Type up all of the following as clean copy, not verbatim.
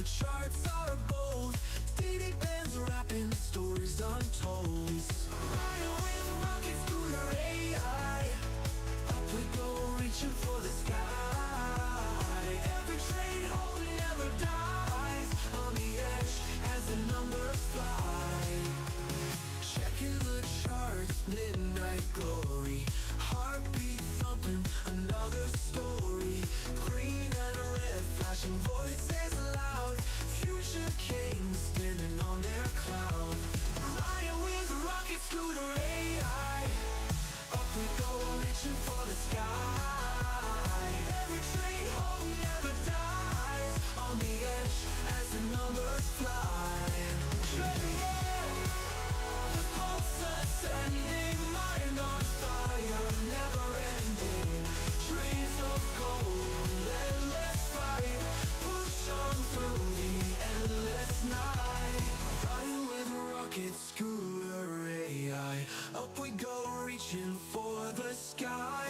The charts are bold, dating bands rapping stories untold. Flying with rocket scooter AI, up we go reaching for the sky. Every trade hold never dies, on the edge as the numbers fly. Checking the charts, midnight glory, heartbeat thumping, another story. Green and red flashing voices loud, future kings standing on their cloud. Flying with rocket scooter AI, up we go reaching for the sky. Every trade home never dies, on the edge as the numbers fly. The pulse ascending, mind on fire, never ending. Trees of gold, endless fight, push on through the endless night. Flying with rocket scooter AI, up we go reaching for the sky.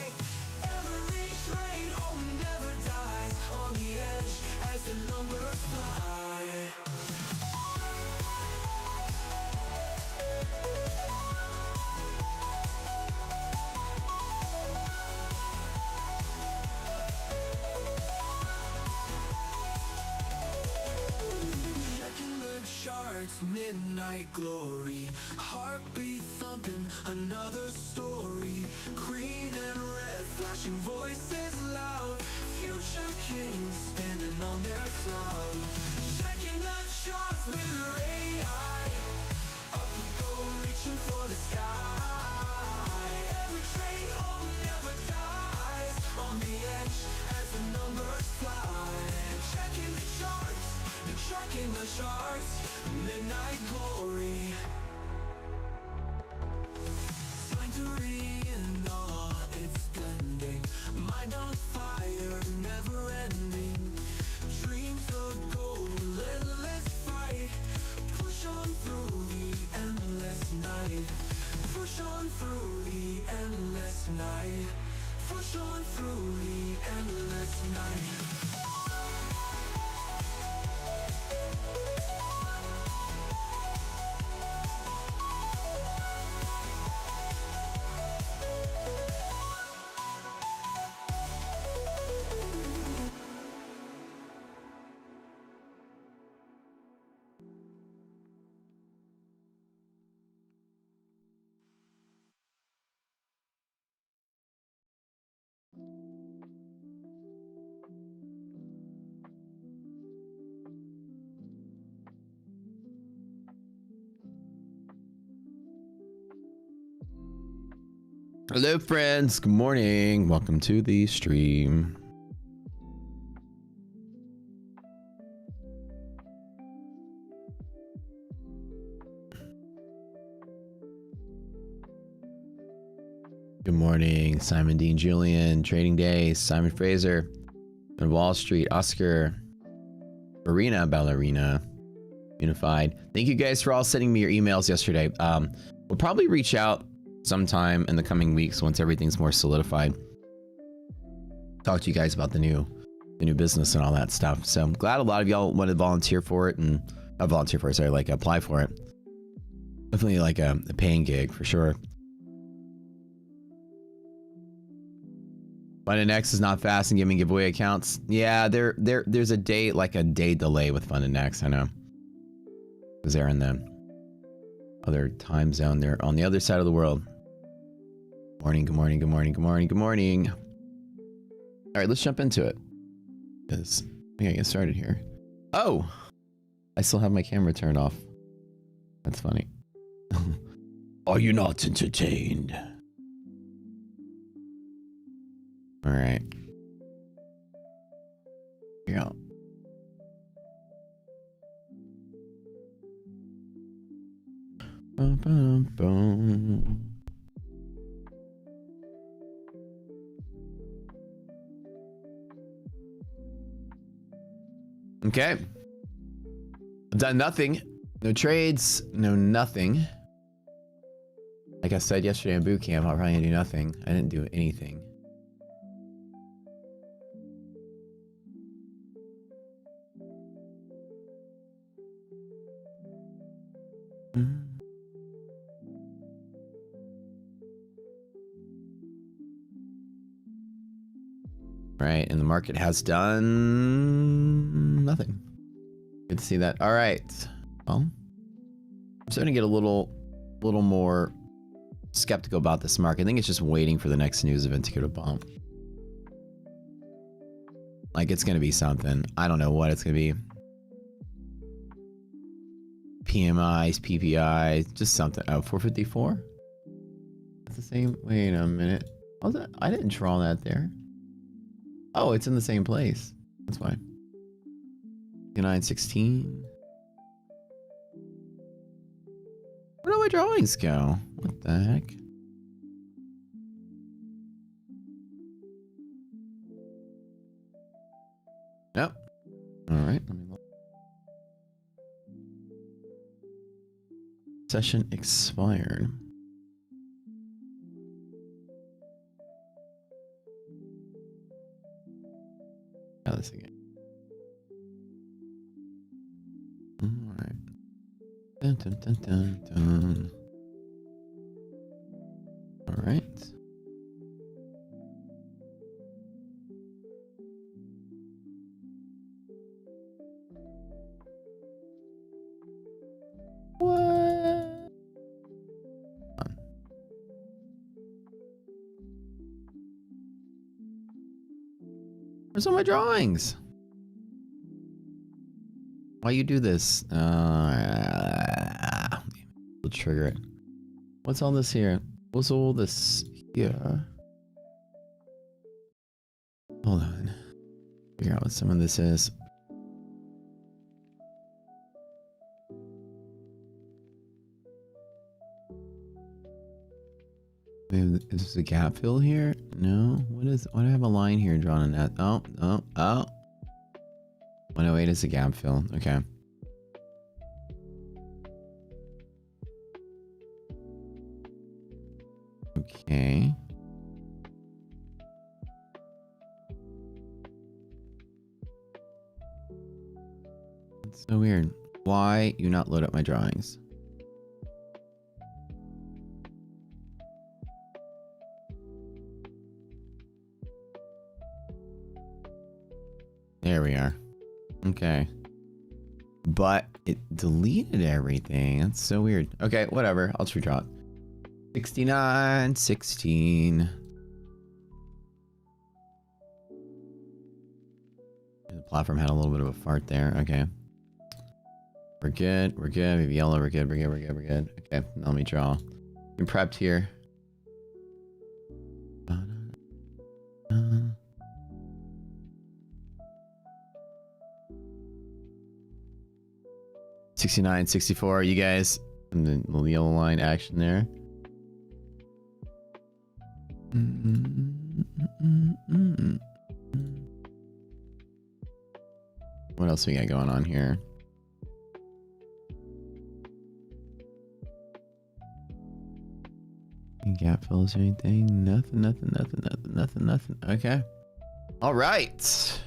Every train home never dies, on the edge as the numbers fly. Checking the charts, midnight glory, heartbeat thumping, another story. Green and red flashing voices loud, future kings standing on their cloud. Checking the charts with AI, up we go reaching for the sky. Every train home never dies, on the edge as the numbers fly. Checking the charts, midnight glory. Sanctuary in awe, it's blending. Mind on fire, never ending. Dreams of gold, endless fight. Push on through the endless night. Push on through the endless night. Push on through the endless night. Hello friends, good morning. Welcome to the stream. Good morning, Simon Dean Julian, Trading Day, Simon Fraser, and Wall Street, Oscar, Marina Ballerina, Unified. Thank you guys for all sending me your emails yesterday. We'll probably reach out sometime in the coming weeks once everything's more solidified. Talk to you guys about the new business and all that stuff. So I'm glad a lot of y'all want to volunteer for it, and not volunteer for it, sorry, like apply for it. Definitely like a paying gig for sure. Fund and X is not fast in giving giveaway accounts. Yeah, there's a day, like a day delay with Fund and X, I know. Because they're in the other time zone. They're on the other side of the world. Morning, good morning, good morning, good morning, good morning. All right, let's jump into it. Because we gotta get started here. Oh! I still have my camera turned off. That's funny. Are you not entertained? All right. Here we go. Bum, bum, bum. Okay. I've done nothing. No trades, no nothing. Like I said yesterday in boot camp, I'll probably do nothing. I didn't do anything. Right, and the market has done nothing. Good to see that. All right. Well, I'm starting to get a little more skeptical about this market. I think it's just waiting for the next news event to go to bump. Like, it's going to be something. I don't know what it's going to be. PMIs, PPIs, just something. Oh, 454? That's the same. Wait a minute. Was that? I didn't draw that there. Oh, it's in the same place. That's why. 916. Where do my drawings go? What the heck? Yep. All right. Let me look. Session expired. Try this again. All right. Dun, dun, dun, dun, dun. All right. What? Where's all my drawings? Why you do this? We'll trigger it. What's all this here? What's all this here? Hold on. Figure out what some of this is. Is this a gap fill here? No. What do I have a line here drawn in that? Oh. 108 is a gap fill. Okay. Okay. That's so weird. Why you not load up my drawings? There we are. Okay. But it deleted everything. That's so weird. Okay, whatever. I'll just redraw it. 69, 16. The platform had a little bit of a fart there. Okay. We're good. We're good. We have yellow. We're good. We're good. We're good. We're good. Okay. Now let me draw. I'm prepped here. 69, 64, you guys, and the little yellow line action there. What else we got going on here? Any gap fills or anything? Nothing. Okay. All right.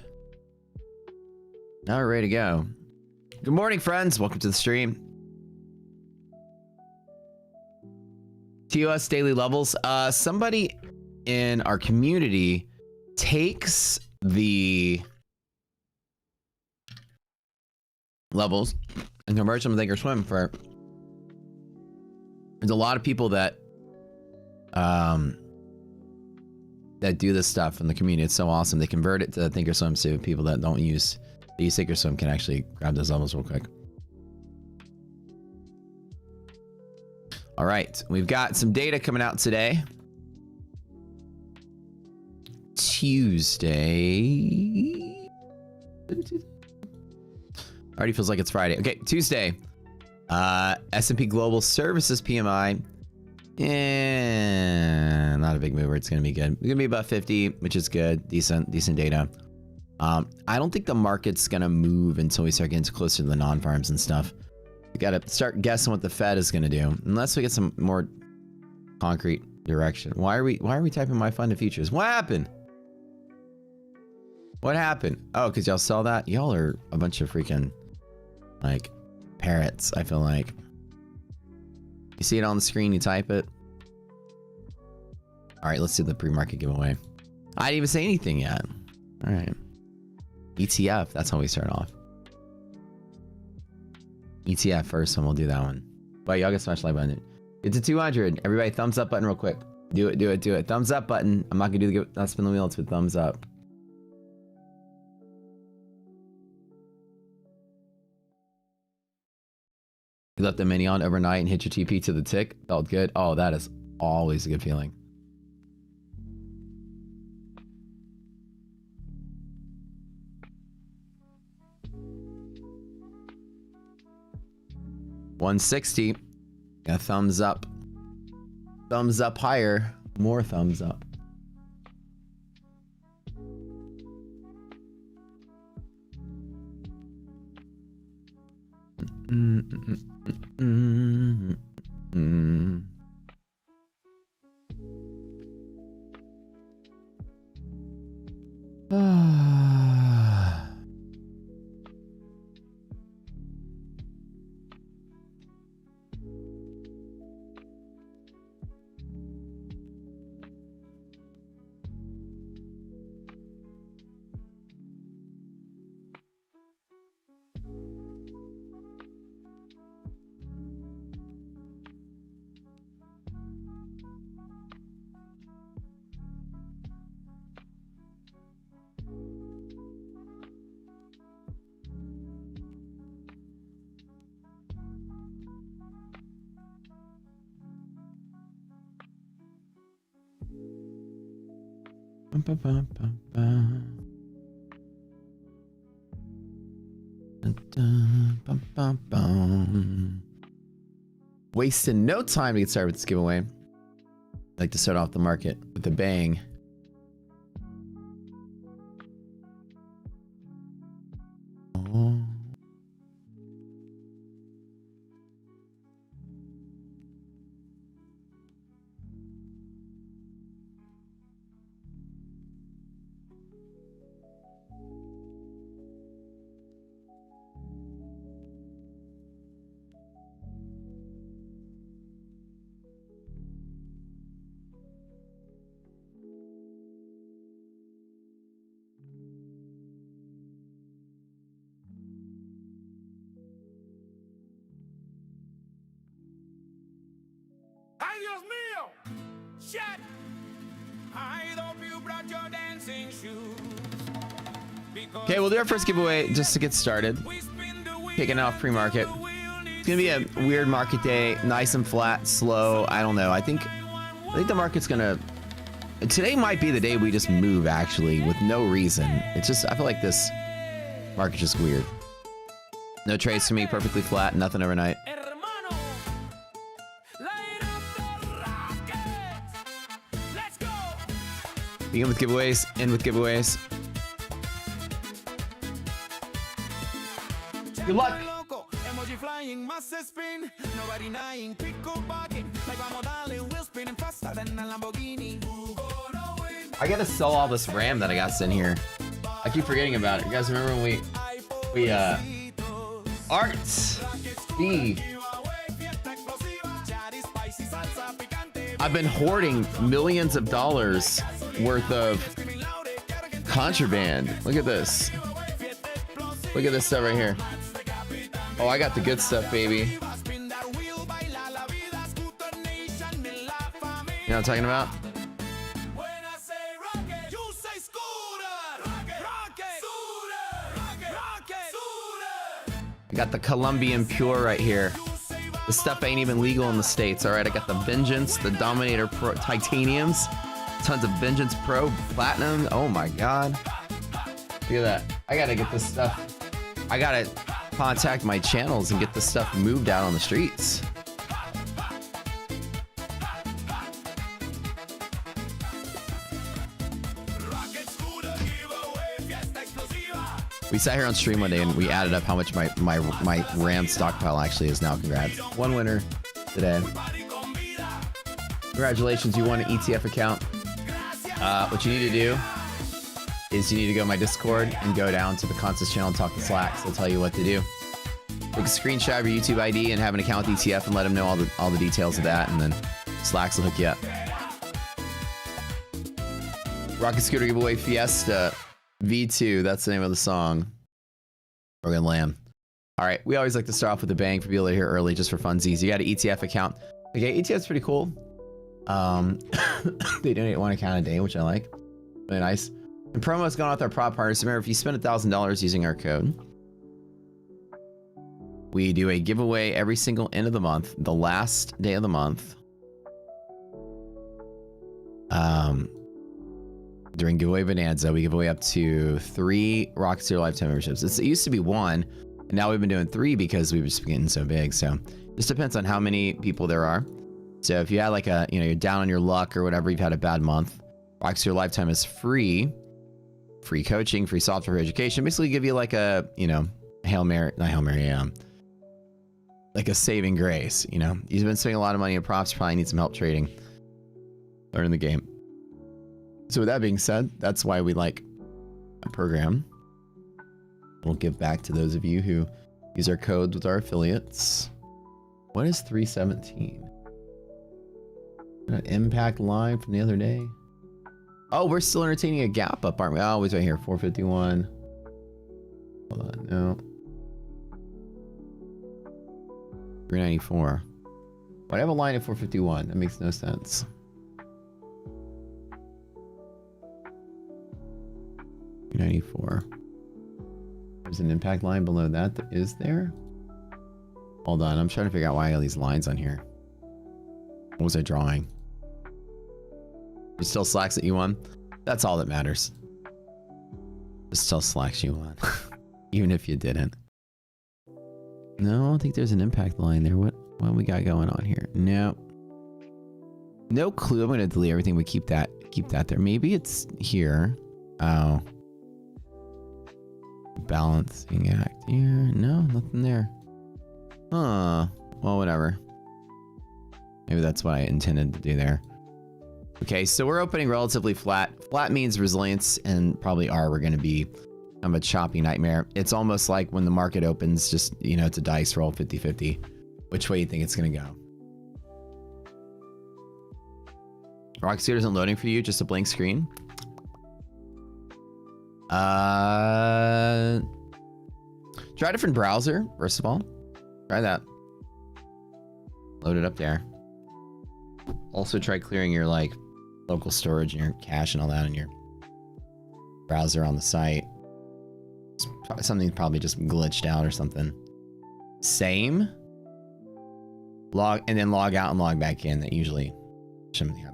Now we're ready to go. Good morning, friends. Welcome to the stream. TOS daily levels. Somebody in our community takes the levels and converts them to Thinkorswim for. There's a lot of people that that do this stuff in the community. It's so awesome. They convert it to Thinkorswim so people that don't use Thinkorswim can actually grab those levels real quick. All right, we've got some data coming out today. Tuesday. Already feels like it's Friday. Okay, Tuesday. S&P Global Services PMI. Yeah, not a big mover. It's gonna be good. It's gonna be about 50, which is good. Decent data. I don't think the market's gonna move until we start getting closer to the non-farms and stuff. We gotta start guessing what the Fed is gonna do, unless we get some more concrete direction. Why are we typing my fund to futures? What happened? What happened? Oh, because y'all saw that? Y'all are a bunch of freaking like parrots, I feel like. You see it on the screen, you type it. All right, let's do the pre-market giveaway. I didn't even say anything yet. All right. ETF. That's how we start off. ETF first, and we'll do that one. But y'all get smash like button. Get to 200. Everybody, thumbs up button real quick. Do it, do it, do it. Thumbs up button. I'm not gonna do the not spin the wheel. It's with thumbs up. You left the mini on overnight and hit your TP to the tick. Felt good. Oh, that is always a good feeling. $160. Got thumbs up. Thumbs up higher. More thumbs up. Wasting no time to get started with this giveaway. I'd like to start off the market with a bang. Oh. Ay, Dios mío! Shit! I hope you brought your dancing shoes. Okay, we'll do our first giveaway just to get started. Kicking off pre-market. It's gonna be a weird market day, nice and flat, slow. I don't know. I think the market's gonna. Today might be the day we just move actually with no reason. It's just I feel like this market's just weird. No trades for me, perfectly flat, nothing overnight. Begin with giveaways, end with giveaways. Good luck. I gotta sell all this RAM that I got in here. I keep forgetting about it. You guys remember when we arts B. I've been hoarding millions of dollars worth of contraband. Look at this. Look at this stuff right here. Oh, I got the good stuff, baby. You know what I'm talking about? I got the Colombian Pure right here. This stuff ain't even legal in the States. All right, I got the Vengeance, the Dominator Pro Titaniums. Tons of Vengeance Pro Platinum. Oh my God. Look at that. I gotta get this stuff. I gotta contact my channels and get this stuff moved out on the streets. We sat here on stream one day and we added up how much my RAM stockpile actually is now. Congrats. One winner today. Congratulations, you won an ETF account. What you need to do is you need to go to my Discord and go down to the Constance channel and talk to Slacks. They'll tell you what to do. Take a screenshot of your YouTube ID and have an account with ETF and let them know all the details of that, and then Slacks will hook you up. Rocket Scooter giveaway Fiesta. V2, that's the name of the song. Morgan Lamb. All right, we always like to start off with a bang for people that are here early just for funsies. You got an ETF account. Okay, ETF's pretty cool. They donate one account a day, which I like. Really nice. And promo's going on with our prop partners. Remember, if you spend $1,000 using our code, we do a giveaway every single end of the month, the last day of the month. During giveaway bonanza, we give away up to 3 Rocket Zero lifetime memberships. It used to be 1, and now we've been doing 3 because we've just been getting so big. So just depends on how many people there are. So if you had like a, you're down on your luck or whatever, you've had a bad month, Rocket Zero lifetime is free. Free coaching, free software, free education. Basically give you like a, Hail Mary, not Hail Mary, like a saving grace, You've been spending a lot of money in props, probably need some help trading. Learn the game. So with that being said, that's why we like a program. We'll give back to those of you who use our codes with our affiliates. What is 317? An impact line from the other day. Oh, we're still entertaining a gap up, aren't we? Oh, it's right here, 451. Hold on, no. 394. Why do I have a line at 451? That makes no sense. $394. There's an impact line below that is there? Hold on, I'm trying to figure out why I got these lines on here. What was I drawing? It still slacks at U1? That's all that matters. It still slacks U1. Even if you didn't. No, I don't think there's an impact line there. What we got going on here? No. No clue. I'm gonna delete everything, but keep that there. Maybe it's here. Oh. Balancing act here. No, nothing there. Huh. Well, whatever. Maybe that's what I intended to do there. Okay, so we're opening relatively flat. Flat means resilience, and probably we're going to be kind of a choppy nightmare. It's almost like when the market opens, just, it's a dice roll 50-50. Which way you think it's going to go? Rocket Zero isn't loading for you, just a blank screen. Try a different browser, first of all. Try that. Load it up there. Also try clearing your local storage and your cache and all that in your browser on the site. Something probably just glitched out or something. Same. Log and then log out and log back in. That usually shouldn't happen.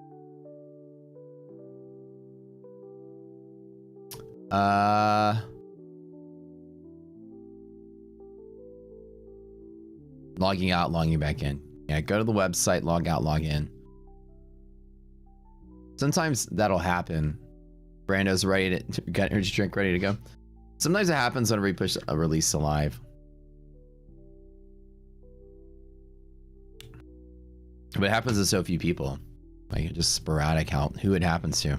Logging out, logging back in. Yeah, go to the website, log out, log in. Sometimes that'll happen. Brando's ready to got energy drink ready to go. Sometimes it happens whenever we push a release to live. But it happens to so few people. Like just sporadic who it happens to.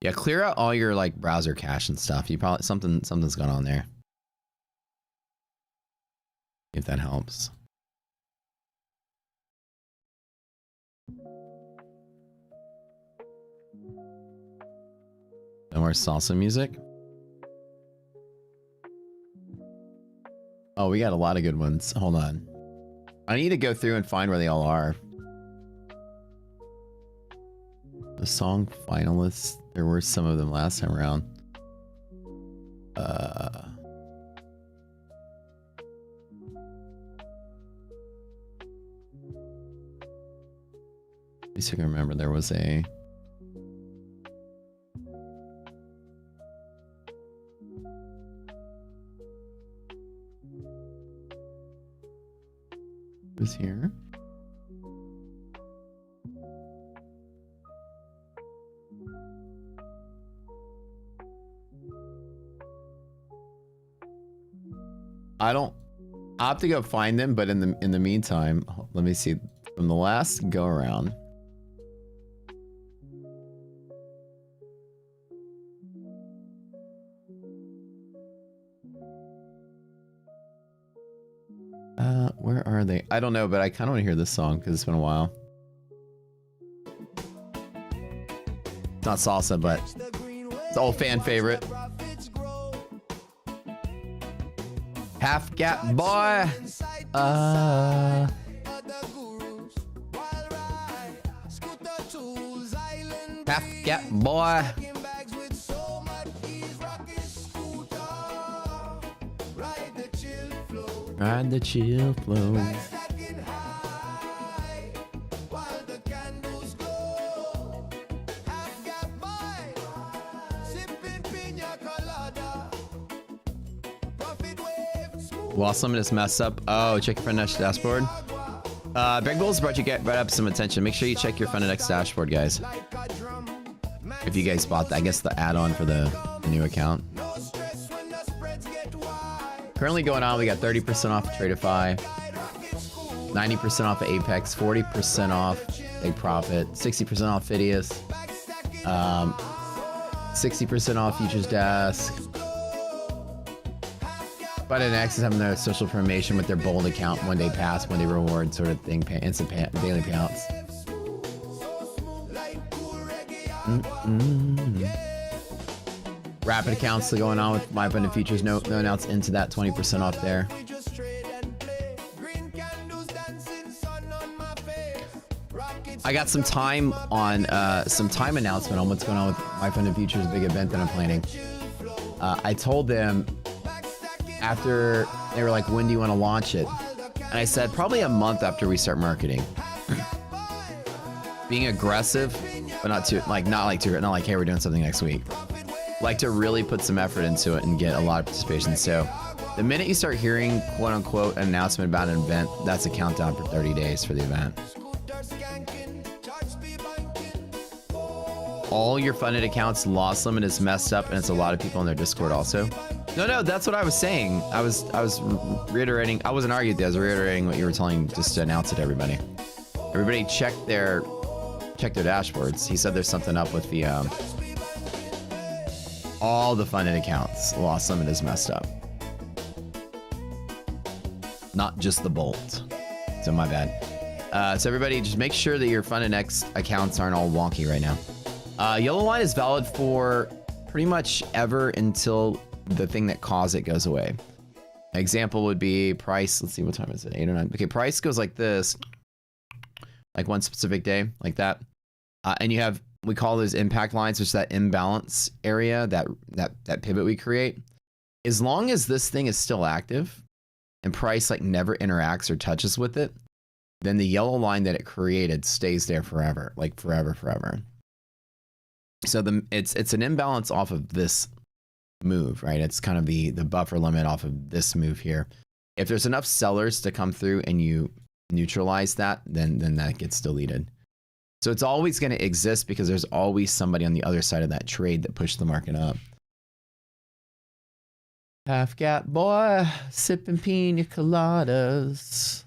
Yeah, clear out all your browser cache and stuff. You probably something's going on there. If that helps. No more salsa music. Oh, we got a lot of good ones. Hold on. I need to go through and find where they all are. The song finalists. There were some of them last time around. At least I can remember there was a... Was here. I'll have to go find them, but in the meantime, let me see from the last go around. Where are are they? I don't know, but I kind of want to hear this song because it's been a while. It's not salsa, but it's an old fan favorite. Half Gap Boy. Half Gap Boy. Ride the chill flow. While some of this mess up. Oh, check your Frontend dashboard. Big Bulls brought you right up some attention. Make sure you check your Frontend dashboard, guys. If you guys bought, I guess, the add-on for the new account. Currently going on, we got 30% off Tradeify, 90% off of Apex, 40% off Big Profit, 60% off Phidias, 60% off Futures Desk. But in X is having their social information with their bold account, one day pass, one day reward sort of thing, instant daily payouts. Rapid accounts going on with my abundant features. No announce into that 20% off there. I got some time on some time announcement on what's going on with my abundant features big event that I'm planning. I told them after they were like, when do you want to launch it? And I said probably a month after we start marketing. Being aggressive, but not like hey, we're doing something next week. Like to really put some effort into it and get a lot of participation. So the minute you start hearing quote unquote an announcement about an event, that's a countdown for 30 days for the event. All your funded accounts loss limit is messed up, and it's a lot of people in their Discord also. No, that's what I was saying. I was reiterating. I wasn't arguing. I was reiterating what you were telling, just to announce it to everybody. Everybody check their dashboards. He said there's something up with the all the funded accounts. Loss limit is messed up. Not just the Bolt. So my bad. So everybody just make sure that your funded X accounts aren't all wonky right now. Yellow line is valid for pretty much ever until the thing that caused it goes away. Example would be price. Let's see, what time is it? 8 or 9. Okay, price goes like this. Like one specific day, like that. And you have, we call those impact lines, which is that imbalance area, that pivot we create. As long as this thing is still active and price like never interacts or touches with it, then the yellow line that it created stays there forever, like forever. So it's an imbalance off of this move, right? It's kind of the buffer limit off of this move here. If there's enough sellers to come through and you neutralize that, then that gets deleted. So it's always going to exist because there's always somebody on the other side of that trade that pushed the market up. Half Gap Boy, sipping pina coladas.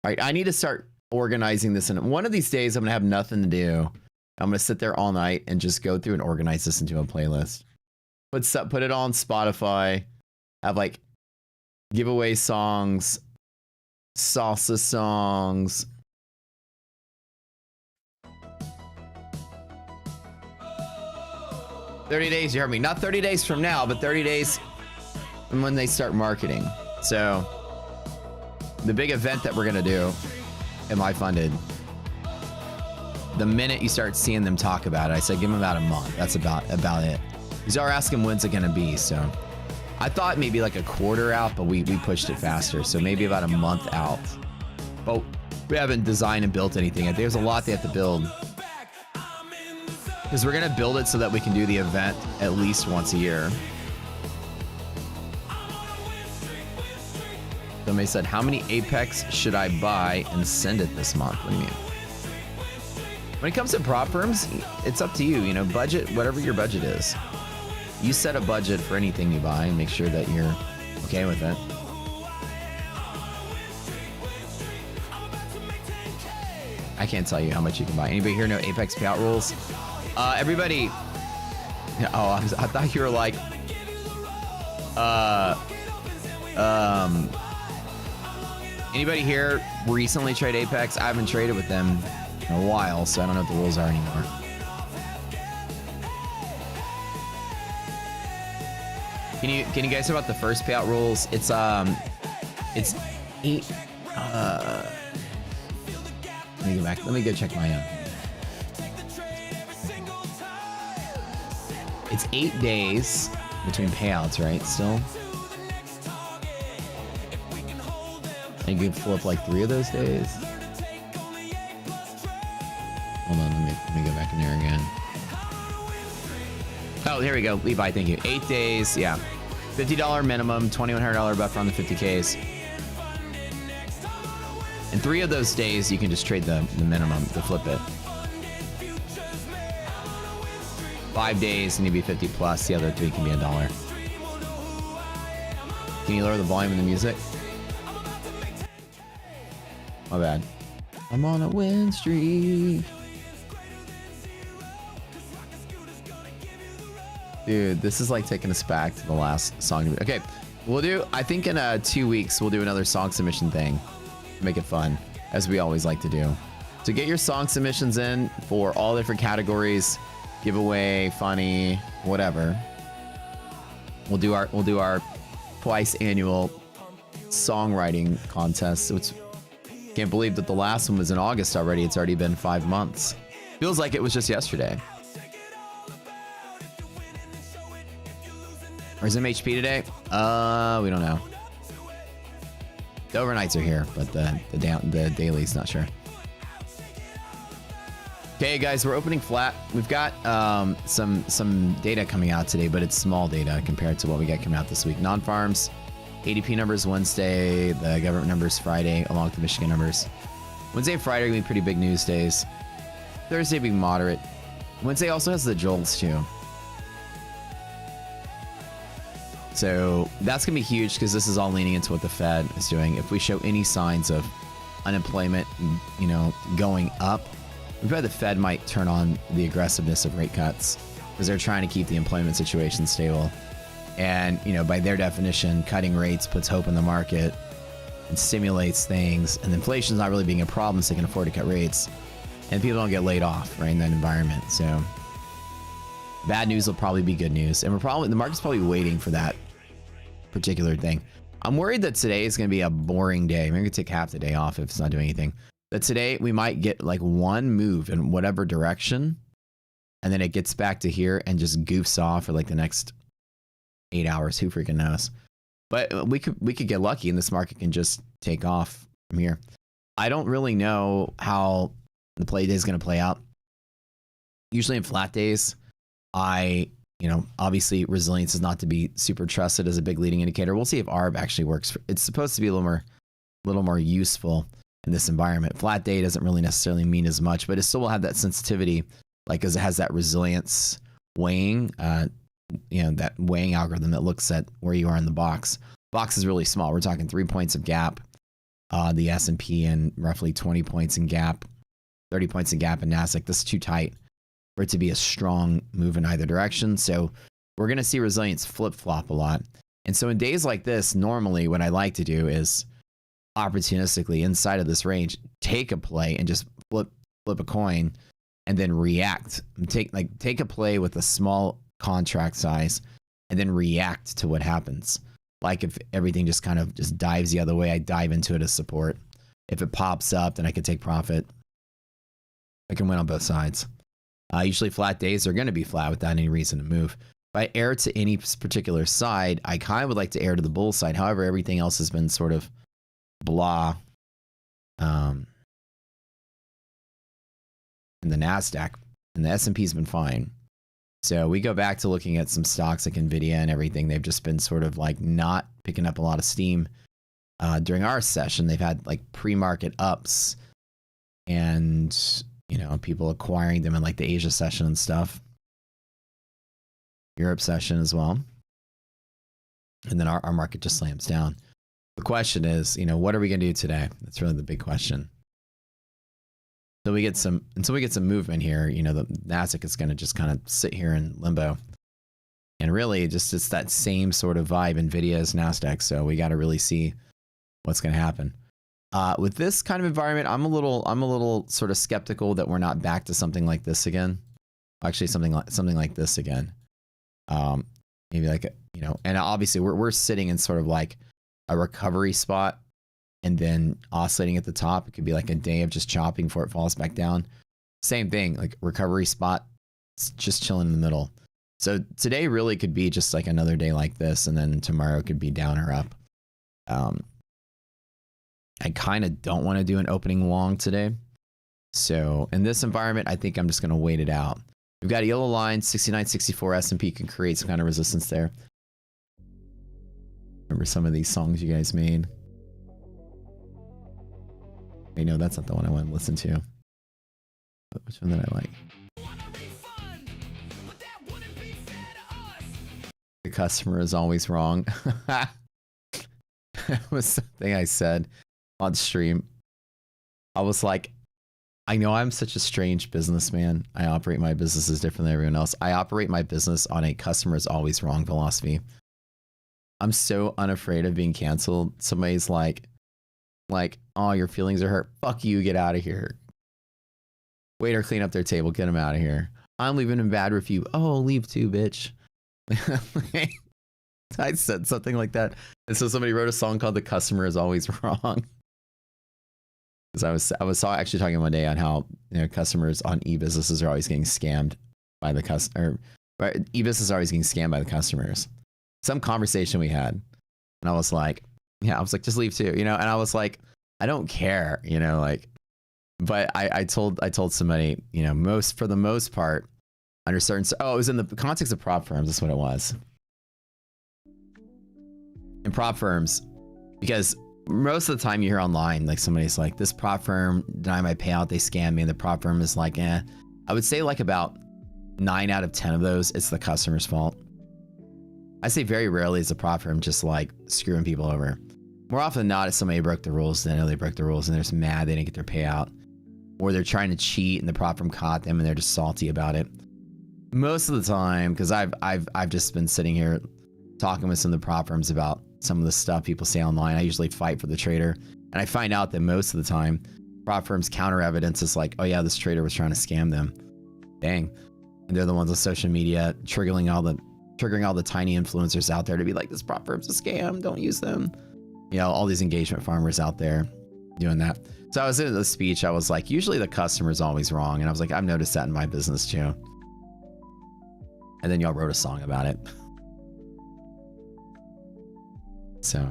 All right, I need to start organizing this. And one of these days, I'm going to have nothing to do. I'm going to sit there all night and just go through and organize this into a playlist. Put it on Spotify. Have like giveaway songs, salsa songs. $30 days, you heard me. Not 30 days from now, but 30 days from when they start marketing. So the big event that we're going to do, am I funded? The minute you start seeing them talk about it, I said give them about a month. That's about it. Because are asking when's it going to be. So I thought maybe like a quarter out, but we pushed it faster. So maybe about a month out. But we haven't designed and built anything. There's a lot they have to build. Because we're going to build it so that we can do the event at least once a year. Somebody said, how many Apex should I buy and send it this month? What do you mean? When it comes to prop firms, it's up to you. You know, budget, whatever your budget is. You set a budget for anything you buy and make sure that you're okay with it. I can't tell you how much you can buy. Anybody here know Apex payout rules? Everybody. Oh, I thought you were like. Anybody here recently trade Apex? I haven't traded with them in a while, so I don't know what the rules are anymore. Can you guys know about the first payout rules? It's 8. Let me go back. Let me go check my own. It's 8 days between payouts, right? Still. And you can flip like 3 of those days. Hold on, let me go back in there again. Oh, here we go. Levi, thank you. 8 days, yeah. $50 minimum, $2,100 buffer on the 50Ks. And 3 of those days, you can just trade the minimum to flip it. 5 days, need to be 50 plus. The other 3 can be $1. Can you lower the volume of the music? My bad. I'm on a win streak. Dude, this is like taking us back to the last song. Okay, we'll do, I think in 2 weeks, we'll do another song submission thing. Make it fun, as we always like to do. So get your song submissions in for all different categories, giveaway, funny, whatever. We'll do our twice annual songwriting contest. It's, can't believe that the last one was in August already. It's already been 5 months. Feels like it was just yesterday. Where's MHP today? We don't know. The overnights are here, but the daily's not sure. Okay, guys, we're opening flat. We've got some data coming out today, but it's small data compared to what we got coming out this week. Non-farms, ADP numbers Wednesday, the government numbers Friday, along with the Michigan numbers. Wednesday and Friday are gonna be pretty big news days. Thursday being moderate. Wednesday also has the JOLTS too. So that's going to be huge because this is all leaning into what the Fed is doing. If we show any signs of unemployment, you know, going up, we bet the Fed might turn on the aggressiveness of rate cuts because they're trying to keep the employment situation stable. And, you know, by their definition, cutting rates puts hope in the market and stimulates things. And inflation's not really being a problem, so they can afford to cut rates. And people don't get laid off, right, in that environment. So bad news will probably be good news. And the market's probably waiting for that particular thing. I'm worried that today is going to be a boring day. Maybe we could take half the day off if it's not doing anything. That today we might get like one move in whatever direction, and then it gets back to here and just goofs off for like the next 8 hours. Who freaking knows? But we could get lucky and this market can just take off from here. I don't really know how the play day is going to play out. Usually in flat days, you know, obviously resilience is not to be super trusted as a big leading indicator. We'll see if ARB actually works. It's supposed to be a little more useful in this environment. Flat day doesn't really necessarily mean as much, but it still will have that sensitivity, like as it has that resilience weighing, you know, that weighing algorithm that looks at where you are in the box. Box is really small. We're talking 3 points of gap, the S&P, and roughly 20 points in gap, 30 points in gap in NASDAQ. This is too tight for it to be a strong move in either direction. So we're going to see resilience flip-flop a lot. And so in days like this, normally what I like to do is opportunistically inside of this range, take a play and just flip a coin and then react. Take a play with a small contract size and then react to what happens. Like if everything just kind of just dives the other way, I dive into it as support. If it pops up, then I can take profit. I can win on both sides. Usually flat days are going to be flat without any reason to move. If I err to any particular side, I kind of would like to err to the bull side. However, everything else has been sort of blah. And the NASDAQ and the S&P has been fine. So we go back to looking at some stocks like NVIDIA and everything. They've just been sort of like not picking up a lot of steam during our session. They've had like pre-market ups and, you know, people acquiring them in like the Asia session and stuff. Europe session as well. And then our market just slams down. The question is, you know, what are we going to do today? That's really the big question. Until we get some movement here, you know, the NASDAQ is going to just kind of sit here in limbo. And really just it's that same sort of vibe. NVIDIA is NASDAQ. So we got to really see what's going to happen. With this kind of environment, I'm a little sort of skeptical that we're not back to something like this again. Actually, something like this again. Maybe like, you know, and obviously we're sitting in sort of like a recovery spot and then oscillating at the top. It could be like a day of just chopping before it falls back down. Same thing, like recovery spot, just chilling in the middle. So today really could be just like another day like this, and then tomorrow could be down or up. I kind of don't want to do an opening long today. So in this environment, I think I'm just going to wait it out. We've got a yellow line, 69.64 S&P can create some kind of resistance there. Remember some of these songs you guys made? I know that's not the one I want to listen to. But which one did I like? The customer is always wrong. That was something I said on stream. I was like, I know I'm such a strange businessman. I operate my businesses different than everyone else. I operate my business on a customer is always wrong philosophy. I'm so unafraid of being canceled. Somebody's like, oh, your feelings are hurt. Fuck you, get out of here. Waiter, clean up their table, get them out of here. I'm leaving a bad review. Oh, leave too, bitch. I said something like that. And so somebody wrote a song called The Customer is Always Wrong. Because I was actually talking one day on how, you know, customers on e-businesses are always getting scammed by the customer. E-businesses are always getting scammed by the customers. Some conversation we had, and I was like, yeah, I was like, just leave too, you know. And I was like, I don't care, you know, like. But I told somebody, you know, for the most part, under certain, oh, it was in the context of prop firms. That's what it was. In prop firms, because most of the time you hear online, like somebody's like, this prop firm denied my payout, they scammed me, and the prop firm is like, eh. I would say like about 9 out of 10 of those, it's the customer's fault. I say very rarely is the prop firm just like screwing people over. More often than not, if somebody broke the rules, they know they broke the rules and they're just mad they didn't get their payout. Or they're trying to cheat and the prop firm caught them and they're just salty about it. Most of the time, because I've just been sitting here talking with some of the prop firms about some of the stuff people say online. I usually fight for the trader. And I find out that most of the time, prop firms counter evidence is like, oh yeah, this trader was trying to scam them. Dang. And they're the ones on social media triggering all the tiny influencers out there to be like, this prop firm's a scam, don't use them. You know, all these engagement farmers out there doing that. So I was in the speech, I was like, usually the customer's always wrong. And I was like, I've noticed that in my business too. And then y'all wrote a song about it. So,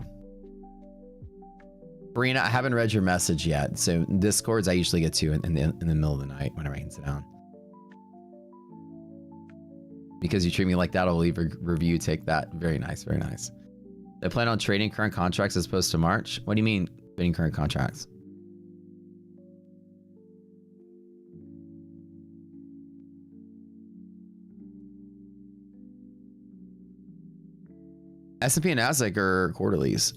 Brina, I haven't read your message yet. So Discords I usually get to in the middle of the night when I'm writing it down. Because you treat me like that, I'll leave a review. Take that. Very nice. Very nice. They plan on trading current contracts as opposed to March. What do you mean trading current contracts? S&P and Nasdaq are quarterlies.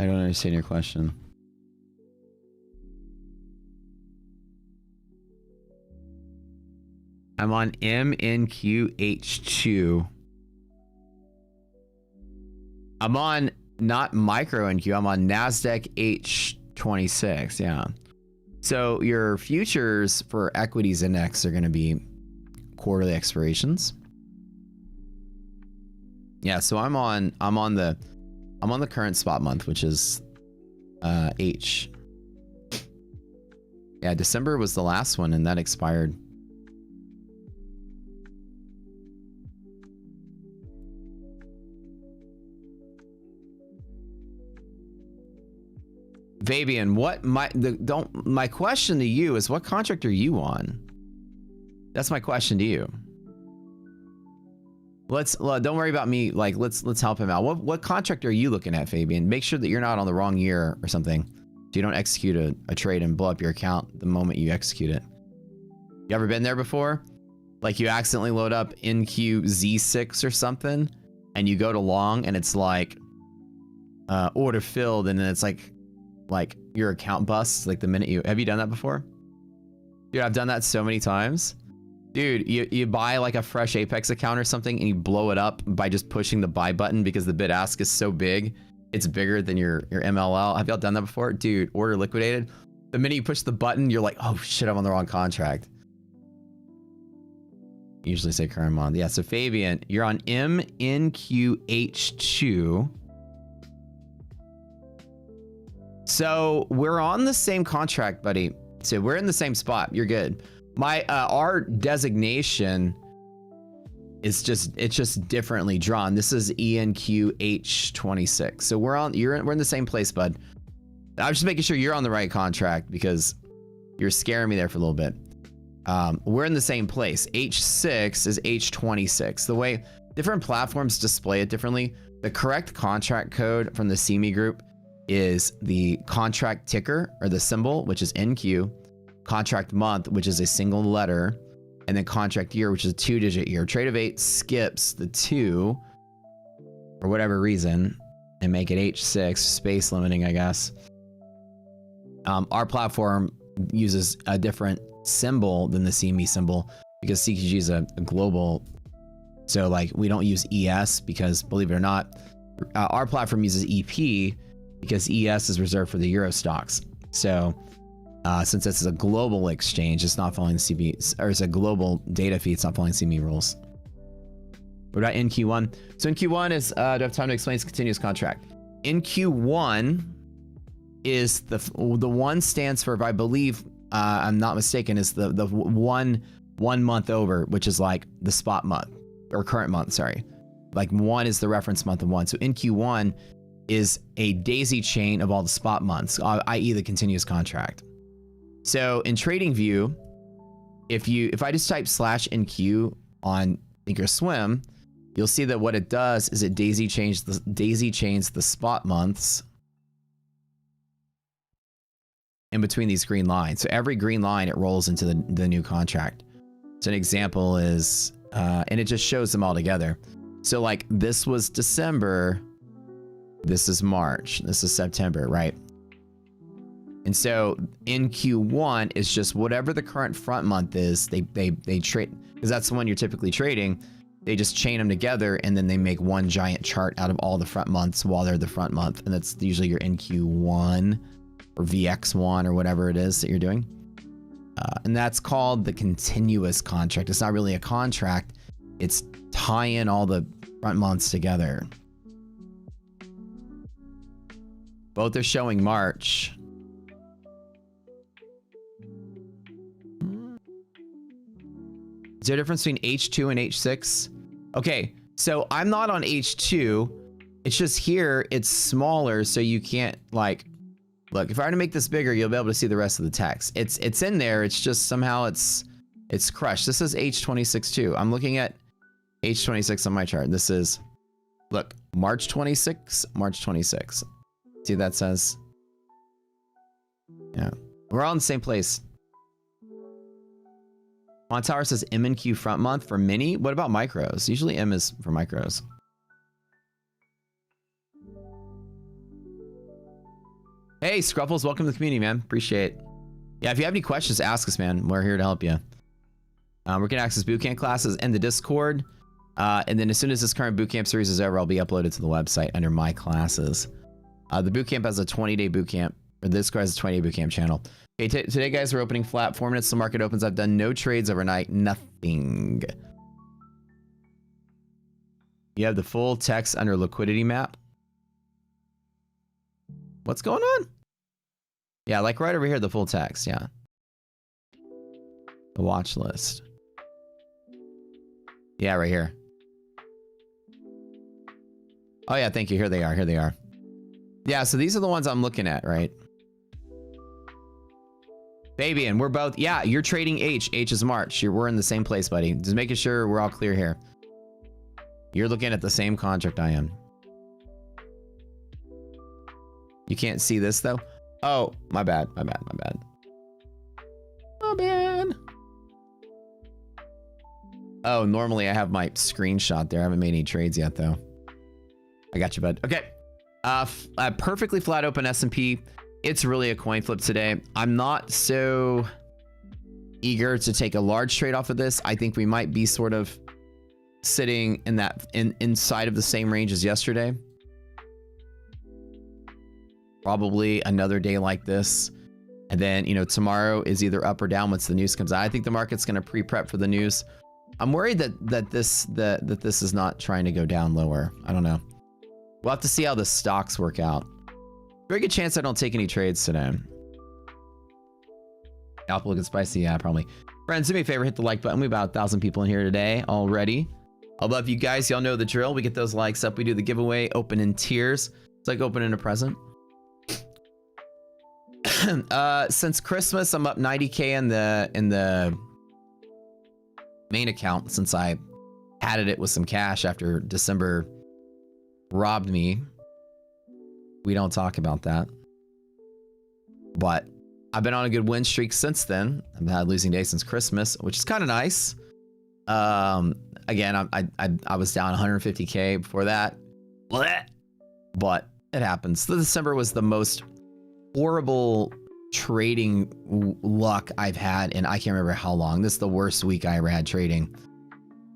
I don't understand your question. I'm on MNQH2. I'm on not micro NQ, I'm on NASDAQ H26, yeah. So your futures for equities index are going to be quarterly expirations. Yeah, so I'm on the current spot month, which is H. Yeah, December was the last one and that expired. Fabian, my question to you is, what contract are you on? That's my question to you. Don't worry about me. Like, let's help him out. What contract are you looking at, Fabian? Make sure that you're not on the wrong year or something. So you don't execute a trade and blow up your account the moment you execute it. You ever been there before? Like you accidentally load up NQZ6 or something and you go to long and it's like order filled and then it's like your account busts like the minute you... Have you done that before? Dude, I've done that so many times. Dude, you buy like a fresh Apex account or something and you blow it up by just pushing the buy button because the bid ask is so big. It's bigger than your MLL. Have y'all done that before? Dude, order liquidated. The minute you push the button, you're like, oh shit, I'm on the wrong contract. Usually say current month. Yeah, so Fabian, you're on MNQH2. So we're on the same contract, buddy. So we're in the same spot. You're good. Our designation is just differently drawn. This is ENQH26. So we're in the same place, bud. I was just making sure you're on the right contract because you're scaring me there for a little bit. We're in the same place. H6 is H26. The way different platforms display it differently, the correct contract code from the CME group is the contract ticker or the symbol, which is NQ, contract month, which is a single letter, and then contract year, which is a 2-digit year. Trade of 8 skips the 2 for whatever reason and make it H6, space limiting, I guess. Our platform uses a different symbol than the CME symbol because CQG is a global, so like we don't use ES because, believe it or not, our platform uses EP because ES is reserved for the Euro stocks. So since this is a global exchange, it's not following the CME, or it's a global data feed, it's not following CME rules. What about NQ1? So NQ1 is, do I have time to explain? It's continuous contract. NQ1 is the one stands for, if I believe I'm not mistaken, is the one month over, which is like the spot month or current month, sorry. Like 1 is the reference month of 1. So NQ1 is a daisy chain of all the spot months, i.e. the continuous contract. So in TradingView, if I just type /NQ on Thinkorswim, you'll see that what it does is it daisy chains the spot months in between these green lines. So every green line, it rolls into the new contract. So an example is, and it just shows them all together. So like this was December, this is March, this is September, right? And so in Q1 is just whatever the current front month is, they trade, because that's the one you're typically trading. They just chain them together and then they make one giant chart out of all the front months while they're the front month. And that's usually your NQ1 or VX1 or whatever it is that you're doing. And that's called the continuous contract. It's not really a contract. It's tying all the front months together. Both are showing March. Is there a difference between H2 and H6? Okay, so I'm not on H2. It's just here, it's smaller, so you can't like, look, if I were to make this bigger, you'll be able to see the rest of the text. It's in there, it's just somehow it's crushed. This is H26 too. I'm looking at H26 on my chart. This is, look, March 26, March 26. See what that says? Yeah, we're all in the same place. Montower says M and Q front month for mini. What about micros? Usually M is for micros. Hey, Scruffles, welcome to the community, man. Appreciate it. Yeah, if you have any questions, ask us, man. We're here to help you. We're going to access bootcamp classes in the Discord. And then as soon as this current bootcamp series is over, I'll be uploaded to the website under my classes. The bootcamp has a 20-day bootcamp, or the Discord has a 20-day bootcamp channel. Okay, today, guys, we're opening flat. 4 minutes till market opens. I've done no trades overnight. Nothing. You have the full text under liquidity map. What's going on? Yeah, like right over here, the full text. Yeah. The watch list. Yeah, right here. Oh, yeah, thank you. Here they are. Here they are. Yeah, so these are the ones I'm looking at, right? Fabian, we're both, yeah, you're trading H. H is March. We're in the same place, buddy. Just making sure we're all clear here. You're looking at the same contract I am. You can't see this though? Oh, my bad, my bad, my bad. My bad. Oh, normally I have my screenshot there. I haven't made any trades yet though. I got you, bud. Okay. A perfectly flat open S&P. It's really a coin flip today. I'm not so eager to take a large trade off of this. I think we might be sort of sitting in that inside of the same range as yesterday. Probably another day like this. And then, you know, tomorrow is either up or down once the news comes out. I think the market's going to pre-prep for the news. I'm worried that this is not trying to go down lower. I don't know. We'll have to see how the stocks work out. Very good chance I don't take any trades today. Apple looking spicy? Yeah, probably. Friends, do me a favor, hit the like button. We have about 1,000 people in here today already. I love you guys. Y'all know the drill. We get those likes up. We do the giveaway, open in tiers. It's like opening a present. Since Christmas, I'm up 90K in the main account since I added it with some cash after December robbed me. We don't talk about that. But I've been on a good win streak since then. I've had a losing day since Christmas, which is kind of nice. Again, I was down 150K before that. But it happens. The December was the most horrible trading luck I've had in I can't remember how long. This is the worst week I ever had trading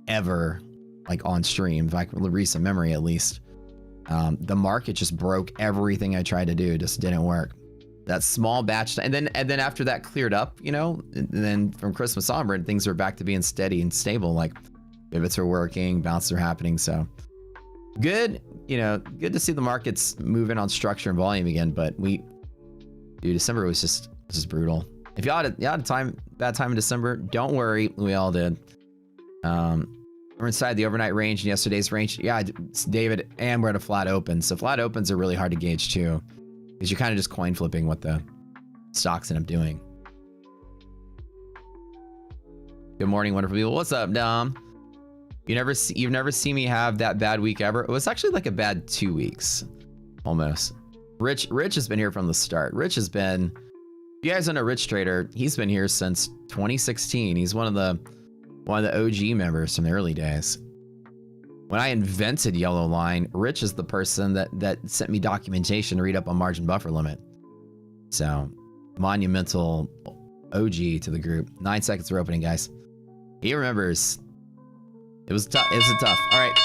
ever, like on stream, if I can recent memory at least. The market just broke everything I tried to do. Just didn't work. That small batch, and then after that cleared up, you know, and then from Christmas onward, things were back to being steady and stable. Like pivots are working, bounces are happening. So good, you know, good to see the markets moving on structure and volume again. But dude, December was just brutal. If y'all had a bad time in December, don't worry, we all did. We're inside the overnight range and yesterday's range. Yeah, it's David, and we're at a flat open. So flat opens are really hard to gauge too, because you're kind of just coin flipping what the stocks end up doing. Good morning, wonderful people. What's up, Dom? You've never seen me have that bad week ever. It was actually like a bad 2 weeks, almost. Rich has been here from the start. Rich has been, if you guys don't know Rich Trader, he's been here since 2016. He's one of the OG members from the early days. When I invented Yellow Line, Rich is the person that sent me documentation to read up on margin buffer limit. So, monumental OG to the group. 9 seconds for opening, guys. He remembers. It was tough. It was tough. All right.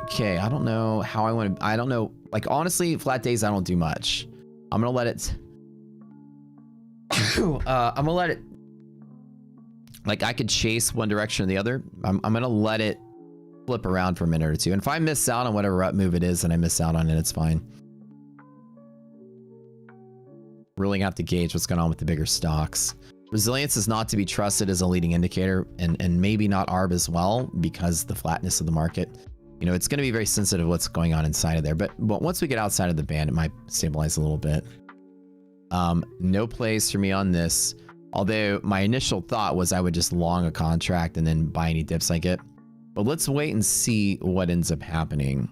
Okay, I don't know how I want to. I don't know. Like honestly, flat days I don't do much. I'm gonna let it. I'm gonna let it. Like I could chase one direction or the other. I'm gonna let it flip around for a minute or two. And if I miss out on whatever up move it is, and I miss out on it, it's fine. Really have to gauge what's going on with the bigger stocks. Resilience is not to be trusted as a leading indicator, and maybe not ARB as well, because the flatness of the market. You know, it's going to be very sensitive what's going on inside of there. But once we get outside of the band, it might stabilize a little bit. No plays for me on this. Although my initial thought was I would just long a contract and then buy any dips I get. But let's wait and see what ends up happening.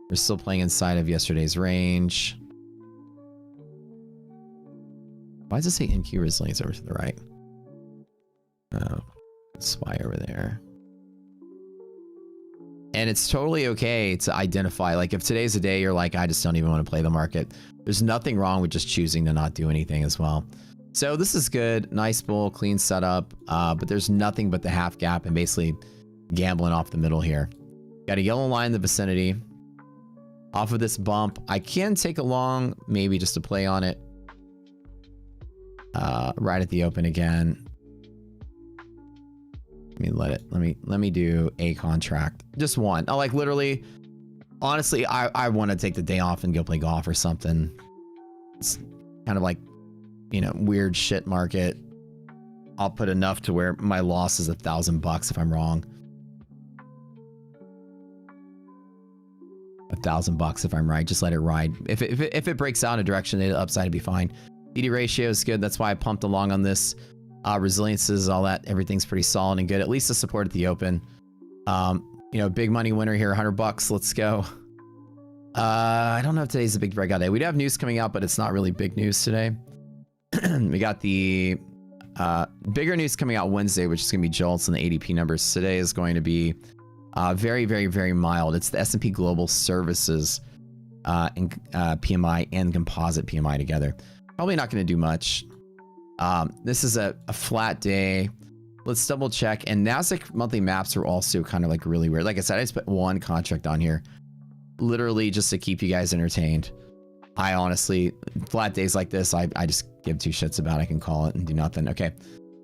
We're still playing inside of yesterday's range. Why does it say NQ resilience over to the right? Oh, SPY over there. And it's totally okay to identify, like if today's a day you're like, I just don't even want to play the market. There's nothing wrong with just choosing to not do anything as well. So this is good. Nice bull, clean setup. But there's nothing but the half gap and basically gambling off the middle here. Got a yellow line in the vicinity. Off of this bump, I can take a long, maybe just to play on it. Right at the open again. Let me do a contract. Just one. I like literally, honestly, I want to take the day off and go play golf or something. It's kind of like, you know, weird shit market. I'll put enough to where my loss is $1,000 if I'm wrong. $1,000 if I'm right. Just let it ride. If it breaks out in a direction, the upside would be fine. PD ratio is good. That's why I pumped along on this. Resiliences, all that, everything's pretty solid and good. At least the support at the open. You know, big money winner here, $100. Let's go. I don't know if today's a big breakout day. We do have news coming out, but it's not really big news today. We got the bigger news coming out Wednesday, which is going to be JOLTS and the ADP numbers. Today is going to be very, very, very mild. It's the S&P Global Services and PMI and Composite PMI together. Probably not going to do much. This is a flat day. Let's double check. And NASDAQ monthly maps are also kind of like really weird. Like I said, I just put one contract on here, literally just to keep you guys entertained. I honestly, flat days like this, I just give two shits about. I can call it and do nothing. Okay.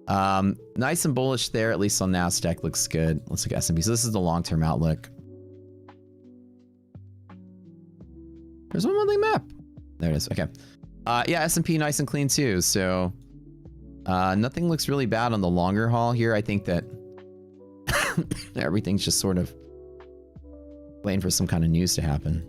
Nice and bullish there, at least on NASDAQ. Looks good. Let's look at S&P. So this is the long-term outlook. There's one monthly map. There it is. Okay. Yeah, S&P nice and clean too. So nothing looks really bad on the longer haul here. I think that everything's just sort of waiting for some kind of news to happen.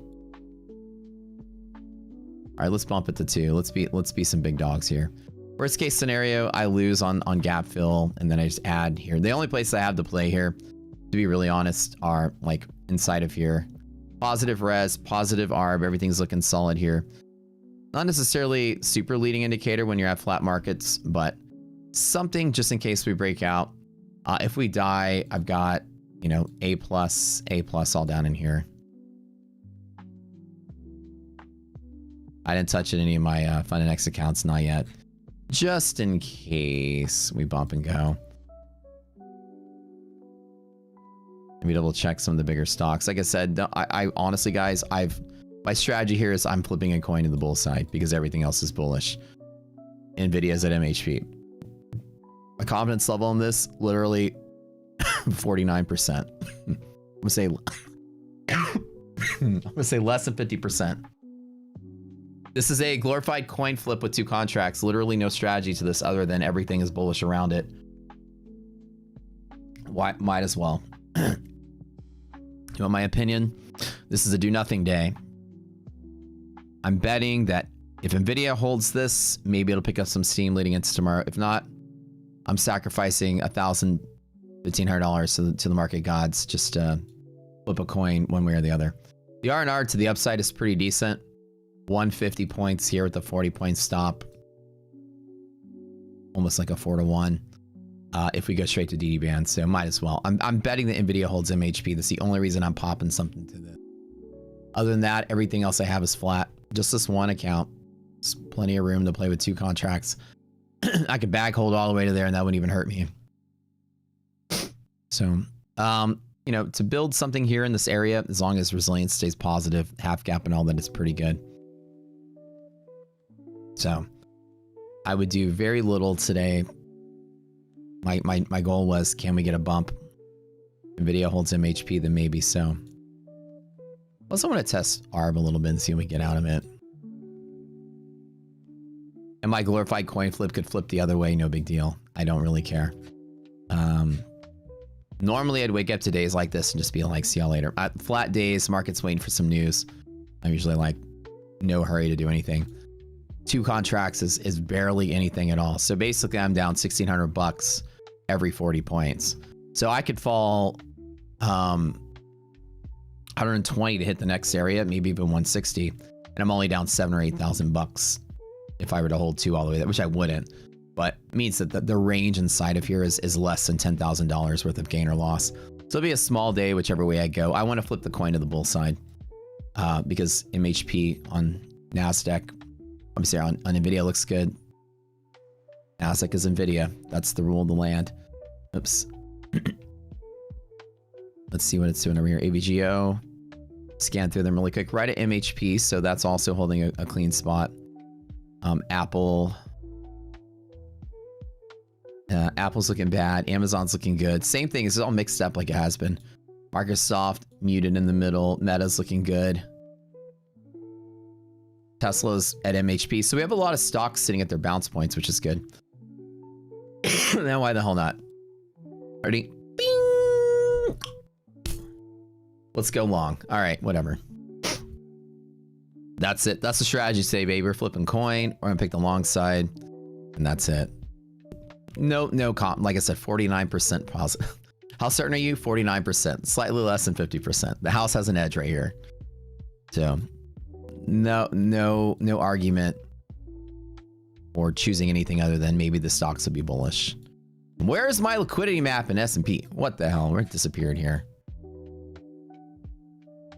All right, let's bump it to 2. Let's be some big dogs here. Worst case scenario, I lose on gap fill, and then I just add here. The only place I have to play here, to be really honest, are like inside of here. Positive res, positive ARB, everything's looking solid here. Not necessarily super leading indicator when you're at flat markets, but something just in case we break out. If we die, I've got, you know, A plus all down in here. I didn't touch any of my Fund and X accounts, not yet. Just in case we bump and go. Maybe double check some of the bigger stocks. Like I said, I honestly, guys, my strategy here is I'm flipping a coin to the bull side because everything else is bullish. Nvidia's at MHP. My confidence level on this, literally 49%. I'm gonna say less than 50%. This is a glorified coin flip with 2 contracts. Literally no strategy to this other than everything is bullish around it. Why? Might as well. You want my opinion? This is a do nothing day. I'm betting that if Nvidia holds this, maybe it'll pick up some steam leading into tomorrow. If not, I'm sacrificing $1,000, $1,500 to the market gods just to flip a coin one way or the other. The R&R to the upside is pretty decent. 150 points here with the 40 point stop. Almost like a 4-to-1 if we go straight to DD band. So might as well. I'm betting that Nvidia holds MHP. That's the only reason I'm popping something to this. Other than that, everything else I have is flat. Just this one account. There's plenty of room to play with 2 contracts. I could bag hold all the way to there and that wouldn't even hurt me. So, you know, to build something here in this area, as long as resilience stays positive, half gap and all that, is pretty good. So I would do very little today. My goal was, can we get a bump? Nvidia holds MHP, then maybe so. Also want to test ARB a little bit and see what we get out of it. And my glorified coin flip could flip the other way, no big deal. I don't really care. Normally I'd wake up to days like this and just be like, see y'all later. Flat days, market's waiting for some news. I'm usually like, no hurry to do anything. 2 contracts is barely anything at all. So basically I'm down $1,600 every 40 points. So I could fall 120 to hit the next area, maybe even 160. And I'm only down $7,000 or $8,000 if I were to hold 2 all the way there, which I wouldn't. But it means that the range inside of here is less than $10,000 worth of gain or loss. So it'll be a small day, whichever way I go. I want to flip the coin to the bull side because MHP on NASDAQ, obviously on Nvidia looks good. NASDAQ is Nvidia. That's the rule of the land. Oops. Let's see what it's doing over here. AVGO. Scan through them really quick. Right at MHP, so that's also holding a clean spot. Apple. Apple's looking bad. Amazon's looking good. Same thing. It's all mixed up like it has been. Microsoft muted in the middle. Meta's looking good. Tesla's at MHP. So we have a lot of stocks sitting at their bounce points, which is good. Now why the hell not? Ready? Bing! Let's go long. All right, whatever. That's it. That's the strategy today, baby. We're flipping coin. We're gonna pick the long side, and that's it. no comp. Like I said, 49% positive. How certain are you? 49%, slightly less than 50%. The house has an edge right here. So no argument or choosing anything other than maybe the stocks will be bullish. Where's my liquidity map in S&P? What the hell? Where it disappeared here?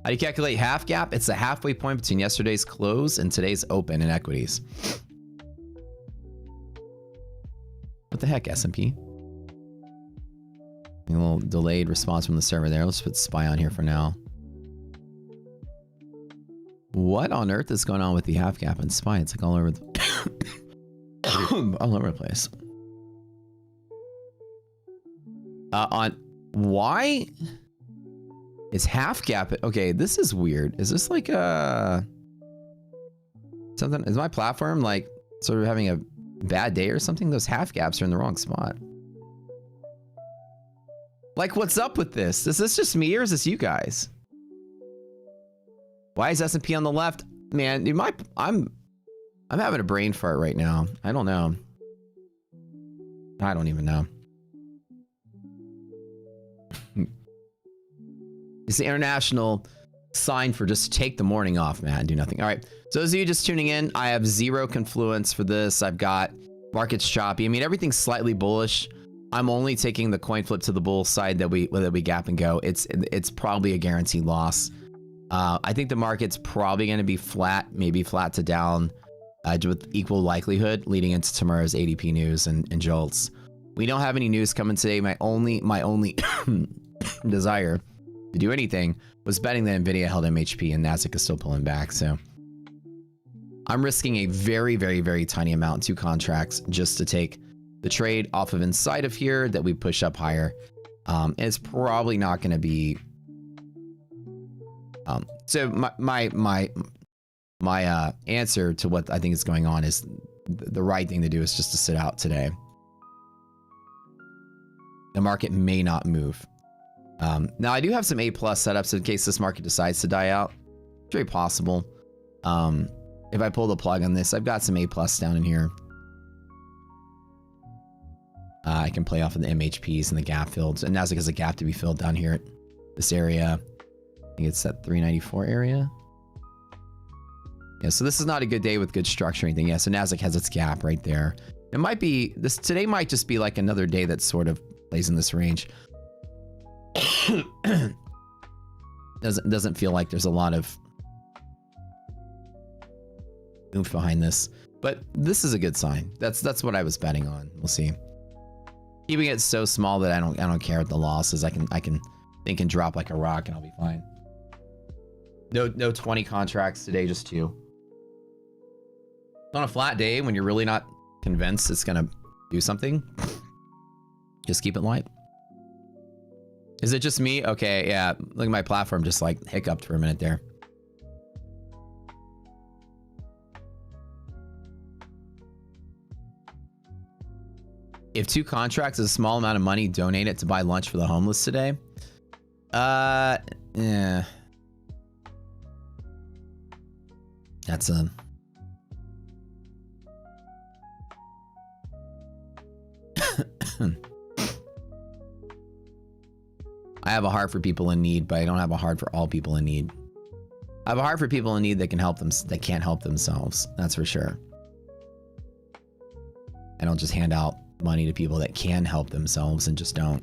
How do you calculate half gap? It's the halfway point between yesterday's close and today's open in equities. What the heck, S&P? A little delayed response from the server there. Let's put SPY on here for now. What on earth is going on with the half gap and SPY? It's like all over the all over the place. On why is half gap? Okay, this is weird. Is this like a something? Is my platform like sort of having a bad day or something? Those half gaps are in the wrong spot. Like, what's up with this? Is this just me or is this you guys? Why is S&P on the left? Man, dude, I'm having a brain fart right now. I don't know. I don't even know. It's the international sign for just take the morning off, man. Do nothing. All right. So those of you just tuning in, I have zero confluence for this. I've got markets choppy. I mean, everything's slightly bullish. I'm only taking the coin flip to the bull side that we gap and go. It's probably a guaranteed loss. I think the market's probably going to be flat, maybe flat to down, with equal likelihood leading into tomorrow's ADP news and jolts. We don't have any news coming today. My only desire to do anything was betting that Nvidia held MHP and Nasdaq is still pulling back. So I'm risking a very, very, very tiny amount, 2 contracts, just to take the trade off of inside of here that we push up higher. And it's probably not going to be. So my answer to what I think is going on is the right thing to do is just to sit out today. The market may not move. Now I do have some A+ setups in case this market decides to die out. It's very possible. If I pull the plug on this, I've got some A+ down in here. I can play off of the MHPs and the gap fills. And Nasdaq has a gap to be filled down here at this area. I think it's that 394 area. Yeah, so this is not a good day with good structure or anything. Yeah, so Nasdaq has its gap right there. It might be, today might just be like another day that sort of plays in this range. Doesn't feel like there's a lot of oomph behind this. But this is a good sign. That's what I was betting on. We'll see. Keeping it so small that I don't care what the loss is. I can think and drop like a rock and I'll be fine. No 20 contracts today, just 2. On a flat day when you're really not convinced it's gonna do something, just keep it light. Is it just me? Okay, yeah. Look at my platform just like hiccuped for a minute there. If 2 contracts is a small amount of money, donate it to buy lunch for the homeless today. Yeah. That's a... I have a heart for people in need, but I don't have a heart for all people in need. I have a heart for people in need that can help them, that can't help themselves. That's for sure. I don't just hand out money to people that can help themselves and just don't.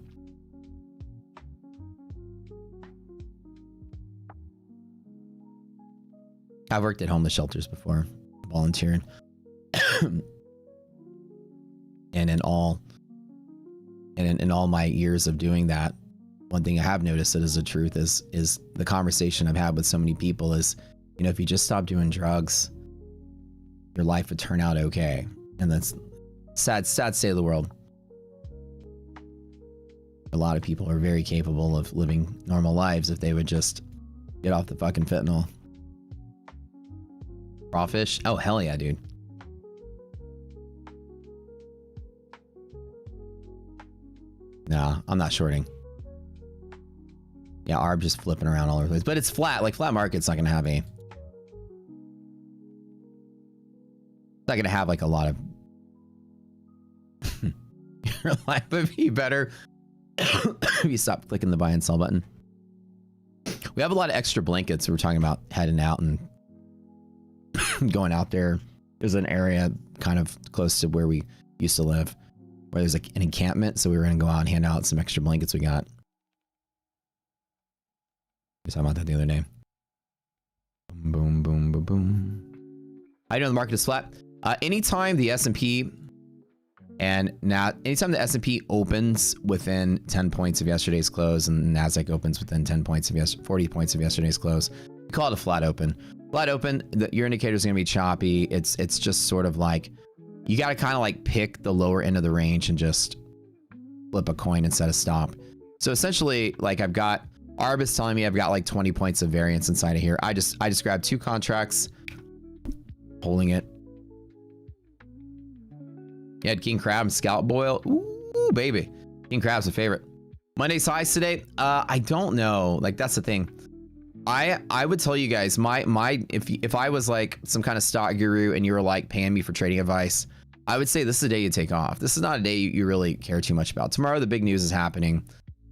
I've worked at homeless shelters before, volunteering. And in all my years of doing that, one thing I have noticed that is the truth is the conversation I've had with so many people is, you know, if you just stop doing drugs, your life would turn out okay. And that's sad state of the world. A lot of people are very capable of living normal lives if they would just get off the fucking fentanyl. Crawfish? Oh, hell yeah, dude. Nah, I'm not shorting. Yeah, ARB just flipping around all over the place. But it's flat. Like, flat market's not going to have a... It's not going to have, like, a lot of... Your life would be better if you stop clicking the buy and sell button. We have a lot of extra blankets. We're talking about heading out and going out there. There's an area kind of close to where we used to live where there's like an encampment. So we were going to go out and hand out some extra blankets we got. We were talking about that the other day. Boom, boom, boom, boom. How do you know the market is flat? Anytime the S&P anytime the S&P opens within 10 points of yesterday's close and the Nasdaq opens within 10 points of 40 points of yesterday's close, we call it a flat open. Flat open, your indicator is going to be choppy. It's just sort of like, you got to kind of like pick the lower end of the range and just flip a coin instead of stop. So essentially, like Arb is telling me I've got like 20 points of variance inside of here. I just grabbed 2 contracts, holding it. You had King Crab and Scalp Boil. Ooh, baby. King Crab's a favorite. Monday's highs today? I don't know. Like, that's the thing. I would tell you guys, if I was like some kind of stock guru and you were like paying me for trading advice, I would say this is the day you take off. This is not a day you really care too much about. Tomorrow, the big news is happening.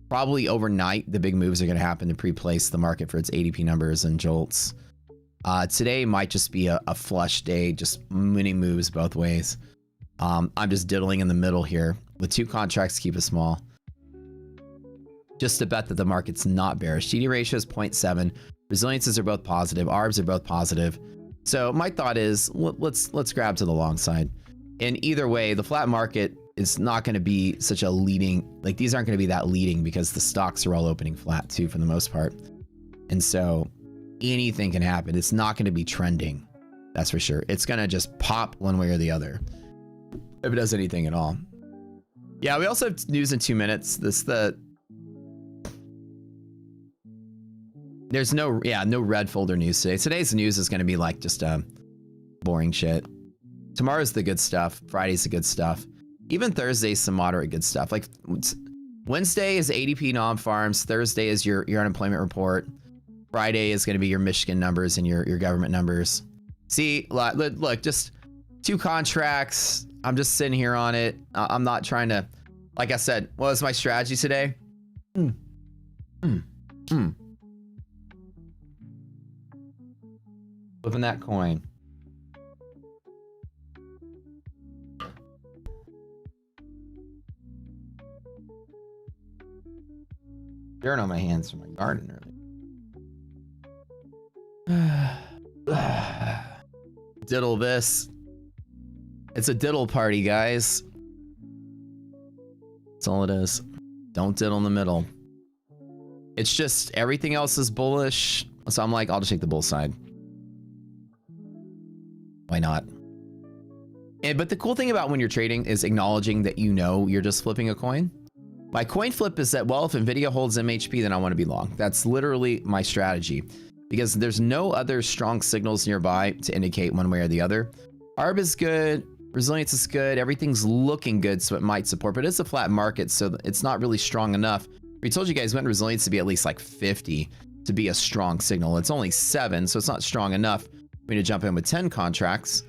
Probably overnight, the big moves are going to happen to pre-place the market for its ADP numbers and jolts. Today might just be a flush day, just many moves both ways. I'm just diddling in the middle here with 2 contracts, keep it small. Just to bet that the market's not bearish. TD ratio is 0.7. Resiliences are both positive. ARBs are both positive. So my thought is let's grab to the long side. And either way, the flat market is not going to be such a leading, like these aren't going to be that leading because the stocks are all opening flat too for the most part. And so anything can happen. It's not going to be trending. That's for sure. It's going to just pop one way or the other. If it does anything at all. Yeah, we also have news in 2 minutes. There's no red folder news today. Today's news is going to be like just boring shit. Tomorrow's the good stuff. Friday's the good stuff. Even Thursday's some moderate good stuff. Like Wednesday is ADP non-farms. Thursday is your unemployment report. Friday is going to be your Michigan numbers and your government numbers. See, look, just 2 contracts. I'm just sitting here on it. I'm not trying to, like I said, what was my strategy today? Flipping that coin. Dirt on my hands from my garden earlier. Diddle this. It's a diddle party, guys. That's all it is. Don't diddle in the middle. It's just everything else is bullish. So I'm like, I'll just take the bull side. Why not? But the cool thing about when you're trading is acknowledging that you know you're just flipping a coin. My coin flip is that, well, if NVIDIA holds MHP, then I want to be long. That's literally my strategy because there's no other strong signals nearby to indicate one way or the other. ARB is good. Resilience is good. Everything's looking good, so it might support, but it's a flat market, so it's not really strong enough. We told you guys we want resilience to be at least like 50 to be a strong signal. It's only 7, so it's not strong enough for me to jump in with 10 contracts,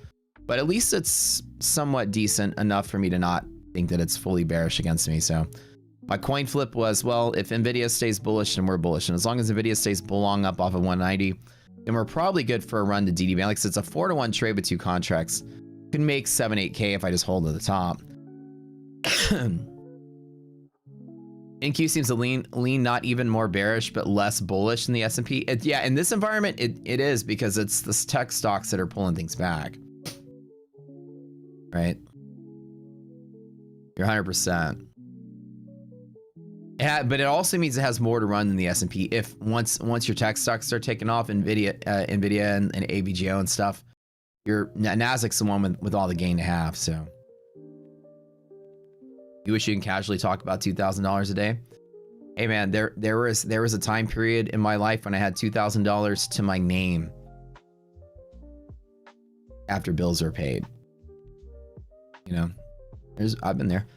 but at least it's somewhat decent enough for me to not think that it's fully bearish against me. So my coin flip was, well, if NVIDIA stays bullish, then we're bullish. And as long as NVIDIA stays long up off of 190, then we're probably good for a run to DD band. Like, it's a 4-to-1 trade with 2 contracts. Can make 7-8K if I just hold at the top. NQ seems to lean not even more bearish, but less bullish than the S&P. Yeah, in this environment, it is because it's the tech stocks that are pulling things back. Right? You're 100%. Yeah, but it also means it has more to run than the S&P. If once your tech stocks start taking off, Nvidia and AVGO and stuff, your Nasdaq's the one with all the gain to have. So you wish you can casually talk about $2,000 a day? Hey man, there was a time period in my life when I had $2,000 to my name after bills are paid. You know, I've been there.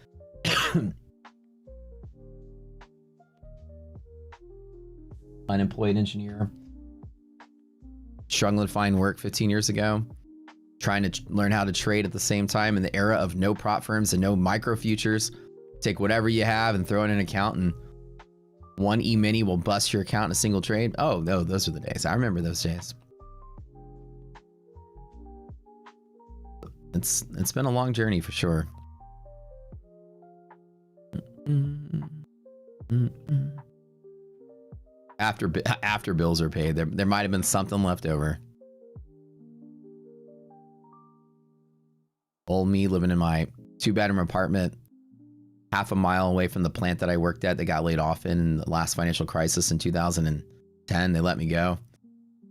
Unemployed engineer, struggling to find work 15 years ago, trying to learn how to trade at the same time in the era of no prop firms and no micro futures. take whatever you have and throw it in an account, and one E-mini will bust your account in a single trade. Oh, no, those are the days. I remember those days. It's been a long journey for sure. After bills are paid, there might have been something left over. Old me living in my 2-bedroom apartment, half a mile away from the plant that I worked at that got laid off in the last financial crisis in 2010. They let me go.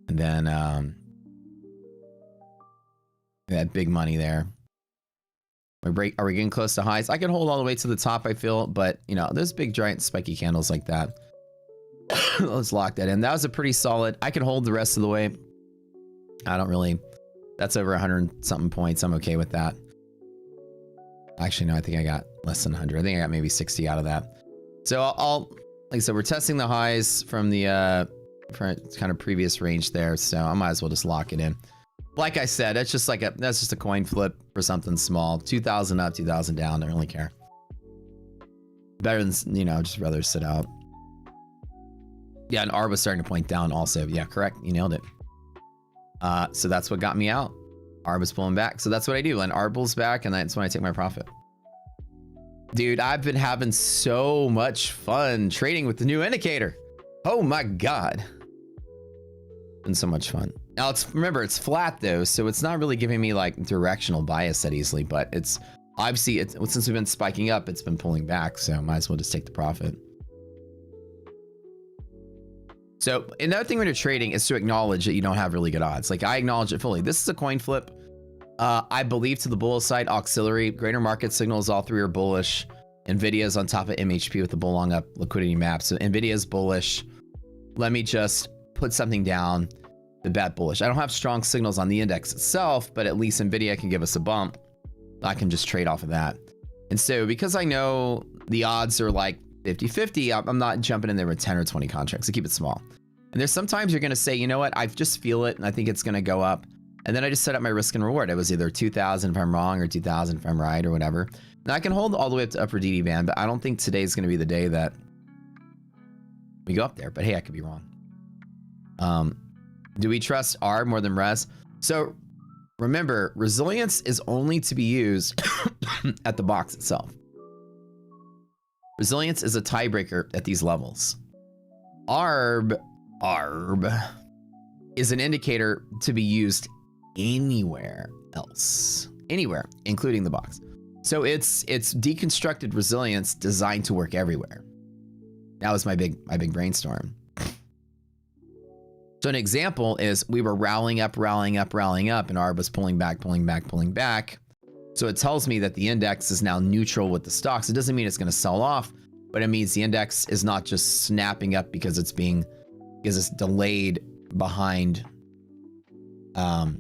And then we had big money there. Are we getting close to highs? I can hold all the way to the top, I feel, but you know, there's big giant spiky candles like that. Let's lock that in. That was a pretty solid. I can hold the rest of the way. I don't really, that's over 100 something points. I'm okay with that. Actually, no, I think I got less than 100. I think I got maybe 60 out of that. So I'll like I said, we're testing the highs from the kind of previous range there. So I might as well just lock it in. Like I said, that's just a coin flip for something small. 2,000 up, 2,000 down. I don't really care. Better than, you know, just rather sit out. Yeah, and Arb was starting to point down also. Yeah, correct. You nailed it. So that's what got me out. Arb was pulling back. So that's what I do. And Arb pulls back, and that's when I take my profit. Dude, I've been having so much fun trading with the new indicator. Oh my God. Been so much fun. Now remember, it's flat though, so it's not really giving me like directional bias that easily, but it's obviously since we've been spiking up, it's been pulling back, so might as well just take the profit. So another thing when you're trading is to acknowledge that you don't have really good odds. Like I acknowledge it fully. This is a coin flip. I believe to the bull side auxiliary, greater market signals, all three are bullish. Nvidia's on top of MHP with the bull long up liquidity map. So Nvidia's bullish. Let me just put something down to bet bullish. I don't have strong signals on the index itself, but at least Nvidia can give us a bump. I can just trade off of that. And so because I know the odds are like 50-50, I'm not jumping in there with 10 or 20 contracts to keep it small. And there's sometimes you're going to say, you know what, I just feel it and I think it's going to go up. And then I just set up my risk and reward. It was either 2,000 if I'm wrong or 2,000 if I'm right or whatever. And I can hold all the way up to upper DD band, but I don't think today's going to be the day that we go up there. But hey, I could be wrong. Do we trust R more than res? So remember, resilience is only to be used at the box itself. Resilience is a tiebreaker at these levels. ARB is an indicator to be used anywhere else, anywhere, including the box. So it's deconstructed resilience designed to work everywhere. That was my big brainstorm. So an example is we were rallying up, and ARB was pulling back. So it tells me that the index is now neutral with the stocks. It doesn't mean it's going to sell off, but it means the index is not just snapping up because it's delayed behind the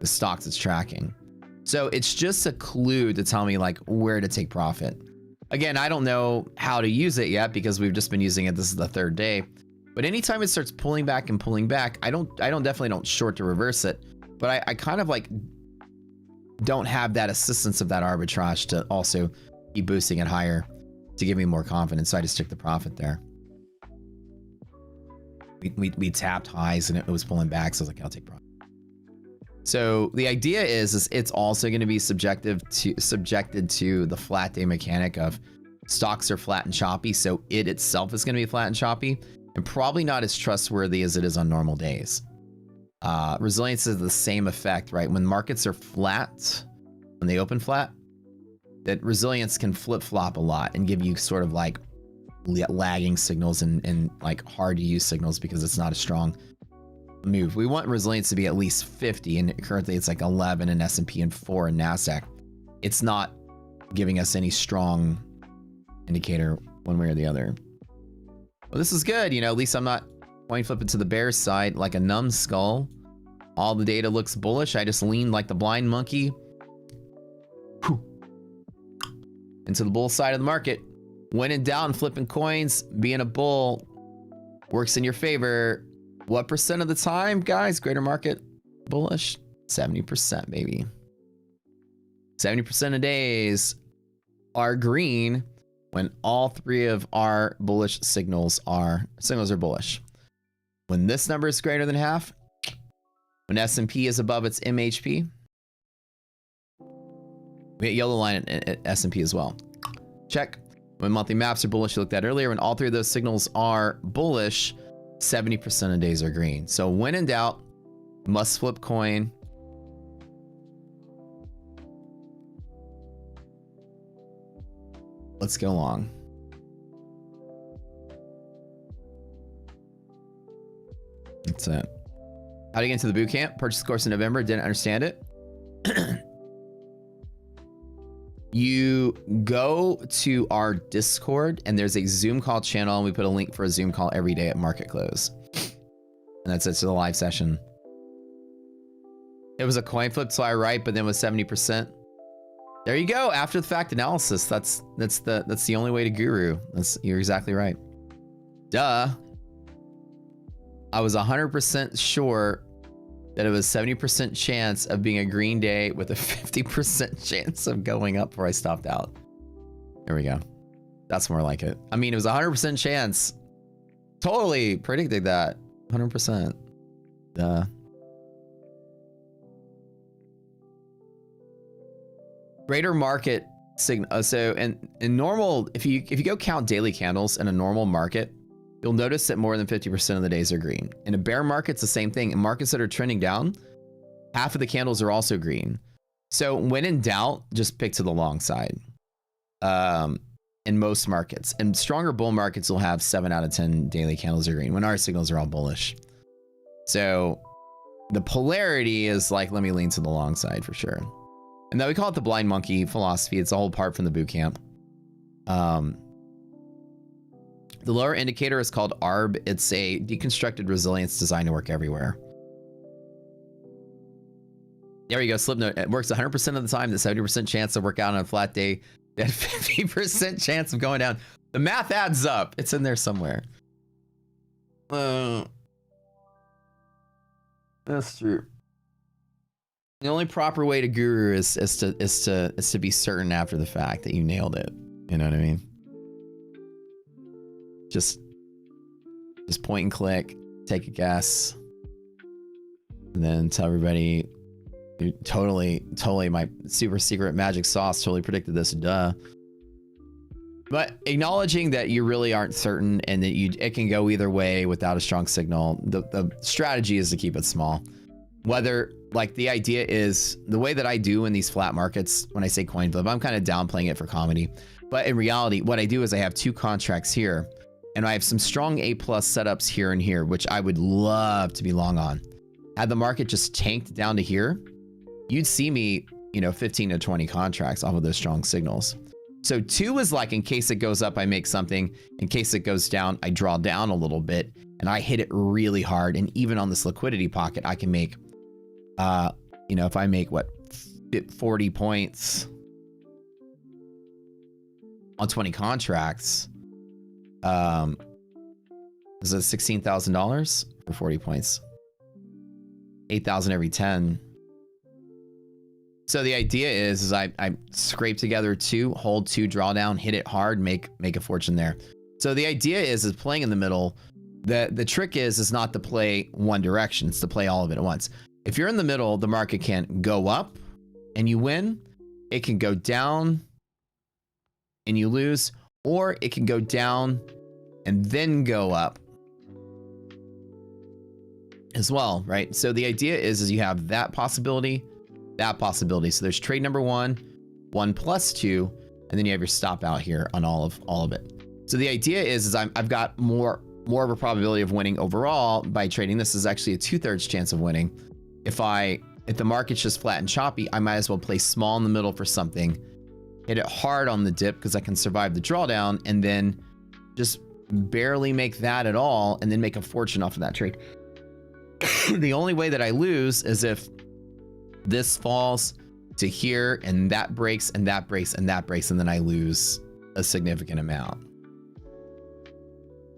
stocks it's tracking. So it's just a clue to tell me like where to take profit. Again, I don't know how to use it yet because we've just been using it. This is the third day. But anytime it starts pulling back, I definitely don't short to reverse it. But I kind of like don't have that assistance of that arbitrage to also keep boosting it higher to give me more confidence. So I just took the profit there. We tapped highs and it was pulling back. So I was like, I'll take profit. So the idea is it's also going to be subjected to the flat day mechanic of stocks are flat and choppy. So it itself is going to be flat and choppy and probably not as trustworthy as it is on normal days. Resilience is the same effect, right? When markets are flat, when they open flat, that resilience can flip-flop a lot and give you sort of like lagging signals and like hard to use signals because it's not a strong move. We want resilience to be at least 50, and currently it's like 11 in S&P and 4 in NASDAQ. It's not giving us any strong indicator one way or the other. Well, this is good. You know, at least I'm not coin flipping to the bear side like a numbskull. All the data looks bullish. I just leaned like the blind monkey into the bull side of the market. When in doubt, flipping coins, being a bull works in your favor. What percent of the time, guys? Greater market bullish? 70%, maybe. 70% of days. are green when all three of our bullish signals are bullish. When this number is greater than half, when S&P is above its MHP, we get yellow line at S&P as well. Check. When monthly maps are bullish, you looked at earlier, when all three of those signals are bullish, 70% of days are green. So when in doubt, must flip coin. Let's go long. That's it. How to get into the boot camp? Purchase the course in November. Didn't understand it. You go to our Discord and there's a Zoom call channel and we put a link for a Zoom call every day at market close. And that's it to the live session. It was a coin flip, so I right, but then with 70%. There you go. After the fact analysis. That's the only way to guru. You're exactly right. Duh. I was 100% sure that it was 70% chance of being a green day with a 50% chance of going up before I stopped out. There we go. That's more like it. I mean, it was 100% chance. Totally predicted that. 100%. Duh. Greater market signal. So in normal, if you go count daily candles in a normal market, you'll notice that more than 50% of the days are green. In a bear market, it's the same thing. In markets that are trending down, half of the candles are also green. So when in doubt, just pick to the long side. In most markets. And stronger bull markets will have 7 out of 10 daily candles are green when our signals are all bullish. So the polarity is like, let me lean to the long side for sure. And then we call it the blind monkey philosophy. It's all apart from the boot camp. The lower indicator is called Darb. It's a deconstructed resilience designed to work everywhere. There you go, slip note. It works 100% of the time. The 70% chance to work out on a flat day. That 50% chance of going down. The math adds up. It's in there somewhere. That's true. The only proper way to guru is to be certain after the fact that you nailed it. You know what I mean? Just point and click, take a guess, and then tell everybody, totally my super secret magic sauce totally predicted this, duh. But acknowledging that you really aren't certain and that it can go either way without a strong signal, the strategy is to keep it small. Whether, like, the idea is, the way that I do in these flat markets, when I say coin flip, I'm kind of downplaying it for comedy. But in reality, what I do is I have 2 contracts here, and I have some strong A+ setups here and here, which I would love to be long on. Had the market just tanked down to here, you'd see me, 15 to 20 contracts off of those strong signals. So 2 is like, in case it goes up, I make something. In case it goes down, I draw down a little bit, and I hit it really hard. And even on this liquidity pocket, I can make, if I make, 40 points on 20 contracts, is it $16,000 for 40 points? 8,000 every 10. So the idea is I scrape together 2, hold 2, draw down, hit it hard, make a fortune there. So the idea is playing in the middle. The trick is not to play one direction, it's to play all of it at once. If you're in the middle, the market can go up and you win. It can go down and you lose, or it can go down and then go up as well, right? So the idea is you have that possibility. So there's trade number 1, 1 plus 2, and then you have your stop out here on all of it. So the idea is I've got more of a probability of winning overall by trading. This is actually a 2/3 chance of winning. If the market's just flat and choppy, I might as well play small in the middle for something, hit it hard on the dip because I can survive the drawdown, and then just barely make that at all, and then make a fortune off of that trade. The only way that I lose is if this falls to here and that breaks and that breaks and that breaks, and then I lose a significant amount,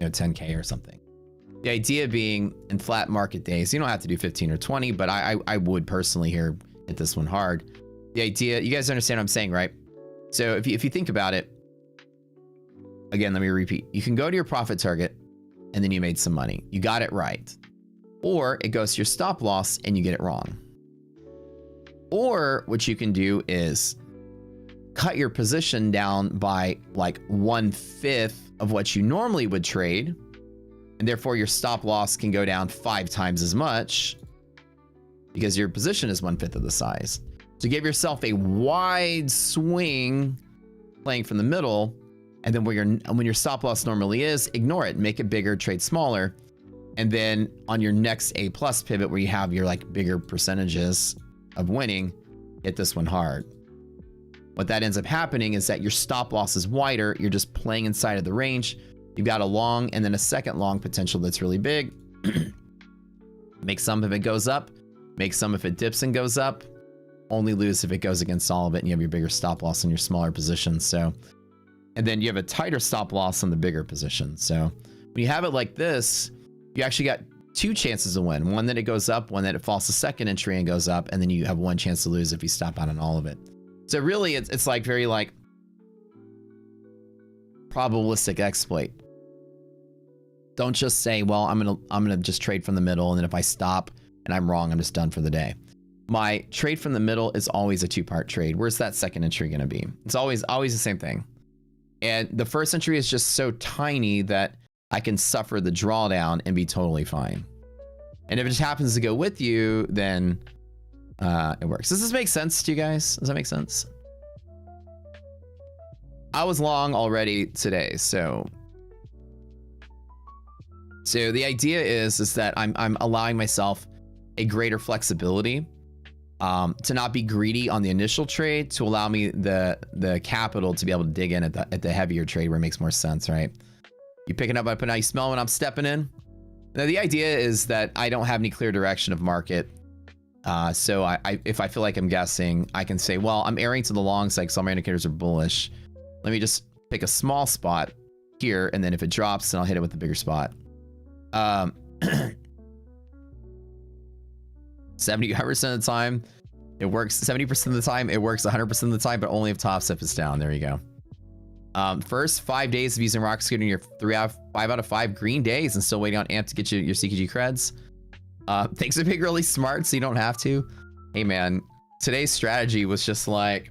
10K or something. The idea being, in flat market days, you don't have to do 15 or 20, but I would personally here hit this one hard. The idea, you guys understand what I'm saying, right? So if you think about it, again, let me repeat. You can go to your profit target and then you made some money. You got it right. Or it goes to your stop loss and you get it wrong. Or what you can do is cut your position down by like 1/5 of what you normally would trade. And therefore your stop loss can go down 5 times as much because your position is 1/5 of the size. So give yourself a wide swing playing from the middle. And then when your stop loss normally is, ignore it, make it bigger, trade smaller. And then on your next A+ pivot where you have your like bigger percentages of winning, hit this one hard. What that ends up happening is that your stop loss is wider. You're just playing inside of the range. You've got a long and then a second long potential that's really big. Make some if it goes up. Make some if it dips and goes up. Only lose if it goes against all of it and you have your bigger stop loss in your smaller positions. So, and then you have a tighter stop loss on the bigger position. So when you have it like this, you actually got 2 chances to win. One that it goes up, one that it falls to second entry and goes up, and then you have 1 chance to lose if you stop out on all of it. So really, it's like very like probabilistic exploit. Don't just say, well, I'm gonna just trade from the middle, and then if I stop and I'm wrong, I'm just done for the day. My trade from the middle is always a 2-part trade. Where's that second entry gonna be? It's always the same thing. And the first entry is just so tiny that I can suffer the drawdown and be totally fine. And if it just happens to go with you, then it works. Does this make sense to you guys? Does that make sense? I was long already today, so the idea is that I'm allowing myself a greater flexibility to not be greedy on the initial trade, to allow me the capital to be able to dig in at the heavier trade where it makes more sense, right? You pick it up, I put out, you smell when I'm stepping in. Now the idea is that I don't have any clear direction of market. So if I feel like I'm guessing, I can say, well, I'm erring to the long side because all my indicators are bullish. Let me just pick a small spot here, and then if it drops, then I'll hit it with the bigger spot. 75% of the time, it works. 70% of the time, it works 100% of the time, but only if top step is down. There you go. First 5 days of using Rock Scooter, you're 5 out of 5 green days and still waiting on AMP to get you your CKG creds. Things are being really smart, so you don't have to. Hey man, today's strategy was just like,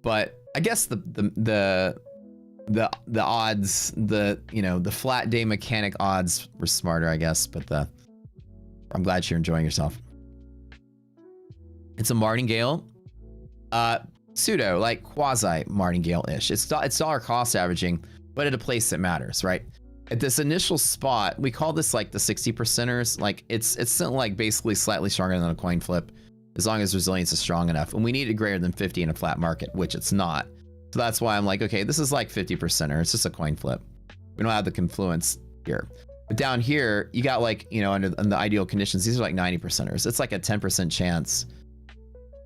but I guess the odds, the flat day mechanic odds were smarter, I guess. But I'm glad you're enjoying yourself. It's a martingale. Pseudo, like quasi martingale-ish. It's dollar cost averaging, but at a place that matters, right? At this initial spot, we call this like the 60%ers. Like it's like basically slightly stronger than a coin flip, as long as resilience is strong enough. And we need it greater than 50 in a flat market, which it's not. So that's why I'm like, okay, this is like 50%er. It's just a coin flip. We don't have the confluence here. But down here, you got like, under the ideal conditions, these are like 90%ers. It's like a 10% chance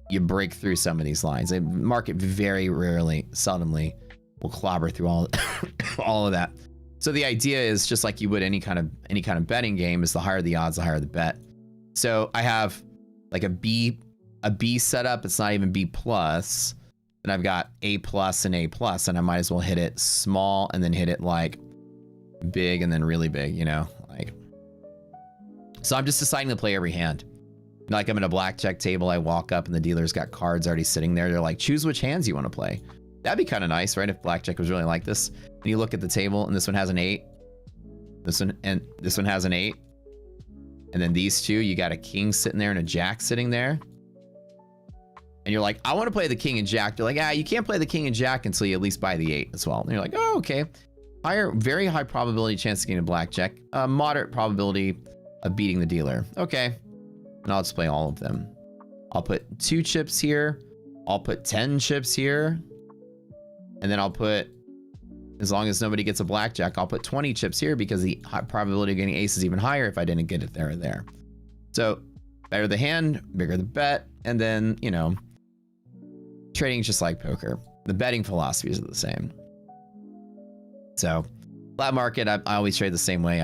you break through some of these lines. The market very rarely, seldomly, will clobber through all of that. So the idea is just like you would any kind of betting game, is the higher the odds, the higher the bet. So I have like a B setup. It's not even B plus. And I've got A plus and A plus, and I might as well hit it small and then hit it like big and then really big, like. So I'm just deciding to play every hand. Like I'm in a blackjack table, I walk up and the dealer's got cards already sitting there. They're like, choose which hands you want to play. That'd be kind of nice, right? If blackjack was really like this. And you look at the table and this one has an 8. This one has an 8. And then these two, you got a king sitting there and a jack sitting there. And you're like, I want to play the king and jack. They're like, you can't play the king and jack until you at least buy the 8 as well. And you're like, oh, okay. Very high probability chance of getting a blackjack. Moderate probability of beating the dealer. Okay. And I'll just play all of them. I'll put 2 chips here. I'll put 10 chips here. And then I'll put, as long as nobody gets a blackjack, I'll put 20 chips here because the probability of getting ace is even higher if I didn't get it there or there. So better the hand, bigger the bet. And then, trading is just like poker. The betting philosophies are the same. So flat market, I always trade the same way.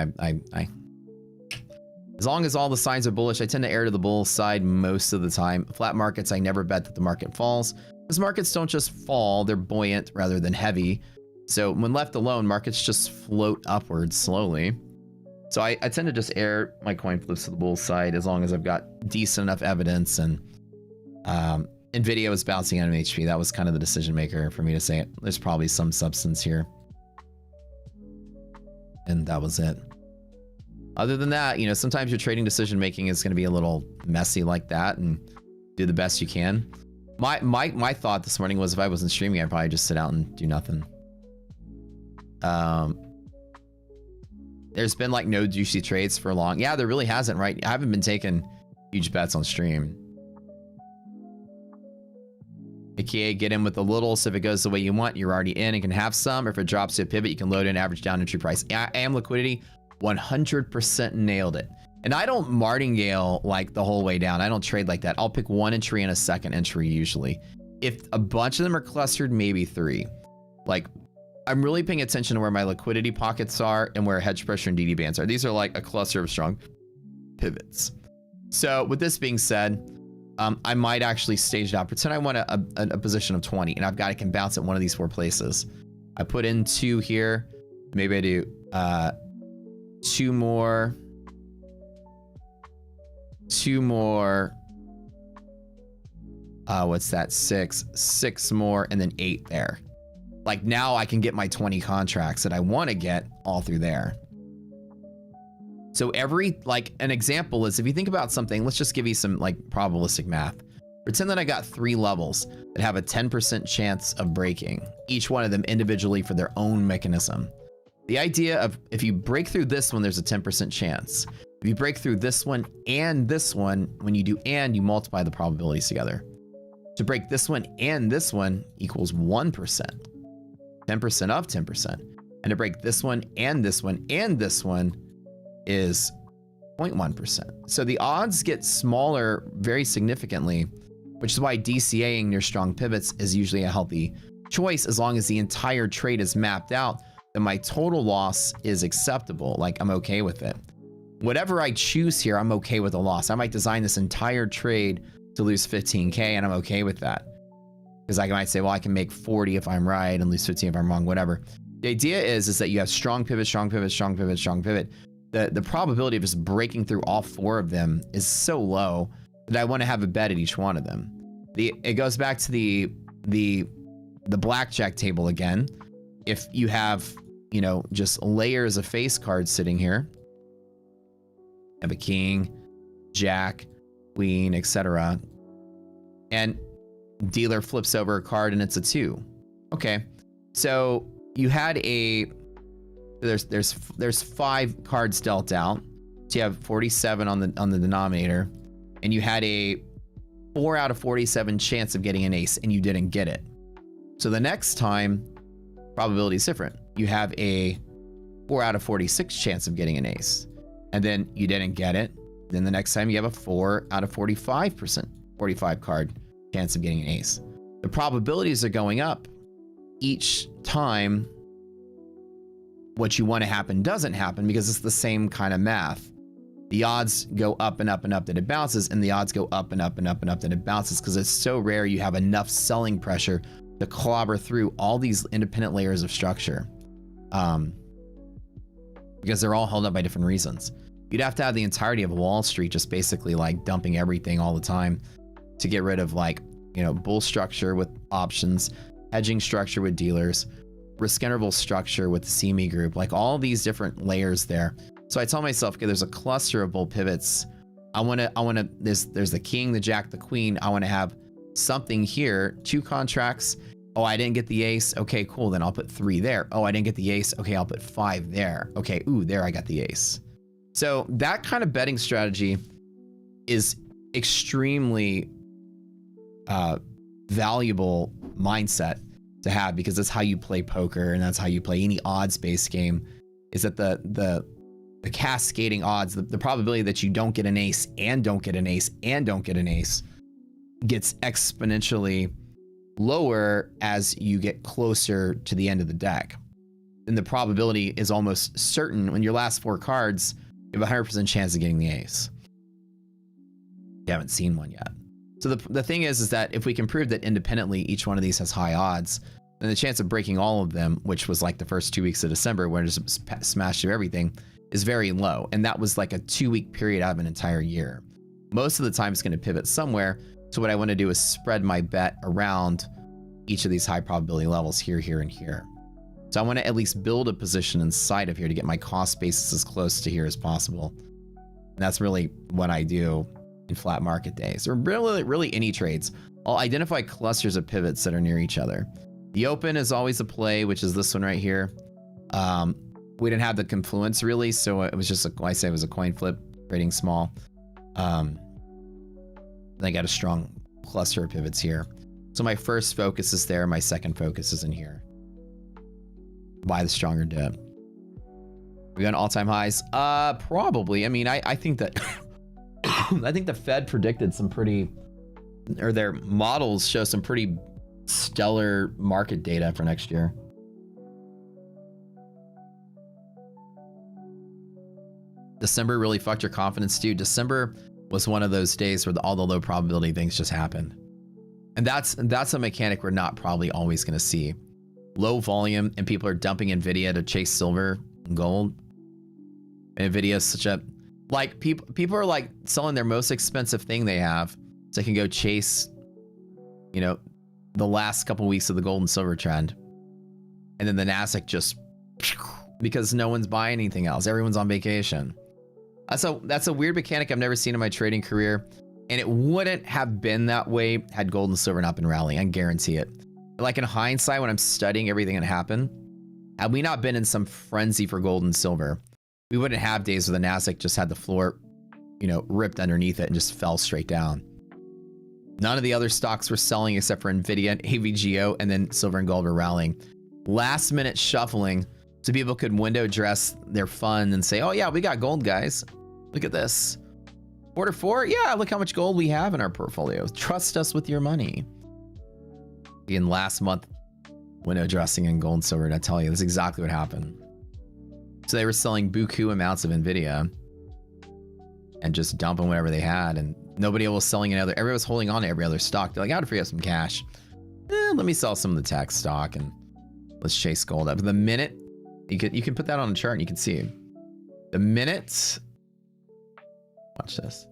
As long as all the signs are bullish, I tend to err to the bull side most of the time. Flat markets, I never bet that the market falls. Because markets don't just fall, they're buoyant rather than heavy. So when left alone, markets just float upwards slowly. So I tend to just err my coin flips to the bull side as long as I've got decent enough evidence, and Nvidia was bouncing on HP. That was kind of the decision maker for me to say it. There's probably some substance here. And that was it. Other than that, you know, sometimes your trading decision making is going to be a little messy like that, and do the best you can. My thought this morning was if I wasn't streaming, I'd probably just sit out and do nothing. There's been like no juicy trades for long. Yeah, there really hasn't, right? I haven't been taking huge bets on stream. AKA get in with a little, so if it goes the way you want, you're already in and can have some. Or if it drops to a pivot, you can load in average down entry price. I am liquidity, 100% nailed it. And I don't martingale like the whole way down. I don't trade like that. I'll pick one entry and a second entry usually. If a bunch of them are clustered, maybe three. Like, I'm really paying attention to where my liquidity pockets are and where hedge pressure and DD bands are. These are like a cluster of strong pivots. So with this being said, I might actually stage it out. Pretend I want a position of 20 and I've got, I can bounce at one of these four places. I put in 2 here. Maybe I do 2 more. 2 more. What's that? 6 more, and then 8 there. Like now I can get my 20 contracts that I want to get all through there. So every, like an example is if you think about something, let's just give you some like probabilistic math. Pretend that I got 3 levels that have a 10% chance of breaking, each one of them individually for their own mechanism. The idea of if you break through this one, there's a 10% chance. If you break through this one and this one, when you do and, you multiply the probabilities together. To break this one and this one equals 1%. 10% of 10%. And to break this one and this one and this one is 0.1%. So the odds get smaller very significantly, which is why DCAing near strong pivots is usually a healthy choice as long as the entire trade is mapped out, then my total loss is acceptable. Like I'm okay with it. Whatever I choose here, I'm okay with a loss. I might design this entire trade to lose 15K and I'm okay with that. Because I might say, well, I can make 40 if I'm right and lose 15 if I'm wrong, whatever. The idea is that you have strong pivot, strong pivot, strong pivot, strong pivot. The probability of just breaking through all 4 of them is so low that I want to have a bet at each one of them. It goes back to the blackjack table again. If you have, you know, just layers of face cards sitting here, you have a king, jack, queen, etc. And dealer flips over a card and it's a 2. Okay, so you had there's 5 cards dealt out, so you have 47 on the denominator, and you had a 4 out of 47 chance of getting an ace, and you didn't get it. So the next time, probability is different. You have a 4 out of 46 chance of getting an ace, and then you didn't get it. Then the next time you have a 4 out of 45 card chance of getting an ace. The probabilities are going up each time what you want to happen doesn't happen because it's the same kind of math. The odds go up and up and up that it bounces, and the odds go up and up and up and up that it bounces because it's so rare you have enough selling pressure to clobber through all these independent layers of structure. Because they're all held up by different reasons. You'd have to have the entirety of Wall Street just basically like dumping everything all the time to get rid of, like, you know, bull structure with options, hedging structure with dealers, risk interval structure with the CME group, like all these different layers there. So I tell myself, okay, there's a cluster of bull pivots. There's the king, the jack, the queen. I want to have something here, 2 contracts. Oh, I didn't get the ace. Okay, cool. Then I'll put 3 there. Oh, I didn't get the ace. Okay, I'll put 5 there. Okay, ooh, there I got the ace. So that kind of betting strategy is extremely valuable mindset to have, because that's how you play poker and that's how you play any odds-based game, is that the cascading odds, the probability that you don't get an ace and don't get an ace and don't get an ace gets exponentially lower as you get closer to the end of the deck. And the probability is almost certain when your last 4 cards you have a 100% chance of getting the ace. You haven't seen one yet. So the thing is that if we can prove that independently each one of these has high odds, then the chance of breaking all of them, which was like the first 2 weeks of December when it just smashed through everything, is very low. And that was like a 2-week period out of an entire year. Most of the time it's going to pivot somewhere. So what I want to do is spread my bet around each of these high probability levels here, here, and here. So I want to at least build a position inside of here to get my cost basis as close to here as possible. And that's really what I do in flat market days, or really any trades. I'll identify clusters of pivots that are near each other. The open is always a play, which is this one right here. We didn't have the confluence really, so it was just I say it was a coin flip, trading small. I got a strong cluster of pivots here. So my first focus is there, my second focus is in here. Buy the stronger dip. We got all-time highs? Probably. I mean, I think that I think the Fed predicted some pretty, or their models show some pretty stellar market data for next year. December really fucked your confidence, dude. December was one of those days where all the low probability things just happened. And that's a mechanic we're not probably always going to see. Low volume and people are dumping Nvidia to chase silver and gold. And Nvidia is such a, like, people are like selling their most expensive thing they have so they can go chase, you know, the last couple weeks of the gold and silver trend. And then the Nasdaq just, because no one's buying anything else. Everyone's on vacation. That's a weird mechanic I've never seen in my trading career. And it wouldn't have been that way had gold and silver not been rallying. I guarantee it. Like in hindsight, when I'm studying everything that happened, had we not been in some frenzy for gold and silver, we wouldn't have days where the Nasdaq just had the floor, you know, ripped underneath it and just fell straight down. None of the other stocks were selling except for Nvidia and AVGO, and then silver and gold were rallying. Last minute shuffling so people could window dress their fund and say, oh yeah, we got gold, guys. Look at this. Quarter 4? Yeah, look how much gold we have in our portfolio. Trust us with your money. In last month, window dressing in gold and silver, and I tell you, that's exactly what happened. So they were selling buku amounts of Nvidia and just dumping whatever they had, and nobody was selling another. Everybody was holding on to every other stock. They're like, I gotta free up some cash. Let me sell some of the tech stock and let's chase gold up. The minute you can put that on a chart and you can see the minute. Watch this.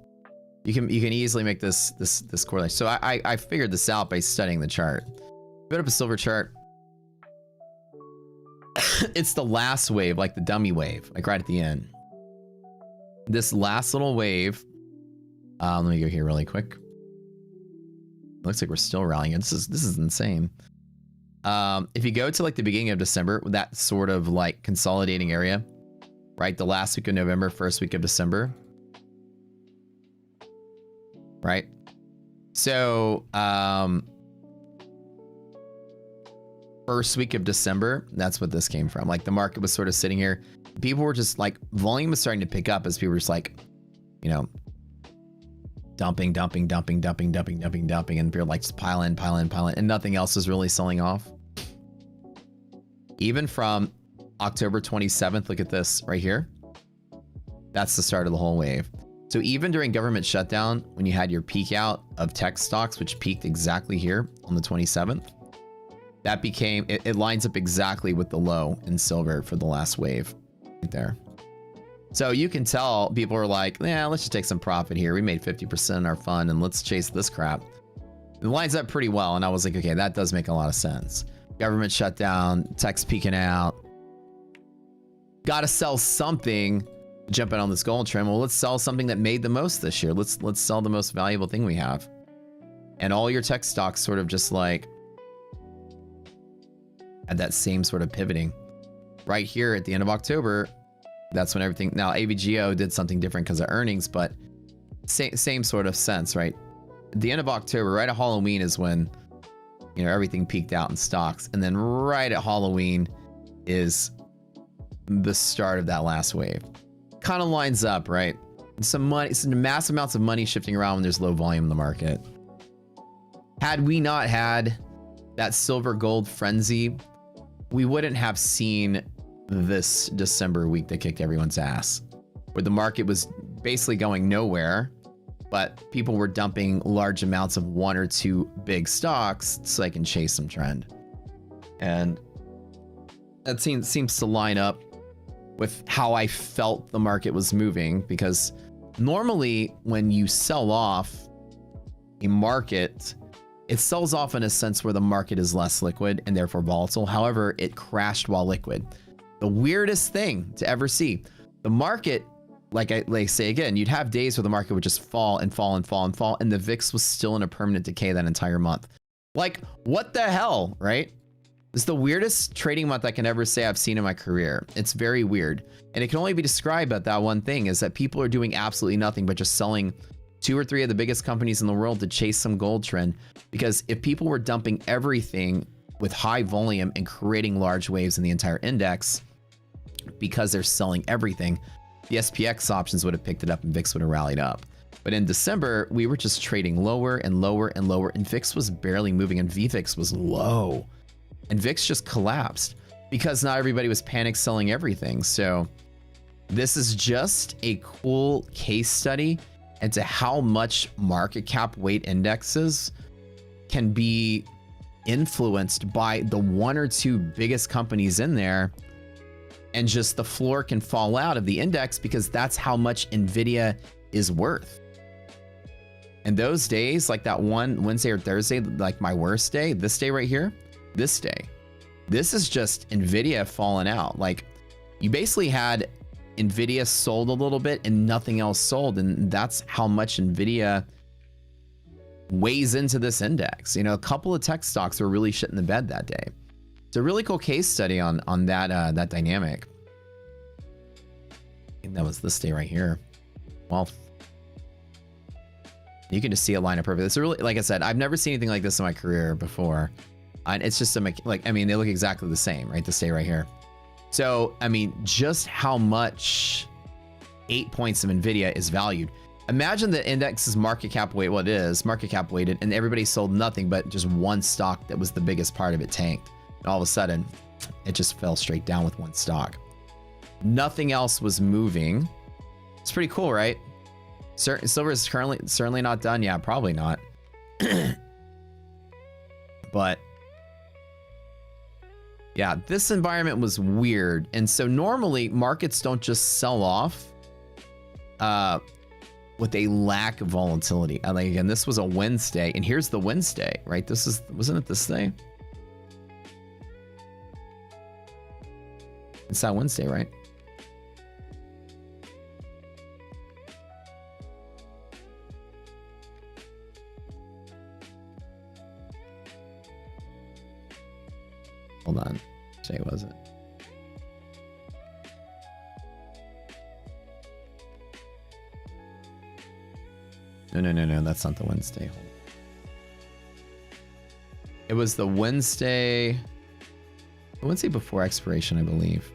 You can easily make this correlation. So I figured this out by studying the chart. Put up a silver chart. It's the last wave, like the dummy wave, like right at the end. This last little wave. Let me go here really quick. Looks like we're still rallying. This is insane. If you go to like the beginning of December, that sort of like consolidating area, right? The last week of November, first week of December. Right? So, first week of December, that's what this came from. Like the market was sort of sitting here. People were just like, volume was starting to pick up as people were just like, you know, dumping. And people were like, just pile in. And nothing else was really selling off. Even from October 27th, look at this right here. That's the start of the whole wave. So even during government shutdown, when you had your peak out of tech stocks, which peaked exactly here on the 27th, that became, it lines up exactly with the low in silver for the last wave right there. So you can tell people are like, yeah, let's just take some profit here. We made 50% in our fund and let's chase this crap. It lines up pretty well. And I was like, okay, that does make a lot of sense. Government shutdown, tech's peaking out. Got to sell something. Jumping on this gold trend. Well, let's sell something that made the most this year. Let's sell the most valuable thing we have. And all your tech stocks sort of just like had that same sort of pivoting. Right here at the end of October, that's when everything, now AVGO did something different because of earnings, but same sort of sense, right? At the end of October, right at Halloween is when, you know, everything peaked out in stocks. And then right at Halloween is the start of that last wave. Kind of lines up, right? Some money, some mass amounts of money shifting around when there's low volume in the market. Had we not had that silver gold frenzy, we wouldn't have seen this December week that kicked everyone's ass. where the market was basically going nowhere, but people were dumping large amounts of one or two big stocks so they can chase some trend. And that seems to line up with how I felt the market was moving, because normally when you sell off a market, it sells off in a sense where the market is less liquid and therefore volatile. However, it crashed while liquid. The weirdest thing to ever see. The market, like I say again, you'd have days where the market would just fall and fall and fall and fall, and the VIX was still in a permanent decay that entire month. Like, what the hell, right? It's the weirdest trading month I can ever say I've seen in my career. It's very weird. And it can only be described by that one thing, is that people are doing absolutely nothing but just selling 2 or 3 of the biggest companies in the world to chase some gold trend. Because if people were dumping everything with high volume and creating large waves in the entire index, because they're selling everything, the SPX options would have picked it up and VIX would have rallied up. But in December, we were just trading lower and lower and lower, and VIX was barely moving, and VVIX was low. And VIX just collapsed because not everybody was panic selling everything. So this is just a cool case study into how much market cap weight indexes can be influenced by the 1 or 2 biggest companies in there, and just the floor can fall out of the index because that's how much Nvidia is worth. And those days, like that one Wednesday or Thursday, like my worst day, this day right here, this day, this is just Nvidia falling out. Like, you basically had Nvidia sold a little bit and nothing else sold, and that's how much Nvidia weighs into this index. You know, a couple of tech stocks were really shit in the bed that day. It's a really cool case study on that that dynamic. I think that was this day right here. Well, you can just see it line up perfectly. It's really, like I said, I've never seen anything like this in my career before. And it's just like, I mean, they look exactly the same, right? This day right here. So, I mean, just how much 8 points of Nvidia is valued. Imagine the index's market cap weight, what it is, market cap weighted, and everybody sold nothing but just one stock that was the biggest part of it tanked. And all of a sudden, it just fell straight down with one stock. Nothing else was moving. It's pretty cool, right? Silver is certainly not done. Yeah, probably not. But yeah, this environment was weird. And so normally markets don't just sell off with a lack of volatility. And like, again, this was a Wednesday, and here's the Wednesday, right? This is, wasn't it this day? It's that Wednesday, right? Hold on. Say, was it? No. That's not the Wednesday. It was the Wednesday before expiration, I believe.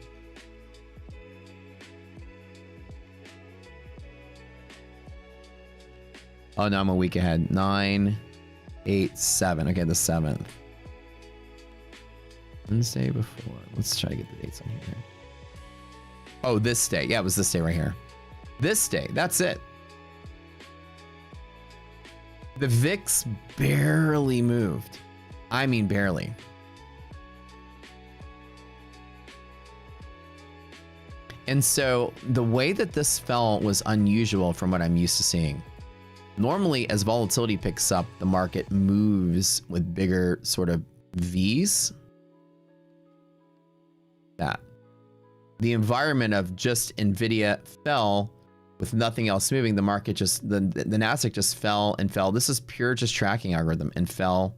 Oh, no, I'm a week ahead. 9, 8, 7. Okay, the 7th. Wednesday before. Let's try to get the dates on here. Oh, this day. Yeah, it was this day right here. This day. That's it. The VIX barely moved. I mean, barely. And so the way that this fell was unusual from what I'm used to seeing. Normally, as volatility picks up, the market moves with bigger sort of V's. That the environment of just Nvidia fell with nothing else moving, the market just, the Nasdaq just fell and fell. This is pure just tracking algorithm, and fell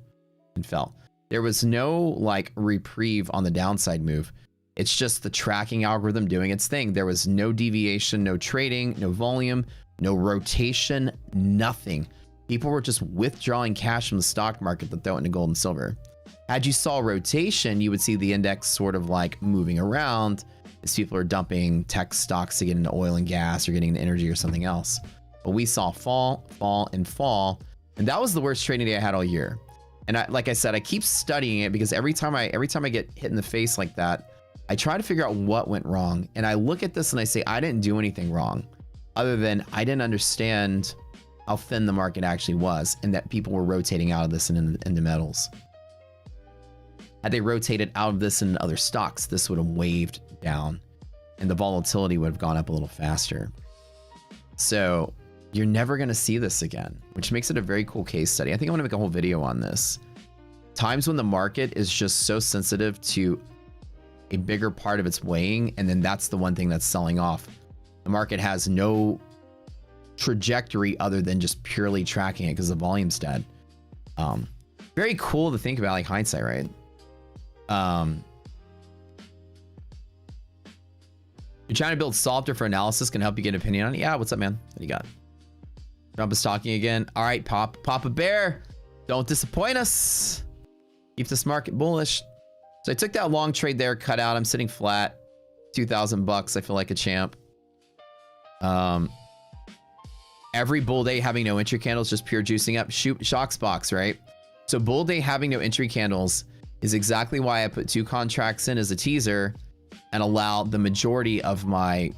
and fell. There was no like reprieve on the downside move. It's just the tracking algorithm doing its thing. There was no deviation, no trading, no volume, no rotation, nothing. People were just withdrawing cash from the stock market to throw it into gold and silver. Had you saw rotation, you would see the index sort of like moving around as people are dumping tech stocks to get into oil and gas or getting into energy or something else. But we saw fall, fall, and fall. And that was the worst trading day I had all year. And like I said, I keep studying it because every time I get hit in the face like that, I try to figure out what went wrong. And I look at this and I say, I didn't do anything wrong. other than I didn't understand how thin the market actually was and that people were rotating out of this and into metals. Had they rotated out of this into other stocks, this would have waved down and the volatility would have gone up a little faster. So you're never going to see this again, which makes it a very cool case study. I think I'm going to make a whole video on this. Times when the market is just so sensitive to a bigger part of its weighing, and then that's the one thing that's selling off. The market has no trajectory other than just purely tracking it because the volume's dead. Very cool to think about, like hindsight, right? You're trying to build software for analysis, can help you get an opinion on it. Yeah, what's up, man? What do you got? Trump is talking again. All right, Papa Bear, don't disappoint us. Keep this market bullish. So I took that long trade there, cut out. I'm sitting flat, 2,000 bucks. I feel like a champ. Every bull day having no entry candles, just pure juicing up. Shoot, shocks box, right? So bull day having no entry candles is exactly why I put 2 contracts in as a teaser and allow the majority of my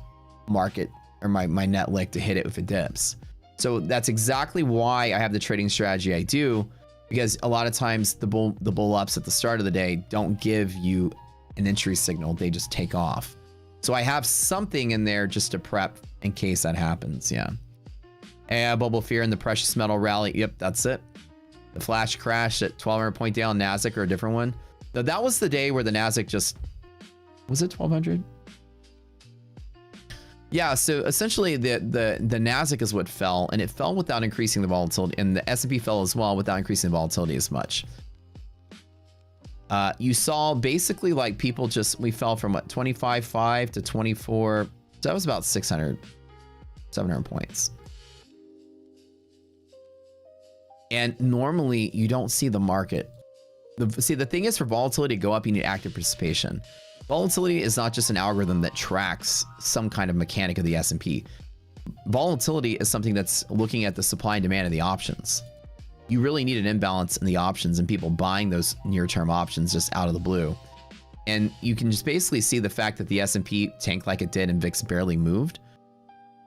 market or my net lick to hit it if it dips. So that's exactly why I have the trading strategy I do, because a lot of times the bull ups at the start of the day don't give you an entry signal. They just take off. So I have something in there just to prep in case that happens. Yeah. Bubble fear in the precious metal rally. Yep, that's it. The flash crash at 1,200 point down. Nasdaq or a different one. Though that was the day where the Nasdaq just, was it 1,200? Yeah, so essentially the Nasdaq is what fell, and it fell without increasing the volatility, and the S&P fell as well without increasing the volatility as much. You saw basically like people just, we fell from what, 25.5 to 24. So that was about 700 points. And normally you don't see the market. See, the thing is, for volatility to go up, you need active participation. Volatility is not just an algorithm that tracks some kind of mechanic of the S&P. Volatility is something that's looking at the supply and demand of the options. You really need an imbalance in the options and people buying those near-term options just out of the blue. And you can just basically see the fact that the S&P tanked like it did and VIX barely moved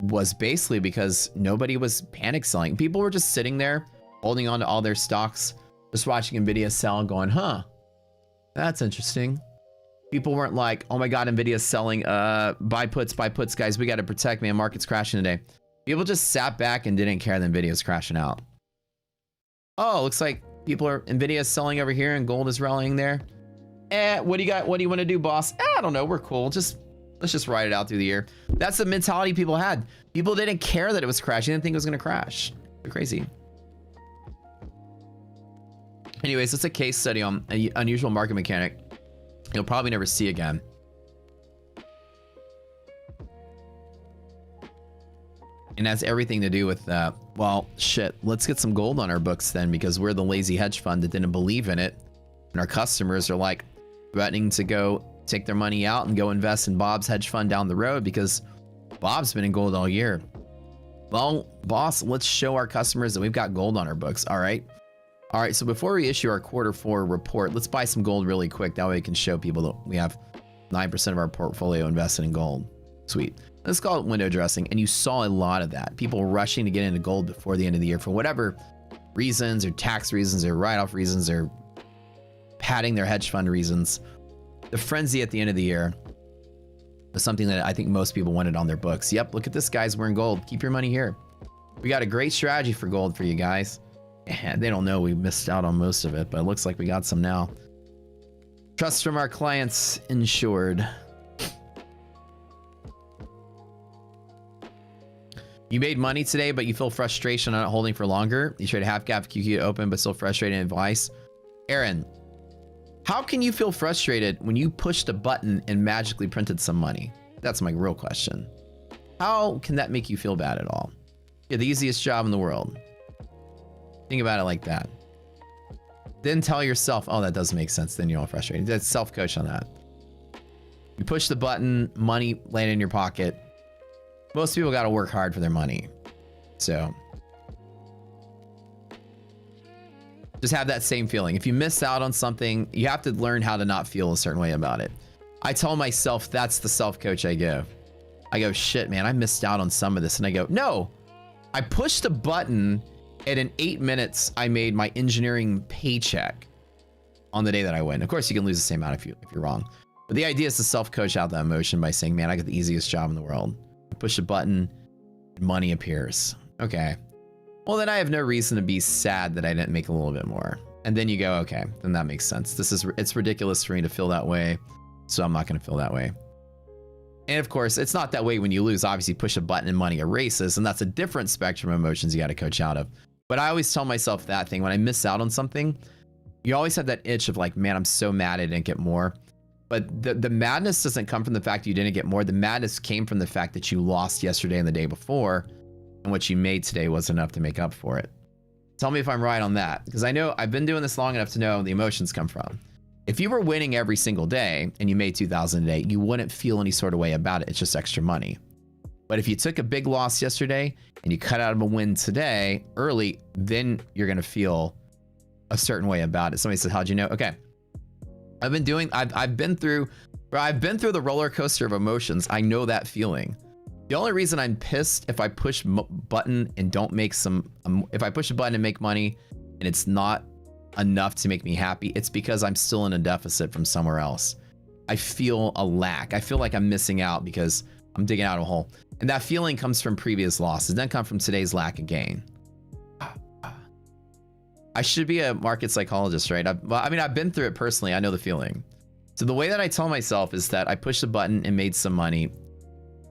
was basically because nobody was panic selling. People were just sitting there holding on to all their stocks, just watching Nvidia sell and going, huh, that's interesting. People weren't like, oh my God, Nvidia's selling, buy puts, guys. We got to protect, man. Market's crashing today. People just sat back and didn't care that Nvidia's crashing out. Oh, looks like Nvidia's selling over here and gold is rallying there. What do you got? What do you want to do, boss? I don't know. We're cool. Let's just ride it out through the year. That's the mentality people had. People didn't care that it was crashing. They didn't think it was going to crash. They're crazy. Anyways, it's a case study on an unusual market mechanic you'll probably never see again. And that's everything to do with well, shit, let's get some gold on our books then, because we're the lazy hedge fund that didn't believe in it. And our customers are like threatening to go take their money out and go invest in Bob's hedge fund down the road because Bob's been in gold all year. Well, boss, let's show our customers that we've got gold on our books. All right. All right, so before we issue our Q4 report, let's buy some gold really quick. That way we can show people that we have 9% of our portfolio invested in gold. Sweet. Let's call it window dressing. And you saw a lot of that. People rushing to get into gold before the end of the year for whatever reasons, or tax reasons, or write-off reasons, or padding their hedge fund reasons. The frenzy at the end of the year was something that I think most people wanted on their books. Yep, look at this, guys. We're in gold. Keep your money here. We got a great strategy for gold for you guys. And they don't know we missed out on most of it, but it looks like we got some now. Trust from our clients ensured. You made money today, but you feel frustration on it holding for longer. You trade half gap QQ to open, but still frustrated in advice. Aaron, how can you feel frustrated when you pushed a button and magically printed some money? That's my real question. How can that make you feel bad at all? You're the easiest job in the world. Think about it like that. Then tell yourself, oh, that doesn't make sense. Then you're all frustrated. That's self-coach on that. You push the button, money landed in your pocket. Most people got to work hard for their money. So just have that same feeling. If you miss out on something, you have to learn how to not feel a certain way about it. I tell myself that's the self-coach I give. I go, shit, man, I missed out on some of this. And I go, no, I pushed a button and in 8 minutes, I made my engineering paycheck on the day that I win. Of course, you can lose the same amount if you're wrong. But the idea is to self-coach out that emotion by saying, man, I got the easiest job in the world. I push a button, money appears. Okay. Well, then I have no reason to be sad that I didn't make a little bit more. And then you go, okay, then that makes sense. It's ridiculous for me to feel that way, so I'm not going to feel that way. And of course, it's not that way when you lose. Obviously, push a button and money erases, and that's a different spectrum of emotions you got to coach out of. But I always tell myself that thing when I miss out on something. You always have that itch of like, man, I'm so mad I didn't get more. But the madness doesn't come from the fact you didn't get more. The madness came from the fact that you lost yesterday and the day before, and what you made today wasn't enough to make up for it. Tell me if I'm right on that, because I know I've been doing this long enough to know the emotions come from. If you were winning every single day and you made 2,000 a day, you wouldn't feel any sort of way about it. It's just extra money. But if you took a big loss yesterday and you cut out of a win today early, then you're going to feel a certain way about it. Somebody said, how'd you know? Okay. I've been through the roller coaster of emotions. I know that feeling. The only reason I'm pissed if I push button and don't make if I push a button and make money and it's not enough to make me happy, it's because I'm still in a deficit from somewhere else. I feel a lack. I feel like I'm missing out because I'm digging out a hole. And that feeling comes from previous losses. It doesn't come from today's lack of gain. I should be a market psychologist, right? I've been through it personally. I know the feeling. So the way that I tell myself is that I pushed a button and made some money,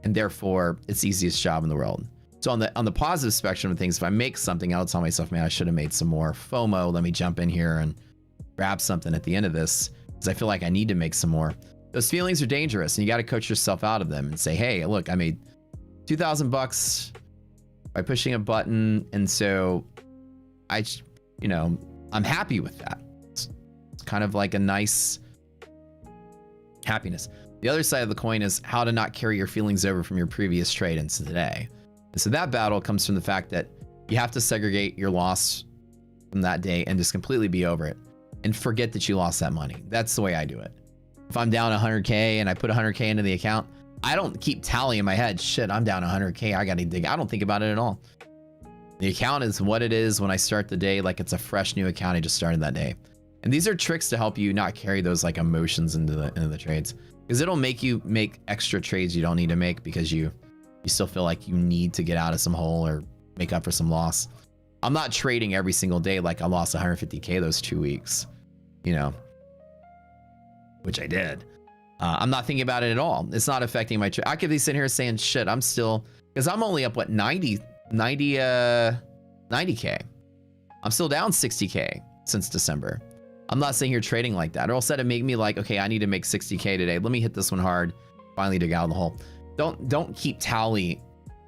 and therefore it's the easiest job in the world. So on the positive spectrum of things, if I make something, I'll tell myself, man, I should have made some more. FOMO, let me jump in here and grab something at the end of this because I feel like I need to make some more. Those feelings are dangerous, and you got to coach yourself out of them and say, hey, look, I made $2,000 by pushing a button, and so I'm happy with that. It's kind of like a nice happiness. The other side of the coin is how to not carry your feelings over from your previous trade into today. And so that battle comes from the fact that you have to segregate your loss from that day and just completely be over it and forget that you lost that money. That's the way I do it. If I'm down 100K and I put 100K into the account, I don't keep tally in my head, shit, I'm down 100K, I gotta dig. I don't think about it at all. The account is what it is when I start the day, like it's a fresh new account I just started that day. And these are tricks to help you not carry those like emotions into the trades, because it'll make you make extra trades you don't need to make because you still feel like you need to get out of some hole or make up for some loss. I'm not trading every single day like I lost 150K those 2 weeks, which I did. I'm not thinking about it at all. It's not affecting my trade. I could be sitting here saying, shit, I'm still, because I'm only up, what, 90K. I'm still down 60K since December. I'm not sitting here trading like that. Or else that'd make me like, okay, I need to make 60K today. Let me hit this one hard. Finally dig out of the hole. Don't keep tally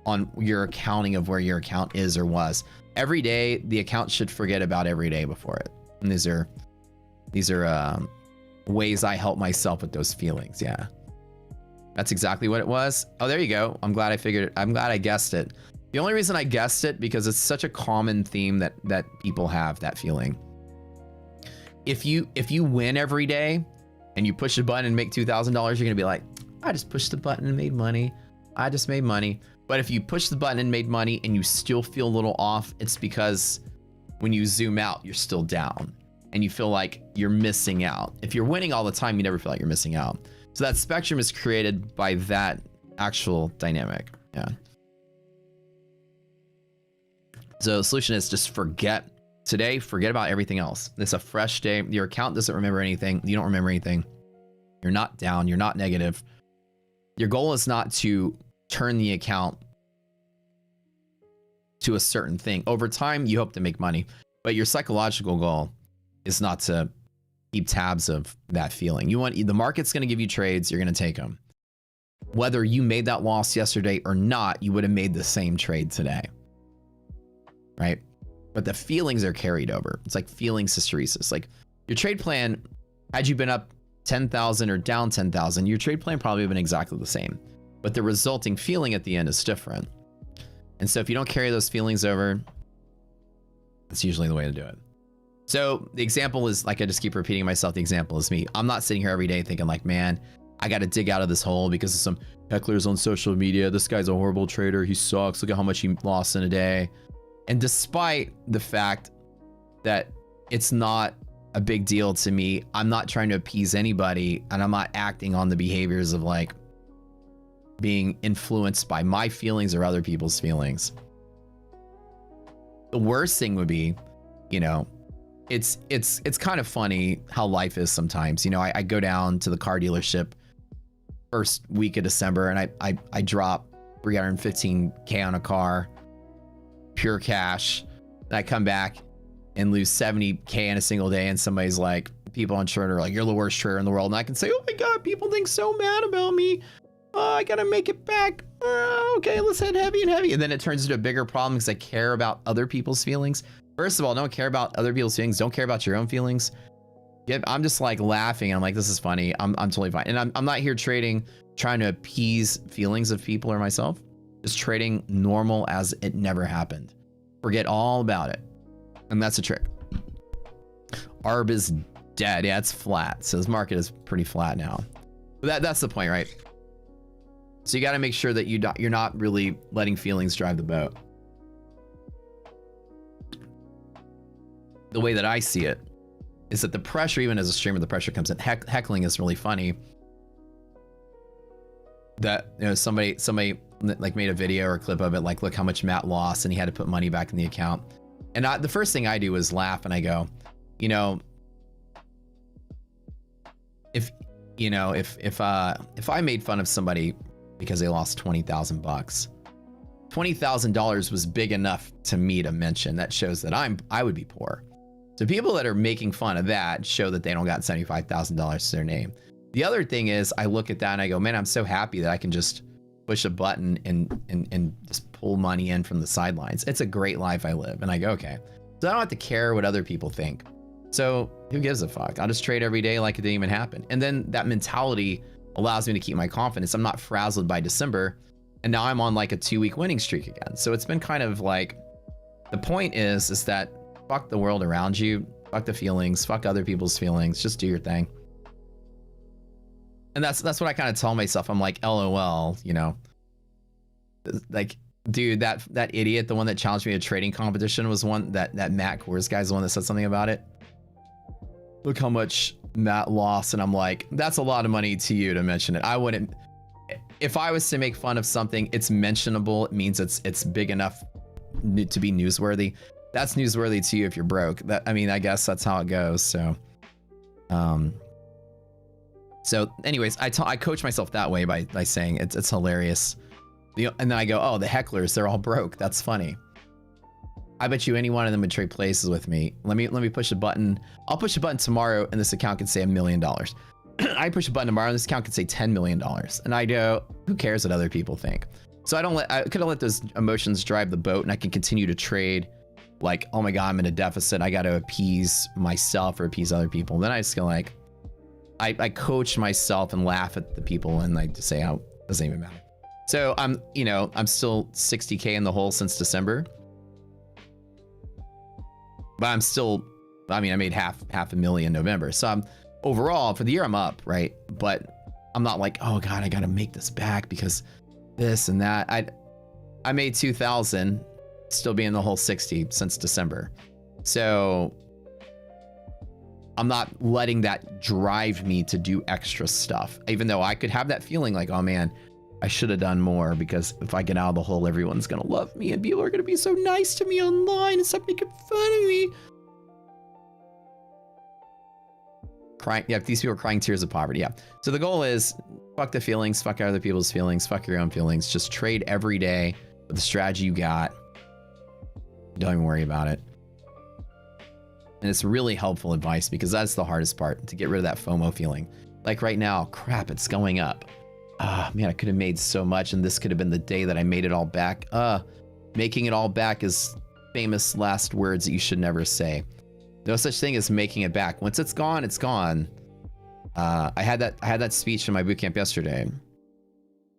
on your accounting of where your account is or was. Every day, the account should forget about every day before it. And these are ways I help myself with those feelings. Yeah, that's exactly what it was. Oh, there you go. I'm glad I figured it. I'm glad I guessed it. The only reason I guessed it because it's such a common theme that people have that feeling. If you win every day and you push a button and make $2,000, you're gonna be like, I just pushed the button and made money. I just made money. But if you push the button and made money and you still feel a little off, it's because when you zoom out, you're still down and you feel like you're missing out. If you're winning all the time, you never feel like you're missing out. So that spectrum is created by that actual dynamic. Yeah. So the solution is just forget today, forget about everything else. It's a fresh day. Your account doesn't remember anything. You don't remember anything. You're not down. You're not negative. Your goal is not to turn the account to a certain thing. Over time, you hope to make money, but your psychological goal is not to keep tabs of that feeling. The market's going to give you trades. You're going to take them. Whether you made that loss yesterday or not, you would have made the same trade today. Right? But the feelings are carried over. It's like feelings hysteresis. Like your trade plan, had you been up 10,000 or down 10,000, your trade plan probably would have been exactly the same. But the resulting feeling at the end is different. And so if you don't carry those feelings over, that's usually the way to do it. So the example is, like I just keep repeating myself, the example is me. I'm not sitting here every day thinking like, man, I got to dig out of this hole because of some hecklers on social media. This guy's a horrible trader. He sucks. Look at how much he lost in a day. And despite the fact that it's not a big deal to me, I'm not trying to appease anybody, and I'm not acting on the behaviors of like being influenced by my feelings or other people's feelings. The worst thing would be, you know, it's kind of funny how life is sometimes. You know, I go down to the car dealership first week of December and I drop 315K on a car, pure cash. And I come back and lose 70K in a single day, and somebody's like, people on Twitter are like, you're the worst trader in the world. And I can say, oh my God, people think so mad about me. Oh, I gotta make it back. Okay, let's head heavy and heavy. And then it turns into a bigger problem because I care about other people's feelings. First of all, don't care about other people's feelings. Don't care about your own feelings. I'm just like laughing. I'm like, this is funny. I'm totally fine. And I'm not here trading, trying to appease feelings of people or myself. Just trading normal as it never happened. Forget all about it. And that's a trick. Darb is dead. Yeah, it's flat. So this market is pretty flat now. But that's the point, right? So you got to make sure that you're not really letting feelings drive the boat. The way that I see it is that the pressure, even as a streamer, the pressure comes in. Heckling is really funny. That, you know, somebody like made a video or a clip of it, like, look how much Matt lost and he had to put money back in the account. And the first thing I do is laugh and I go, you know, if I made fun of somebody because they lost $20,000, $20,000 was big enough to me to mention. That shows that I would be poor. So people that are making fun of that show that they don't got $75,000 to their name. The other thing is I look at that and I go, man, I'm so happy that I can just push a button and just pull money in from the sidelines. It's a great life I live. And I go, okay, so I don't have to care what other people think. So who gives a fuck? I'll just trade every day like it didn't even happen. And then that mentality allows me to keep my confidence. I'm not frazzled by December. And now I'm on like a 2-week winning streak again. So it's been kind of like, the point is that fuck the world around you, fuck the feelings, fuck other people's feelings, just do your thing. And that's what I kind of tell myself. I'm like, LOL, you know, like, dude, that idiot, the one that challenged me to a trading competition was one that Matt Coors guy's the one that said something about it. Look how much Matt lost. And I'm like, that's a lot of money to you to mention it. I wouldn't, if I was to make fun of something, it's mentionable. It means it's big enough to be newsworthy. That's newsworthy to you if you're broke. That, I mean, I guess that's how it goes. So, so anyways, I coach myself that way by saying it's hilarious. And then I go, oh, the hecklers, they're all broke. That's funny. I bet you any one of them would trade places with me. Let me push a button. I'll push a button tomorrow and this account can say $1 million. I push a button tomorrow and this account can say $10 million. And I go, who cares what other people think? So I could have let those emotions drive the boat and I can continue to trade like, oh my God, I'm in a deficit. I got to appease myself or appease other people. And then I just go like, I coach myself and laugh at the people and I just say, oh, it doesn't even matter. So I'm still 60K in the hole since December. But I'm still, I mean, I made half a million in November. So I'm overall for the year I'm up, right? But I'm not like, oh God, I got to make this back because this and that. I made 2,000, still be in the whole 60 since December. So I'm not letting that drive me to do extra stuff, even though I could have that feeling like, oh man, I should have done more because if I get out of the hole, everyone's going to love me and people are going to be so nice to me online and stop making fun of me. Crying. Yeah, these people are crying tears of poverty. Yeah. So the goal is fuck the feelings, fuck other people's feelings, fuck your own feelings. Just trade every day with the strategy you got. Don't even worry about it. And it's really helpful advice because that's the hardest part, to get rid of that FOMO feeling. Like right now, crap, it's going up. Ah, man, I could have made so much and this could have been the day that I made it all back. Making it all back is famous last words that you should never say. No such thing as making it back. Once it's gone, it's gone. I had that speech in my bootcamp yesterday.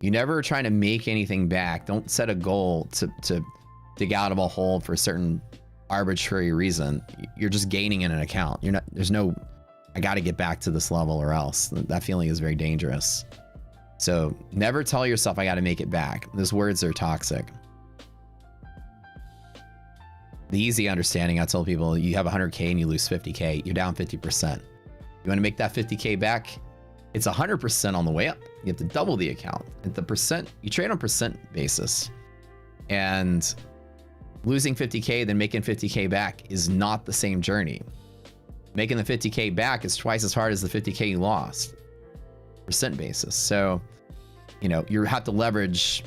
You never are trying to make anything back. Don't set a goal to dig out of a hole for a certain arbitrary reason. You're just gaining in an account. There's no I got to get back to this level or else. That feeling is very dangerous. So never tell yourself I got to make it back. Those words are toxic. The easy understanding, I tell people, you have 100K and you lose 50K, you're down 50%. You want to make that 50K back? It's 100% on the way up. You have to double the account. At the percent, you trade on percent basis. And losing 50K, then making 50K back is not the same journey. Making the 50K back is twice as hard as the 50K you lost. Percent basis. So, you know, you have to leverage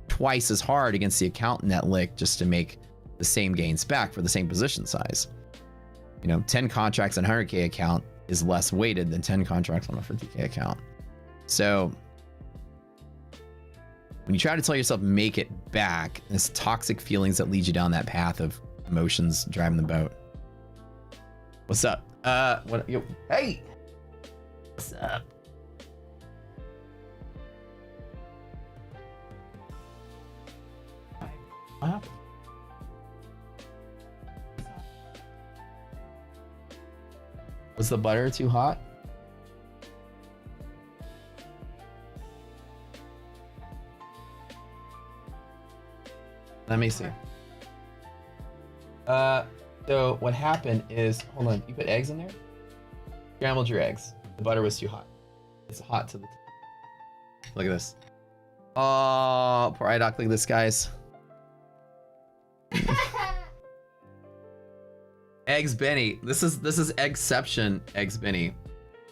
twice as hard against the account net lick just to make the same gains back for the same position size. You know, 10 contracts on 100K account is less weighted than 10 contracts on a 50K account. So when you try to tell yourself make it back, it's toxic feelings that lead you down that path of emotions driving the boat. What's up? What? Yo, hey, what's up? What happened? Was the butter too hot? Let me see. So what happened is, hold on, you put eggs in there? Scrambled your eggs. The butter was too hot. It's hot to the look at this. Oh, poor iDoc, look at this, guys. Eggs Benny. This is Eggception Eggs Benny.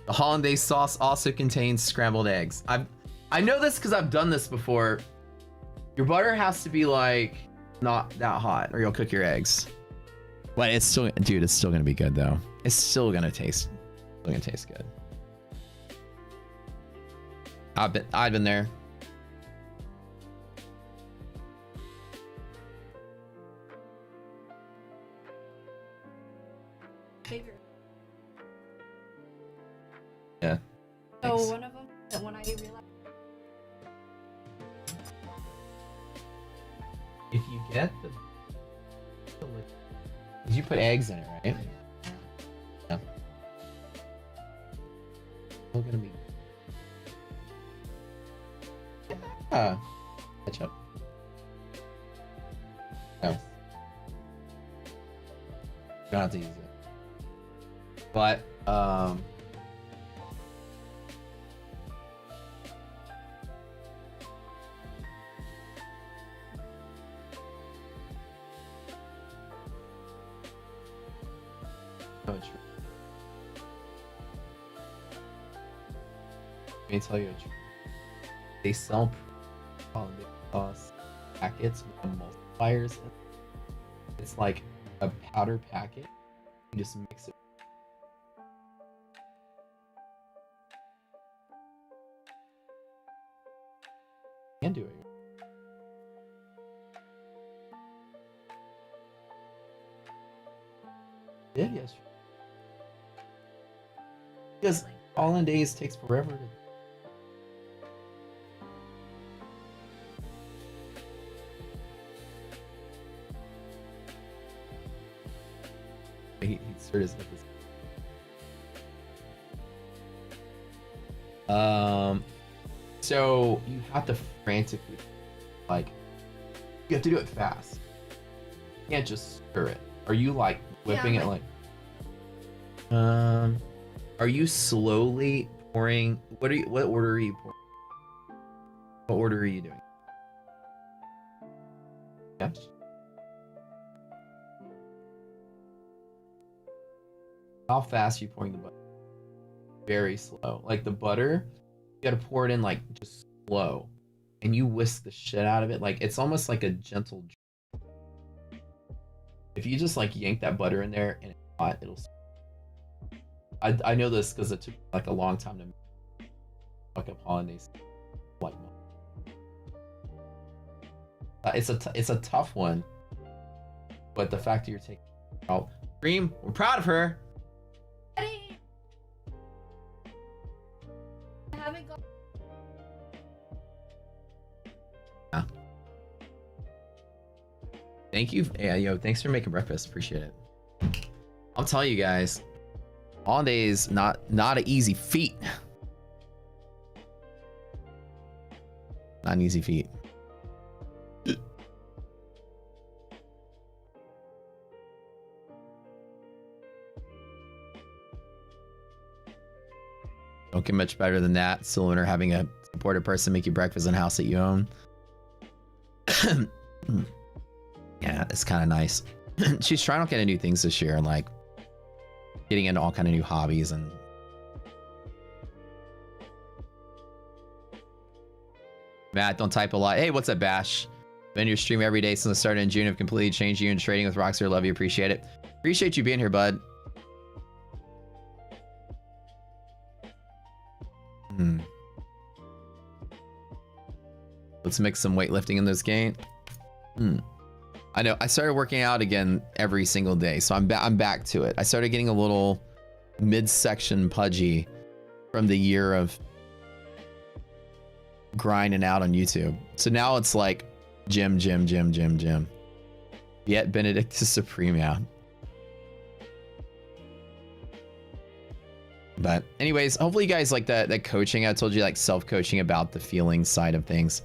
The hollandaise sauce also contains scrambled eggs. I know this because I've done this before. Your butter has to be like not that hot or you'll cook your eggs. But it's still, dude, it's still gonna be good though. It's still gonna taste good. I've been there. Bigger. Yeah. So Thanks. one of them, that when I realized. If you get the, you put eggs in it, right? Yeah. Still gonna be. Ketchup. No. You don't have to use it. But oh, true. Let me tell you a truth. They sell hollandaise sauce packets with emulsifiers in it. It's like a powder packet. You just mix it. You can do it. Did yesterday. Because hollandaise takes forever to. He stirred his lip. So you have to frantically, like, you have to do it fast. You can't just stir it. Are you like whipping it like? Are you slowly pouring? What order are you pouring? What order are you doing? Yeah. How fast are you pouring the butter? Very slow. Like the butter, you gotta pour it in like just slow. And you whisk the shit out of it. Like it's almost like a gentle. If you just like yank that butter in there and it's hot, it'll. I know this because it took like a long time to fuck up hollandaise. Like, it's a tough one, but the fact that you're taking out Cream, we're proud of her. I haven't got. Yeah. Thank you. Yeah, yo, thanks for making breakfast. Appreciate it. I'll tell you guys, Hollandaise, not an easy feat. Not an easy feat. Don't get much better than that. Cylinder having a supportive person make you breakfast in a house that you own. Yeah, it's kind of nice. She's trying all kind of new things this year and like getting into all kind of new hobbies and Matt, don't type a lot. Hey, what's up, Bash? Been in your stream every day since the start in June. Have completely changed you in trading with Rockstar. Love you, appreciate it. Appreciate you being here, bud. Let's mix some weightlifting in this game. I know I started working out again every single day, so I'm back to it. I started getting a little midsection pudgy from the year of grinding out on YouTube. So now it's like gym. Yet Benedict is supreme out. But anyways, hopefully you guys like that coaching. I told you, like, self-coaching about the feeling side of things.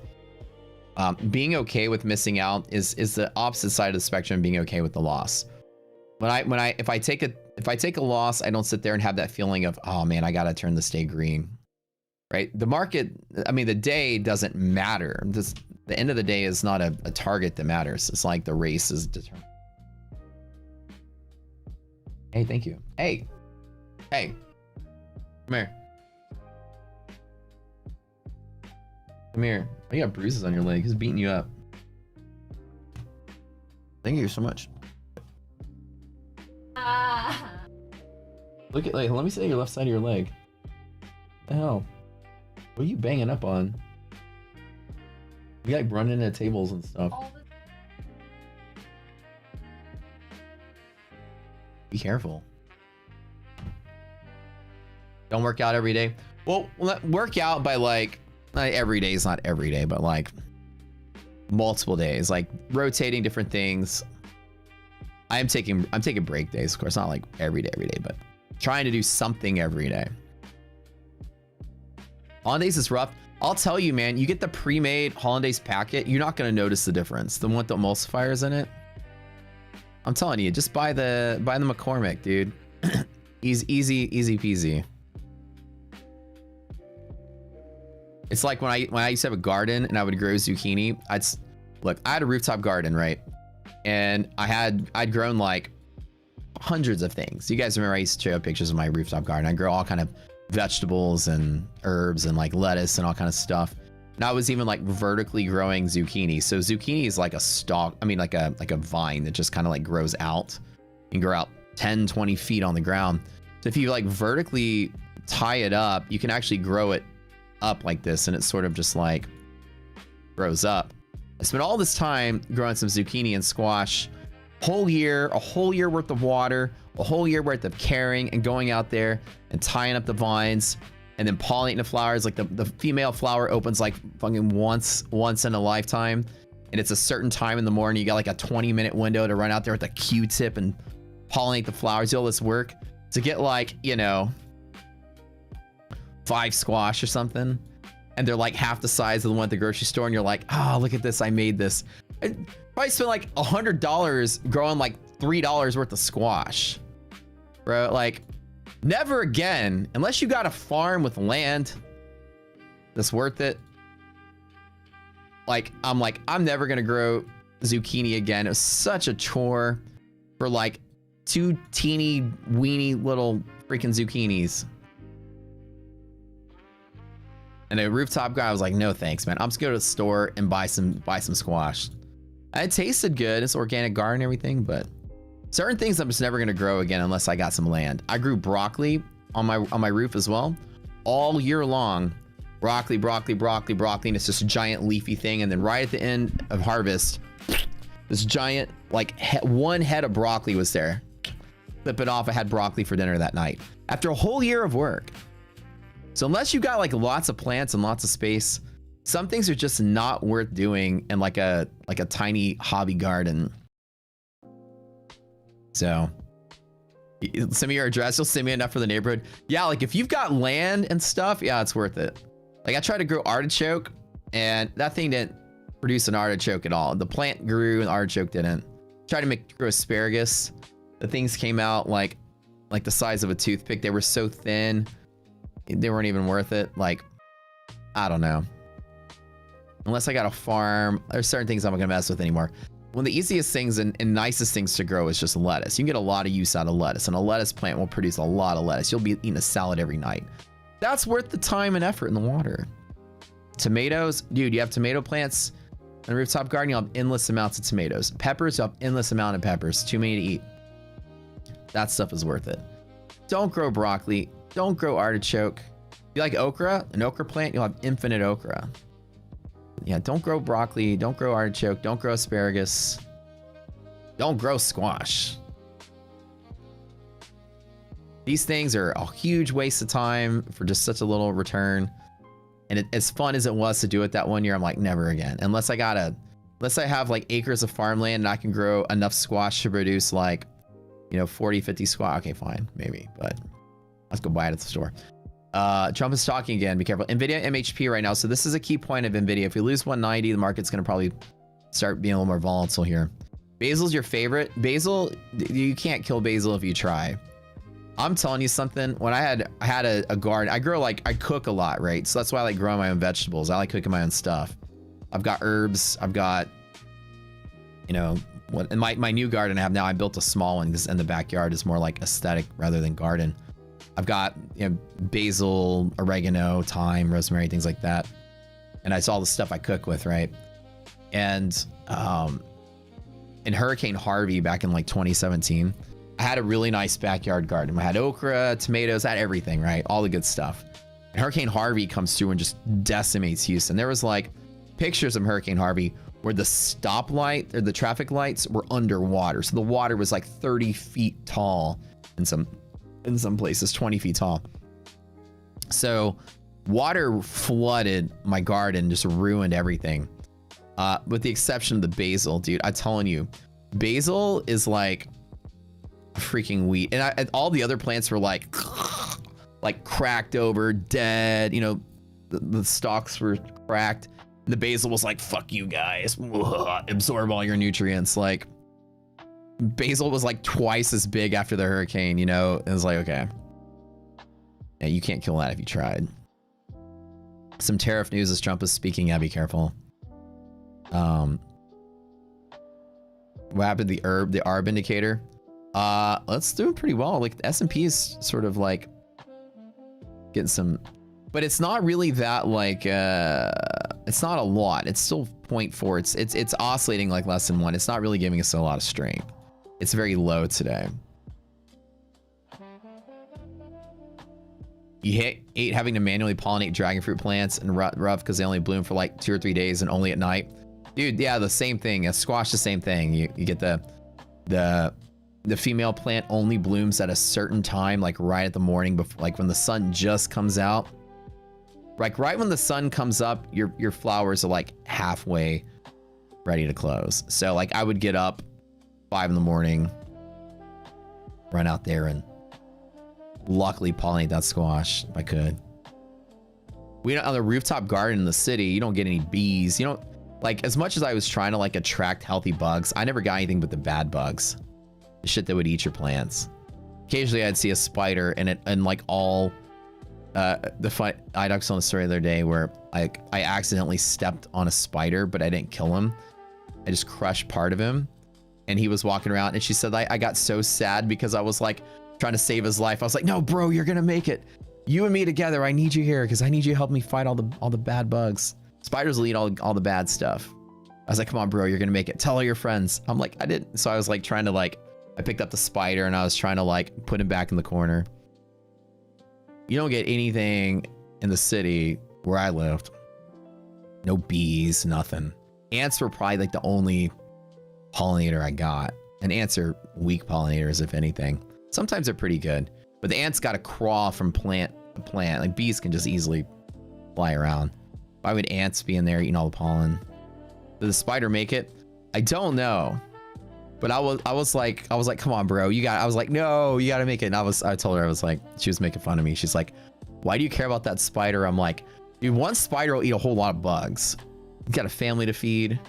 Being okay with missing out is the opposite side of the spectrum. Being okay with the loss. If I take a loss, I don't sit there and have that feeling of, oh man, I gotta turn this day green. Right? The market, I mean, the day doesn't matter. The end of the day is not a target that matters. It's like the race is determined. Hey, thank you. Hey. Come here. Come here. Oh, you got bruises on your leg. Who's beating you up? Thank you so much. Look at, like, let me see your left side of your leg. What the hell? What are you banging up on? You like running into tables and stuff. Be careful. Don't work out every day. Well, work out by like every day is not every day, but like multiple days, like rotating different things. I'm taking break days, of course, not like every day, but trying to do something every day. Hollandaise is rough. I'll tell you, man, you get the pre-made Hollandaise packet, you're not gonna notice the difference. The one with the emulsifiers in it. I'm telling you, just buy the McCormick, dude. easy peasy. It's like when I used to have a garden and I would grow zucchini. Look, I had a rooftop garden, right? And I'd grown like hundreds of things. You guys remember I used to show pictures of my rooftop garden. I grow all kind of vegetables and herbs and like lettuce and all kind of stuff. And I was even like vertically growing zucchini. So zucchini is like a stalk, I mean like a vine that just kind of like grows out and grow out 10, 20 feet on the ground. So if you like vertically tie it up, you can actually grow it up like this, and it sort of just like grows up. I spent all this time growing some zucchini and squash, a whole year worth of water, a whole year worth of caring and going out there and tying up the vines and then pollinating the flowers. Like the female flower opens like fucking once in a lifetime, and it's a certain time in the morning. You got like a 20-minute window to run out there with a Q-tip and pollinate the flowers. Do all this work to get like, you know, 5 squash or something, and they're like half the size of the one at the grocery store, and you're like, oh, look at this, I made this. I probably spent like $100 growing like $3 worth of squash, bro. Like, never again, unless you got a farm with land that's worth it. Like, I'm never gonna grow zucchini again. It was such a chore for like 2 teeny weeny little freaking zucchinis. And a rooftop guy was like, no thanks, man. I'm just going to the store and buy some squash. And it tasted good. It's organic garden and everything, but certain things I'm just never going to grow again unless I got some land. I grew broccoli on my roof as well. All year long. Broccoli. And it's just a giant leafy thing. And then right at the end of harvest, this giant, like one head of broccoli was there. Flip it off. I had broccoli for dinner that night. After a whole year of work. So unless you got like lots of plants and lots of space, some things are just not worth doing in like a tiny hobby garden. So Send me your address. You'll send me enough for the neighborhood. Yeah, like if you've got land and stuff, yeah, it's worth it. Like I tried to grow artichoke and that thing didn't produce an artichoke at all. The plant grew and the artichoke didn't. Tried to grow asparagus. The things came out like the size of a toothpick. They were so thin. They weren't even worth it. Like, I don't know. Unless I got a farm, there's certain things I'm not gonna mess with anymore. One of the easiest things and nicest things to grow is just lettuce. You can get a lot of use out of lettuce, and a lettuce plant will produce a lot of lettuce. You'll be eating a salad every night. That's worth the time and effort in the water. Tomatoes, dude, you have tomato plants in a rooftop garden, you'll have endless amounts of tomatoes. Peppers, you'll have endless amount of peppers. Too many to eat. That stuff is worth it. Don't grow broccoli. Don't grow artichoke. If you like okra, an okra plant, you'll have infinite okra. Yeah, don't grow broccoli. Don't grow artichoke. Don't grow asparagus. Don't grow squash. These things are a huge waste of time for just such a little return. And as fun as it was to do it that one year, I'm like, never again. Unless I have like acres of farmland and I can grow enough squash to produce like, you know, 40, 50 squash. Okay, fine, maybe, but let's go buy it at the store. Trump is talking again. Be careful. NVIDIA MHP right now. So this is a key point of NVIDIA. If we lose 190, the market's going to probably start being a little more volatile here. Basil's your favorite. Basil, you can't kill basil if you try. I'm telling you something. When I had a garden, I cook a lot, right? So that's why I like growing my own vegetables. I like cooking my own stuff. I've got herbs. I've got, you know, what in my new garden I have now, I built a small one because in the backyard is more like aesthetic rather than garden. I've got, you know, basil, oregano, thyme, rosemary, things like that. And it's all the stuff I cook with, right? And in Hurricane Harvey back in like 2017, I had a really nice backyard garden. I had okra, tomatoes, I had everything, right? All the good stuff. And Hurricane Harvey comes through and just decimates Houston. There was like pictures of Hurricane Harvey where the stoplight or the traffic lights were underwater. So the water was like 30 feet tall in some places, 20 feet tall. So water flooded my garden, just ruined everything. With the exception of the basil, dude. I'm telling you, basil is like a freaking wheat. And all the other plants were like cracked over, dead. You know, the stalks were cracked. The basil was like, fuck you guys. Absorb all your nutrients. Like, basil was like twice as big after the hurricane, you know? It was like, okay. Yeah, you can't kill that if you tried. Some tariff news as Trump is speaking. Yeah, be careful. What happened to the ARB indicator? Let's do it pretty well. Like the S&P is sort of like getting some, but it's not really that like, it's not a lot. It's still 0.4. It's oscillating like less than 1. It's not really giving us a lot of strength. It's very low today. You hate having to manually pollinate dragon fruit plants and rough because they only bloom for like 2 or 3 days and only at night. Dude, yeah, the same thing. A squash, the same thing. You get the female plant only blooms at a certain time, like right at the morning, before, like when the sun just comes out. Like right when the sun comes up, your flowers are like halfway ready to close. So like I would get up 5 in the morning, run out there and luckily pollinate that squash if I could. We don't, on the rooftop garden in the city, you don't get any bees. You don't, like, as much as I was trying to like attract healthy bugs, I never got anything but the bad bugs. The shit that would eat your plants. Occasionally I'd see a spider and like all I talked on the story the other day where I accidentally stepped on a spider, but I didn't kill him. I just crushed part of him. And he was walking around and she said, I got so sad because I was like trying to save his life. I was like, no, bro, you're gonna make it. You and me together. I need you here because I need you to help me fight all the bad bugs. Spiders will eat all the bad stuff. I was like, come on, bro, you're gonna make it. Tell all your friends. I'm like, I didn't. So I was like trying to like, I picked up the spider and I was trying to like put him back in the corner. You don't get anything in the city where I lived. No bees, nothing. Ants were probably like the only pollinator I got. And ants are weak pollinators, if anything. Sometimes they're pretty good, but the ants got to crawl from plant to plant. Like bees can just easily fly around. Why would ants be in there eating all the pollen? Did the spider make it? I don't know. But I was like, come on, bro. I was like, no, you gotta make it. And I told her, I was like, she was making fun of me. She's like, why do you care about that spider? I'm like, dude, one spider will eat a whole lot of bugs. He's got a family to feed.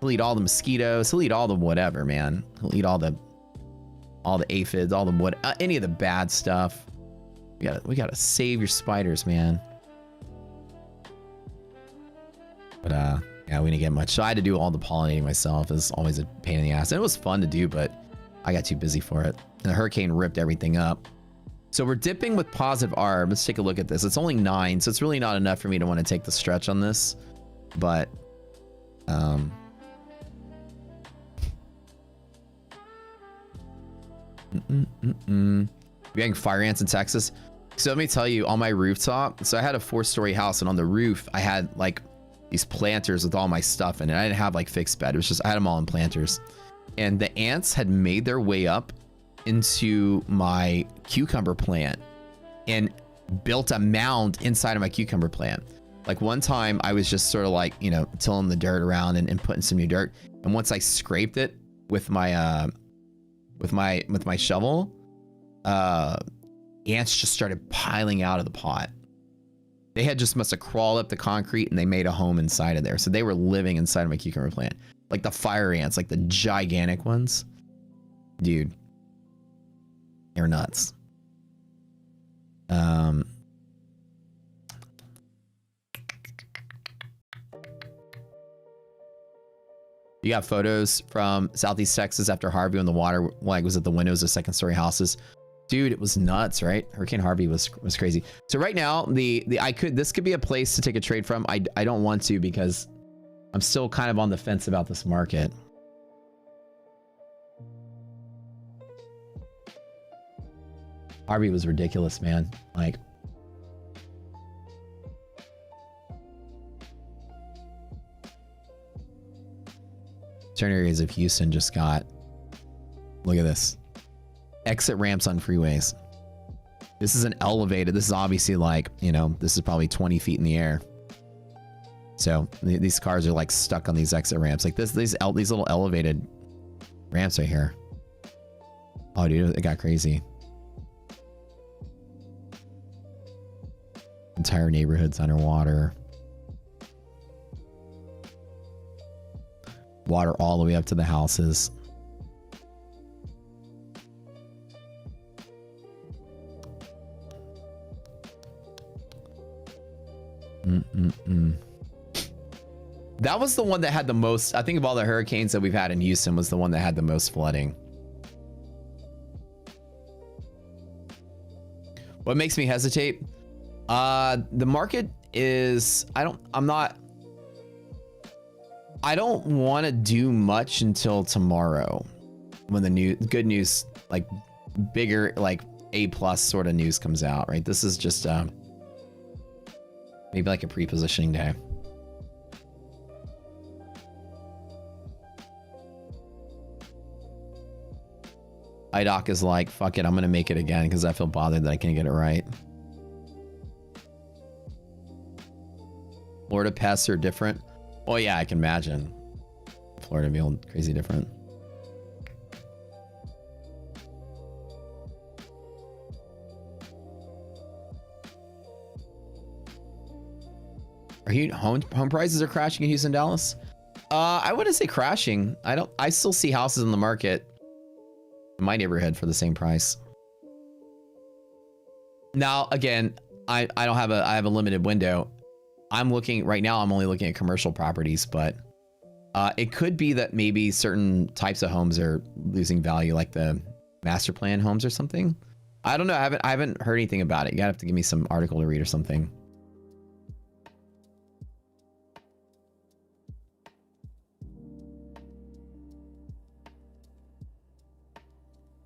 He'll eat all the mosquitoes. He'll eat all the whatever, man. He'll eat all the aphids, all the any of the bad stuff. We gotta save your spiders, man. But yeah, we didn't get much. So I had to do all the pollinating myself. It's always a pain in the ass. And it was fun to do, but I got too busy for it. And the hurricane ripped everything up. So we're dipping with positive arb. Let's take a look at this. It's only 9, so it's really not enough for me to want to take the stretch on this. But we're getting fire ants in Texas. So let me tell you, on my rooftop, so I had a 4-story house, and on the roof I had like these planters with all my stuff in it. I didn't have like fixed bed. It was just, I had them all in planters. And the ants had made their way up into my cucumber plant and built a mound inside of my cucumber plant. Like one time I was just sort of like, you know, tilling the dirt around and putting some new dirt. And once I scraped it with my shovel, ants just started piling out of the pot. They had just must have crawled up the concrete and they made a home inside of there. So they were living inside of my cucumber plant. Like the fire ants, like the gigantic ones. Dude. They're nuts. You got photos from Southeast Texas after Harvey when the water like was at the windows of 2nd-story houses. Dude, it was nuts, right? Hurricane Harvey was crazy. So right now, this could be a place to take a trade from. I don't want to because I'm still kind of on the fence about this market. Harvey was ridiculous, man. Like, certain areas of Houston just got, look at this. Exit ramps on freeways. This is an elevated, this is obviously like, you know, this is probably 20 feet in the air. So these cars are like stuck on these exit ramps. Like these little elevated ramps right here. Oh dude, it got crazy. Entire neighborhood's underwater. Water all the way up to the houses. That was the one that had the most, I think of all the hurricanes that we've had in Houston, was the one that had the most flooding. What makes me hesitate? The market is, I don't want to do much until tomorrow when the good news, like bigger, like A+ sort of news comes out, right? This is just maybe like a pre-positioning day. IDOC is like, fuck it, I'm gonna make it again because I feel bothered that I can't get it right. Florida pests are different. Oh yeah, I can imagine. Florida being crazy different. Are you home prices are crashing in Houston, Dallas? I wouldn't say crashing. I still see houses in the market in my neighborhood for the same price. Now, again, I have a limited window. I'm looking right now, I'm only looking at commercial properties, but it could be that maybe certain types of homes are losing value, like the master plan homes or something. I don't know. I haven't heard anything about it. You gotta have to give me some article to read or something.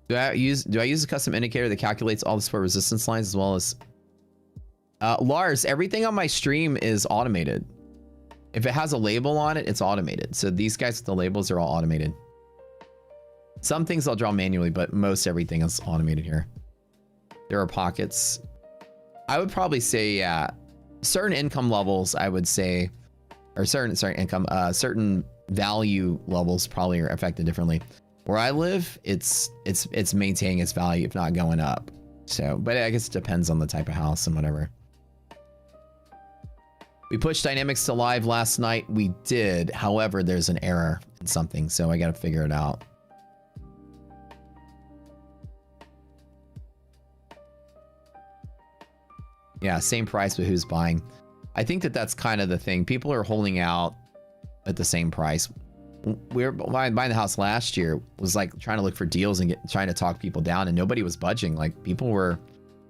Do I use a custom indicator that calculates all the support resistance lines as well as Lars, everything on my stream is automated. If it has a label on it, it's automated. So these guys with the labels are all automated. Some things I'll draw manually, but most everything is automated here. There are pockets. I would probably say, yeah, certain income levels, I would say, or certain income, certain value levels probably are affected differently. Where I live, it's maintaining its value, if not going up. So, but I guess it depends on the type of house and whatever. We pushed dynamics to live last night. We did. However, there's an error in something, so I got to figure it out. Yeah, same price, but who's buying? I think that that's kind of the thing. People are holding out at the same price. We were buying the house last year, was like trying to look for deals and trying to talk people down, and nobody was budging. Like, people were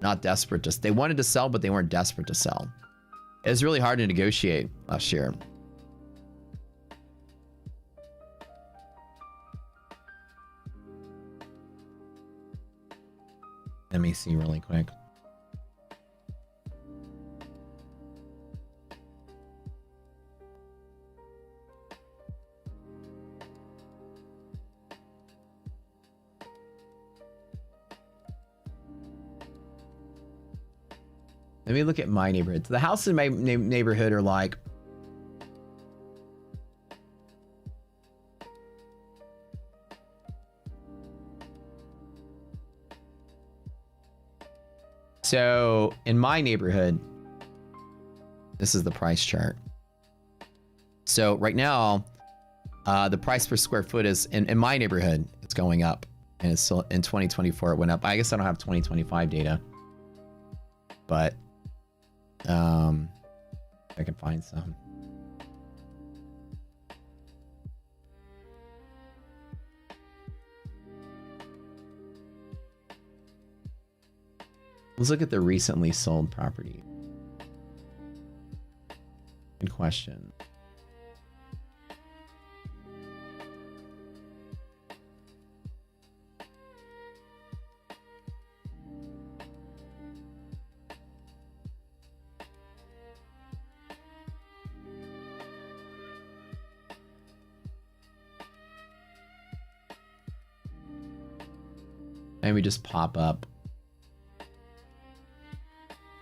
not desperate. They wanted to sell, but they weren't desperate to sell. It was really hard to negotiate last year. Let me see really quick. Let me look at my neighborhood. The houses in my neighborhood are like... So, in my neighborhood, this is the price chart. So, right now, the price per square foot is, in my neighborhood, it's going up. And it's still, in 2024, it went up. I guess I don't have 2025 data. But... I can find some. Let's look at the recently sold property. Good question. And we just pop up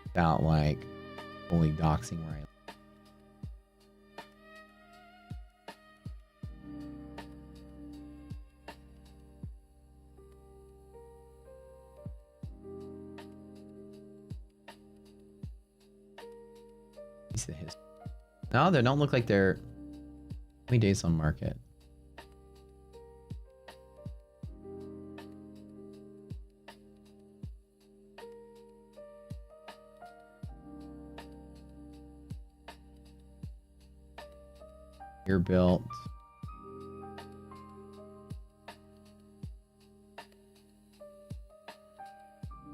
without like fully doxing where I live. The history. No, they don't look like they're... How many days on market? Year built.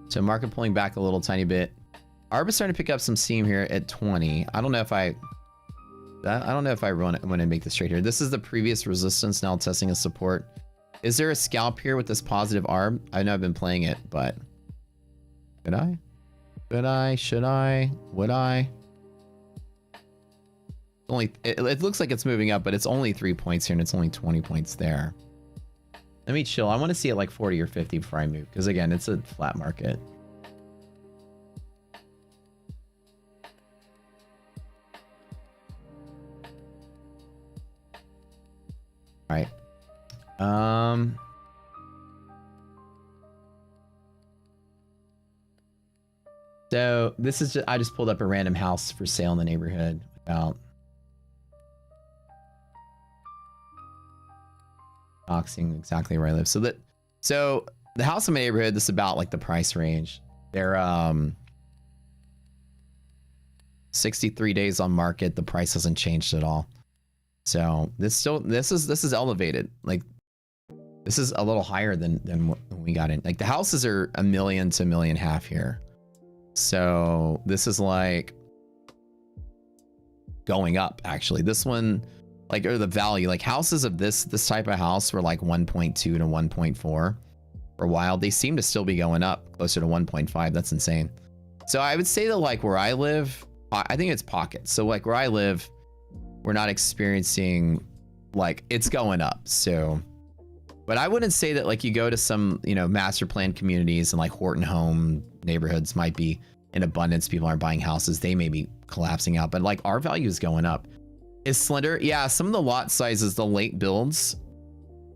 So market pulling back a little tiny bit. Arb is starting to pick up some steam here at 20. I don't know if I want to make this trade here. This is the previous resistance, now testing a support. Is there a scalp here with this positive Arb? I know I've been playing it, but could I? Could I? Should I? Would I? It looks like it's moving up, but it's only 3 points here and it's only 20 points there. Let me chill. I want to see it like 40 or 50 before I move, because again, it's a flat market. All right. So this is I just pulled up a random house for sale in the neighborhood without doxing exactly where I live. So the house in my neighborhood, this is about like the price range. They're 63 days on market. The price hasn't changed at all. So this is elevated. Like this is a little higher than what we got in. Like the houses are $1 million to $1.5 million here. So this is like going up actually. This one, like, or the value, like houses of this type of house were like 1.2 to 1.4 for a while. They seem to still be going up closer to 1.5. That's insane. So I would say that like where I live, I think it's pockets. So like where I live, we're not experiencing like it's going up. So, but I wouldn't say that like you go to some, you know, master plan communities and like Horton home neighborhoods might be in abundance. People aren't buying houses. They may be collapsing out, but like our value is going up. Is slender? Yeah. Some of the lot sizes, the late builds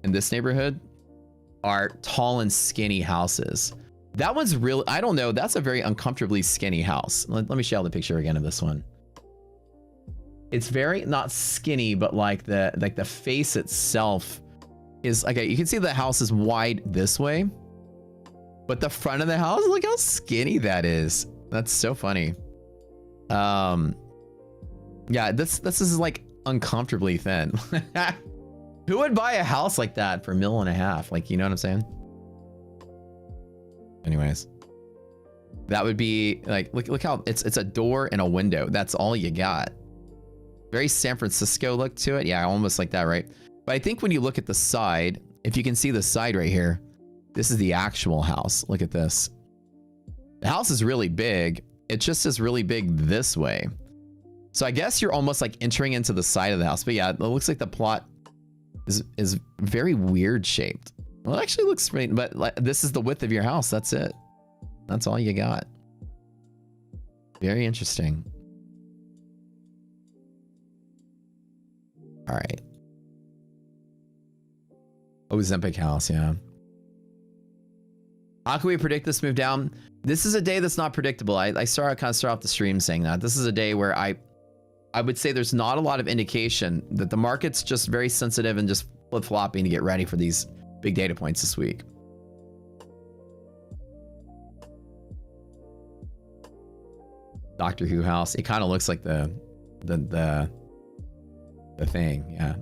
in this neighborhood are tall and skinny houses. That one's real. I don't know. That's a very uncomfortably skinny house. Let me show you the picture again of this one. It's very not skinny, but like the face itself is like you can see the house is wide this way, but the front of the house, look how skinny that is. That's so funny. Yeah, this is like uncomfortably thin. Who would buy a house like that for $1.5 million? Like, you know what I'm saying? Anyways, that would be like, look how it's a door and a window. That's all you got. Very San Francisco look to it. Yeah, almost like that, right? But I think when you look at the side, if you can see the side right here, this is the actual house. Look at this. The house is really big. It just is really big this way. So I guess you're almost like entering into the side of the house. But yeah, it looks like the plot is very weird shaped. Well, it actually looks great, but this is the width of your house. That's it. That's all you got. Very interesting. All right. Ozempic house, yeah. How can we predict this move down? This is a day that's not predictable. I kind of start off the stream saying that. This is a day where I would say there's not a lot of indication that the market's just very sensitive and just flip-flopping to get ready for these big data points this week. Doctor Who house. It kind of looks like the thing, yeah.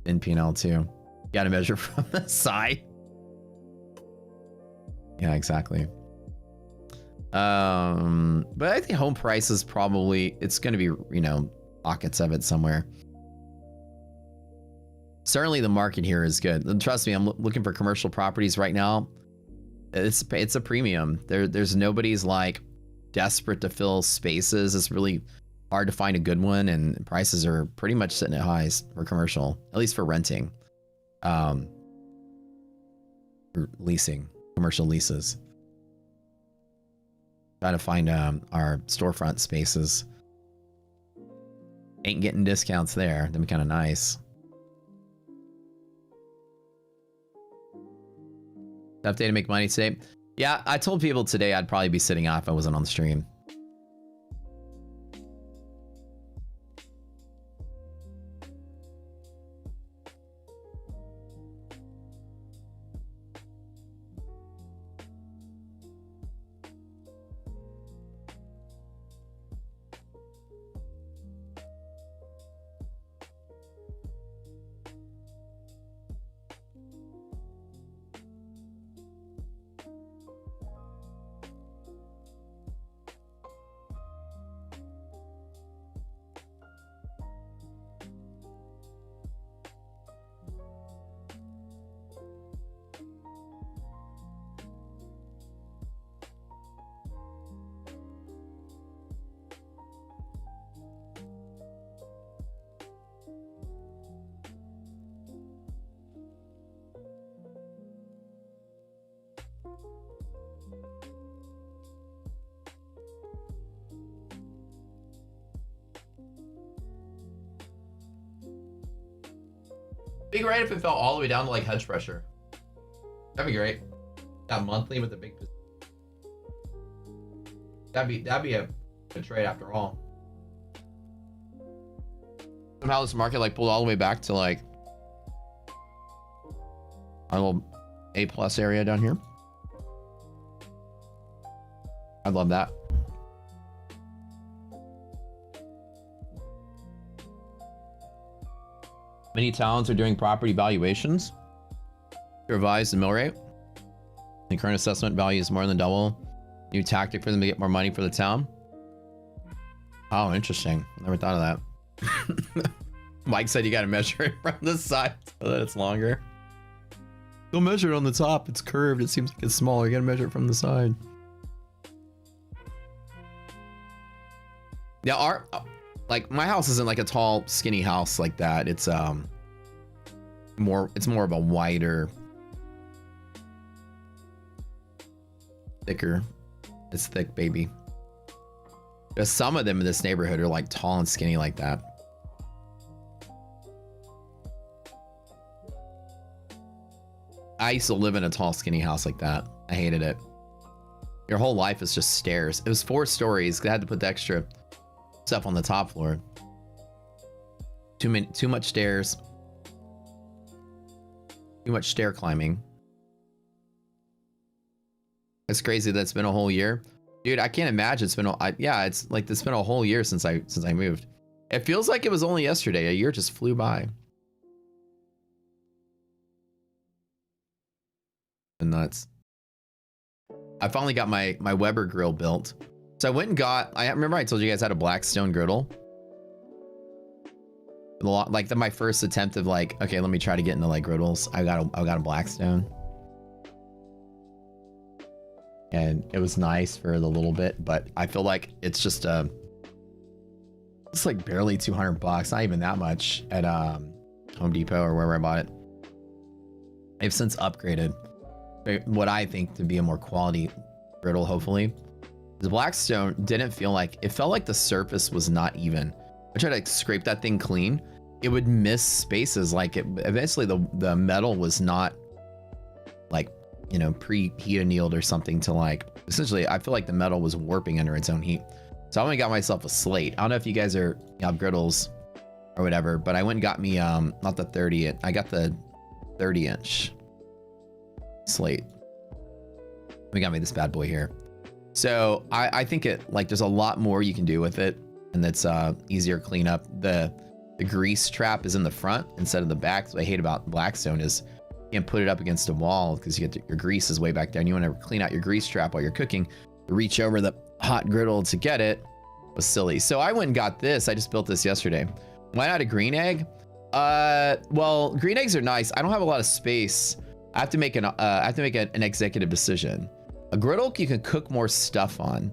In P&L too. Got to measure from the side. Yeah, exactly. But I think home price is probably, it's going to be, you know, pockets of it somewhere. Certainly the market here is good. And trust me, I'm looking for commercial properties right now. It's a premium. There's nobody's like desperate to fill spaces. It's really hard to find a good one, and prices are pretty much sitting at highs for commercial, at least for renting. For leasing, commercial leases. Trying to find our storefront spaces. Ain't getting discounts there. That'd be kind of nice. Tough day to make money today. Yeah, I told people today I'd probably be sitting out if I wasn't on the stream. Be great if it fell all the way down to like hedge pressure. That'd be great. That monthly with the big. That'd be a good trade after all. Somehow this market like pulled all the way back to like our little A+ area down here. I'd love that. Many towns are doing property valuations to revise the mill rate. The current assessment value is more than double. New tactic for them to get more money for the town. Oh, interesting. Never thought of that. Mike said you got to measure it from the side so that it's longer. Don't measure it on the top. It's curved. It seems like it's smaller. You got to measure it from the side. Yeah, like my house isn't like a tall, skinny house like that. It's more of a wider, thicker. It's thick, baby. Because some of them in this neighborhood are like tall and skinny like that. I used to live in a tall, skinny house like that. I hated it. Your whole life is just stairs. It was 4 stories. I had to put the extra stuff on the top floor. Too much stairs. Too much stair climbing. It's crazy that it's been a whole year. Dude, I can't imagine it's been yeah, it's like it's been a whole year since I moved. It feels like it was only yesterday. A year just flew by. And nuts. I finally got my Weber grill built. So I went and got, I remember I told you guys I had a Blackstone griddle. Like my first attempt of like, okay, let me try to get into like griddles. I got a Blackstone. And it was nice for the little bit, but I feel like it's just it's like barely 200 bucks, not even that much at Home Depot or wherever I bought it. I've since upgraded what I think to be a more quality griddle, hopefully. The Blackstone didn't feel like, it felt like the surface was not even. I tried to scrape that thing clean. It would miss spaces, like it eventually the metal was not like, you know, preheat annealed or something to like, essentially I feel like the metal was warping under its own heat. So I went and got myself a slate. I don't know if you guys have griddles or whatever, but I went and got me not the 30, I got the 30-inch slate. We got me this bad boy here. So I think it, like, there's a lot more you can do with it, and that's easier cleanup. The grease trap is in the front instead of the back. So what I hate about Blackstone is you can't put it up against a wall because your grease is way back there, and you want to clean out your grease trap while you're cooking. Reach over the hot griddle to get it was silly. So I went and got this. I just built this yesterday. Why not a green egg? Well, green eggs are nice. I don't have a lot of space. I have to make an executive decision. A griddle you can cook more stuff on.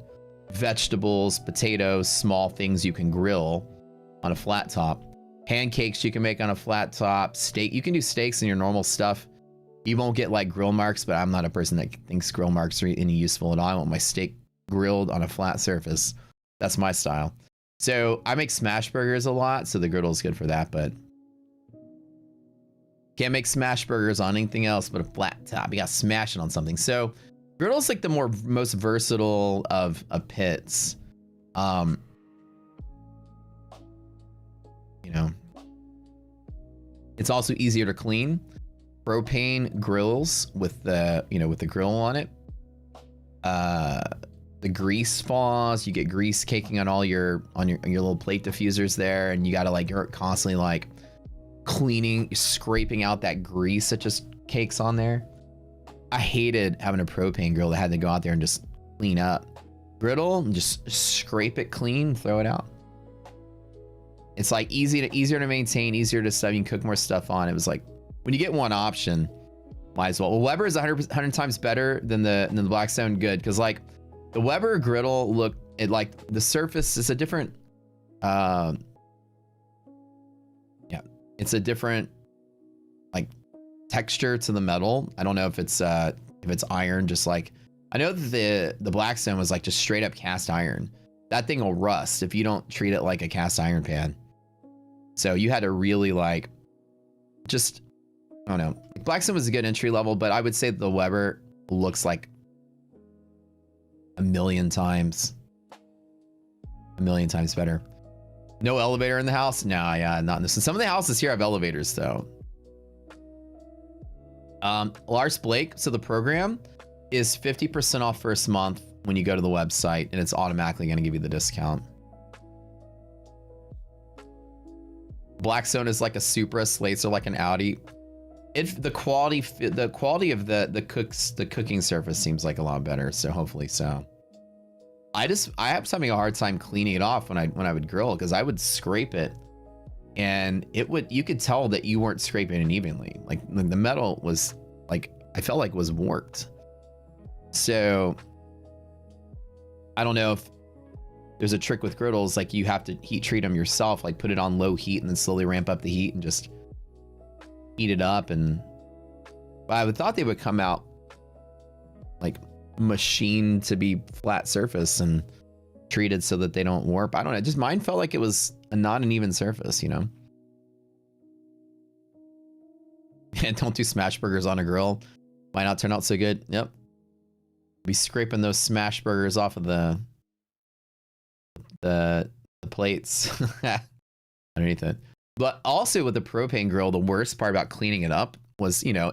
Vegetables, potatoes, small things you can grill on a flat top. Pancakes you can make on a flat top. Steak, you can do steaks in your normal stuff. You won't get like grill marks, but I'm not a person that thinks grill marks are any useful at all. I want my steak grilled on a flat surface. That's my style. So I make smash burgers a lot, so the griddle is good for that, but can't make smash burgers on anything else but a flat top. You got to smash it on something. So griddle's like the most versatile of pits. You know, it's also easier to clean. Propane grills with the, you know, with the grill on it. The grease falls. You get grease caking on all your little plate diffusers there, and you gotta like, you're constantly like cleaning, scraping out that grease that just cakes on there. I hated having a propane grill that had to go out there and just clean up. Griddle, and just scrape it clean, throw it out. It's like easier to maintain, easier to stuff. You can cook more stuff on. It was like, when you get one option, might as well. Well, Weber is 100 times better than the Blackstone. Good, because like the Weber griddle like the surface is a different. Yeah, it's a different like texture to the metal. I don't know if it's iron. Just like I know that the Blackstone was like just straight up cast iron. That thing will rust if you don't treat it like a cast iron pan. So you had to really like just. I don't know. Blackstone was a good entry level, but I would say the Weber looks like a million times better. No elevator in the house? No, yeah, not in this. Some of the houses here have elevators though. Lars Blake, so the program is 50% off first month when you go to the website, and it's automatically going to give you the discount. Blackstone is like a Supra, slates are like an Audi. The quality of the cooking surface seems like a lot better, so hopefully so. I was having a hard time cleaning it off when I would grill, because I would scrape it and you could tell that you weren't scraping it evenly. Like the metal was like, I felt like it was warped. So I don't know if there's a trick with griddles, like you have to heat treat them yourself, like put it on low heat and then slowly ramp up the heat and just heat it up. And I would thought they would come out like machined to be flat surface and treated so that they don't warp. I don't know, just mine felt like it was not an even surface, you know. And don't do smash burgers on a grill. Might not turn out so good. Yep. Be scraping those smash burgers off of the plates underneath it. But also with the propane grill, the worst part about cleaning it up was, you know,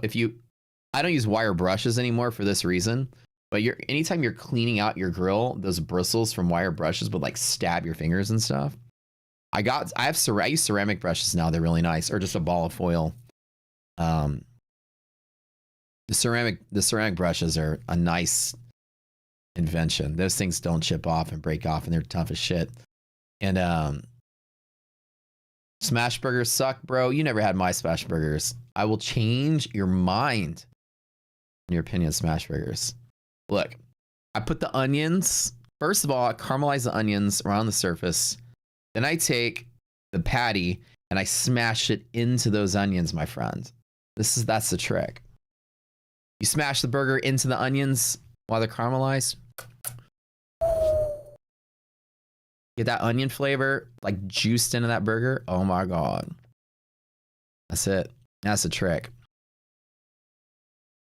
I don't use wire brushes anymore for this reason, but anytime you're cleaning out your grill, those bristles from wire brushes would like stab your fingers and stuff. I use ceramic brushes now. They're really nice, or just a ball of foil. The ceramic brushes are a nice invention. Those things don't chip off and break off, and they're tough as shit. And smash burgers suck, bro. You never had my smash burgers. I will change your mind in your opinion of smash burgers. Look, I put the onions. First of all, I caramelize the onions around the surface. Then I take the patty and I smash it into those onions, my friend. That's the trick. You smash the burger into the onions while they're caramelized. Get that onion flavor like juiced into that burger. Oh my God. That's it. That's the trick.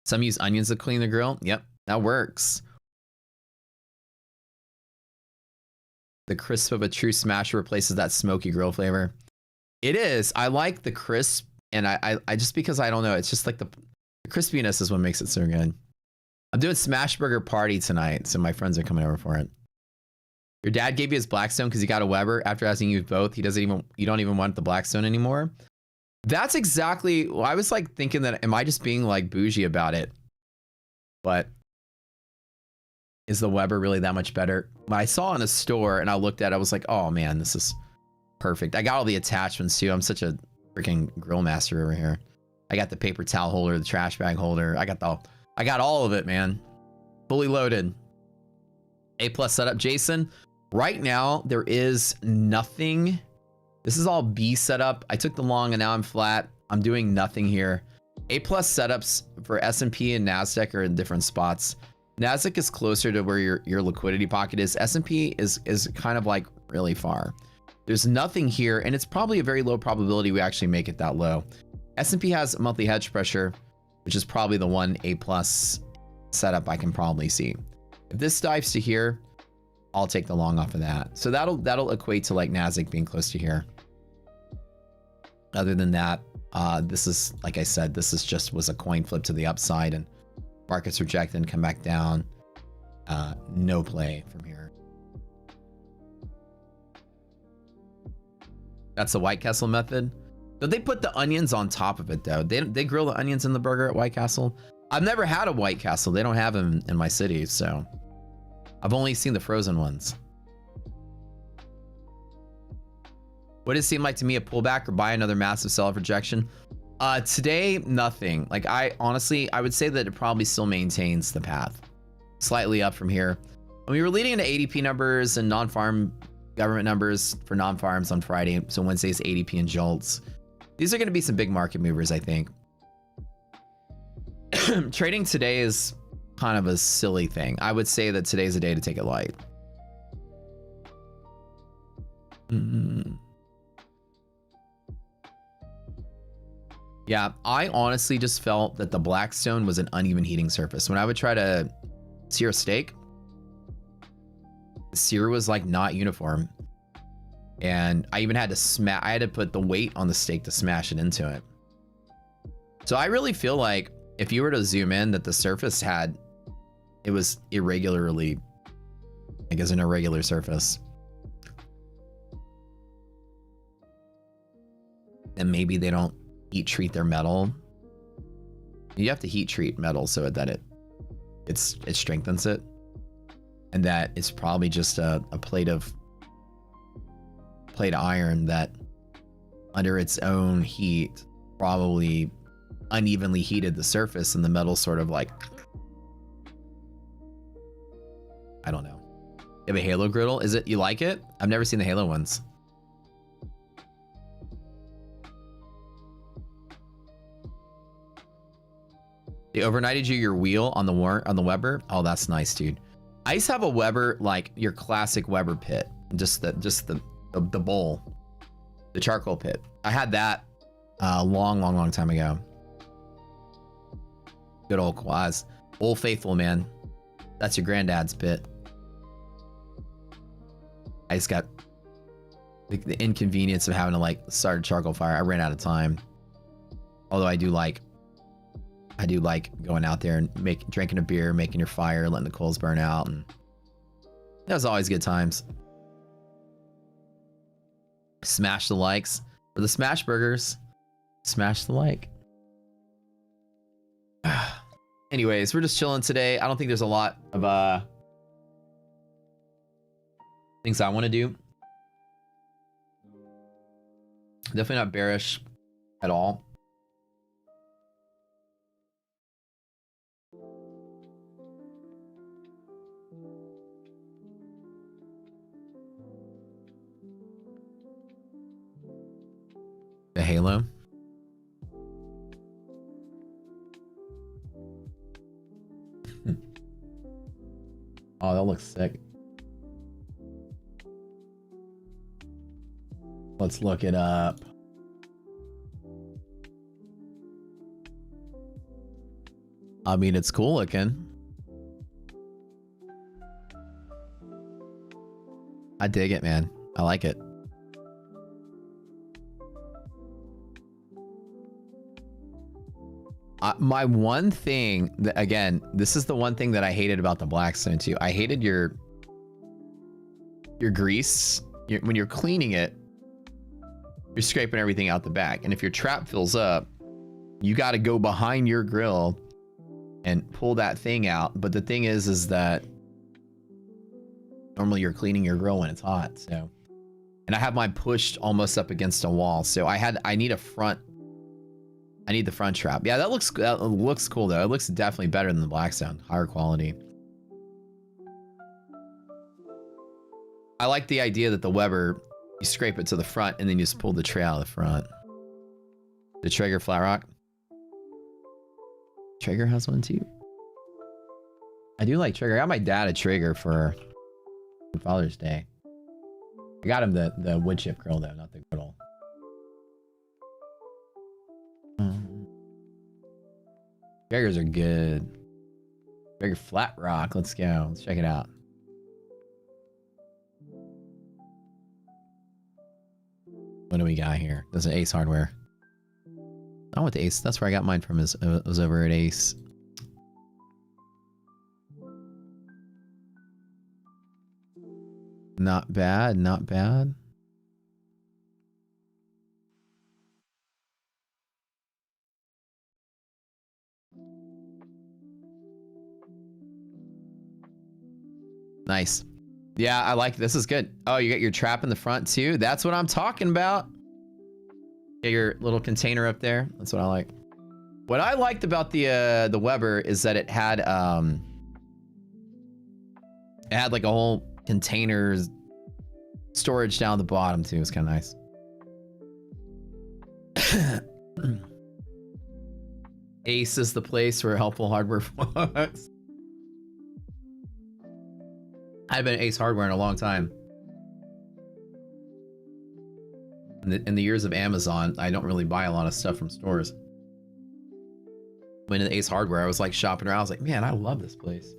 Some use onions to clean the grill. Yep, that works. The crisp of a true smasher replaces that smoky grill flavor. It is. I like the crisp, and I just, because I don't know, it's just like the crispiness is what makes it so good. I'm doing smash burger party tonight, so my friends are coming over for it. Your dad gave you his Blackstone because he got a Weber after asking you both. You don't even want the Blackstone anymore. That's exactly, well, I was like thinking that, am I just being like bougie about it? But is the Weber really that much better? I saw in a store and I looked at it, I was like, oh man, this is perfect. I got all the attachments too. I'm such a freaking grill master over here. I got the paper towel holder, the trash bag holder. I got all of it, man. Fully loaded. A+ setup, Jason. Right now, there is nothing. This is all B setup. I took the long and now I'm flat. I'm doing nothing here. A+ setups for S&P and NASDAQ are in different spots. NASDAQ is closer to where your liquidity pocket is. S&P is kind of like really far. There's nothing here, and it's probably a very low probability we actually make it that low. S&P has monthly hedge pressure, which is probably the one A+ setup I can probably see. If this dives to here, I'll take the long off of that. So that'll equate to like NASDAQ being close to here. Other than that, this is, like I said, this is just was a coin flip to the upside, and markets reject and come back down. No play from here. That's the White Castle method. But they put the onions on top of it though. They grill the onions in the burger at White Castle. I've never had a White Castle. They don't have them in my city, so I've only seen the frozen ones. What does it seem like to me, a pullback or buy another massive sell-off rejection? Today, nothing. Like I would say that it probably still maintains the path. Slightly up from here. And we were leading into ADP numbers and non-farm government numbers for non-farms on Friday. So Wednesday's ADP and JOLTS. These are going to be some big market movers, I think. Trading today is kind of a silly thing. I would say that today's a day to take it light. Yeah, I honestly just felt that the Blackstone was an uneven heating surface. When I would try to sear a steak, the sear was like not uniform. And I even had to put the weight on the steak to smash it into it. So I really feel like if you were to zoom in, that the surface it was irregularly, I guess, an irregular surface. And maybe they don't heat treat their metal. You have to heat treat metal so that it strengthens it. And that it's probably just a plate of iron that under its own heat probably unevenly heated the surface, and the metal sort of like, I don't know. You have a Halo griddle? You like it? I've never seen the Halo ones. They overnighted you your wheel on the Weber? Oh, that's nice, dude. I used to have a Weber, like your classic Weber pit. Just the bowl. The charcoal pit. I had that a long time ago. Good old Quaz. Old Faithful, man. That's your granddad's bit. I just got the inconvenience of having to like start a charcoal fire. I ran out of time. Although I do like going out there and drinking a beer, making your fire, letting the coals burn out, and that was always good times. Smash the likes for the smash burgers. Smash the like. Anyways, we're just chilling today. I don't think there's a lot of things I want to do. Definitely not bearish at all. The Halo. Oh, that looks sick. Let's look it up. I mean, it's cool looking. I dig it, man. I like it. My one thing that, again, this is the one thing that I hated about the Blackstone too. I hated your grease. When you're cleaning it, you're scraping everything out the back. And if your trap fills up, you got to go behind your grill and pull that thing out. But the thing is that normally you're cleaning your grill when it's hot. So, and I have mine pushed almost up against a wall. So I need a front. I need the front trap. Yeah, that looks cool though. It looks definitely better than the Blackstone. Higher quality. I like the idea that the Weber, you scrape it to the front and then you just pull the tray out of the front. The Traeger Flat Rock. Traeger has one too. I do like Traeger. I got my dad a Traeger for Father's Day. I got him the wood chip grill though, not the griddle. Traegers are good. Traeger Flat Rock. Let's go. Let's check it out. What do we got here? There's an Ace Hardware. I went to Ace. That's where I got mine from. It was over at Ace. Not bad. Not bad. Nice. Yeah, I like this. Is good. Oh, you got your trap in the front too. That's what I'm talking about. Get your little container up there. That's what I like. What I liked about the Weber is that it had like a whole container storage down the bottom too. It's kind of nice. Ace is the place where helpful hardware works. I've been Ace Hardware in a long time. In the years of Amazon, I don't really buy a lot of stuff from stores. When in Ace Hardware, I was like shopping around. I was like, man, I love this place.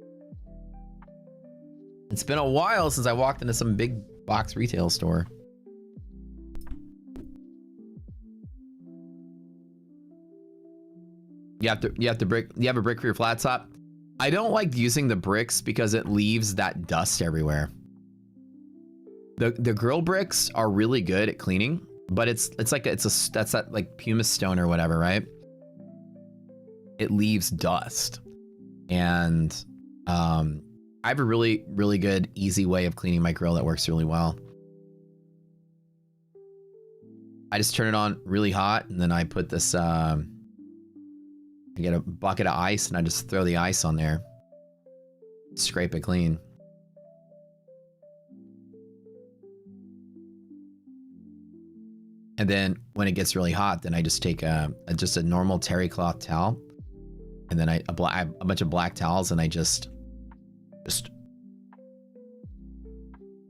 It's been a while since I walked into some big box retail store. You have a brick for your flat top. I don't like using the bricks because it leaves that dust everywhere. The grill bricks are really good at cleaning, but that's that like pumice stone or whatever, right? It leaves dust. And I have a really, really good, easy way of cleaning my grill that works really well. I just turn it on really hot and then I put this I get a bucket of ice and I just throw the ice on there. Scrape it clean. And then when it gets really hot, then I just take just a normal terry cloth towel. And then I have a bunch of black towels and I just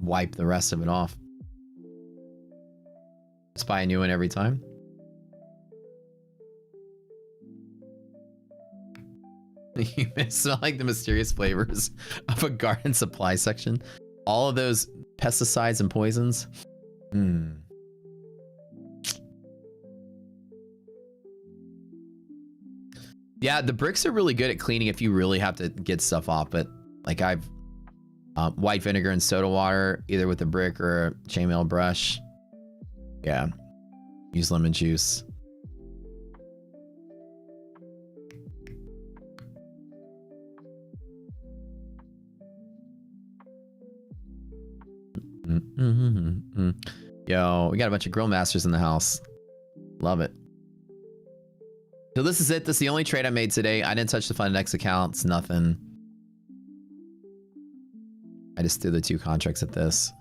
wipe the rest of it off. Just buy a new one every time. You smell like the mysterious flavors of a garden supply section. All of those pesticides and poisons. Hmm. Yeah, the bricks are really good at cleaning if you really have to get stuff off. But like I've white vinegar and soda water, either with a brick or a chainmail brush. Yeah, use lemon juice. Yo, we got a bunch of grill masters in the house. Love it. So this is it. This is the only trade I made today. I didn't touch the Fundex accounts. Nothing. I just threw the 2 contracts at this.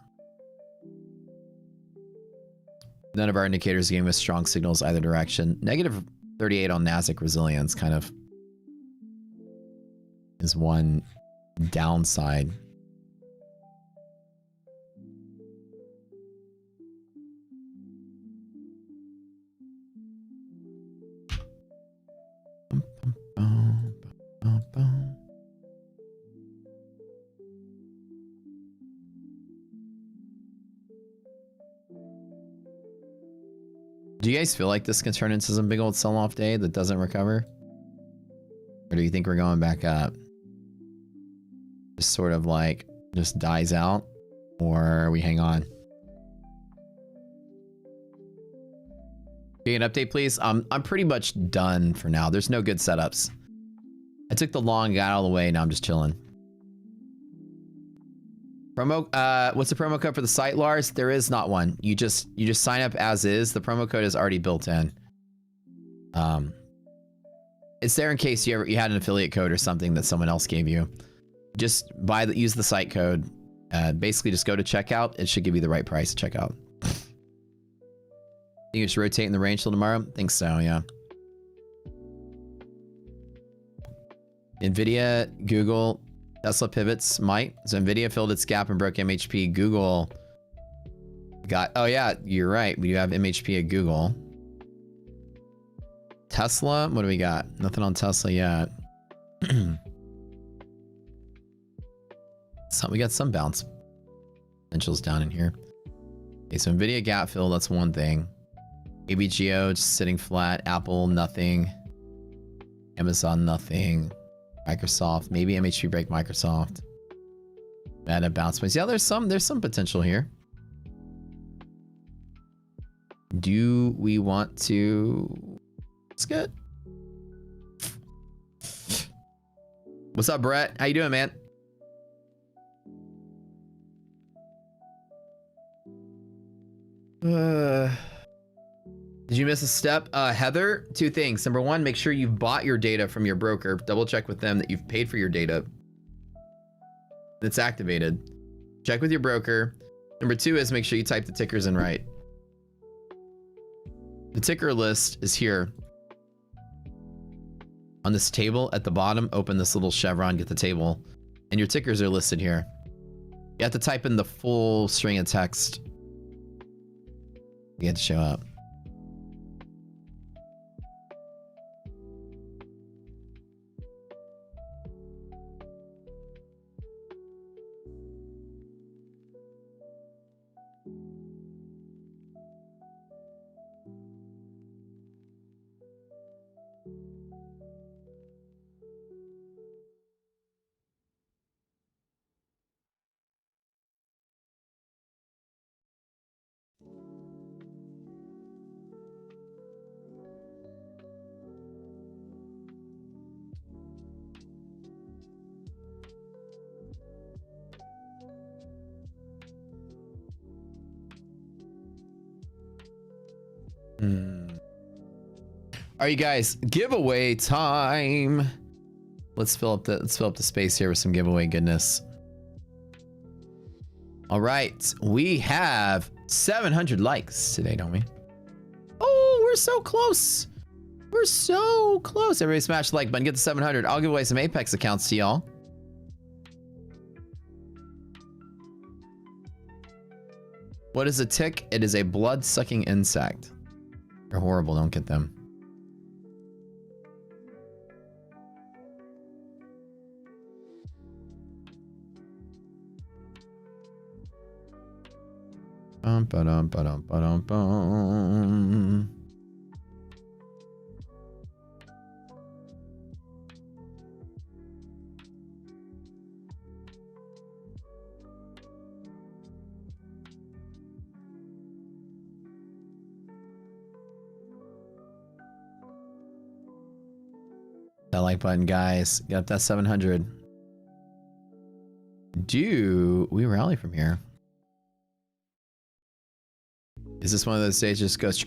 None of our indicators gave us strong signals either direction. Negative 38 on Nasdaq resilience kind of is one downside. Do you guys feel like this can turn into some big old sell-off day that doesn't recover? Or do you think we're going back up? Just sort of like, just dies out? Or we hang on? Okay, an update, please. I'm pretty much done for now. There's no good setups. I took the long, got out of the way, now I'm just chilling. Promo, what's the promo code for the site, Lars? There is not one. You just sign up as is. The promo code is already built in. It's there in case you had an affiliate code or something that someone else gave you. Just use the site code. Basically, just go to checkout. It should give you the right price at checkout. Think you should rotate in the range till tomorrow? Think so, yeah. Nvidia, Google, Tesla pivots might. So Nvidia filled its gap and broke MHP. Google got, oh yeah, you're right. We do have MHP at Google. Tesla, what do we got? Nothing on Tesla yet. So we got some bounce potentials down in here. Okay, so Nvidia gap fill, that's one thing. ABGO just sitting flat. Apple, nothing. Amazon, nothing. Microsoft, maybe MHP break Microsoft. Meta bounce points. Yeah, there's some potential here. Do we want to? It's good. What's up, Brett? How you doing, man? Did you miss a step? Heather, 2 things. Number 1, make sure you've bought your data from your broker. Double check with them that you've paid for your data. That's activated. Check with your broker. Number 2 is make sure you type the tickers in right. The ticker list is here. On this table at the bottom, open this little chevron, get the table, and your tickers are listed here. You have to type in the full string of text. You have to show up. All right, you guys, giveaway time. Let's fill up the space here with some giveaway goodness. All right, we have 700 likes today, don't we? Oh, we're so close. We're so close. Everybody smash the like button, get to 700. I'll give away some Apex accounts to y'all. What is a tick? It is a blood-sucking insect. They're horrible, don't get them. Bum, ba-dum, ba-dum, ba-dum, bum. That like button, guys. Got that 700. Do we rally from here? Is this one of those days just goes?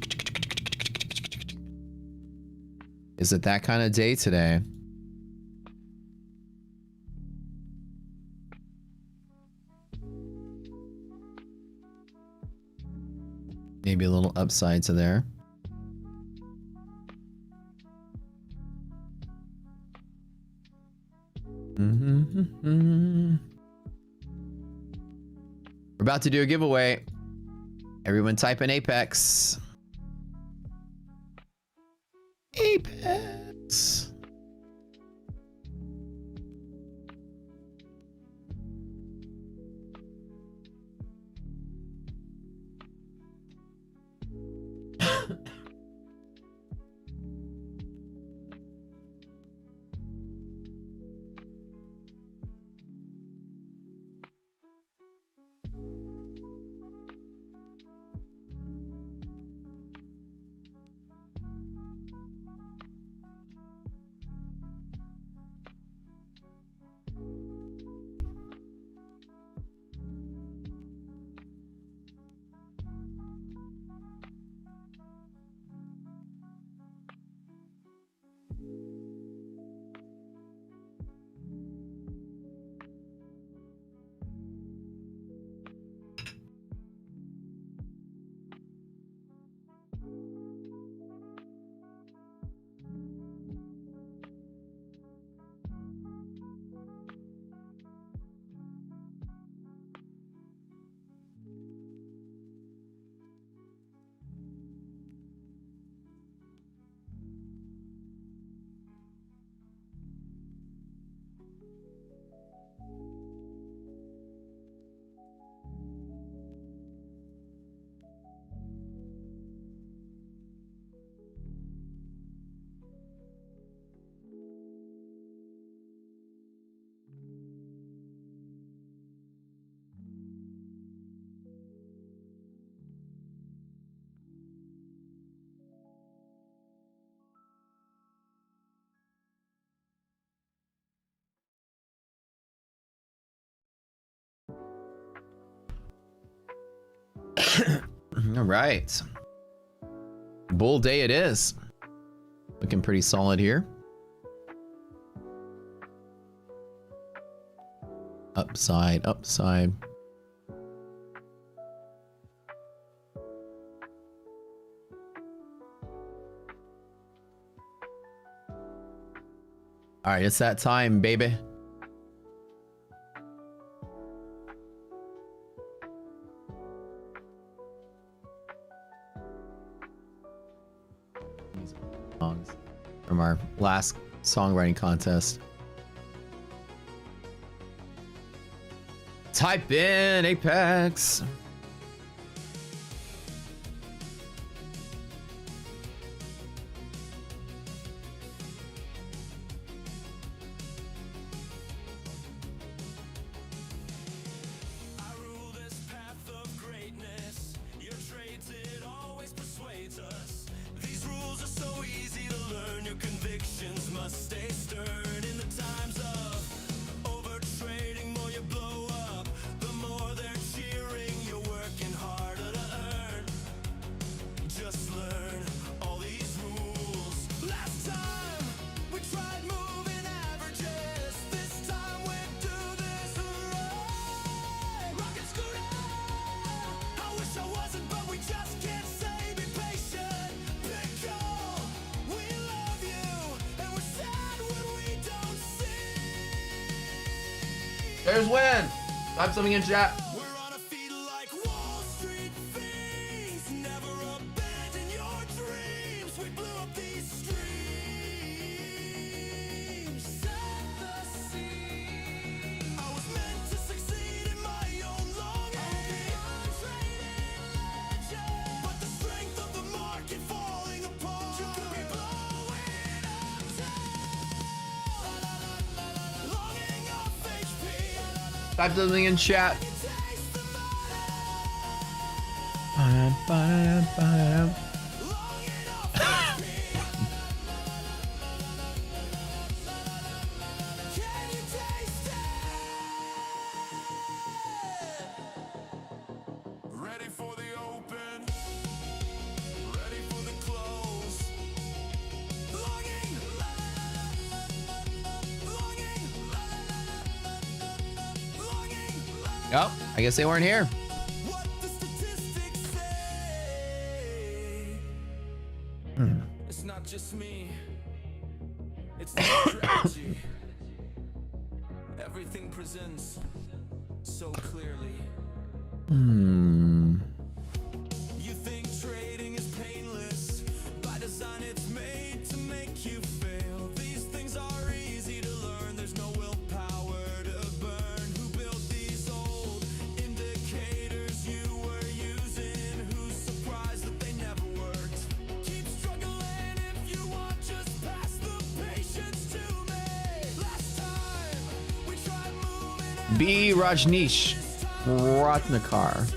Is it that kind of day today? Maybe a little upside to there. We're about to do a giveaway. Everyone type in Apex. Apex. All right. Bull day it is. Looking pretty solid here. Upside, upside. All right, it's that time, baby. Songs from our last songwriting contest. Type in Apex. There's Win. Type something in chat. Type something in chat. Ba-dum. Ready for the open, ready for the close. Longing, longing, longing. Oh, I guess they weren't here. What the statistics say. It's not just me. It's the strategy. Everything presents so clearly. You think trading is painless? By design it's made to make you fail. These things are easy to learn. There's no willpower to burn. Who built these old indicators you were using? Who's surprised that they never worked? Keep struggling if you want, just pass the patience to me. Last time we tried moving B. Rajneesh Ratnakar.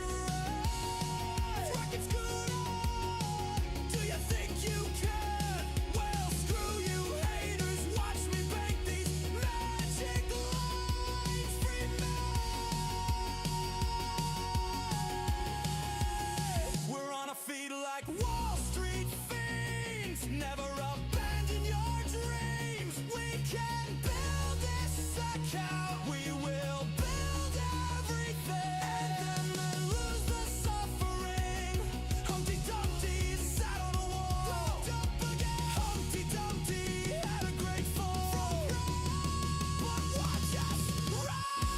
We're on a feed like Wall Street fiends. Never abandon your dreams. We can build this account. We will build everything. And then lose the suffering. Humpty Dumpty sat on a wall. Humpty Dumpty had a great fall. But watch us rise.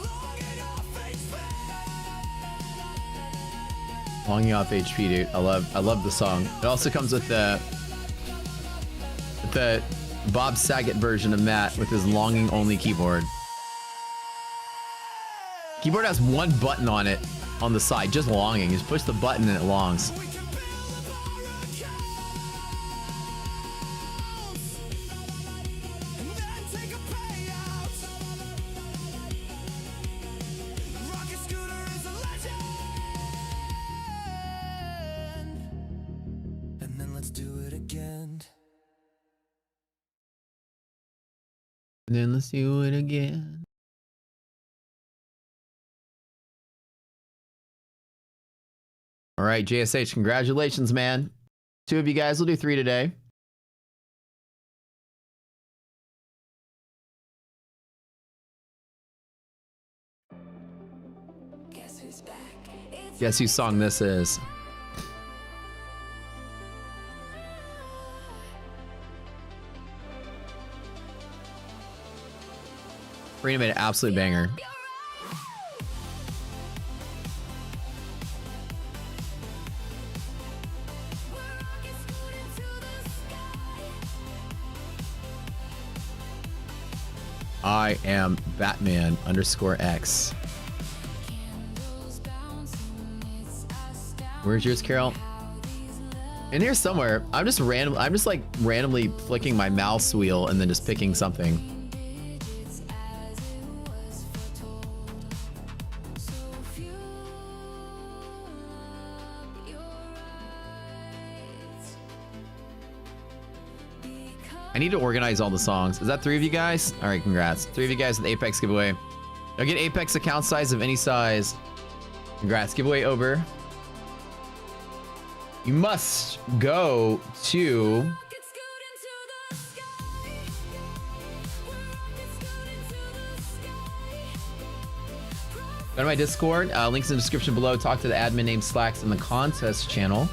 Longing off HP. Longing off HP, dude. I love the song. It also comes with the Bob Saget version of Matt with his longing only keyboard. Keyboard has one button on it on the side, just longing. You just push the button and it longs. We can build a and then take a payout. Rocket Scooter is a legend. And then let's do it again. And then let's do it again. All right, JSH, congratulations, man. 2 of you guys will do 3 today. Guess whose song this is? Rena made an absolute banger. I am Batman _X. Where's yours, Carol? In here somewhere. I'm just like randomly flicking my mouse wheel and then just picking something. I need to organize all the songs. Is that 3 of you guys? All right, congrats. 3 of you guys with Apex giveaway. I'll get Apex account size of any size. Congrats. Giveaway over. You must go to... Go to my Discord. Links in the description below. Talk to the admin named Slacks in the contest channel.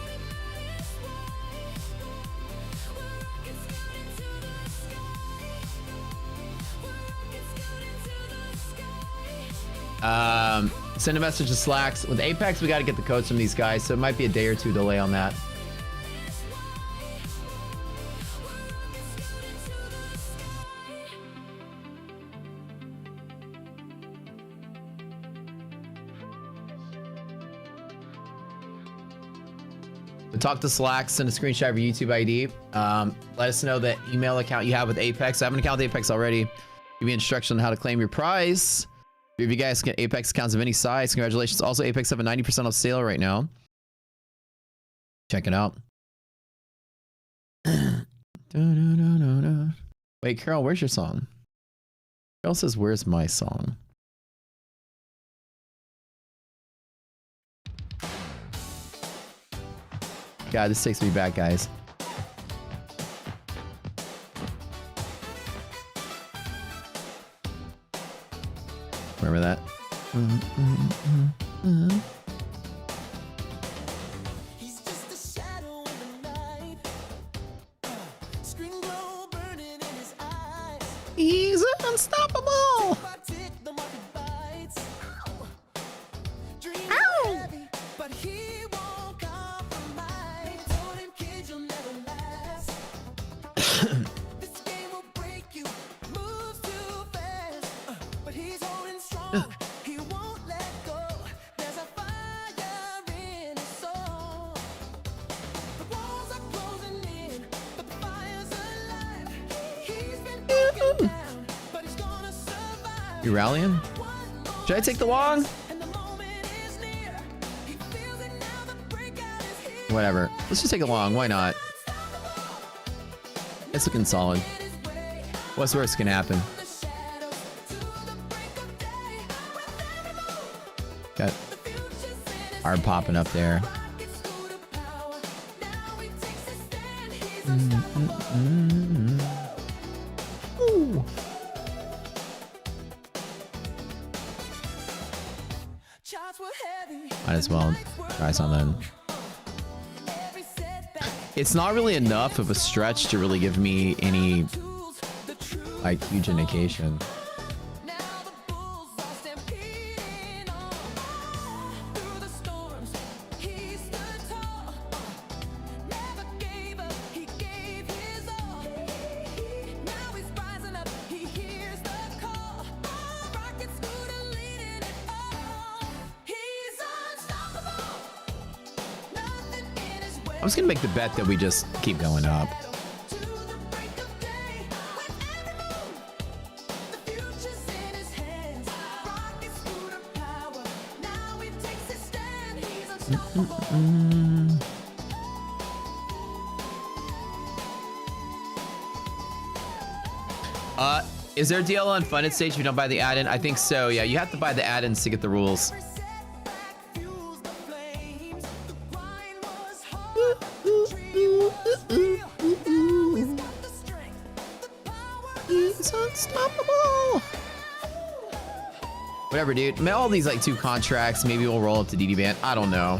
Send a message to Slacks. With Apex, we got to get the codes from these guys, so it might be a day or 2 delay on that. To talk to Slack, send a screenshot of your YouTube ID. Let us know the email account you have with Apex. I have an account with Apex already. Give you instruction on how to claim your prize. If you guys get Apex accounts of any size, congratulations. Also, Apex have a 90% off sale right now. Check it out. Wait, Carol, where's your song? Carol says, where's my song? God, this takes me back, guys. Remember that? He's just a shadow in the night. Screen glow burning in his eyes. He's unstoppable! Tick by tick, the market bites. Dreams Ow! are heavy, but he won't compromise. Told him, kid, you'll never last. This game will break you. Moves too fast, but he's holding strong. He won't let go. There's a fire in his soul. The walls are closing in, but the fire's alive. He's been broken down, but he's gonna survive. You rallying? One more Should I take the long? and the moment is near. He feels it now, the breakout is here. Whatever. Let's just take it long. Why not? It's looking solid. What's worse can happen? The shadows to the break of day. With every move, Got the future's in his Darb popping up there. rockets through the power. Now he takes his stand. He's unstoppable. Ooh. Charts were heavy. Might as well try something. Every setback, It's not really enough of a stretch to really give me any tools, the truth. like huge indication. Now the bulls are stampeding on. Through the storms, he stood tall. Never gave up, he gave his all. Now he's rising up, he hears the call. Rocket scooter leading it all. He's unstoppable. Nothing in his way. I was gonna make the bet that we just keep going up. To the break of day, with every move, the future's in his hands. Rocket scooter power, now he takes his stand. He's unstoppable. Is there a deal on Funded Stage if you don't buy the add-in? I think so, yeah. You have to buy the add-ins to get the rules. Every setback fuels the flames. The grind was hard, the dream was real. Now he's got the strength, the power. He's unstoppable. Whatever, dude. Man, all these like 2 contracts. Maybe we'll roll up to DD Band. I don't know.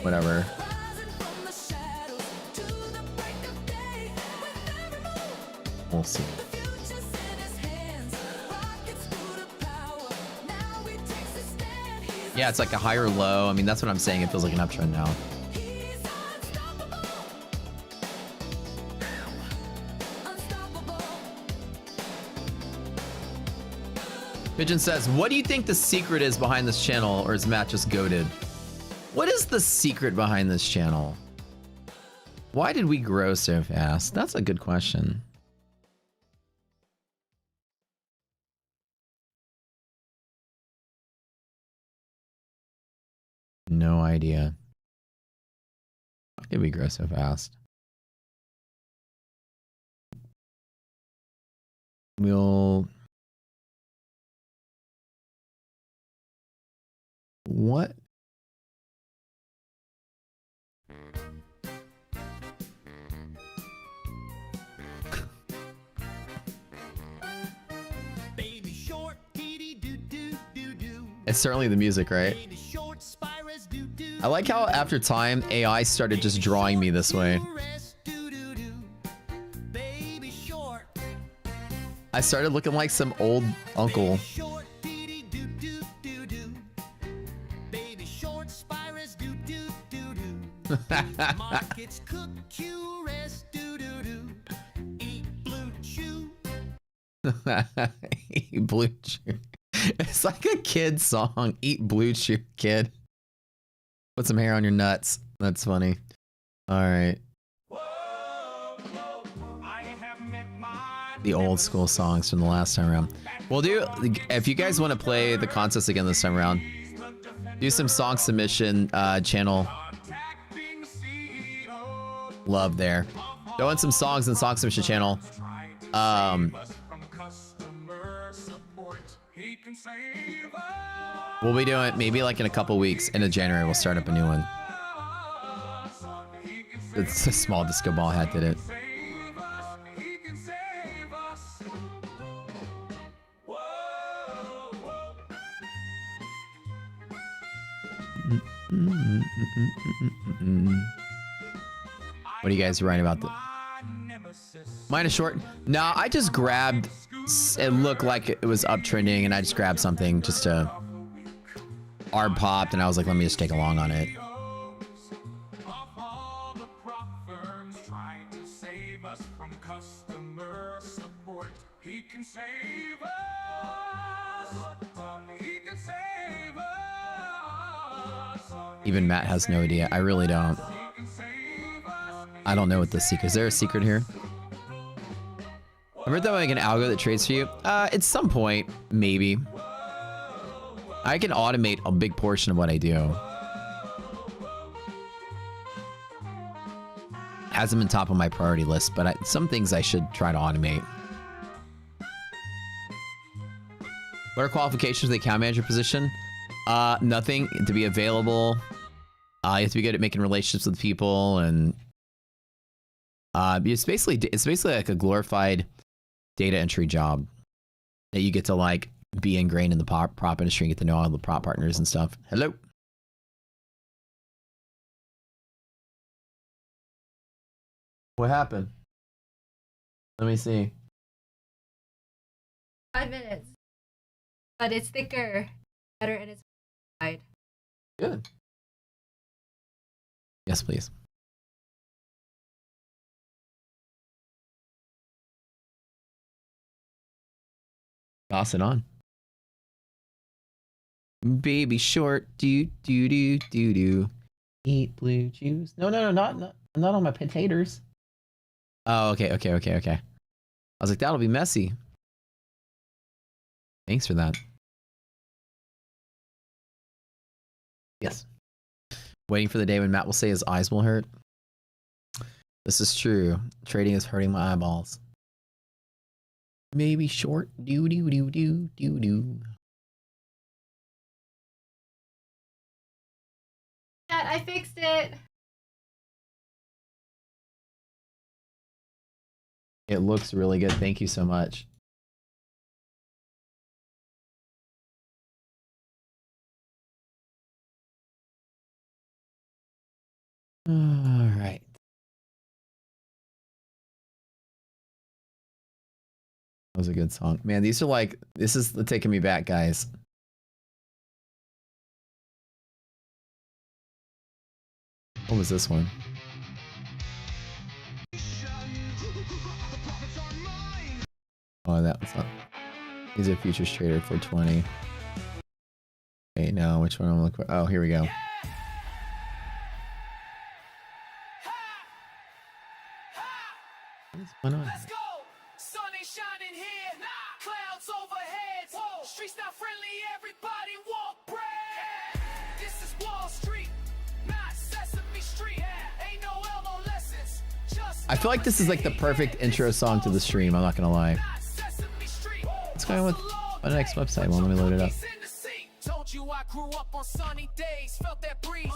Whatever. Rising from the shadows to the break of day. With every move, We'll see. the future's in his hands. Rocket scooter power, now he takes his stand. He's Yeah, it's like a higher low. I mean, that's what I'm saying. It feels like an uptrend now. He's unstoppable. Unstoppable. Pigeon says, what do you think the secret is behind this channel, or is Matt just goated? What is the secret behind this channel? Why did we grow so fast? That's a good question. No idea. Why did we grow so fast? We'll... What? Baby short, dee doo doo doo doo. It's certainly the music, right? Baby short, spirals doo doo. I like how after time, AI started just drawing me this way. Doo doo doo. Baby short, I started looking like some old uncle. short, dee doo doo doo doo. Baby short, spirals doo doo doo doo. Markets cook you rest doo doo doo. Eat blue chew. Eat blue chew. It's like a kid song. Eat blue chew, kid. Put some hair on your nuts. That's funny. All right. The old school songs from the last time around. We'll do, if you guys want to play the contest again this time around, do some song submission channel love there. Throw in some songs in song submission channel. We'll be doing maybe like in a couple weeks. Into January, we'll start up a new one. It's a small disco ball hat did it. What are you guys writing about? Mine is short. No, I just grabbed. It looked like it was uptrending, and I just grabbed something just to. Darb popped, and I was like, let me just take along on it. Even Matt has no idea. I really don't. I don't know what the secret is. There a secret here? Remember that like an algo that trades for you? At some point, maybe. I can automate a big portion of what I do. Hasn't been top of my priority list, but some things I should try to automate. What are qualifications for the account manager position? Nothing. To be available. You have to be good at making relationships with people, and it's basically like a glorified data entry job that you get to like be ingrained in the prop industry and get to know all the prop partners and stuff. Hello. What happened? Let me see. 5 minutes. But it's thicker, better, and it's wide. Good. Yes, please. Toss it on. Baby short, do. Eat blue juice. No, not on my potatoes. Oh, okay. I was like, that'll be messy. Thanks for that. Yes. Waiting for the day when Matt will say his eyes will hurt. This is true. Trading is hurting my eyeballs. Maybe short. Do. Chat, I fixed it. It looks really good. Thank you so much. All right. That was a good song. Man, these are like, this is taking me back, guys. What was this one? Oh, that was not. He's a futures trader for 20. Wait, no, which one I'm looking for? Oh, here we go. What is going on? Let's go. Sun ain't shining here. Clouds overhead. Whoa. Streets not friendly. Everybody want bread. This is Wall Street, not Sesame Street. Ain't no elbow lessons. Just I feel like this is like the perfect intro song to the stream. I'm not gonna lie. What's going on with my next website? Well, let me load it up. Told you I grew up on sunny days, felt that breeze.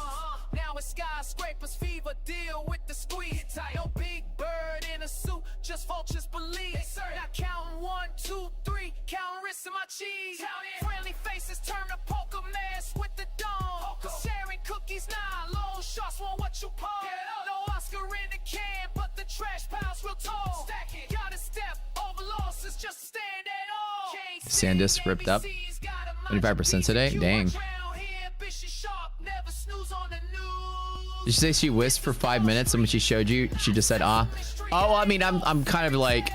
Now it's skyscrapers fever, deal with the squeeze. No big bird in a suit, just vultures believe. Not counting 1, 2, 3, counting risks in my cheese. Friendly faces turn to poker mask with the dawn. Sharing cookies now, long shots want what you pour. No Oscar in the can, but the trash pile's real tall. Gotta step over losses just to stand at all. SanDisk ripped up. 25% today? Dang. Did you say she whisked for 5 minutes and when she showed you, she just said, ah? Oh, I mean, I'm kind of like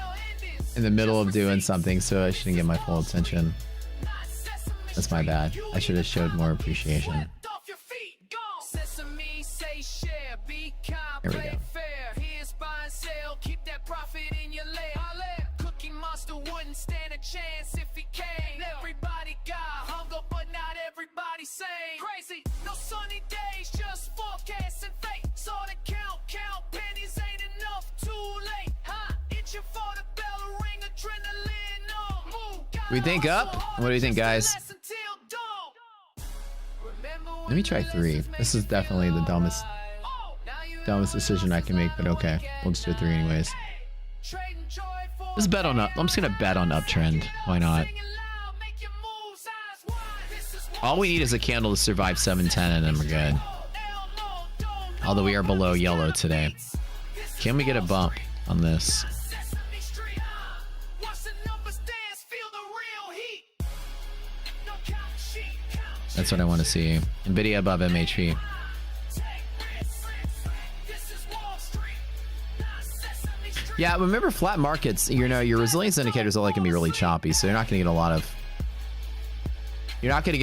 in the middle of doing something, so I shouldn't get my full attention. That's my bad. I should have showed more appreciation. Here we go. We think up? What do you think, guys? Let me try 3. This is definitely the dumbest decision I can make, but okay. We'll just do 3 anyways. Let's bet on up. I'm just gonna bet on uptrend. Why not? All we need is a candle to survive 710 and then we're good. Although we are below yellow today. Can we get a bump on this? That's what I want to see. Nvidia above MHP. Yeah, remember flat markets, you know, your resilience indicators are like gonna be really choppy, so you're not gonna get a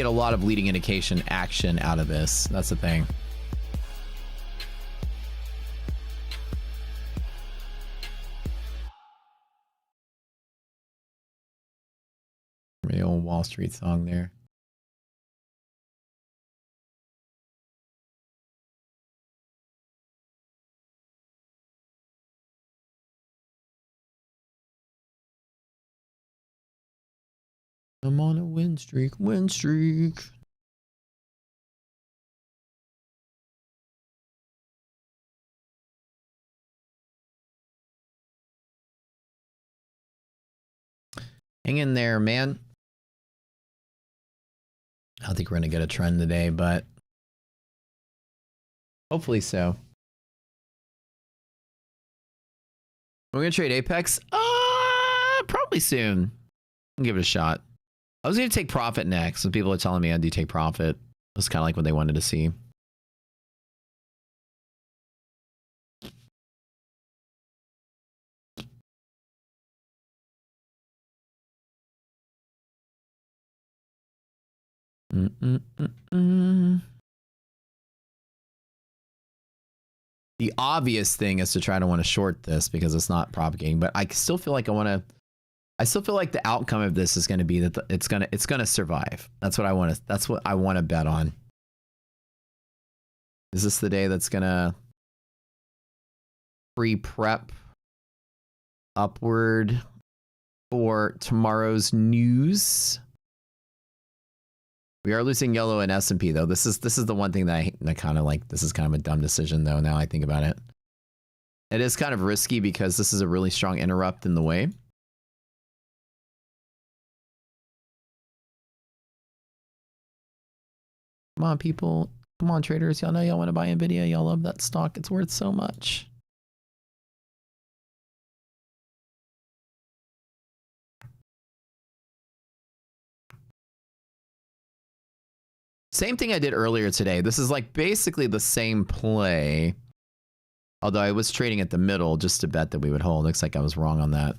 lot of leading indication action out of this. That's the thing. The old Wall Street song there. I'm on a win streak, win streak. Hang in there, man. I don't think we're going to get a trend today, but hopefully so. We're going to trade Apex? Probably soon. I'll give it a shot. I was going to take profit next. Some people are telling me I do take profit. That's kind of like what they wanted to see. The obvious thing is to try to want to short this because it's not propagating, but I still feel like I still feel like the outcome of this is going to be that it's going to survive. That's what I want to bet on. Is this the day that's going to pre-prep upward for tomorrow's news? We are losing yellow in S&P though. This is the one thing that I kind of like. This is kind of a dumb decision though. Now I think about it. It is kind of risky because this is a really strong interrupt in the way. Come on, people. Come on, traders. Y'all know y'all want to buy Nvidia. Y'all love that stock. It's worth so much. Same thing I did earlier today. This is like basically the same play. Although I was trading at the middle just to bet that we would hold. Looks like I was wrong on that.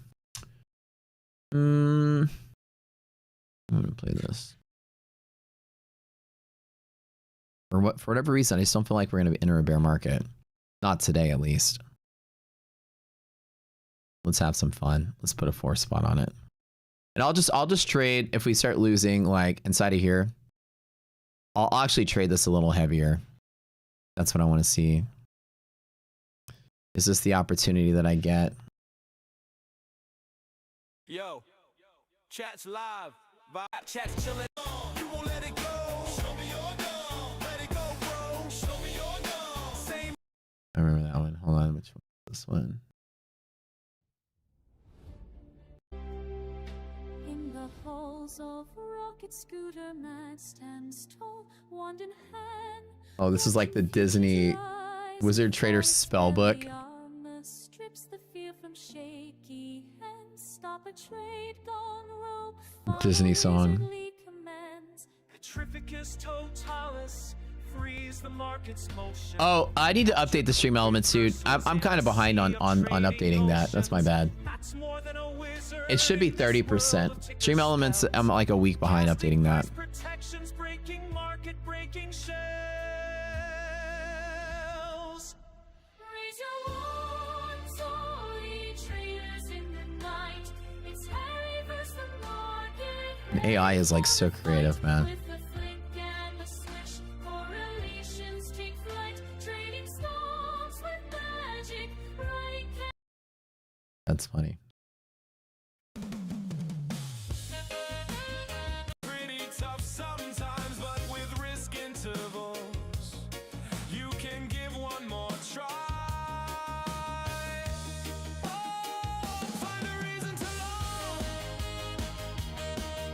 I'm going to play this. For whatever reason, I just don't feel like we're going to enter a bear market. Not today, at least. Let's have some fun. Let's put a 4 spot on it. And I'll just trade if we start losing like inside of here. I'll actually trade this a little heavier. That's what I want to see. Is this the opportunity that I get? Yo, chat's live. Vibe chat's chilling. You won't let it go. Show me your gun. Let it go, bro. Show me your gun. Same. I remember that one. Hold on, which one is this one? In the halls of rocket scooter man stands tall, wand in hand. Oh, this is like the Disney Wizard Trader spell book. Strips the fear from shaky hands. Stop a trade gone rogue. Disney song. Oh, I need to update the stream elements, dude. I'm kind of behind on updating that. That's my bad. It should be 30%. Stream elements, I'm like a week behind updating that. The AI is like so creative, man. That's funny.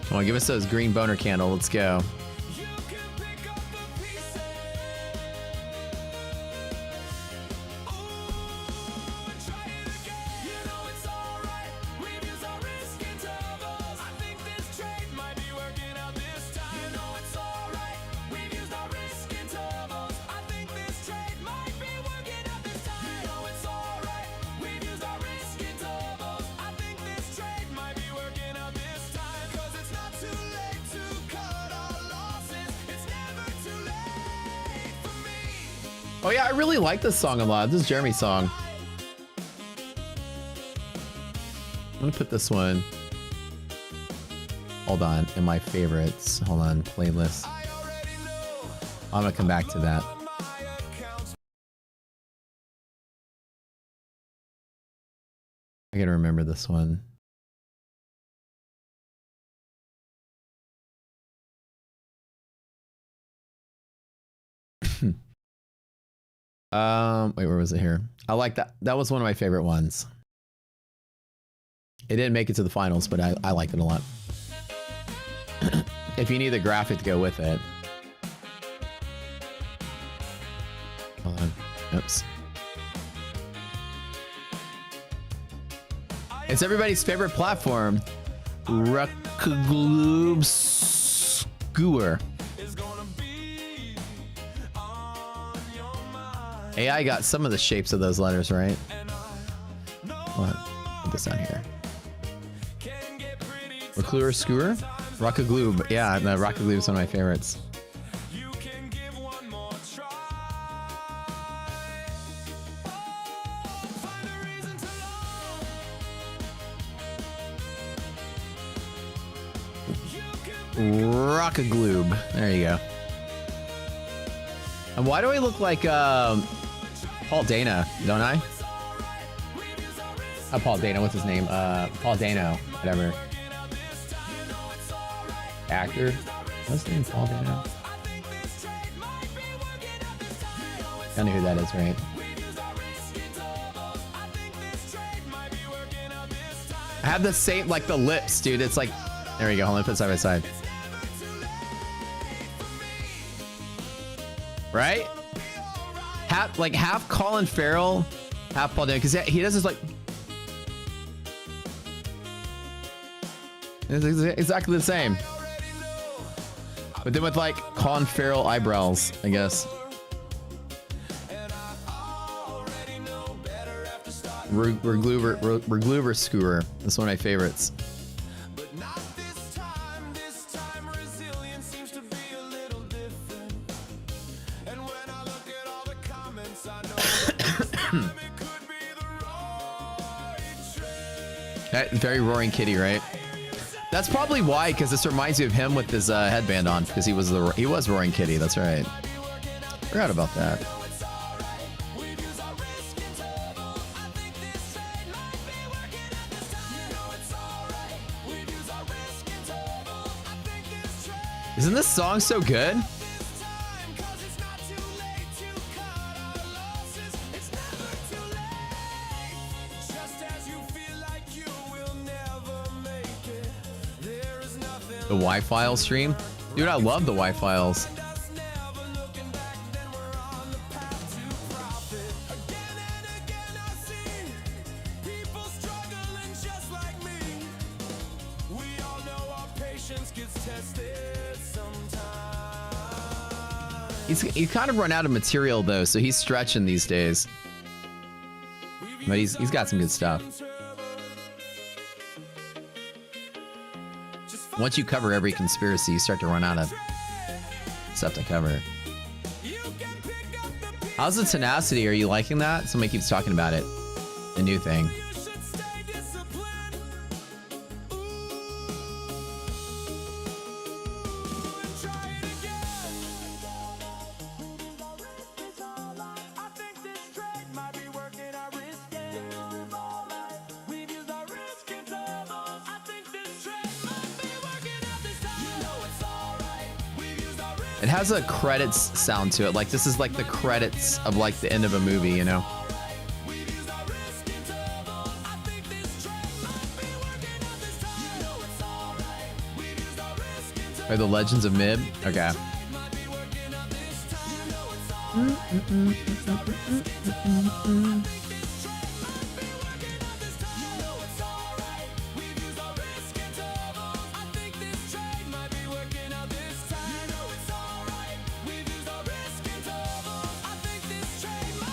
Come on, give us those green boner candle. Let's go. You can pick up the pieces. Ooh, try it again. You know it's alright. We've used our risk intervals. I think this trade might be working out this time. You know it's alright. We've used our risk intervals. I think this trade might be working out this time. You know it's alright. We've used our risk intervals. I think this trade might be working out this time. 'Cause it's not too late to cut our losses. It's never too late for me. Oh yeah, I really like this song a lot. This is Jeremy's song. I'm gonna put this one. Hold on, in my favorites. Hold on, playlist. I already know I'm gonna come back to that. my accounts. I gotta remember this one. Wait, where was it here? I like that. That was one of my favorite ones. It didn't make it to the finals, but I liked it a lot. If you need the graphic to go with it. Hold on. Oops. It's everybody's favorite platform. Ruckagloop Skewer. Is gonna be on your mind. AI got some of the shapes of those letters right. And I know Hold on. Put this on here. can get pretty Ruckagloop Skewer? Ruckagloop. Yeah, the Ruckagloop is one of my favorites. You can give one more try. Oh, find a reason to love. You can Ruckagloop. There you go. And why do I look like Paul Dana, don't I? Paul Dana, what's his name? Paul Dano, whatever. Actor? What's his name? Paul Dano? I know who that is, right? I have the same, like the lips, dude. It's like, there we go. Hold on, put it side by side. Right? Half Colin Farrell, half Paul Dano, because he does this like. It's exactly the same. But then with like Colin Farrell eyebrows, I guess. Ruckagloop Skewer. That's one of my favorites. But not this time. This time resilience seems to be a little different. And when I look at all the comments, I know this time it could be the right trade. That very Roaring Kitty, right? That's probably why, because this reminds me of him with his headband on, because he was Roaring Kitty. That's right. Forgot about that. Isn't this song so good? The Y-File stream? Dude, I love the Y-Files. He's kind of run out of material though, so he's stretching these days. But he's got some good stuff. Once you cover every conspiracy, you start to run out of stuff to cover. How's the tenacity? Are you liking that? Somebody keeps talking about it. The new thing. It has a credits sound to it. Like this is like the credits of like the end of a movie, you know? Or the Legends of Mib? Okay.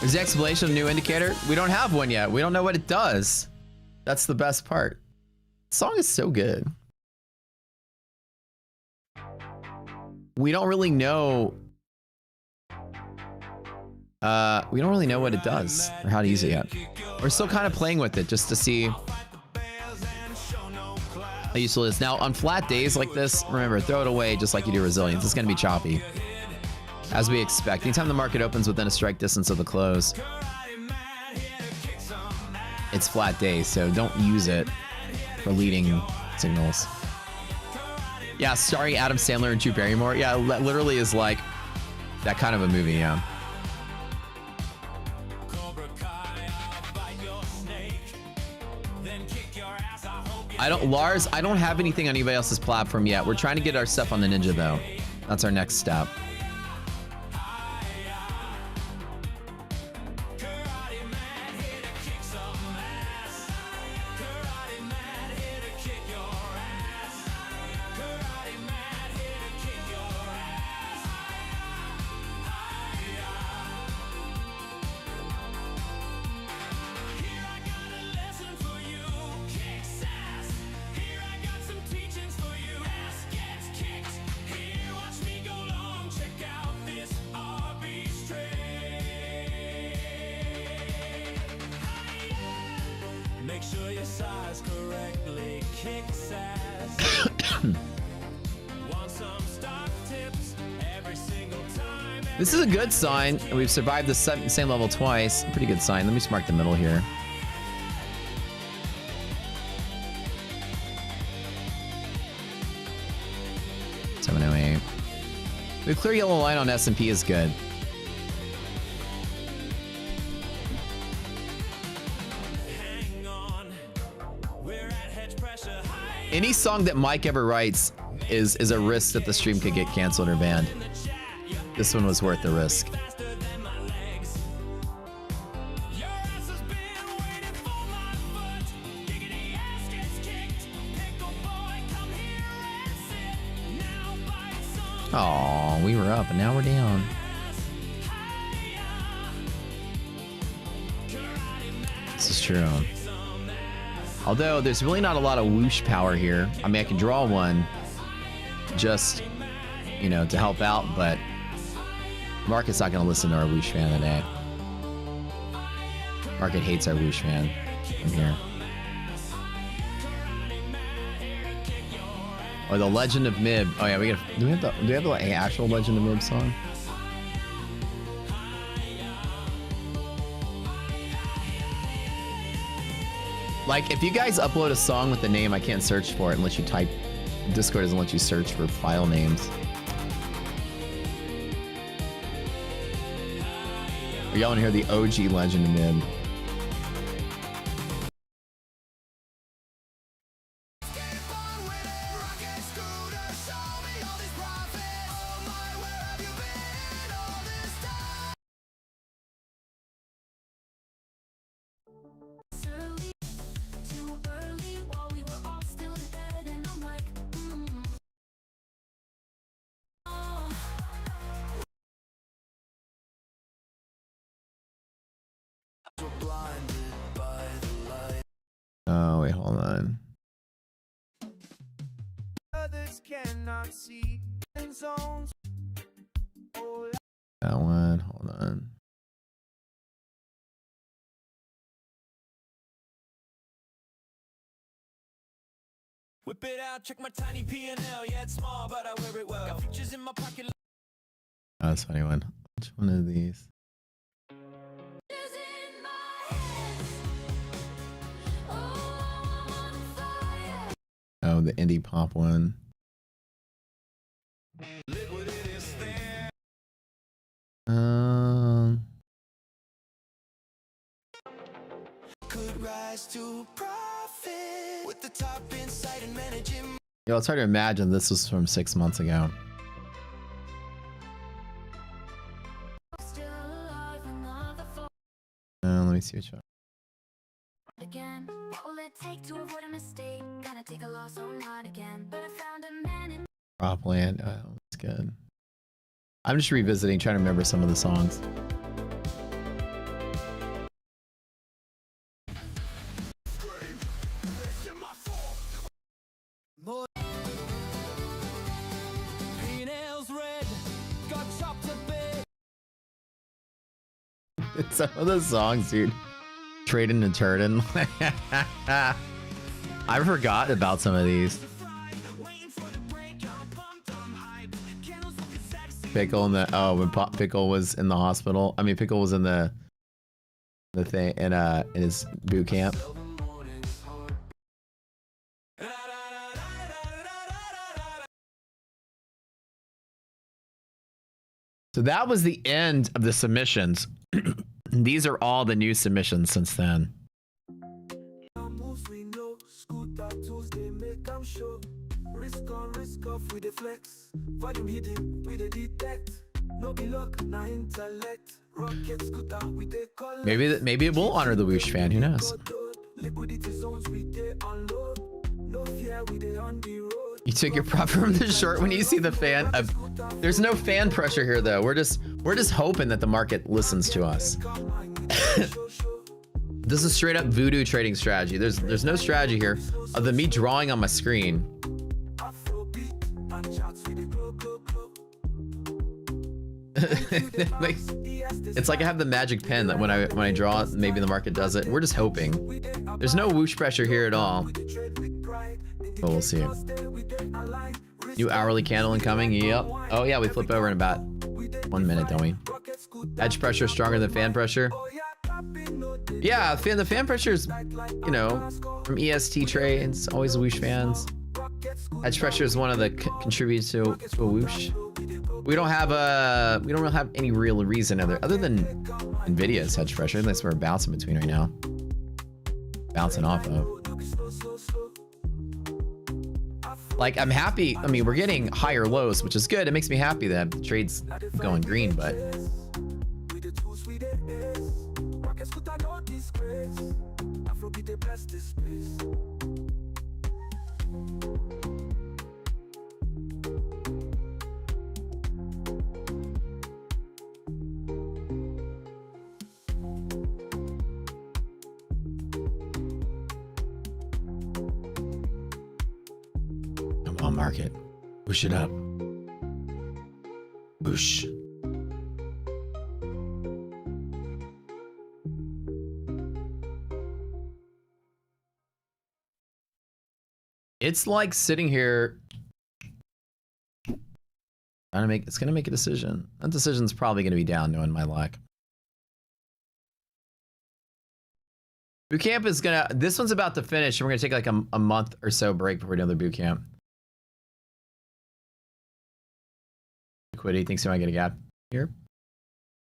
Is the explanation of new indicator? We don't have one yet. We don't know what it does. That's the best part. The song is so good. We don't really know. We don't really know what it does or how to use it yet. We're still kind of playing with it just to see how useful it is. Now, on flat days like this, remember, throw it away just like you do resilience. It's going to be choppy, as we expect. Anytime the market opens within a strike distance of the close, it's flat days, so don't use it for leading signals. Yeah, starring Adam Sandler and Drew Barrymore. Yeah, literally is like that kind of a movie, yeah. Lars, I don't have anything on anybody else's platform yet. We're trying to get our stuff on the Ninja, though. That's our next step. This is a good sign. We've survived the same level twice. Pretty good sign. Let me just mark the middle here. $708. The clear yellow line on S&P is good. Any song that Mike ever writes is a risk that the stream could get canceled or banned. This one was worth the risk. Oh, we were up and now we're down. This is true. Although there's really not a lot of whoosh power here. I mean, I can draw one just, you know, to help out, but market's not going to listen to our whoosh fan today. Market hates our whoosh fan from here. Or the Legend of Mib. Oh yeah, do we have the actual Legend of Mib song? Like, if you guys upload a song with the name, I can't search for it unless you type. Discord doesn't let you search for file names. Y'all want to hear the OG Legend of Mib? Oh, wait, hold on. That one, hold on. Whip it out, check my tiny P&L. Yeah, it's small, but I wear it well. Got features in my pocket. Oh, that's a funny one. Which one of these? Oh, the indie pop one. Could rise to profit with the top insight and managing Yo, it's hard to imagine this was from 6 months ago. Let me see what you Again, what will it take to avoid a mistake? Gonna take a loss, oh not again. But I found a man in Cropland. Oh, that's good. I'm just revisiting, trying to remember some of the songs. Some of the songs, dude. Trading and turning. I forgot about some of these. Pickle in the when Pickle was in the hospital. I mean, Pickle was in the thing in his boot camp. So that was the end of the submissions. These are all the new submissions since then. Maybe it will honor the Whoosh fan. Who knows? You took your prop from the short when you see the fan. There's no fan pressure here, though. We're just hoping that the market listens to us. This is straight up voodoo trading strategy. There's no strategy here other than me drawing on my screen. It's like I have the magic pen that when I draw it, maybe the market does it. We're just hoping. There's no whoosh pressure here at all. But we'll see. New hourly candle incoming. Yep. Oh yeah, we flip over in about 1 minute, don't we? Edge pressure stronger than fan pressure. Yeah, the fan pressure is, you know, from EST trades, always whoosh fans. Edge pressure is one of the contributors to a whoosh. We don't really have any real reason other than Nvidia's edge pressure. That's where we're bouncing between right now. Bouncing off of. Like, I'm happy. I mean, we're getting higher lows, which is good. It makes me happy that the trade's going green, but market. Push it up. Push. It's like sitting here it's gonna make a decision. That decision's probably gonna be down knowing my luck. Boot camp is this one's about to finish and we're gonna take like a month or so break before another boot camp. Liquidity thinks he might get a gap here.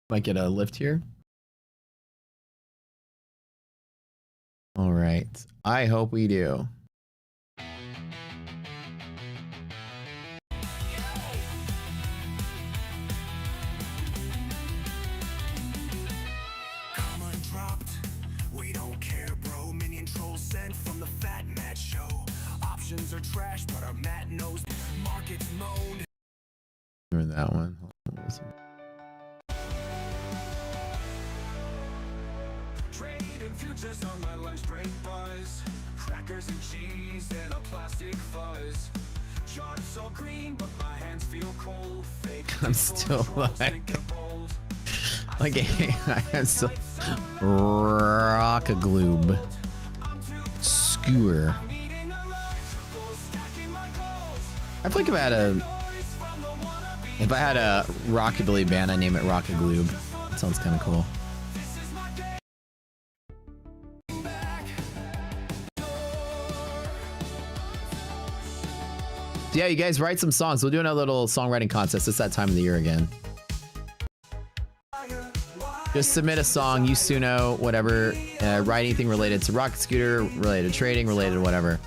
Might get a lift here. All right. I hope we do. We don't care, bro. Minion trolls sent from the Fat Matt show. Options are trash, but our Matt knows markets moan. Doing that one. Trading futures on my lunch break buzz. Crackers and cheese and a plastic fuzz. Charts so green, but my hands feel cold. Fake I'm still like I am still rock a gloob skewer. I think if I had a rockabilly band, I'd name it Rock a Gloob. That sounds kind of cool. So yeah, you guys write some songs. We'll do another little songwriting contest. It's that time of the year again. Just submit a song, you Suno, whatever. Write anything related to Rocket Scooter, related to trading, related to whatever.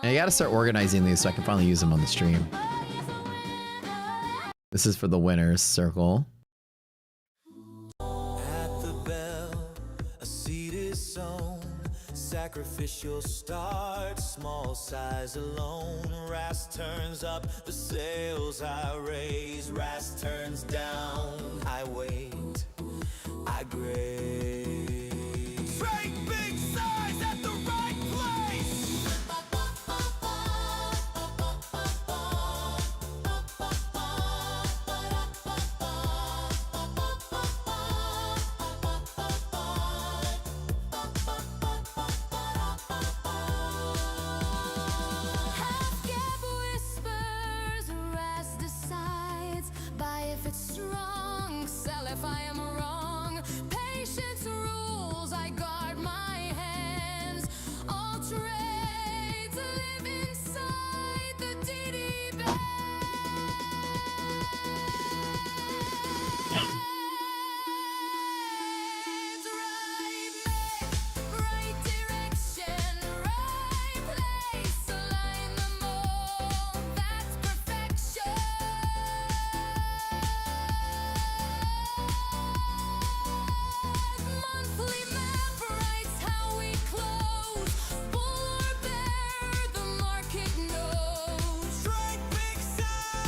I gotta start organizing these so I can finally use them on the stream. This is for the winners circle. At the bell, a seed is sown. Sacrificial start, small size alone. Rast turns up, the sails I raise. Rast turns down, I wait, I graze. Strike big size at the right place. Half-gap whispers, Raz decides. Buy if it's strong, sell if I am wrong. Patience rules, I guard my hands. All trades live inside the DD band. Right direction, right place. Align them all, that's perfection. Monthly map writes how we close. Bull or bear, the market knows. Strike big size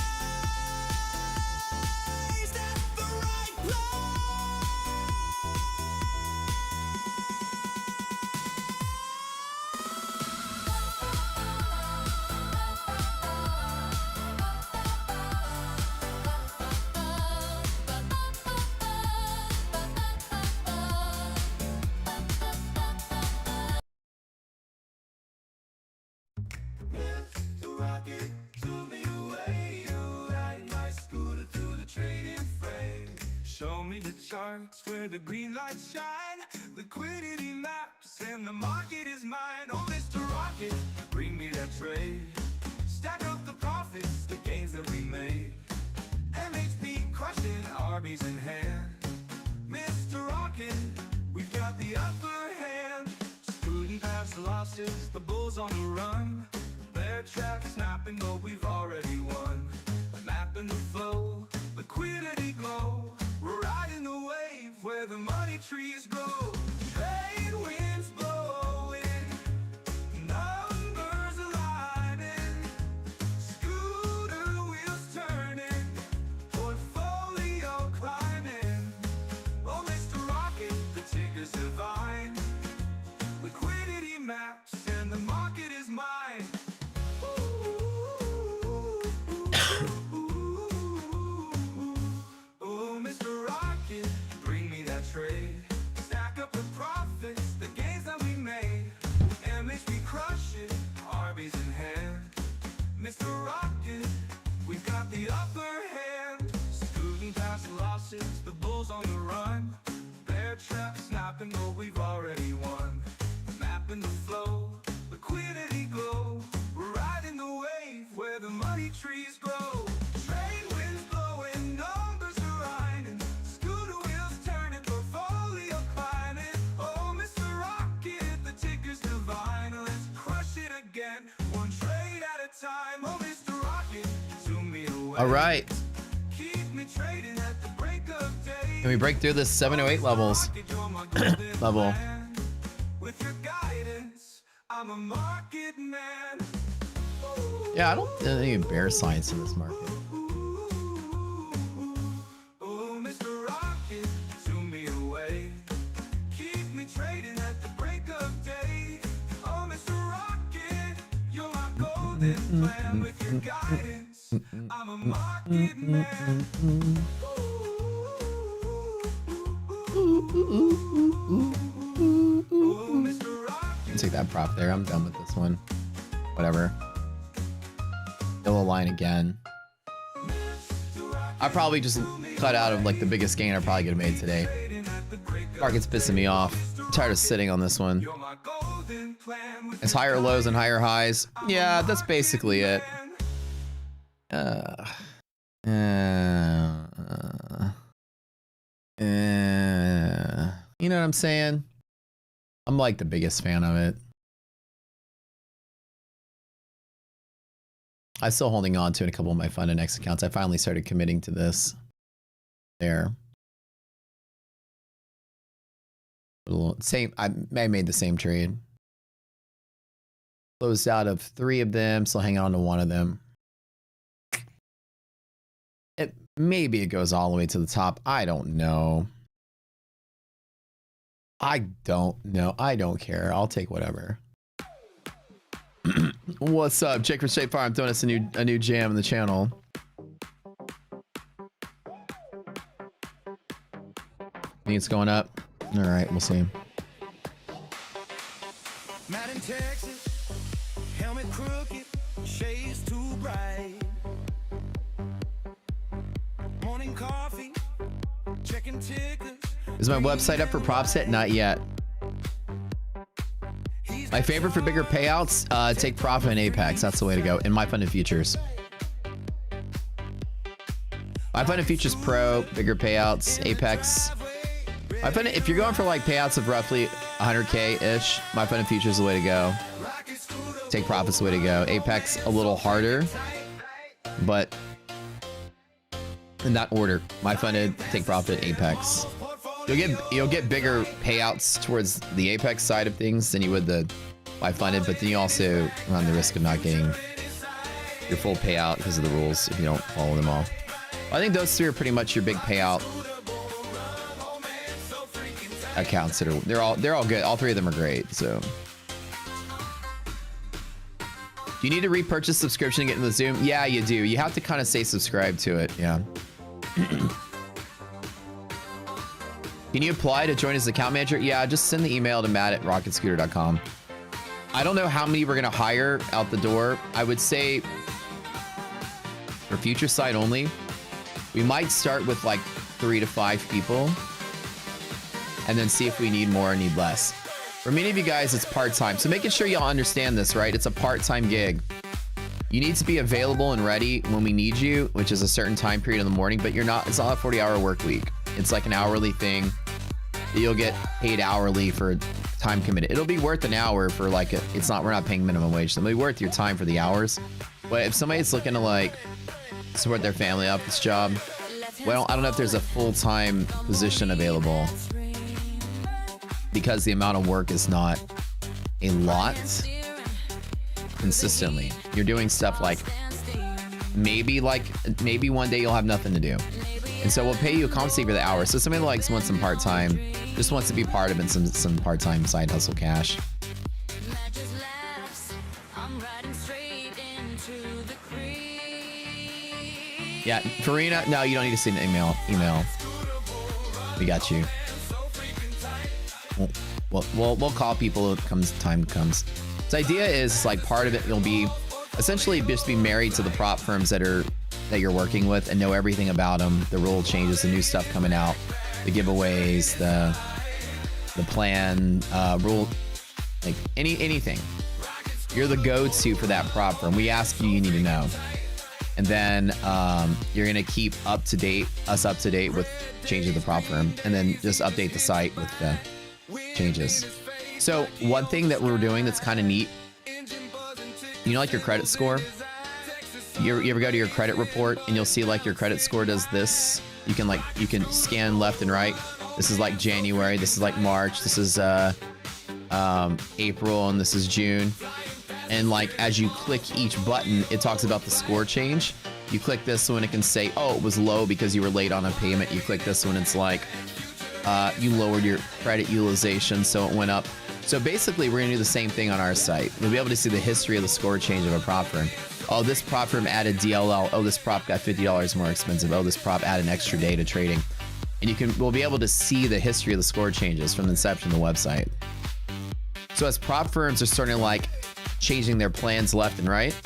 at the right The rocket took me away. You ride my scooter through the trading frame. Show me the charts where the green lights shine. Liquidity maps and the market is mine. Oh, Mr. Rocket, bring me that trade. Stack up the profits, the gains that we made. MHP crushing, Arby's in hand. Mr. Rocket, we've got the upper hand. Student pass losses, the bulls on the run. Bear trap snapping, but we've already won. Mapping the flow, liquidity glow. We're riding the wave where the money trees grow. Trade winds blowing, numbers aligning. Scooter wheels turning, portfolio climbing. Oh, Mr. Rocket, the ticker's divine. Liquidity maps and the market is mine. Oh, Mr. Rocket, bring me that trade. Stack up the profits, the gains that we made. MHP crush it, Arby's in hand. Mr. Rocket, we've got the upper hand. Student pass losses, the bulls on the run. Bear trap snapping, but we've already won. Mapping the flow, liquidity glow. We're riding the wave where the money trees grow. Trade winds blowing, numbers are riding. Scooter wheels turning, portfolio climbing. Oh, Mr. Rocket, the ticker's divine. Let's crush it again, one trade at a time. Oh, Mr. Rocket, zoom me away. All right. Keep me trading at the break of day. Can we break through this 708 levels? Level. With your guidance, I'm a market man. Yeah, I don't think bear science in this market. Oh, Mr. Rocket, zoom me away. Keep me trading at the break of day. Oh, Mr. Rocket, you're my golden plan. With your guidance, I'm a market man. Oh, Mr. Rocket. Take that prop there. I'm done with this one. Whatever. Yellow line again. I probably just cut out of like the biggest gain I probably could have made today. Market's pissing me off. I'm tired of sitting on this one. It's higher lows and higher highs. Yeah, that's basically it. You know what I'm saying? I'm like the biggest fan of it. I'm still holding on to a couple of my Fund and X accounts. I finally started committing to this. There. Same. I made the same trade. Closed out of 3 of them, still hanging on to 1 of them. Maybe it goes all the way to the top. I don't know. I don't know. I don't care. I'll take whatever. What's up, Jake from State Farm? Throwing us a new jam in the channel. Think it's going up? All right, we'll see. Mad in Texas, helmet crooked, shades too bright. Morning coffee, checking tickets. Is my website up for props yet? Not yet. My favorite for bigger payouts, take profit in Apex. That's the way to go. In My Funded Futures. My Funded Futures Pro, bigger payouts, Apex. My Funded, if you're going for like payouts of roughly 100K-ish, My Funded Futures is the way to go. Take profit's the way to go. Apex, a little harder, but in that order. My Funded, take profit, Apex. You'll get bigger payouts towards the Apex side of things than you would the My Funded, but then you also run the risk of not getting your full payout because of the rules if you don't follow them all. I think those 3 are pretty much your big payout accounts that are they're all good. All 3 of them are great. So, do you need to repurchase subscription to get into the Zoom? Yeah, you do. You have to kind of stay subscribed to it. Yeah. Can you apply to join as account manager? Yeah, just send the email to matt@rocketscooter.com. I don't know how many we're gonna hire out the door. I would say for future site only, we might start with like 3 to 5 people and then see if we need more or need less. For many of you guys, it's part-time. So making sure y'all understand this, right? It's a part-time gig. You need to be available and ready when we need you, which is a certain time period in the morning, but it's not a 40-hour work week. It's like an hourly thing. You'll get paid hourly for time committed. It'll be worth an hour for like, we're not paying minimum wage. So it'll be worth your time for the hours. But if somebody's looking to like support their family off this job, well, I don't know if there's a full-time position available because the amount of work is not a lot consistently. You're doing stuff like maybe one day you'll have nothing to do. And so we'll pay you a compensate for the hours. So somebody likes wants some part-time, just wants to be part of it, some part-time side hustle cash. Yeah, Farina, no, you don't need to send an email. We got you. We'll call people if time comes. The idea is like part of it will be essentially just be married to the prop firms that you're working with and know everything about them, the rule changes, the new stuff coming out, the giveaways, the plan, rule, like anything. You're the go-to for that prop firm. We ask you need to know. And then you're gonna keep us up to date with changing the prop firm, and then just update the site with the changes. So one thing that we're doing that's kind of neat, you know, like your credit score. You ever go to your credit report and you'll see like your credit score does this. You can scan left and right. This is like January. This is like March. This is April, and this is June. And like as you click each button, it talks about the score change. You click this one, it can say, oh, it was low because you were late on a payment. You click this one, it's like you lowered your credit utilization, so it went up. So basically, we're gonna do the same thing on our site. You'll be able to see the history of the score change of a prop firm. Oh, this prop firm added DLL. Oh, this prop got $50 more expensive. Oh, this prop added an extra day to trading. And we'll be able to see the history of the score changes from the inception of the website. So as prop firms are starting to like changing their plans left and right,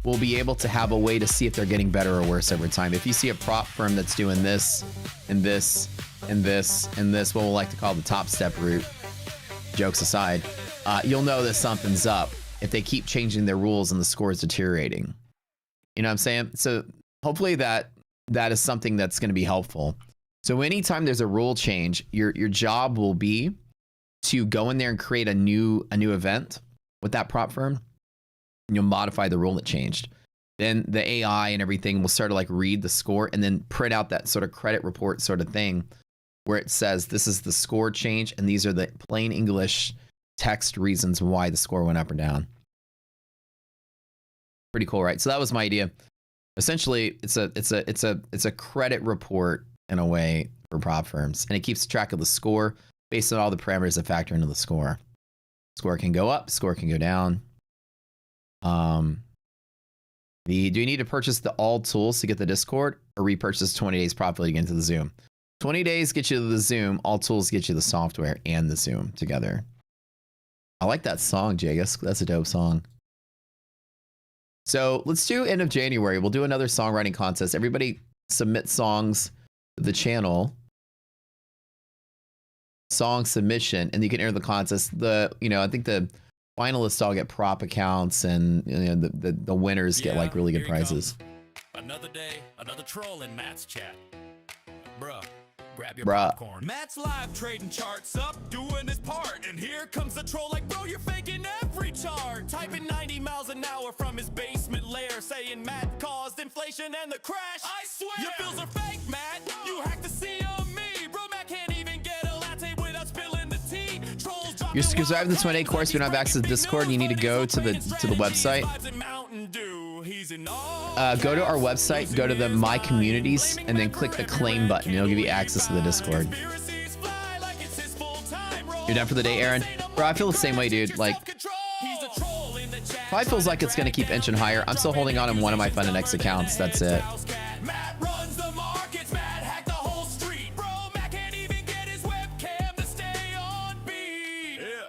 we'll be able to have a way to see if they're getting better or worse over time. If you see a prop firm that's doing this and this and this and this, what we'll like to call the top step route, jokes aside, you'll know that something's up if they keep changing their rules and the score is deteriorating. You know what I'm saying? So hopefully that is something that's going to be helpful. So anytime there's a rule change, your job will be to go in there and create a new event with that prop firm, and you'll modify the rule that changed. then the AI and everything will start to like read the score and then print out that sort of credit report sort of thing where it says this is the score change and these are the plain English text reasons why the score went up or down. Pretty cool, right? So that was my idea. Essentially, it's a credit report in a way for prop firms, and it keeps track of the score based on all the parameters that factor into the score. Score can go up, score can go down. Do you need to purchase all tools to get the Discord, or repurchase 20 days properly to get into the Zoom? 20 days get you to the Zoom. All tools get you the software and the Zoom together. I like that song, Jagus. That's a dope song. So let's do end of January. We'll do another songwriting contest. Everybody submit songs to the channel. Song submission, and you can enter the contest. I think the finalists all get prop accounts, and the winners get like really good prizes. Another day, another troll in Matt's chat. Bruh, grab your Bruh. popcorn. Matt's live trading charts up, doing his part. And here comes the troll like, bro, you're faking every chart. Typing 90 miles an hour from his basement lair, saying Matt caused inflation and the crash. I swear, your bills are fake, Matt. You hacked the CME. Bro, Matt can't even get a latte without spilling the tea. Trolls dropping You're subscribed to the 20-day course. If you don't have access to Discord, you need to go to the website. Go to our website, go to the My Communities, and then click the claim button. It'll give you access to the Discord. You're done for the day, Aaron? Bro, I feel the same way, dude. Like, probably feels like it's going to keep inching higher. I'm still holding on in one of my Fun and X accounts. That's it.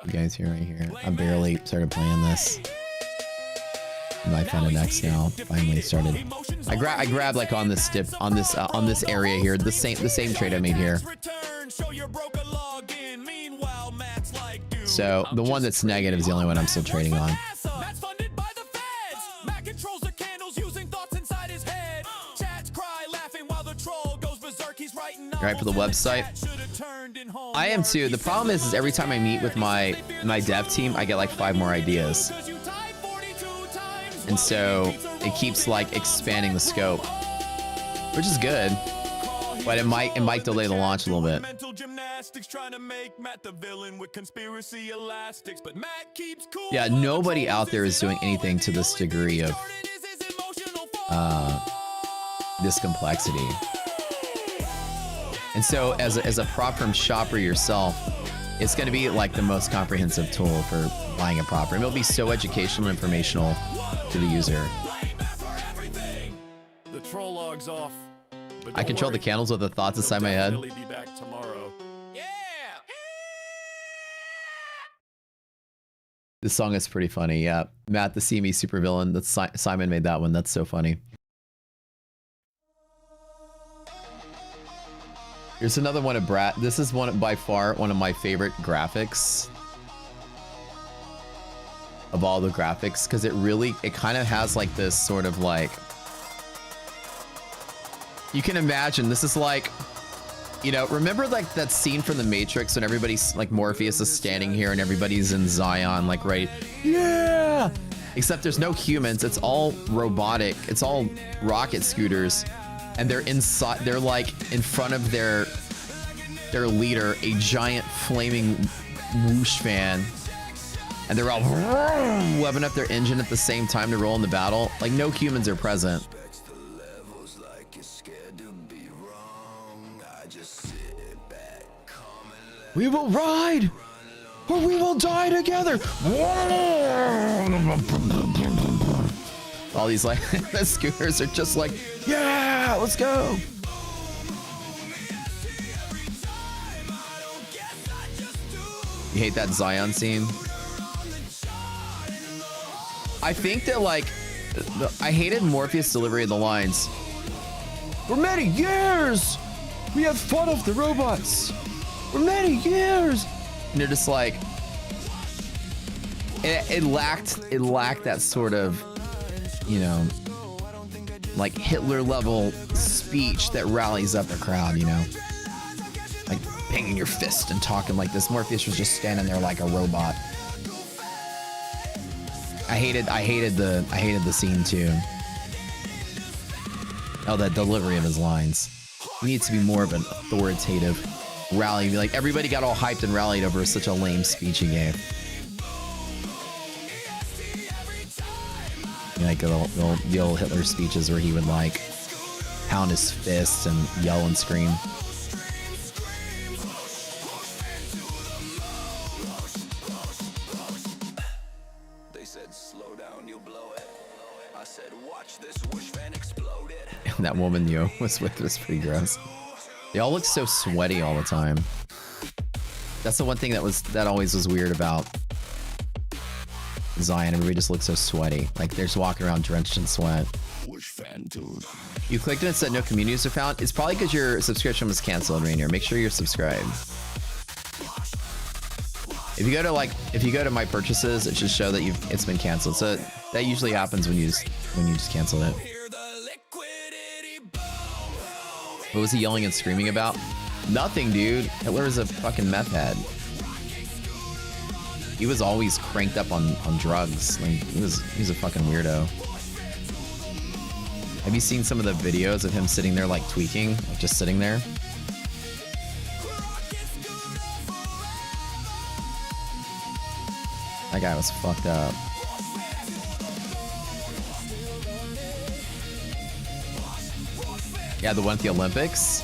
You guys here, right here. I barely started playing this. My Fun and X now finally started. I grabbed like on this dip on this area here, the same trade I made here. So the one that's negative is the only one I'm still trading on. Right for the website. I am too. The problem is every time I meet with my dev team, I get like 5 more ideas. And so it keeps like expanding the scope, which is good, but it might delay the launch a little bit. Yeah, nobody out there is doing anything to this degree of this complexity. And so as a prop firm shopper yourself, it's going to be like the most comprehensive tool for buying a prop firm. It'll be so educational and informational to the user. The troll log's off. I control the candles with the thoughts inside my head. Be back tomorrow. Yeah. This song is pretty funny. Yeah, Matt, the See Me supervillain. That's Simon made that one. That's so funny. Here's another one of Brad. This is by far one of my favorite graphics of all the graphics, because it kind of has like this sort of like, you can imagine this is like, remember like that scene from The Matrix when everybody's like Morpheus is standing here and everybody's in Zion like ready, yeah, except there's no humans. It's all robotic. It's all rocket scooters. And they're inside, they're like in front of their leader, a giant flaming whoosh fan. And they're all revving up their engine at the same time to roll in the battle. Like no humans are present. We will ride, or we will die together. All these like the scooters are just like, yeah, let's go. You hate that Zion scene? I think that like, I hated Morpheus' delivery of the lines. For many years, we have fought off the robots. For many years. And they're just like, it lacked that sort of, like Hitler level speech that rallies up a crowd, like banging your fist and talking like this. Morpheus was just standing there like a robot. I hated the scene too. Oh, that delivery of his lines. He needs to be more of an authoritative rally. Like, everybody got all hyped and rallied over such a lame speech he gave. Like the old Hitler speeches where he would like pound his fists and yell and scream. They said, slow down, you'll blow it. I said, watch this whoosh fan explode it. And that woman Yo was with was pretty gross. They all look so sweaty all the time. That's the one thing that always was weird about Zion. Everybody just looks so sweaty. Like they're just walking around drenched in sweat. Whoosh fan, dude. You clicked and it said no communities are found. It's probably because your subscription was canceled, Rainier. Make sure you're subscribed. If you go to my purchases, it should show that it's been canceled. So that usually happens when you just cancel it. What was he yelling and screaming about? Nothing, dude. Hitler is a fucking meth head. He was always cranked up on drugs. Like he's a fucking weirdo. Have you seen some of the videos of him sitting there like tweaking, like just sitting there? That guy was fucked up. Yeah, the one at the Olympics.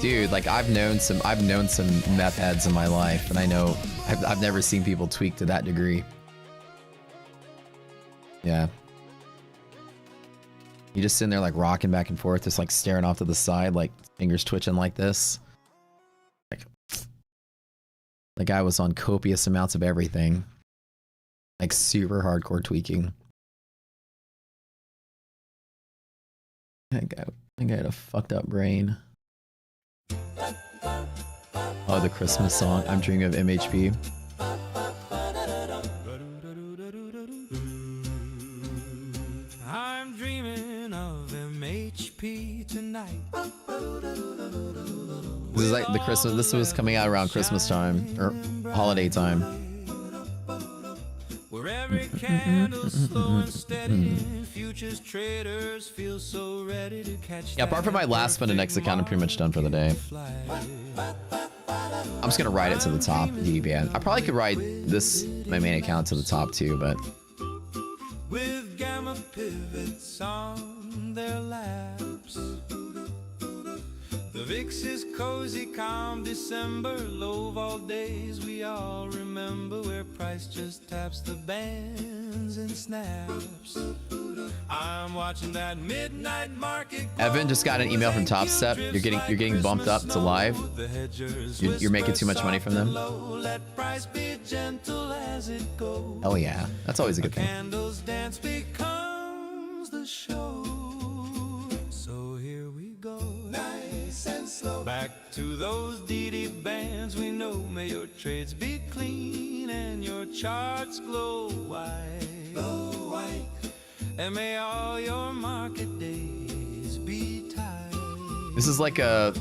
Dude, like I've known some meth heads in my life, and I know I've never seen people tweak to that degree. Yeah. You just sitting there like rocking back and forth, just like staring off to the side, like fingers twitching like this. Like the guy was on copious amounts of everything. Like super hardcore tweaking. That guy had a fucked up brain. Oh, the Christmas song. I'm dreaming of MHP. I'm dreaming of MHP tonight. This is like the Christmas. This was coming out around Christmas time or holiday time. Where every candle's slow and steady, futures traders feel so ready to catch. Yeah, apart from my last spin and next account, I'm pretty much done for the day. I'm just gonna ride it to the top, DBN. I probably could ride my main account to the top too, but with gamma pivots on their laps. The VIX is cozy, calm December, low vol days we all remember, where price just taps the bands and snaps. I'm watching that midnight market. Evan just got an email from Top Step. You're getting bumped up to live. You're making too much money from them. Oh yeah, that's always a good thing. Candles dance becomes the show. So here we go. Nice and slow. Back to those DD bands we know. May your trades be clean and your charts glow white. Glow white. And may all your market days be tight. This is like a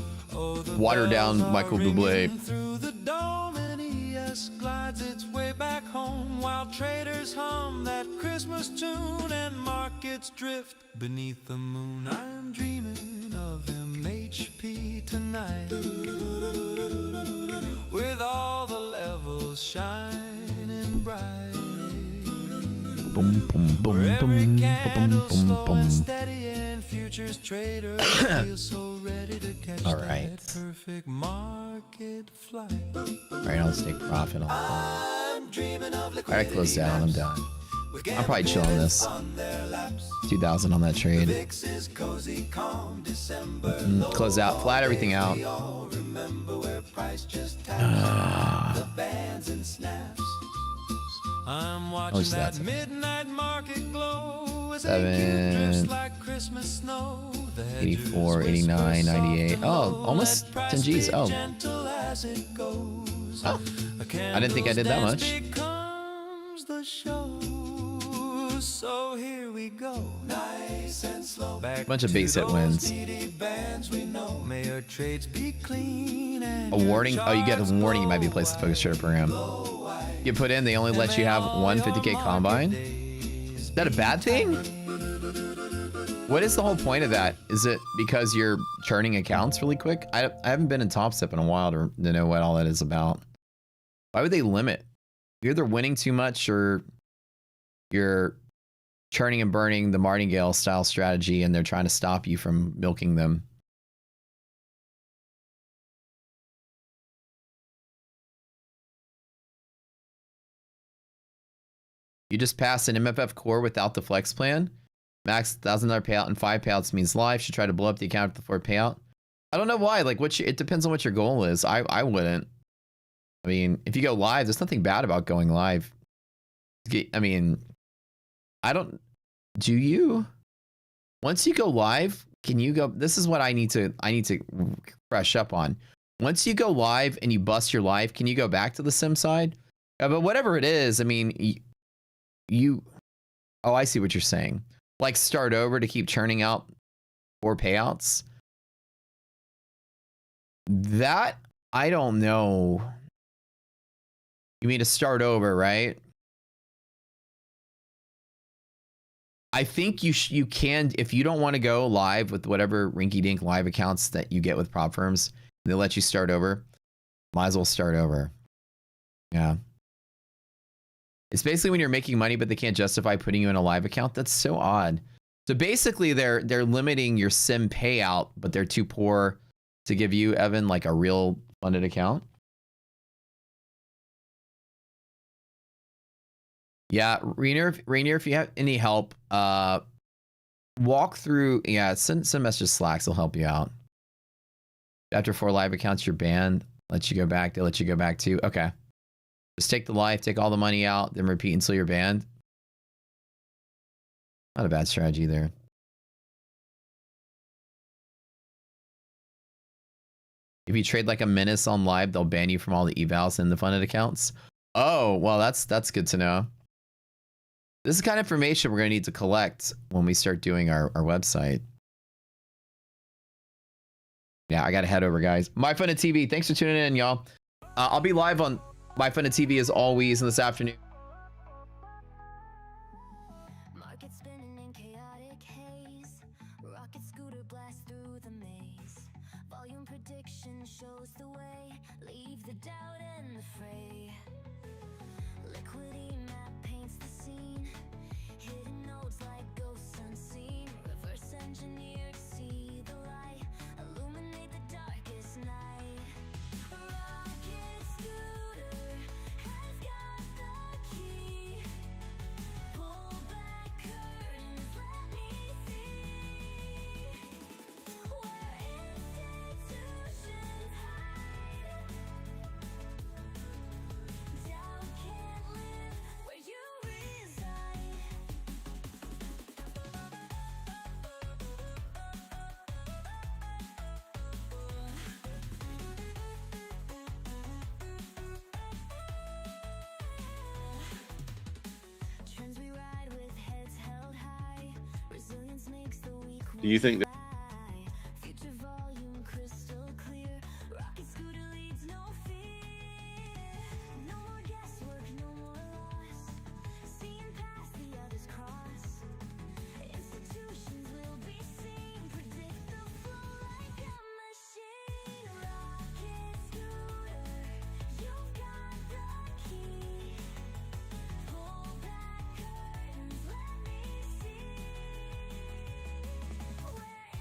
watered down Michael Bublé. Through the dome and ES glides its way back home, while traders hum that Christmas tune and markets drift beneath the moon. I'm dreaming of MHP tonight, with all the levels shining bright. Boom, boom, boom, Where boom, every boom, candle's boom, slow boom. and steady, and futures traders feel so ready to catch All right. that perfect market flight. All right, I'll take profit on that. I'm dreaming of All right, close down. I'm done. I'm probably chilling this. 2,000 on that trade. Close out. Flat everything out. I'm Oh, watching just that that. midnight market glow as 7, like Christmas snow. 84, 89, 98. Oh, almost 10 G's. Oh. Oh. I didn't think I did that much. So here we go. Nice and slow. Bunch of base hit wins. May your trades be clean and A warning? Oh, you get a warning you might be placed in the focus trader program. You put in, they only let you have one 50K combine? Is that a bad thing? What is the whole point of that? Is it because you're churning accounts really quick? I haven't been in Top Step in a while to know what all that is about. Why would they limit? You're either winning too much or you're churning and burning the martingale style strategy and they're trying to stop you from milking them. You just passed an MFF core without the flex plan. Max $1,000 payout and 5 payouts means live. Should try to blow up the account with the 4 payout. I don't know why. Like, it depends on what your goal is. I wouldn't. I mean, if you go live, there's nothing bad about going live. I mean, do you? Once you go live, can you go? This is what I need to fresh up on. Once you go live and you bust your life, can you go back to the sim side? But whatever it is, I mean, oh, I see what you're saying. Like start over to keep churning out 4 payouts. That, I don't know. You mean to start over, right? I think you can, if you don't want to go live with whatever rinky-dink live accounts that you get with prop firms, they let you start over. Might as well start over. Yeah. It's basically when you're making money, but they can't justify putting you in a live account. That's so odd. So basically, they're limiting your sim payout, but they're too poor to give you, Evan, like a real funded account. Yeah, Rainier, if you have any help, walk through. Yeah, send messages Slacks. They'll help you out. After 4 live accounts, you're banned. Let you go back. They let you go back too. Okay. Just take the life, take all the money out, then repeat until you're banned. Not a bad strategy there. If you trade like a menace on live, they'll ban you from all the evals in the funded accounts. Oh, well, that's good to know. This is the kind of information we're going to need to collect when we start doing our website. Yeah, I got to head over, guys. MyFunded TV, thanks for tuning in, y'all. I'll be live on MyFunded TV as always in this afternoon. Market spinning in chaotic haze. Rocket scooter blast through the maze. Volume prediction shows the way. Leave the doubt and the fray. Liquidity map paints the scene. Hidden nodes like ghosts unseen. Reverse engineer to see the light. Illuminate the darkest night. Rocket scooter has got the key. Pull back curtains, let me see where institutions hide. Doubt can't live where you reside. Trends we ride with heads held high. Resilience makes the weak Do you think that fly. Future volume crystal clear. Rocket scooter leads no fear. No more guesswork, no more loss. Seeing past the others cross. Institutions will be seen. Predict the flow like a machine. Rocket scooter, you've got the key. Pull back curtains, let me see where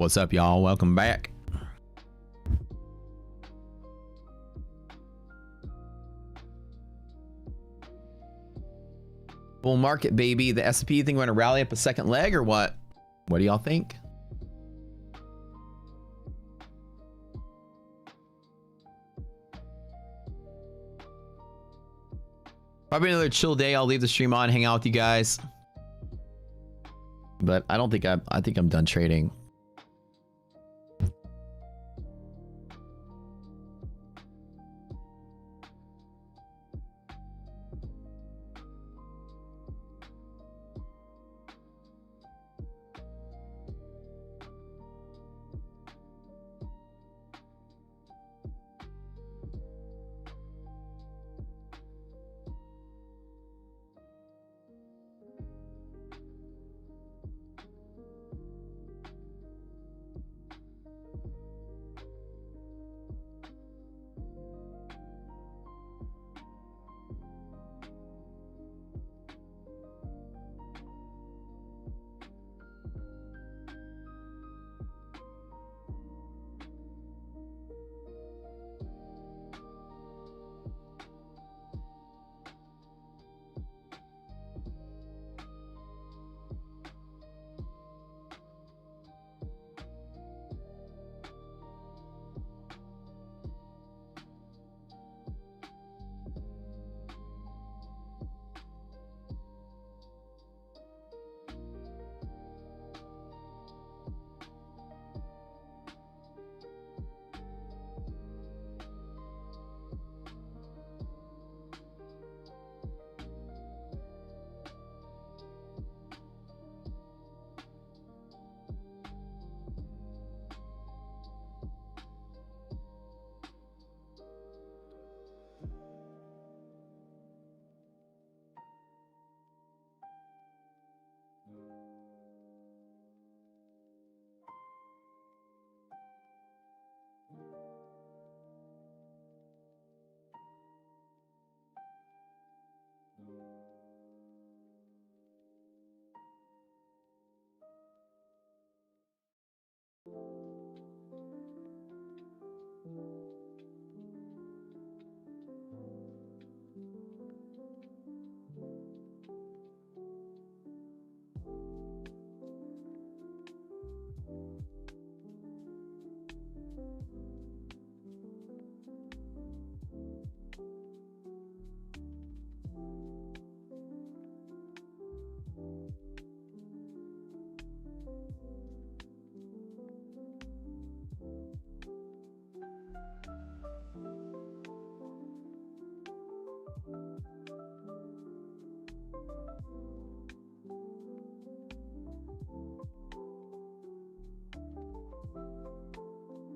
What's up, y'all? Welcome back. Bull market, baby. The S&P think we're gonna rally up a second leg or what? What do y'all think? Probably another chill day. I'll leave the stream on, hang out with you guys. But I don't think I think I'm done trading.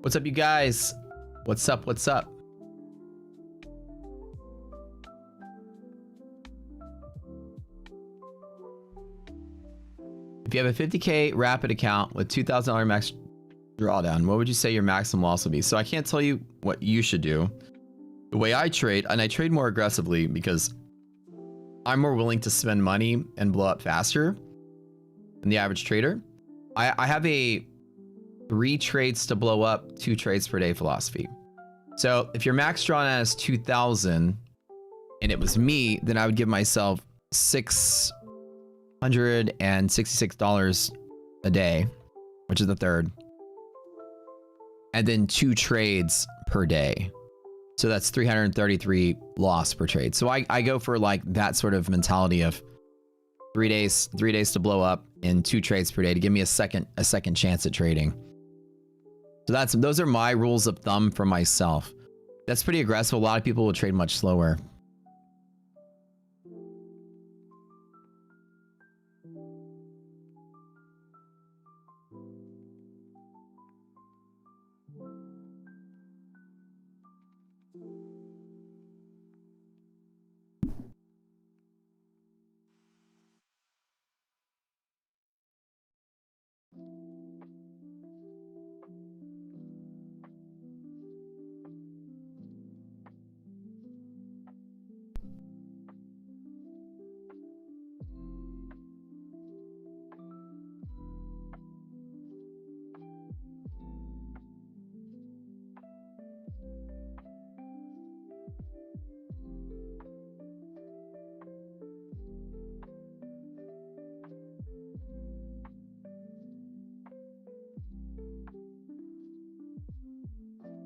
What's up, you guys? What's up? What's up? If you have a 50K rapid account with $2,000 max drawdown, what would you say your maximum loss will be? So I can't tell you what you should do. The way I trade, and I trade more aggressively because I'm more willing to spend money and blow up faster than the average trader. I have a 3 trades to blow up, 2 trades per day philosophy. So if your max drawdown is 2,000 and it was me, then I would give myself $666 a day, which is the third, and then 2 trades per day. So that's 333 loss per trade. So I go for like that sort of mentality of 3 days to blow up and 2 trades per day to give me a second chance at trading. So those are my rules of thumb for myself. That's pretty aggressive. A lot of people will trade much slower.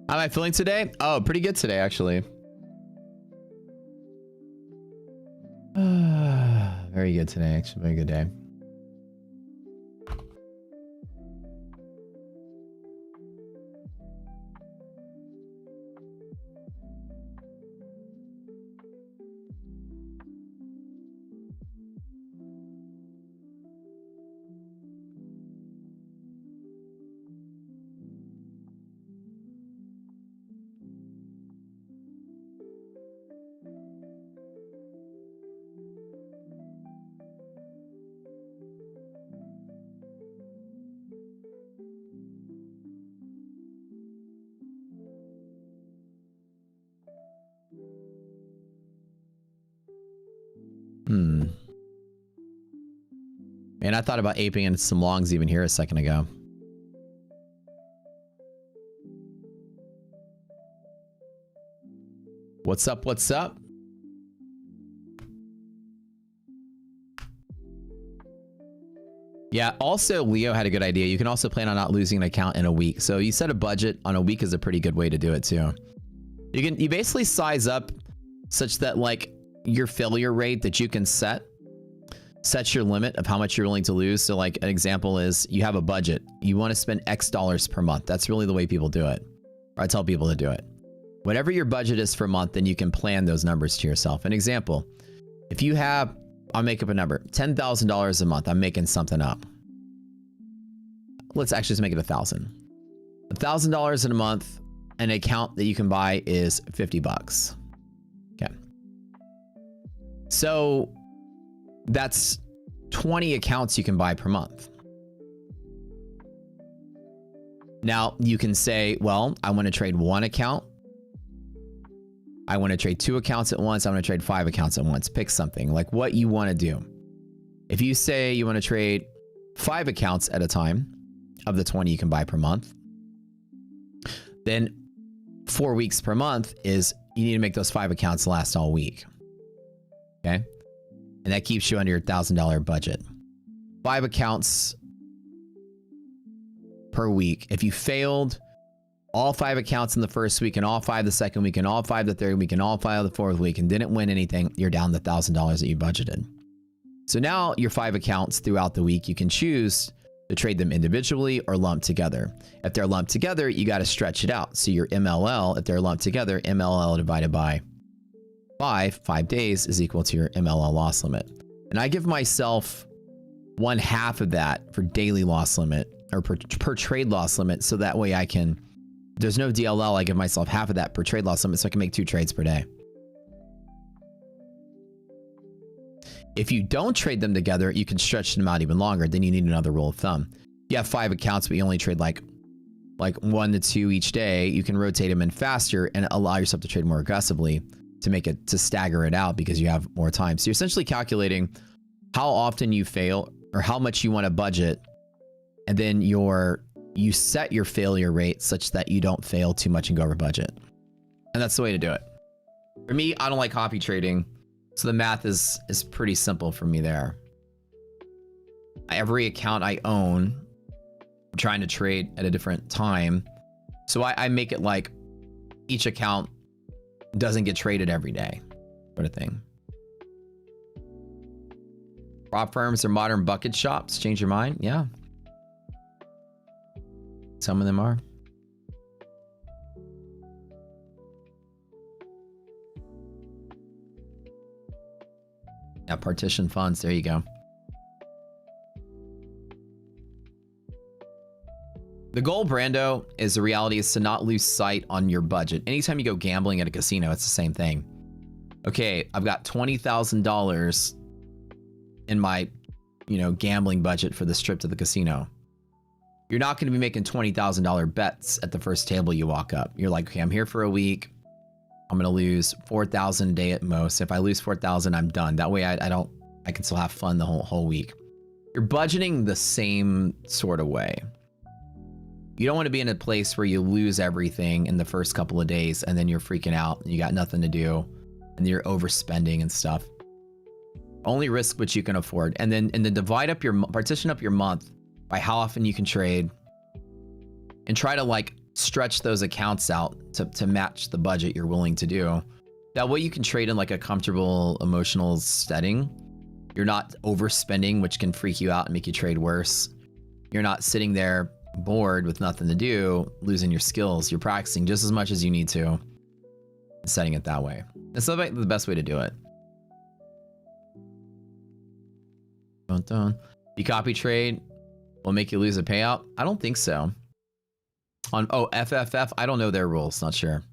How am I feeling today? Oh, pretty good today, actually. Very good today, actually. Very good day. Man, I thought about aping into some longs even here a second ago. What's up? What's up? Yeah, also Leo had a good idea. You can also plan on not losing an account in a week. So you set a budget on a week is a pretty good way to do it too. You basically size up such that like your failure rate that you can set your limit of how much you're willing to lose. So like an example is you have a budget. You want to spend X dollars per month. That's really the way people do it. Or I tell people to do it. Whatever your budget is for a month, then you can plan those numbers to yourself. An example, if you have, I'll make up a number, $10,000 a month. I'm making something up. Let's actually just make it $1,000. $1,000 in a month, an account that you can buy is $50. Okay. So that's 20 accounts you can buy per month. Now you can say, well, I want to trade one account. I want to trade 2 accounts at once. I want to trade 5 accounts at once. Pick something like what you want to do. If you say you want to trade 5 accounts at a time of the 20 you can buy per month, then 4 weeks per month is you need to make those 5 accounts last all week. Okay. And that keeps you under your $1,000 budget. 5 accounts per week. If you failed all 5 accounts in the first week and all 5 the second week and all 5 the third week and all 5 the fourth week and didn't win anything, you're down the $1,000 that you budgeted. So now your 5 accounts throughout the week, you can choose to trade them individually or lumped together. If they're lumped together, you got to stretch it out. So your MLL, if they're lumped together, MLL divided by 5 days is equal to your MLL loss limit. And I give myself 1/2 of that for daily loss limit or per trade loss limit. So that way I can, there's no DLL, I give myself 1/2 of that per trade loss limit so I can make 2 trades per day. If you don't trade them together, you can stretch them out even longer. Then you need another rule of thumb. You have 5 accounts, but you only trade like 1 to 2 each day. You can rotate them in faster and allow yourself to trade more aggressively to make it, to stagger it out because you have more time. So you're essentially calculating how often you fail or how much you want to budget. And then you set your failure rate such that you don't fail too much and go over budget. And that's the way to do it. For me, I don't like copy trading. So the math is pretty simple for me there. Every account I own, I'm trying to trade at a different time. So I make it like each account doesn't get traded every day, sort of thing. Prop firms or modern bucket shops, change your mind? Yeah. Some of them are. Yeah, partition funds, there you go. The goal, Brando, is the reality is to not lose sight on your budget. Anytime you go gambling at a casino, it's the same thing. Okay, I've got $20,000 in my, gambling budget for this trip to the casino. You're not going to be making $20,000 bets at the first table you walk up. You're like, okay, I'm here for a week. I'm going to lose 4,000 a day at most. If I lose 4,000, I'm done. That way I can still have fun the whole week. You're budgeting the same sort of way. You don't want to be in a place where you lose everything in the first couple of days and then you're freaking out and you got nothing to do and you're overspending and stuff. Only risk what you can afford, and then divide up partition up your month by how often you can trade, and try to like stretch those accounts out to match the budget you're willing to do. That way you can trade in like a comfortable emotional setting. You're not overspending, which can freak you out and make you trade worse. You're not sitting there bored with nothing to do, losing your skills. You're practicing just as much as you need to, setting it that way. That's the best way to do it. Dun, dun. You copy trade will make you lose a payout? I don't think so. On FFF, I don't know their rules, not sure.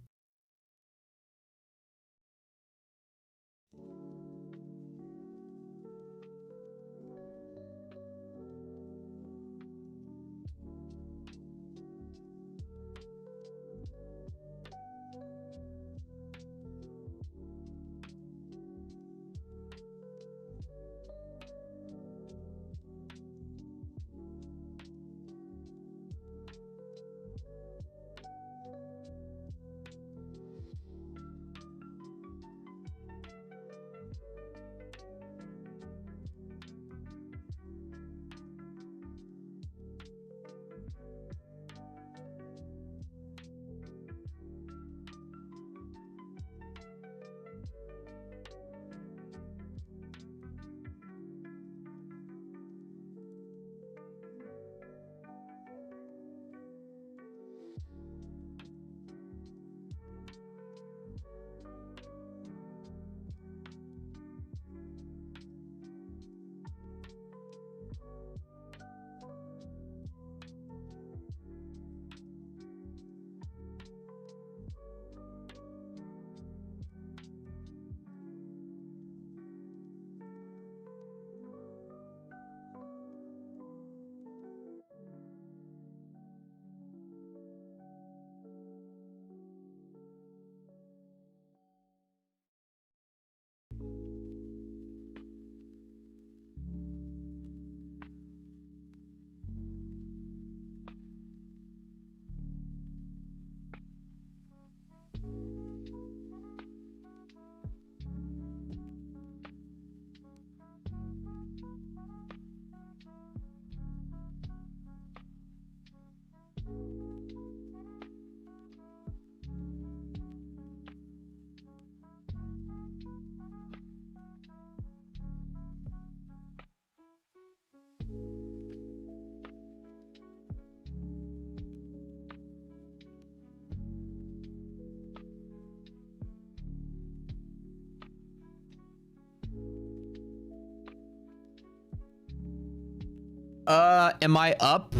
Am I up?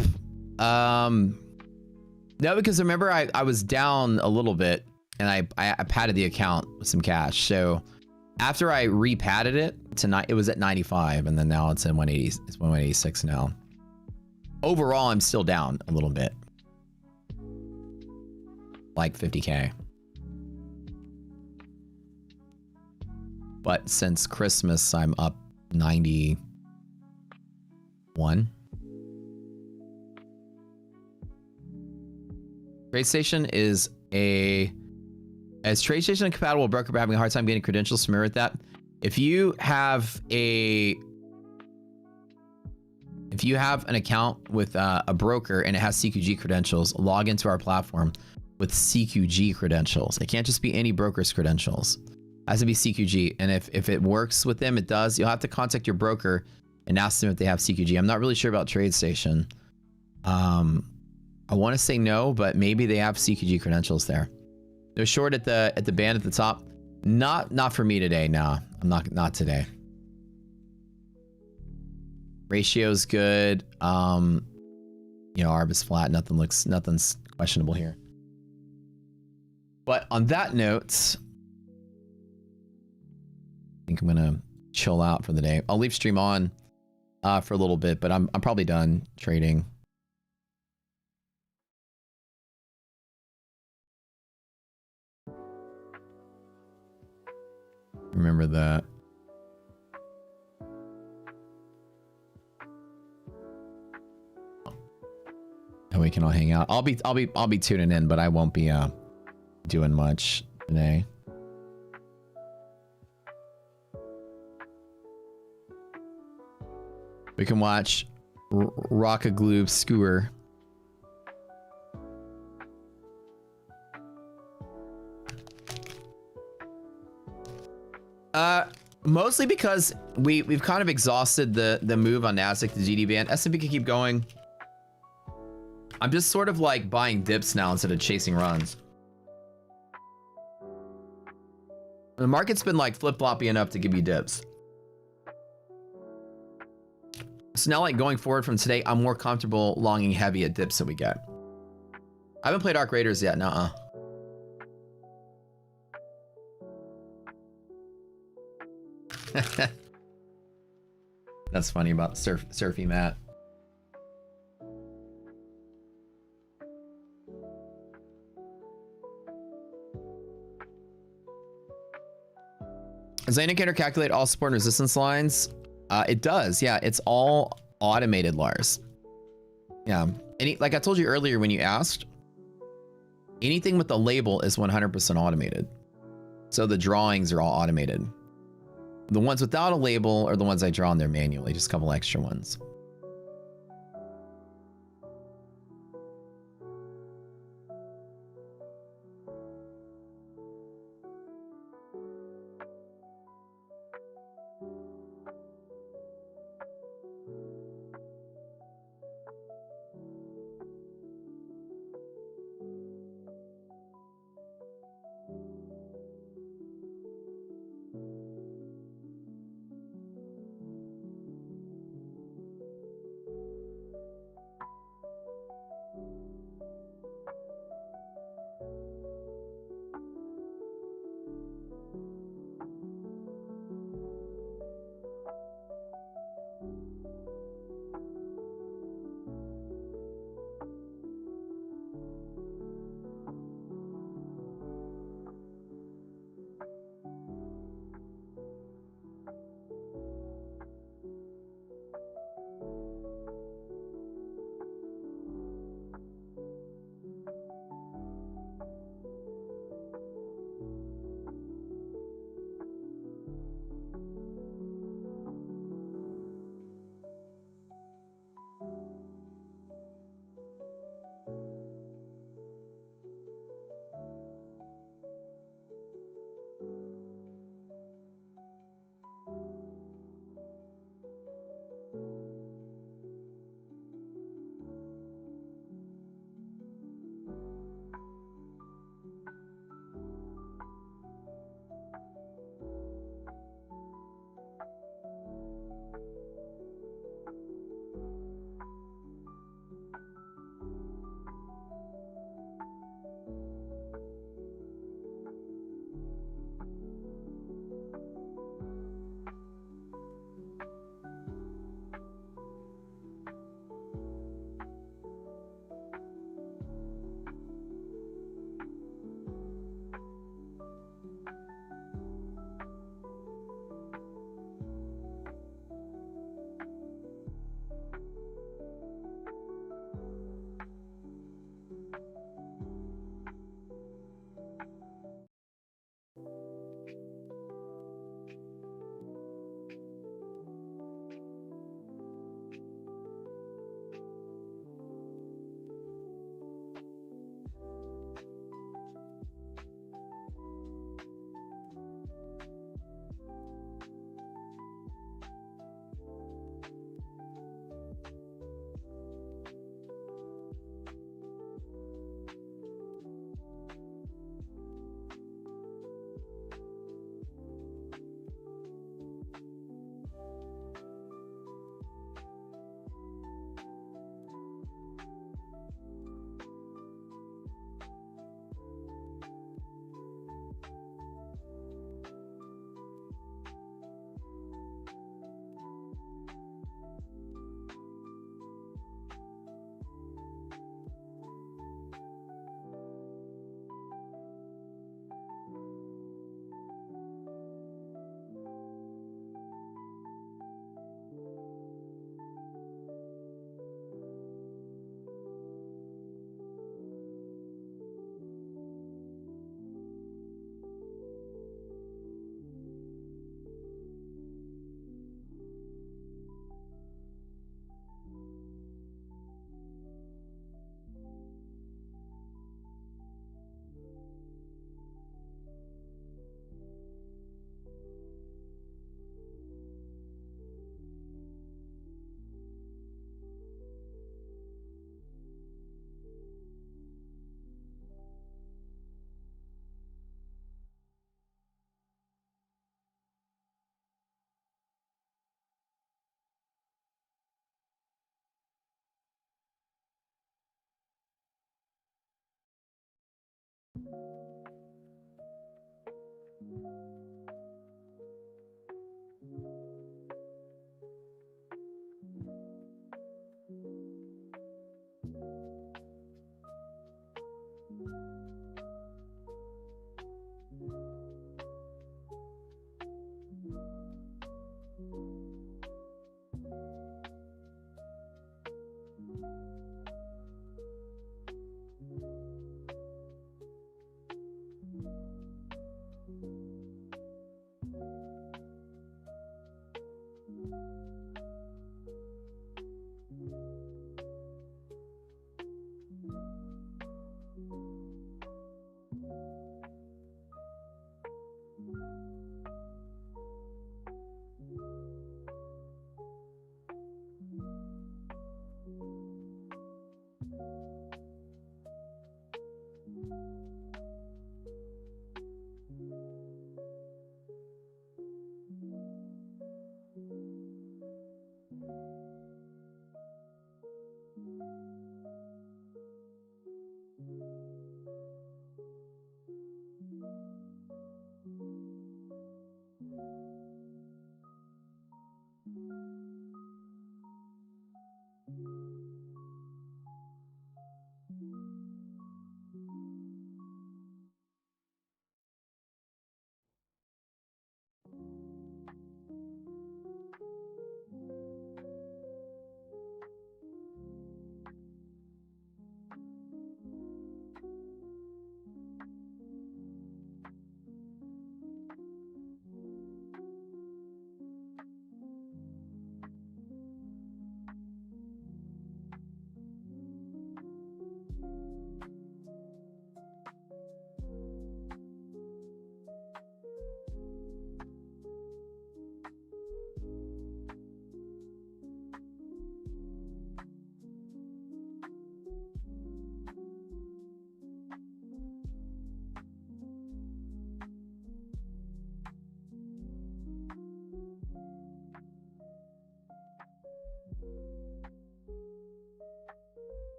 No, because remember I was down a little bit and I padded the account with some cash. So after I re-padded it tonight, it was at 95 and then now it's in 180. It's 186 now. Overall, I'm still down a little bit. Like 50K. But since Christmas, I'm up 91. TradeStation is as TradeStation compatible broker, but having a hard time getting credentials familiar with that. If you have an account with a broker and it has CQG credentials, log into our platform with CQG credentials. It can't just be any broker's credentials. It has to be CQG. And if it works with them, it does. You'll have to contact your broker and ask them if they have CQG. I'm not really sure about TradeStation. I want to say no, but maybe they have CQG credentials there. They're short at the band at the top. Not for me today. Nah, I'm not today. Ratio's good. You know, ARB is flat. Nothing's questionable here. But on that note, I think I'm gonna chill out for the day. I'll leave stream on for a little bit, but I'm probably done trading. Remember that. Oh wait. we can all hang out. I'll be tuning in, but I won't be doing much today. We can watch Rockagloop Skewer. Mostly because we've kind of exhausted the move on Nasdaq to GD band. S&P can keep going. I'm just sort of like buying dips now instead of chasing runs. The market's been like flip-floppy enough to give you dips. So now, like going forward from today, I'm more comfortable longing heavy at dips that we get. I haven't played Arc Raiders yet, nuh-uh. That's funny about Surfy Matt. Does the indicator calculate all support and resistance lines? It does, yeah. It's all automated, Lars. Yeah. Like I told you earlier when you asked, anything with a label is 100% automated. So the drawings are all automated. The ones without a label are the ones I draw on there manually, just a couple extra ones.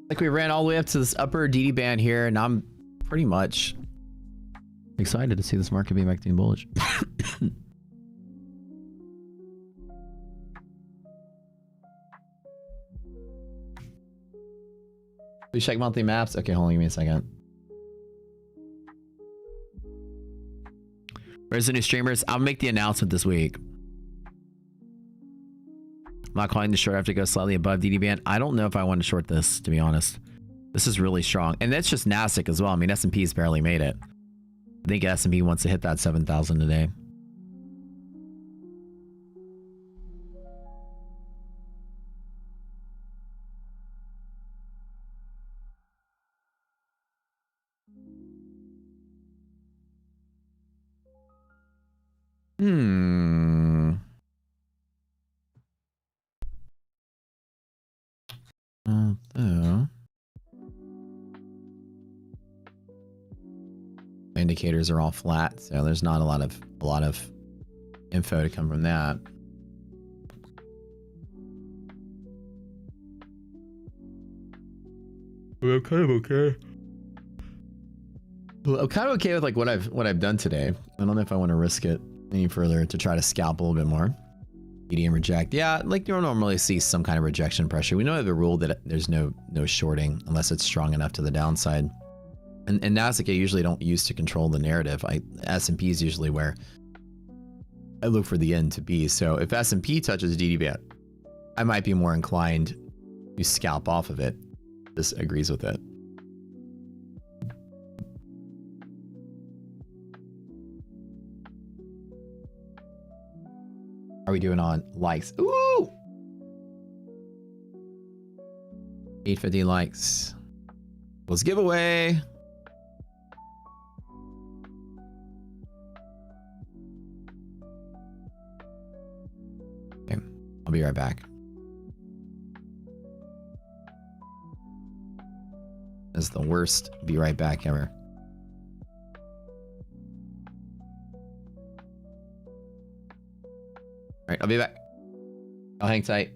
Like we ran all the way up to this upper DD band here, and I'm pretty much excited to see this market be back to bullish. Please check monthly maps. Okay, hold on, give me a second. Where's the new streamers? I'll make the announcement this week. I'm not calling the short. I have to go slightly above DD band. I don't know if I want to short this, to be honest. This is really strong. And that's just NASDAQ as well. I mean, S&P's barely made it. I think S&P wants to hit that 7,000 today. Although indicators are all flat, so there's not a lot of info to come from that. I'm kind of okay. Well, I'm kind of okay with like what I've done today. I don't know if I want to risk it any further to try to scalp a little bit more. ED and reject. Yeah, like you'll normally see some kind of rejection pressure. We know the rule that there's no shorting unless it's strong enough to the downside. And NASDAQ I usually don't use to control the narrative. S&P is usually where I look for the end to be. So if S&P touches DD band, I might be more inclined to scalp off of it. This agrees with it. Are we doing on likes? Ooh! 850 likes. Let's giveaway. Okay, I'll be right back. That's the worst be right back ever. right, I'll be back. I'll hang tight.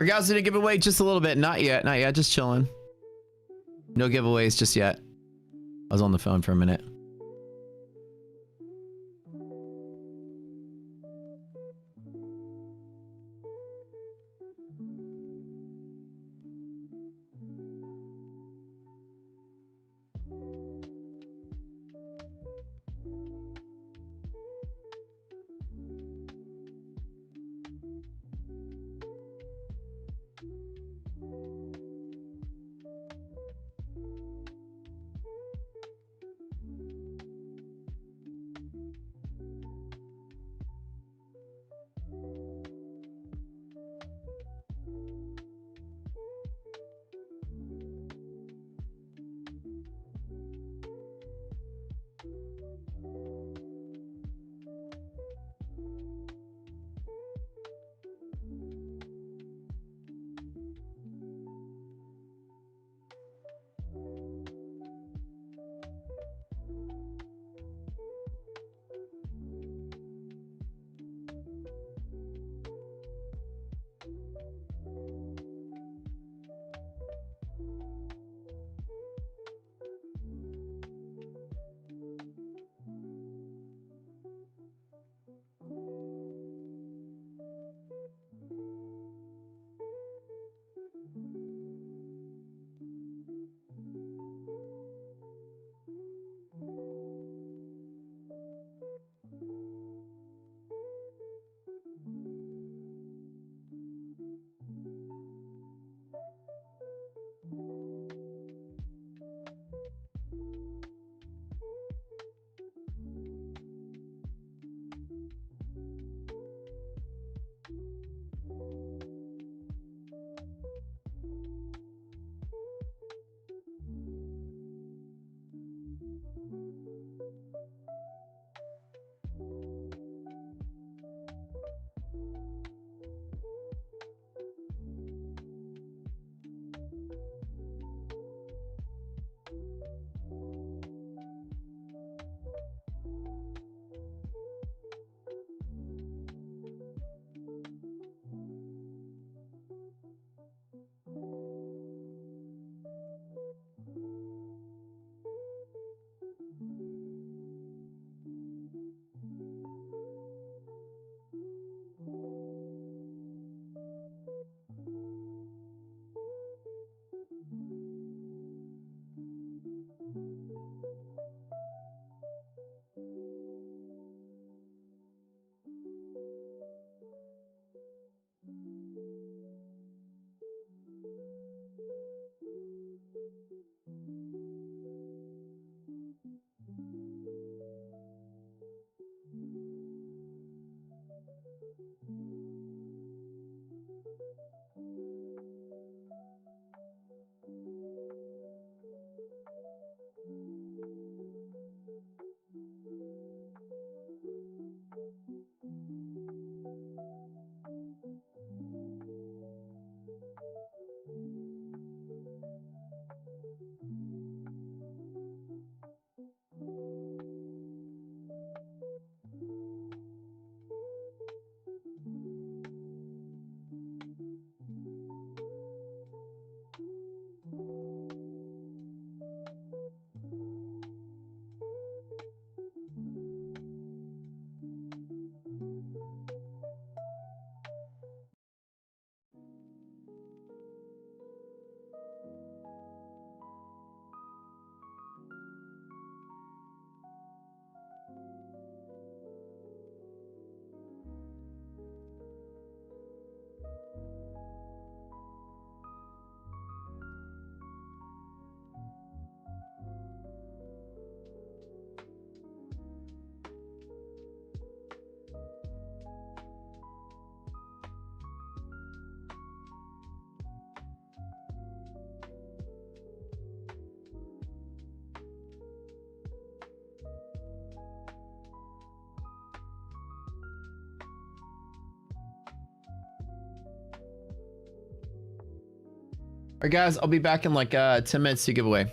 Regals did a giveaway just a little bit. Not yet. Not yet. Just chilling. No giveaways just yet. I was on the phone for a minute. All right, guys, I'll be back in like 10 minutes to give away.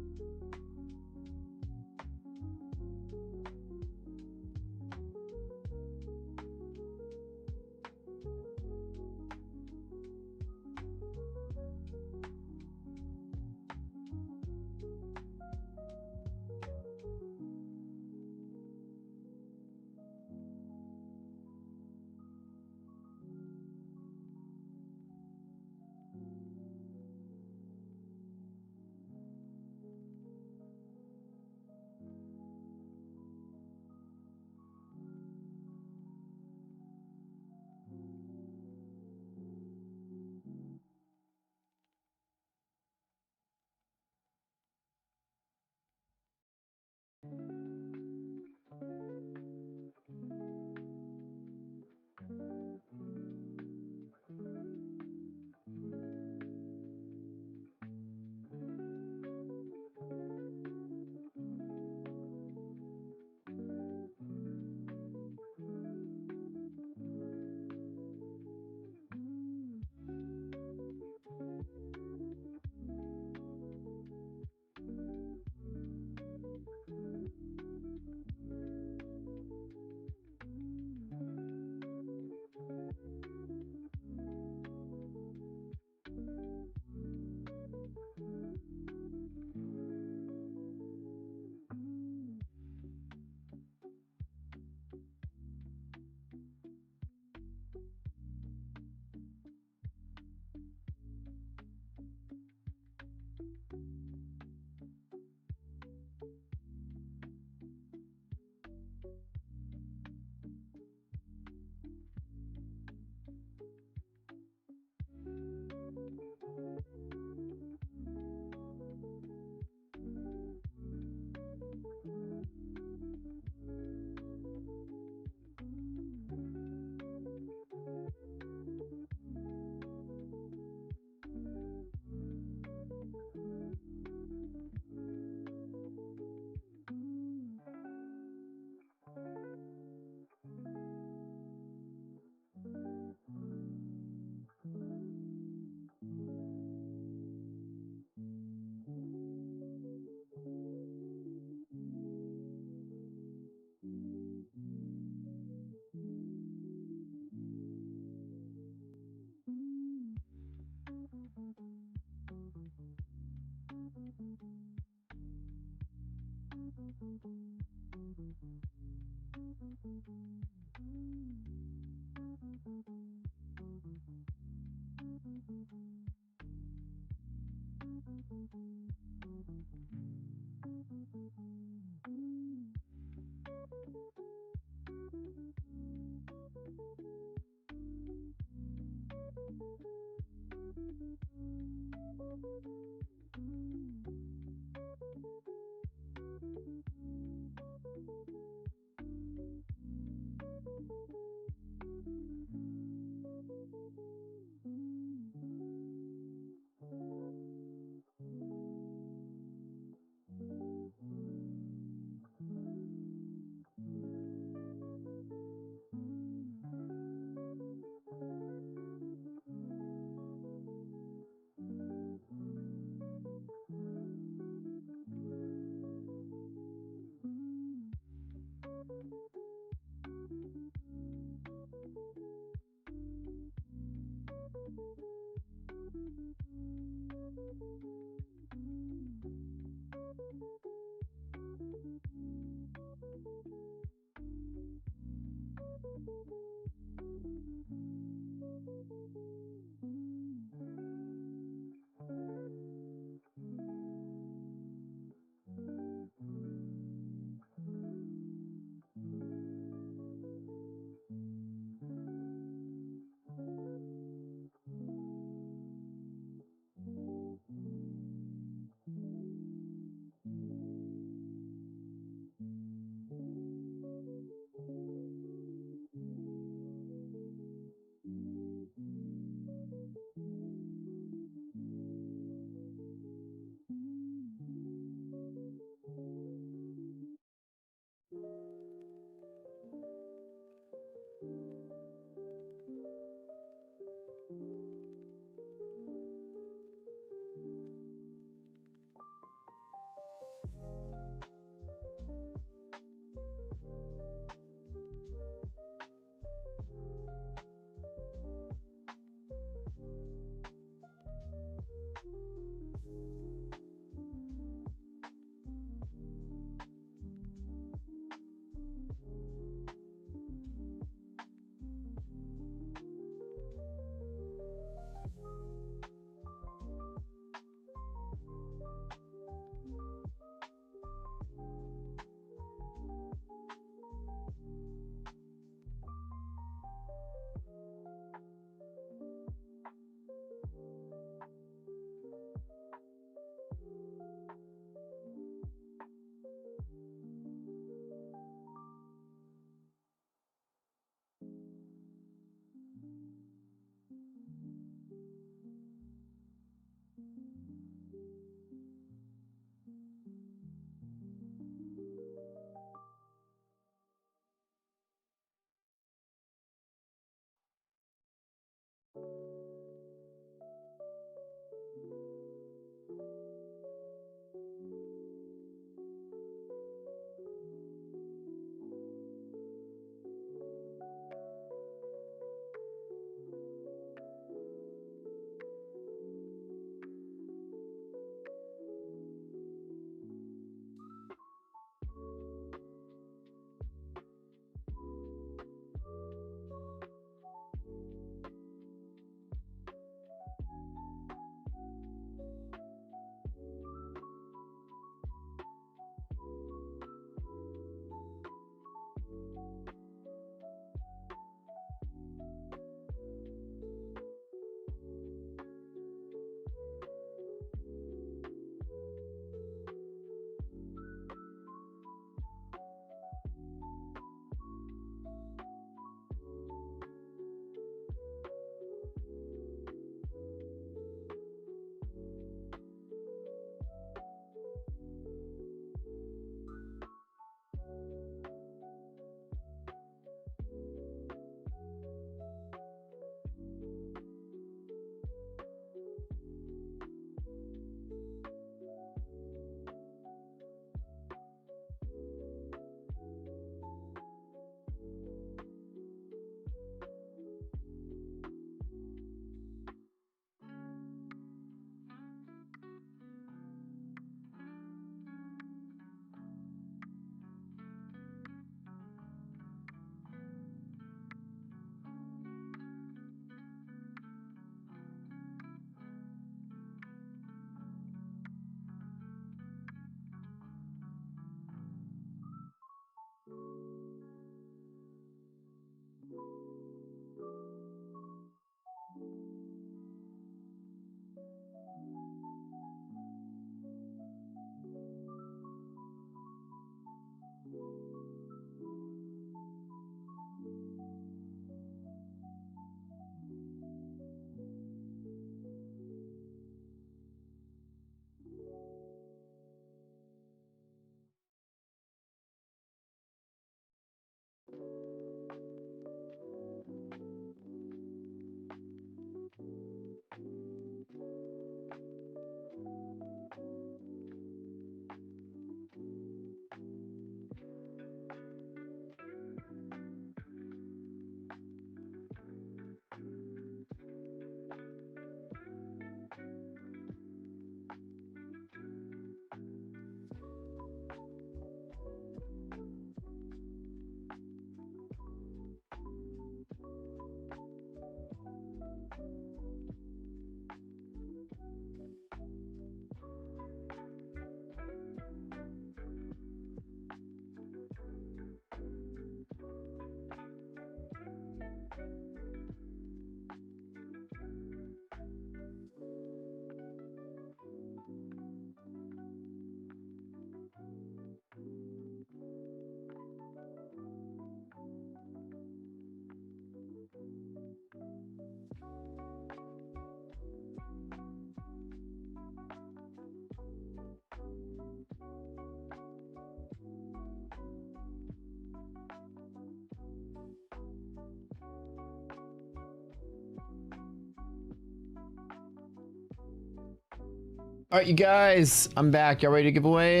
All right, you guys, I'm back. Y'all ready to give aways?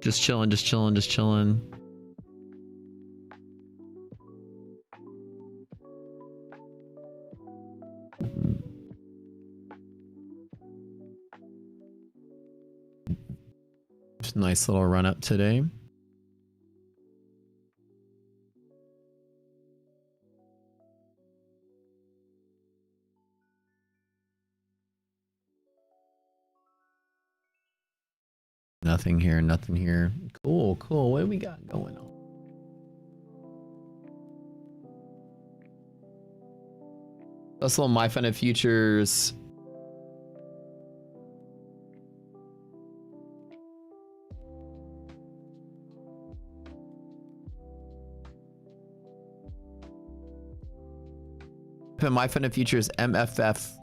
Just chilling, just chilling, just chilling. Just a nice little run up today. Nothing here, nothing here. Cool, cool. What do we got going on? That's a little My Fun of Futures. My Fun of Futures MFF.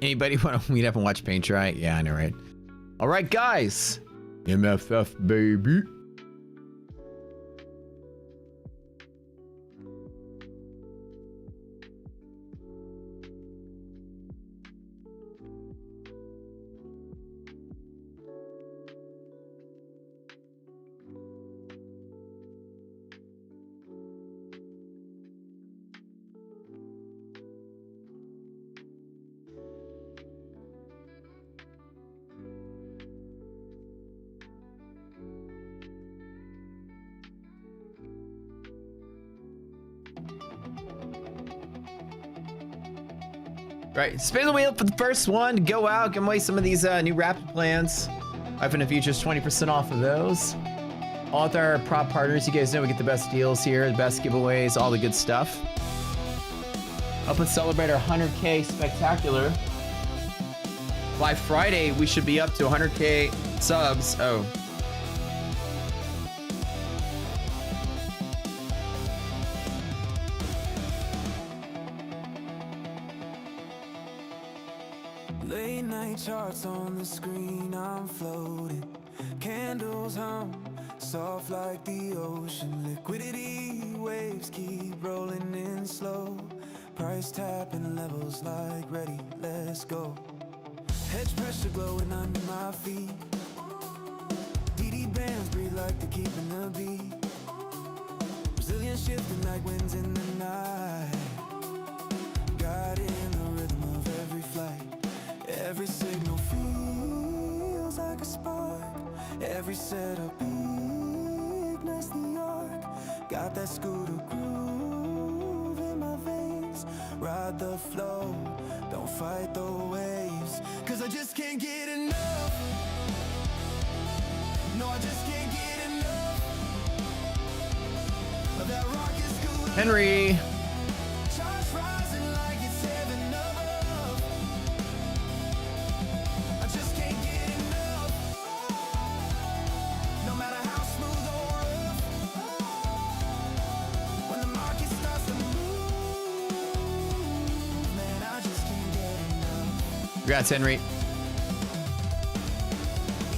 Anybody want to meet up and watch paint dry? Yeah, I know, right? All right, guys. MFF, baby. Right, spin the wheel for the first one. Go out, give away some of these new rapid plans. Infinite Futures, 20% off of those. All with our prop partners, you guys know we get the best deals here, the best giveaways, all the good stuff. Up and celebrate our 100K spectacular. By Friday, we should be up to 100K subs. Oh. Late night charts on the screen, I'm floating. Candles hum, soft like the ocean. Liquidity waves keep rolling in slow. Price tapping levels like ready, let's go. Hedge pressure glowing under my feet. DD bands breathe like they're keeping the beat. Brazilian shifting like winds in the night. Guiding the rhythm of every flight. Every signal feels like a spark. Every setup ignites the arc. Got that scooter groove in my veins. Ride the flow, don't fight the waves. Cause I just can't get enough. No, I just can't get enough of that rocket scooter. Henry. Charts rising like it's heaven above. I just can't get enough. No matter how smooth or rough. When the market starts to move, man, I just can't get enough. Congrats, Henry.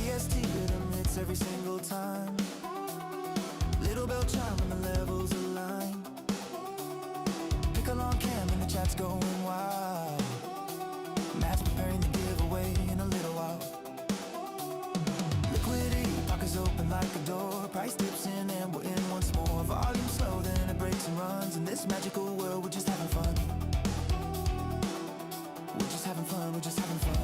EST rhythm hits every single time. Little bell chime when the levels align. Pick a long cam and the chat's going wild. Matt's preparing the giveaway in a little while. Liquidity pockets open like a door. Price dips in and we're in once more. Volume slow, then it breaks and runs. In this magical world, we're just having fun. We're just having fun, we're just having fun.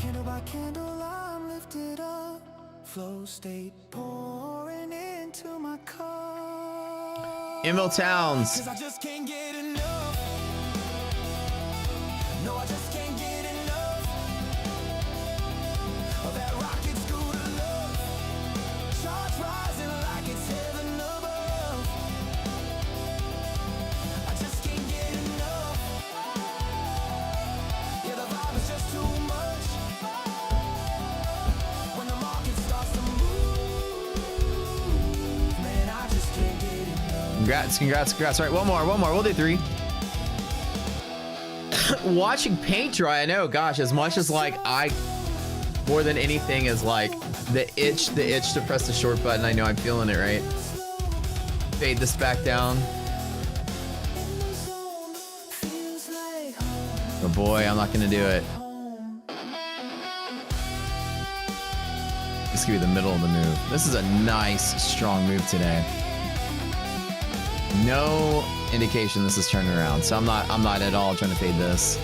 Candle by candle, I'm lifted up. Flow state pouring into my cup. Emil Towns. Cause I just can't get enough. No, I just can't get enough of that rocket scooter love. Charts rising like it's heaven above. I just can't get enough. Yeah, the vibe is just too much. When the market starts to move, man, I just can't get enough. Congrats, congrats, congrats. All right, one more. We'll do 3. Watching paint dry, I know, gosh, as much as like more than anything is like the itch to press the short button. I know I'm feeling it, right? Fade this back down. Oh boy, I'm not gonna do it. This could be the middle of the move. This is a nice, strong move today. No indication this is turning around, so I'm not at all trying to fade this.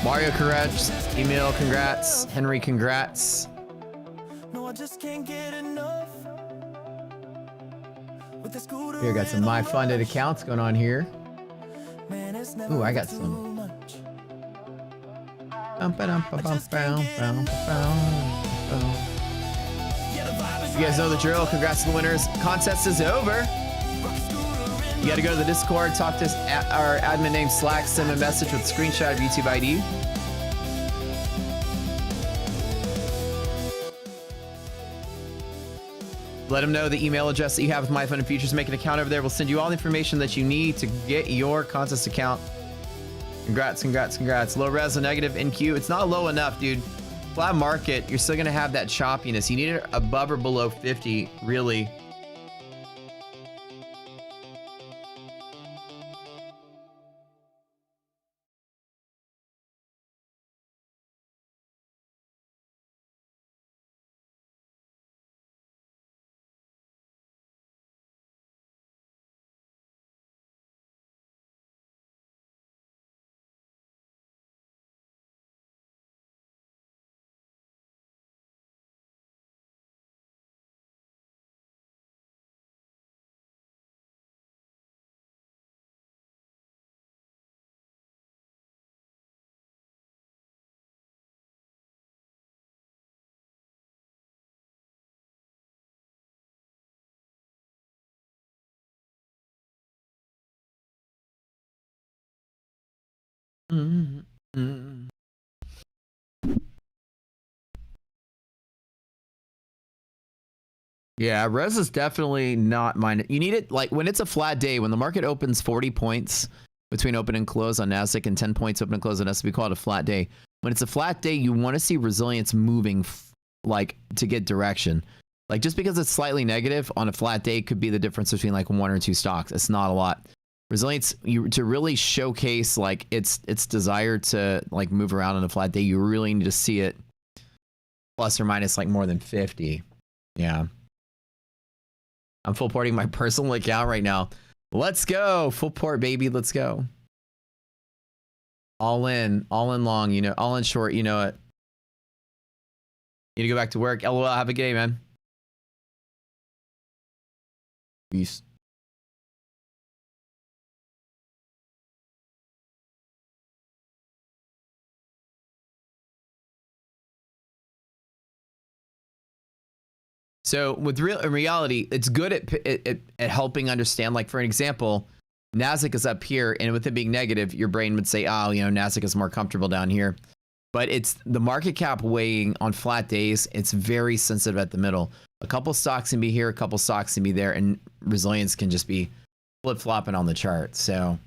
Mario, congrats. Emil, congrats. Henry, congrats. No, I just can't get enough. With the scooter Here, got some my funded accounts going on here. man, it's never Ooh, I got too some. much. You guys know the drill. Congrats to the winners. Contest is over. You got to go to the Discord, talk to our admin name Slack, send a message with a screenshot of YouTube ID. Let them know the email address that you have with My Fun and Futures. Make an account over there. We'll send you all the information that you need to get your contest account. Congrats, congrats, congrats. Low res, a negative NQ. It's not low enough, dude. Flat market, you're still going to have that choppiness. You need it above or below 50, really. Yeah, res is definitely not mine. You need it like when it's a flat day, when the market opens 40 points between open and close on Nasdaq and 10 points open and close on S&P, call it a flat day. When it's a flat day, you want to see resilience moving like to get direction. Like just because it's slightly negative on a flat day could be the difference between like one or two stocks. It's not a lot. Resilience, to really showcase like its desire to like move around on a flat day, you really need to see it plus or minus like more than 50. Yeah. I'm full porting my personal account right now. Let's go. Full port, baby. Let's go. All in long, you know, all in short, you know it. You need to go back to work. LOL, have a good day, man. Peace. So with in reality, it's good at helping understand. Like for an example, Nasdaq is up here, and with it being negative, your brain would say, "Oh, you know, Nasdaq is more comfortable down here." But it's the market cap weighing on flat days. It's very sensitive at the middle. A couple stocks can be here, a couple stocks can be there, and resilience can just be flip flopping on the chart. So,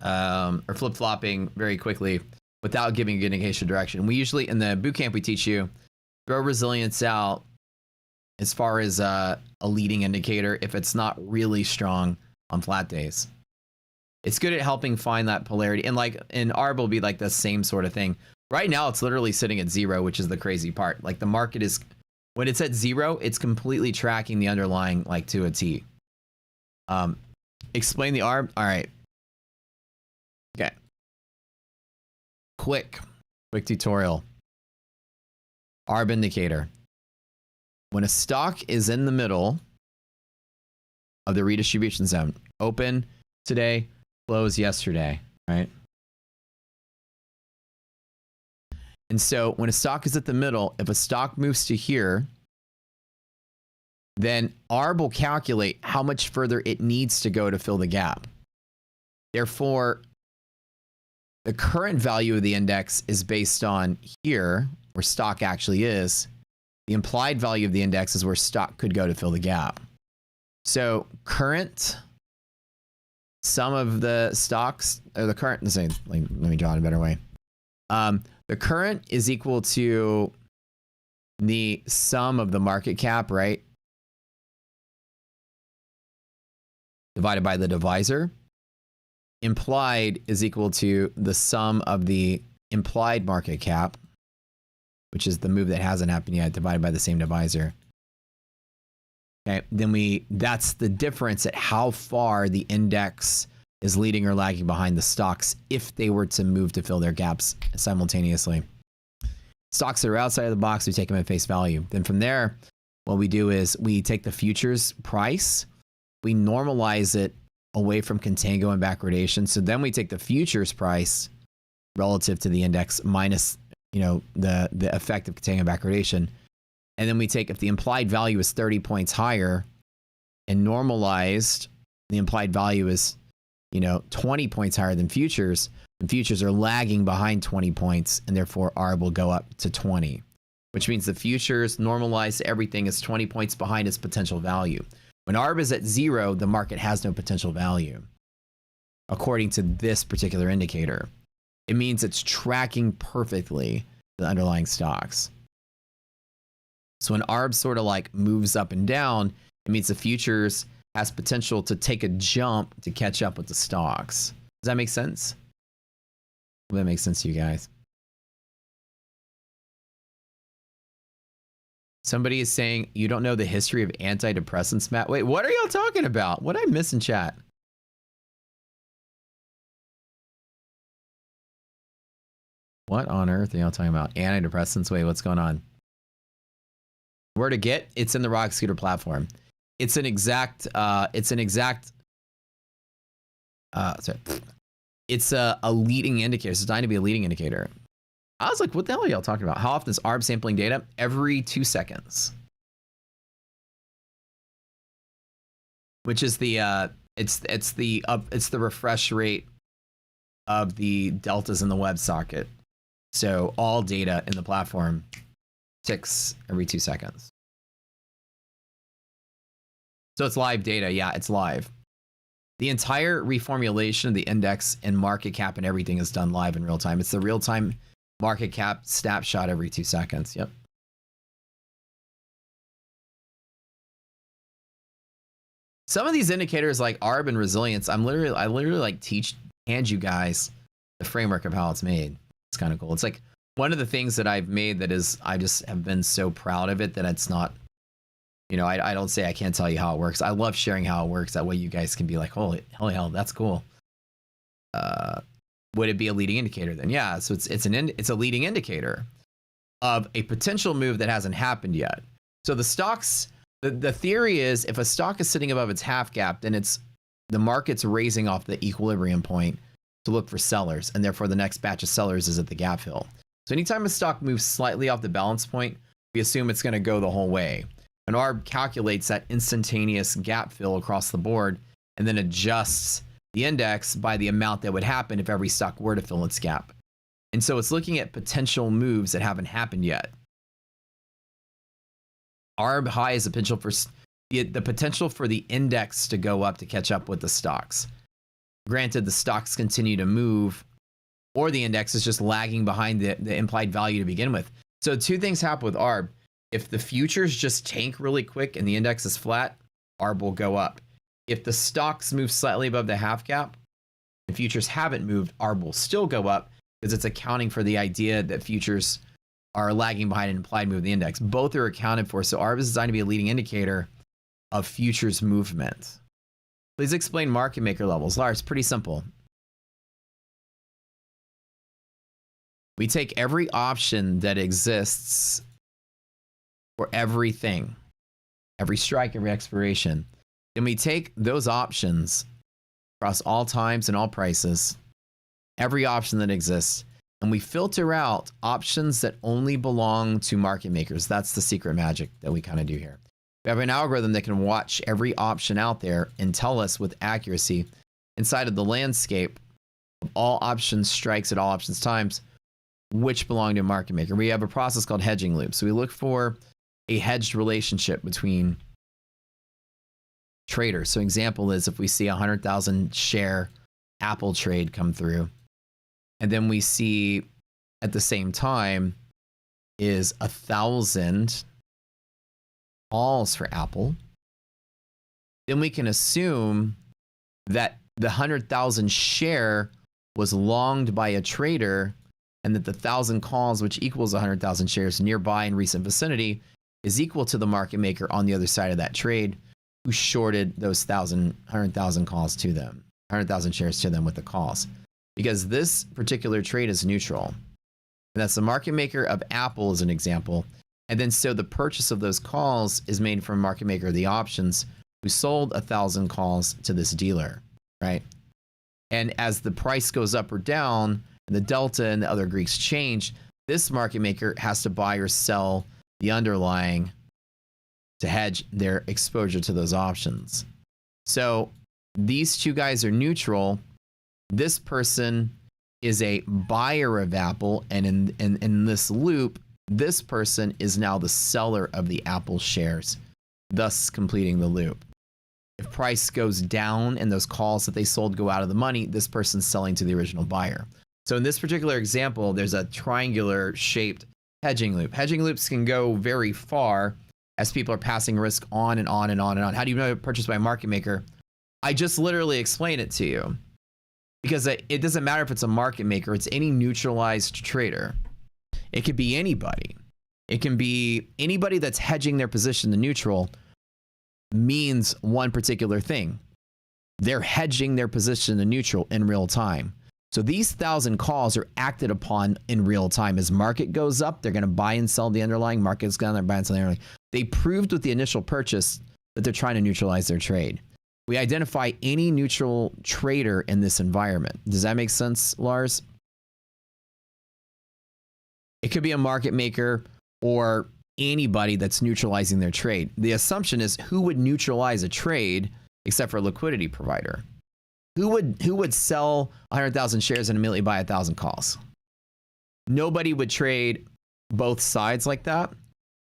or flip flopping very quickly without giving a good indication of direction. We usually in the boot camp we teach you. Throw resilience out as far as a leading indicator if it's not really strong on flat days. It's good at helping find that polarity. And like in ARB will be like the same sort of thing. Right now it's literally sitting at 0, which is the crazy part. Like the market is, when it's at 0, it's completely tracking the underlying like to a T. Explain the ARB. All right. Okay. Quick tutorial. ARB indicator. When a stock is in the middle of the redistribution zone, open today, close yesterday, right? And so when a stock is at the middle, if a stock moves to here, then ARB will calculate how much further it needs to go to fill the gap. Therefore, the current value of the index is based on here, where stock actually is. The implied value of the index is where stock could go to fill the gap. So current sum of the stocks, or the current, let me draw it a better way. The current is equal to the sum of the market cap, right? Divided by the divisor. Implied is equal to the sum of the implied market cap, which is the move that hasn't happened yet, divided by the same divisor. Okay, then that's the difference at how far the index is leading or lagging behind the stocks if they were to move to fill their gaps simultaneously. Stocks that are outside of the box, we take them at face value. Then from there, what we do is we take the futures price, we normalize it away from contango and backwardation. So then we take the futures price relative to the index minus, you know, the effect of contango and backwardation. And then we take, if the implied value is 30 points higher and normalized, the implied value is, you know, 20 points higher than futures, and futures are lagging behind 20 points, and therefore ARB will go up to 20, which means the futures normalized everything is 20 points behind its potential value. When ARB is at 0, the market has no potential value, according to this particular indicator. It means it's tracking perfectly the underlying stocks. So when ARB sort of like moves up and down, it means the futures has potential to take a jump to catch up with the stocks. Does that make sense? Hope that makes sense to you guys. Somebody is saying, you don't know the history of antidepressants, Matt. Wait, what are y'all talking about? What did I miss in chat? What on earth are y'all talking about? Antidepressants? Wait, what's going on? Where to get? It's in the Rock Scooter platform. It's an exact, it's a leading indicator. It's designed to be a leading indicator. I was like, what the hell are y'all talking about? How often is ARB sampling data? Every 2 seconds. Which is the, it's the refresh rate of the deltas in the WebSocket. So all data in the platform ticks every 2 seconds. So it's live data. Yeah, it's live. The entire reformulation of the index and market cap and everything is done live in real time. It's the real-time market cap snapshot every 2 seconds. Yep. Some of these indicators like ARB and resilience, I literally like hand you guys the framework of how it's made. It's kind of cool. It's like one of the things that I've made that is, I just have been so proud of it that it's not, you know, I don't say I can't tell you how it works. I love sharing how it works. That way you guys can be like, holy hell, that's cool. Would it be a leading indicator then? Yeah, so it's a leading indicator of a potential move that hasn't happened yet. So the stocks, the theory is if a stock is sitting above its half gap, then the market's raising off the equilibrium point to look for sellers, and therefore the next batch of sellers is at the gap fill. So anytime a stock moves slightly off the balance point, we assume it's going to go the whole way. And ARB calculates that instantaneous gap fill across the board and then adjusts the index by the amount that would happen if every stock were to fill its gap. And so it's looking at potential moves that haven't happened yet. ARB high is the potential for the index to go up to catch up with the stocks. Granted, the stocks continue to move, or the index is just lagging behind the implied value to begin with. So two things happen with ARB. If the futures just tank really quick and the index is flat, ARB will go up. If the stocks move slightly above the half gap, and futures haven't moved, ARB will still go up because it's accounting for the idea that futures are lagging behind an implied move of the index. Both are accounted for. So ARB is designed to be a leading indicator of futures movement. Please explain market maker levels. Lars, pretty simple. We take every option that exists for everything, every strike, every expiration. Then we take those options across all times and all prices, every option that exists, and we filter out options that only belong to market makers. That's the secret magic that we kind of do here. We have an algorithm that can watch every option out there and tell us with accuracy inside of the landscape of all options strikes at all options times which belong to a market maker. We have a process called hedging loops. So we look for a hedged relationship between traders. So example is if we see 100,000 share Apple trade come through, and then we see at the same time is 1,000 calls for Apple, then we can assume that the 100,000 share was longed by a trader, and that the 1,000 calls, which equals 100,000 shares nearby in recent vicinity, is equal to the market maker on the other side of that trade who shorted those 100,000 calls to them, 100,000 shares to them with the calls. Because this particular trade is neutral. And that's the market maker of Apple as an example. And then so the purchase of those calls is made from market maker of the options who sold 1,000 calls to this dealer, right? And as the price goes up or down, and the delta and the other Greeks change, this market maker has to buy or sell the underlying to hedge their exposure to those options. So these two guys are neutral. This person is a buyer of Apple, and in this loop, this person is now the seller of the Apple shares, thus completing the loop. If price goes down and those calls that they sold go out of the money, this person's selling to the original buyer. So in this particular example, there's a triangular shaped hedging loop. Hedging loops can go very far as people are passing risk on and on and on and on. How do you know purchased by a market maker? I just literally explained it to you. Because it doesn't matter if it's a market maker, it's any neutralized trader. It could be anybody. It can be anybody that's hedging their position to neutral means one particular thing. They're hedging their position to neutral in real time. So these 1,000 calls are acted upon in real time. As market goes up, they're going to buy and sell the underlying. Market's going to buy and sell the underlying. They proved with the initial purchase that they're trying to neutralize their trade. We identify any neutral trader in this environment. Does that make sense, Lars? It could be a market maker or anybody that's neutralizing their trade. The assumption is who would neutralize a trade except for a liquidity provider? Who would sell 100,000 shares and immediately buy 1,000 calls? Nobody would trade both sides like that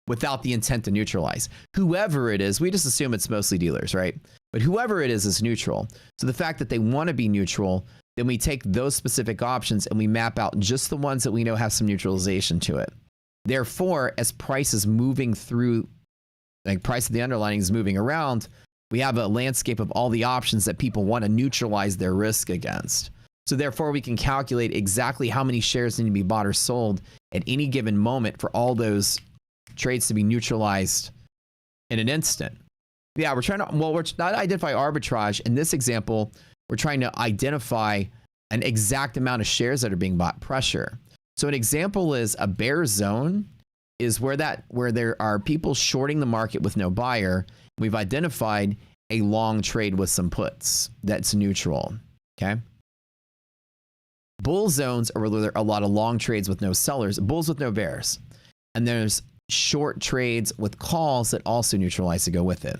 without the intent to neutralize. Whoever it is, we just assume it's mostly dealers, right? But whoever it is neutral. So the fact that they want to be neutral, then we take those specific options and we map out just the ones that we know have some neutralization to it. Therefore, as price is moving through, like price of the underlying is moving around, we have a landscape of all the options that people want to neutralize their risk against. So therefore, we can calculate exactly how many shares need to be bought or sold at any given moment for all those trades to be neutralized in an instant. Yeah, we're trying to, well, we're not identify arbitrage. In this example, we're trying to identify an exact amount of shares that are being bought, pressure. So an example is a bear zone is where there are people shorting the market with no buyer. We've identified a long trade with some puts that's neutral, okay? Bull zones are where there are a lot of long trades with no sellers, bulls with no bears. And there's short trades with calls that also neutralize to go with it.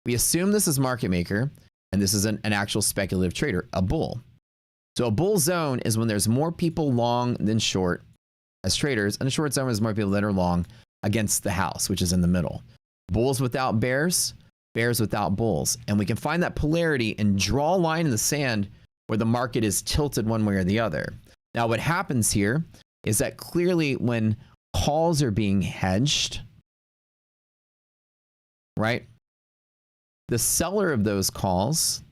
We assume this is market maker, and this is an actual speculative trader, a bull. So a bull zone is when there's more people long than short as traders, and a short zone is more people that are long against the house, which is in the middle. Bulls without bears, bears without bulls. And we can find that polarity and draw a line in the sand where the market is tilted one way or the other. Now, what happens here is that clearly when calls are being hedged, right? The seller of those calls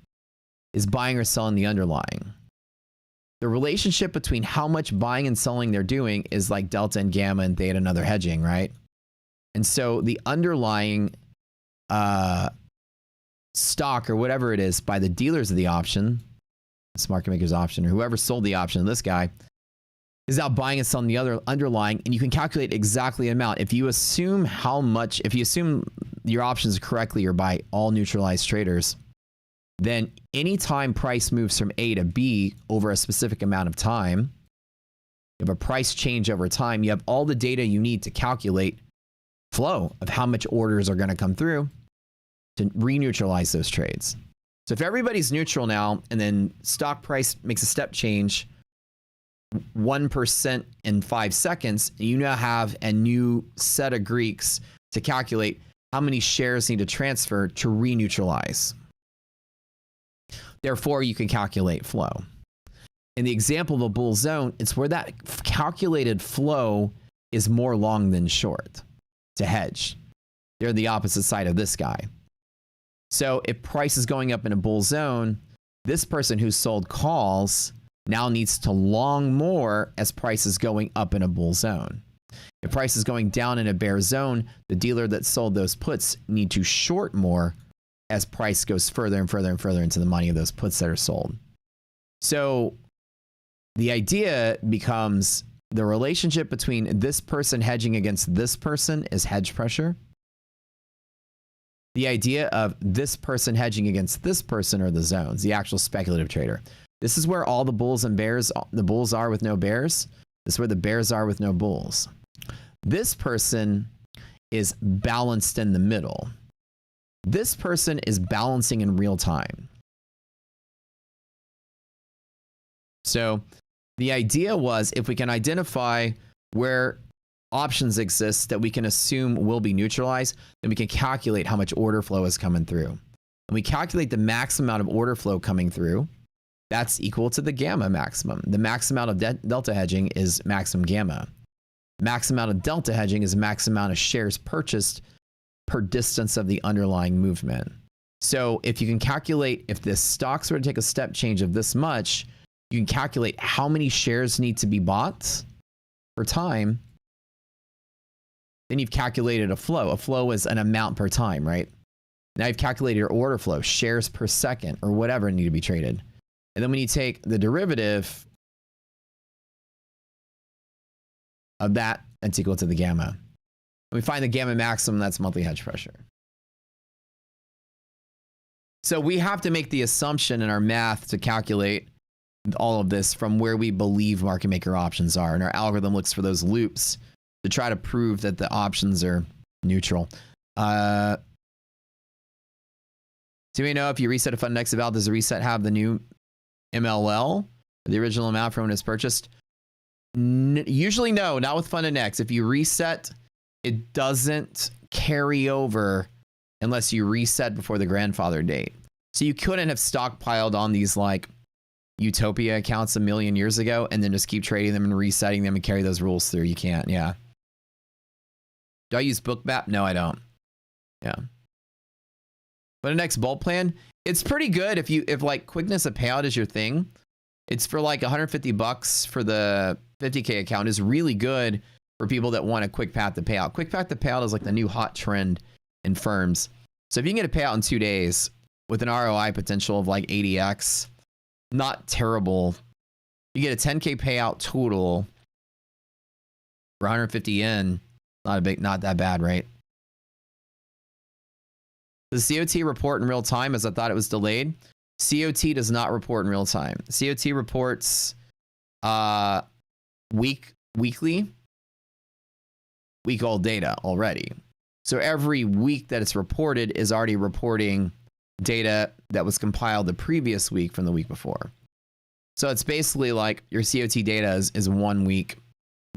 is buying or selling the underlying. The relationship between how much buying and selling they're doing is like delta and gamma and theta and other hedging, right? And so the underlying stock or whatever it is by the dealers of the option, this market maker's option, or whoever sold the option to this guy, is out buying and selling the other underlying, and you can calculate exactly the amount. If you assume how much, if you assume your options correctly or by all neutralized traders, then anytime price moves from A to B over a specific amount of time, you have a price change over time, you have all the data you need to calculate flow of how much orders are going to come through to re-neutralize those trades. So if everybody's neutral now, and then stock price makes a step change 1% in 5 seconds, you now have a new set of Greeks to calculate how many shares need to transfer to re-neutralize. Therefore, you can calculate flow. In the example of a bull zone, it's where that calculated flow is more long than short to hedge. They're the opposite side of this guy. So if price is going up in a bull zone, this person who sold calls now needs to long more as price is going up in a bull zone. If price is going down in a bear zone, the dealer that sold those puts need to short more as price goes further and further and further into the money of those puts that are sold. So the idea becomes the relationship between this person hedging against this person is hedge pressure. The idea of this person hedging against this person are the zones, the actual speculative trader. This is where all the bulls and bears, the bulls are with no bears. This is where the bears are with no bulls. This person is balanced in the middle. This person is balancing in real time. So the idea was if we can identify where options exist that we can assume will be neutralized, then we can calculate how much order flow is coming through. And we calculate the maximum amount of order flow coming through. That's equal to the gamma maximum. The max amount of delta hedging is maximum gamma. Max amount of delta hedging is max amount of shares purchased per distance of the underlying movement. So if you can calculate, if the stocks were to take a step change of this much, you can calculate how many shares need to be bought per time. Then you've calculated a flow. A flow is an amount per time, right? Now you've calculated your order flow, shares per second, or whatever need to be traded. And then when you take the derivative of that, that's equal to the gamma. We find the gamma maximum, that's monthly hedge pressure. So we have to make the assumption in our math to calculate all of this from where we believe market maker options are. And our algorithm looks for those loops to try to prove that the options are neutral. Do we know if you reset a fund next eval, does the reset have the new MLL, the original amount from when it's purchased? Usually no, not with Fund Index. If you reset, it doesn't carry over unless you reset before the grandfather date. So you couldn't have stockpiled on these like Utopia accounts a million years ago and then just keep trading them and resetting them and carry those rules through. You can't, yeah. Do I use Bookmap? No, I don't. Yeah. But a next bulk plan, it's pretty good if like quickness of payout is your thing. It's for like 150 bucks for the 50K account is really good for people that want a quick path to payout. Quick path to payout is like the new hot trend in firms. So if you can get a payout in 2 days with an ROI potential of like 80x, not terrible. You get a 10K payout total for 150 yen. Not that bad, right? Does COT report in real time as I thought it was delayed? COT does not report in real time. COT reports weekly, week-old data already. So every week that it's reported is already reporting data that was compiled the previous week from the week before. So it's basically like your COT data is 1 week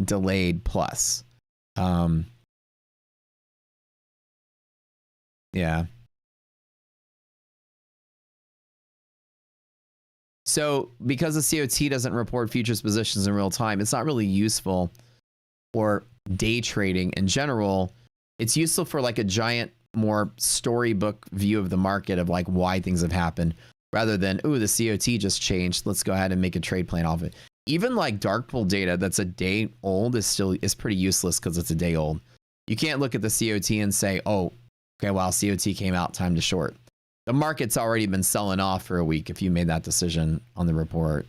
delayed plus. Yeah. So because the COT doesn't report futures positions in real time, it's not really useful for day trading in general. It's useful for like a giant, more storybook view of the market of like why things have happened rather than, ooh, the COT just changed. Let's go ahead and make a trade plan off it. Even like dark pool data that's a day old is pretty useless because it's a day old. You can't look at the COT and say, oh, okay, well, COT came out, time to short. The market's already been selling off for a week if you made that decision on the report.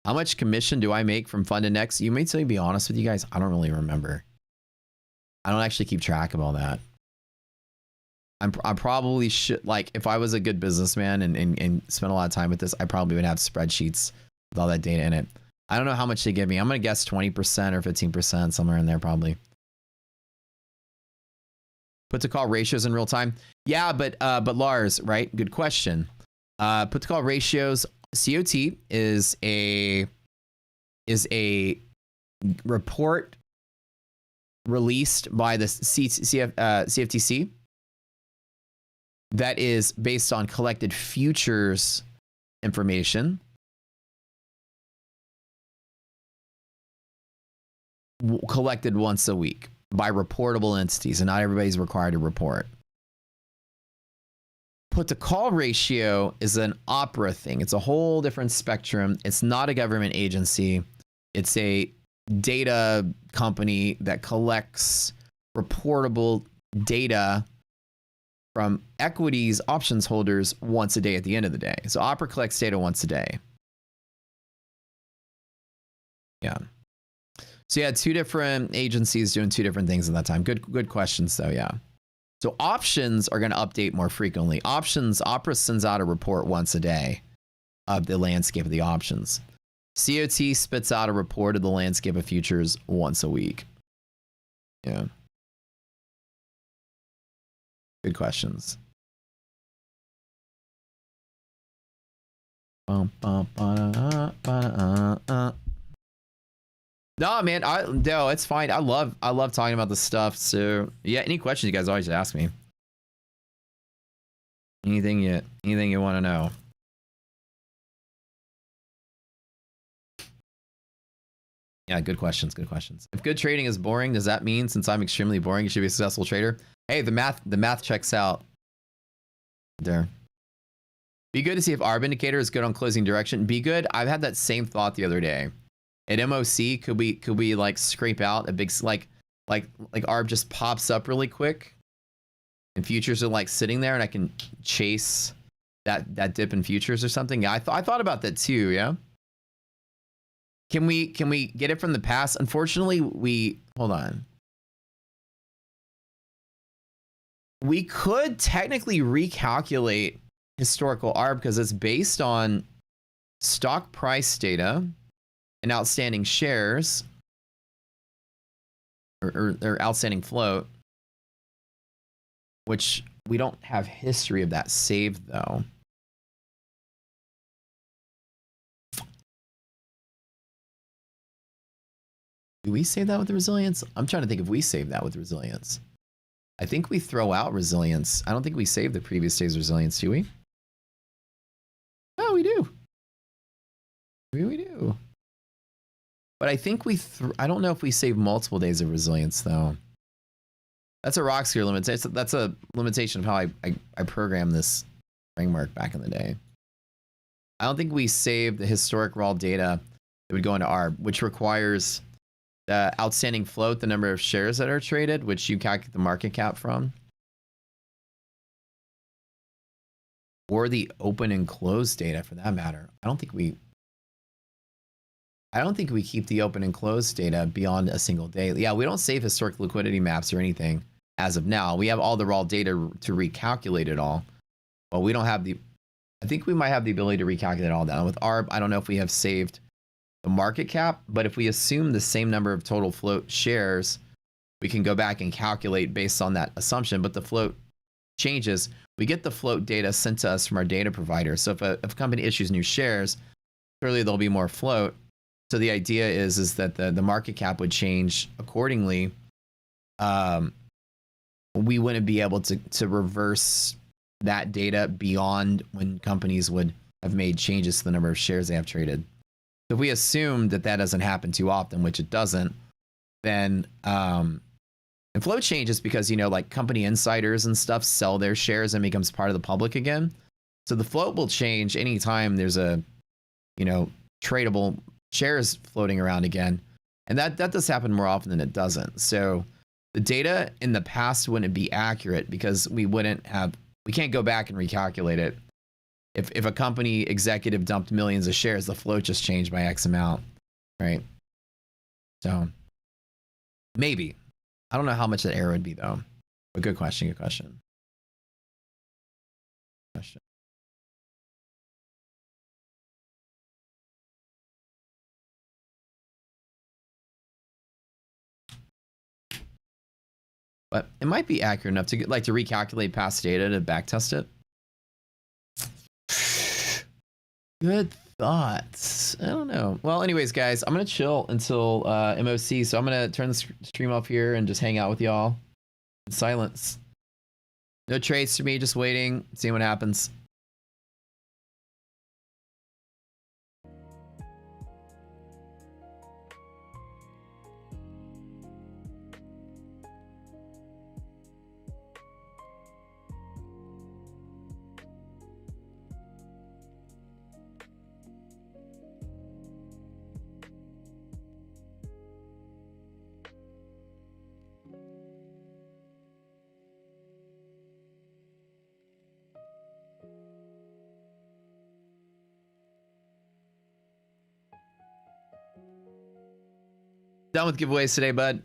How much commission do I make from Fund Index? You may say, be honest with you guys, I don't really remember. I don't actually keep track of all that. I probably should, like, if I was a good businessman and spent a lot of time with this, I probably would have spreadsheets with all that data in it. I don't know how much they give me. I'm going to guess 20% or 15%, somewhere in there probably. Put to call ratios in real time. Yeah, but Lars, right? Good question. Put to call ratios. COT is a report released by the CFTC that is based on collected futures information collected once a week by reportable entities, and not everybody's required to report. Put to call ratio is an opera thing. It's a whole different spectrum. It's not a government agency. It's a data company that collects reportable data from equities options holders once a day at the end of the day. So opera collects data once a day. Yeah. So you had 2 different agencies doing 2 different things at that time. Good questions though, yeah. So options are going to update more frequently. Options, Opera sends out a report once a day of the landscape of the options. COT spits out a report of the landscape of futures once a week. Yeah. Good questions. No, man, no, it's fine. I love talking about this stuff. So yeah, any questions you guys always ask me. Anything you want to know. Yeah, good questions. Good questions. If good trading is boring, does that mean since I'm extremely boring, you should be a successful trader? Hey, the math checks out. There. Be good to see if ARB indicator is good on closing direction. Be good. I've had that same thought the other day. At MOC, could we like scrape out a big like ARB just pops up really quick, and futures are like sitting there, and I can chase that dip in futures or something. Yeah, I thought about that too. Yeah. Can we get it from the past? Unfortunately, hold on. We could technically recalculate historical ARB because it's based on stock price data and outstanding shares or outstanding float. which we don't have history of that saved though. Do we save that with the resilience? I'm trying to think if we save that with resilience. I think we throw out resilience. I don't think we save the previous day's resilience, do we? Oh, we do. We do. But I think I don't know if we save multiple days of resilience though. That's a Rockseer limitation. That's a limitation of how I programmed this framework back in the day. I don't think we save the historic raw data that would go into Darb, which requires the outstanding float, the number of shares that are traded, which you calculate the market cap from, or the open and closed data for that matter. I don't think we keep the open and closed data beyond a single day. Yeah, we don't save historic liquidity maps or anything as of now. We have all the raw data to recalculate it all. Well, we don't have I think we might have the ability to recalculate it all down. With Darb, I don't know if we have saved the market cap, but if we assume the same number of total float shares, we can go back and calculate based on that assumption, but the float changes. We get the float data sent to us from our data provider. So if a company issues new shares, clearly there'll be more float. So the idea is that the market cap would change accordingly. We wouldn't be able to reverse that data beyond when companies would have made changes to the number of shares they have traded. So if we assume that doesn't happen too often, which it doesn't, then and float changes because, you know, like company insiders and stuff sell their shares and becomes part of the public again. So the float will change anytime there's a, you know, tradable shares floating around again. And that does happen more often than it doesn't. So the data in the past wouldn't be accurate because we can't go back and recalculate it. If a company executive dumped millions of shares, the float just changed by X amount, right? So maybe. I don't know how much that error would be though. But good question, good question. But it might be accurate enough to get, like, to recalculate past data to backtest it. Good thoughts. I don't know. Well, anyways, guys, I'm going to chill until MOC. So I'm going to turn the stream off here and just hang out with y'all in silence. No trades to me, just waiting, seeing what happens. Done with giveaways today, bud.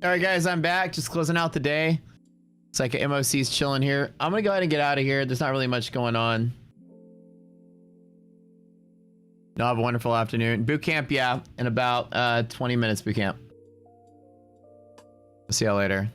All right, guys, I'm back. Just closing out the day. It's like MOC's chilling here. I'm gonna go ahead and get out of here. There's not really much going on. No, have a wonderful afternoon. Boot camp, yeah, in about 20 minutes. Boot camp. See y'all later.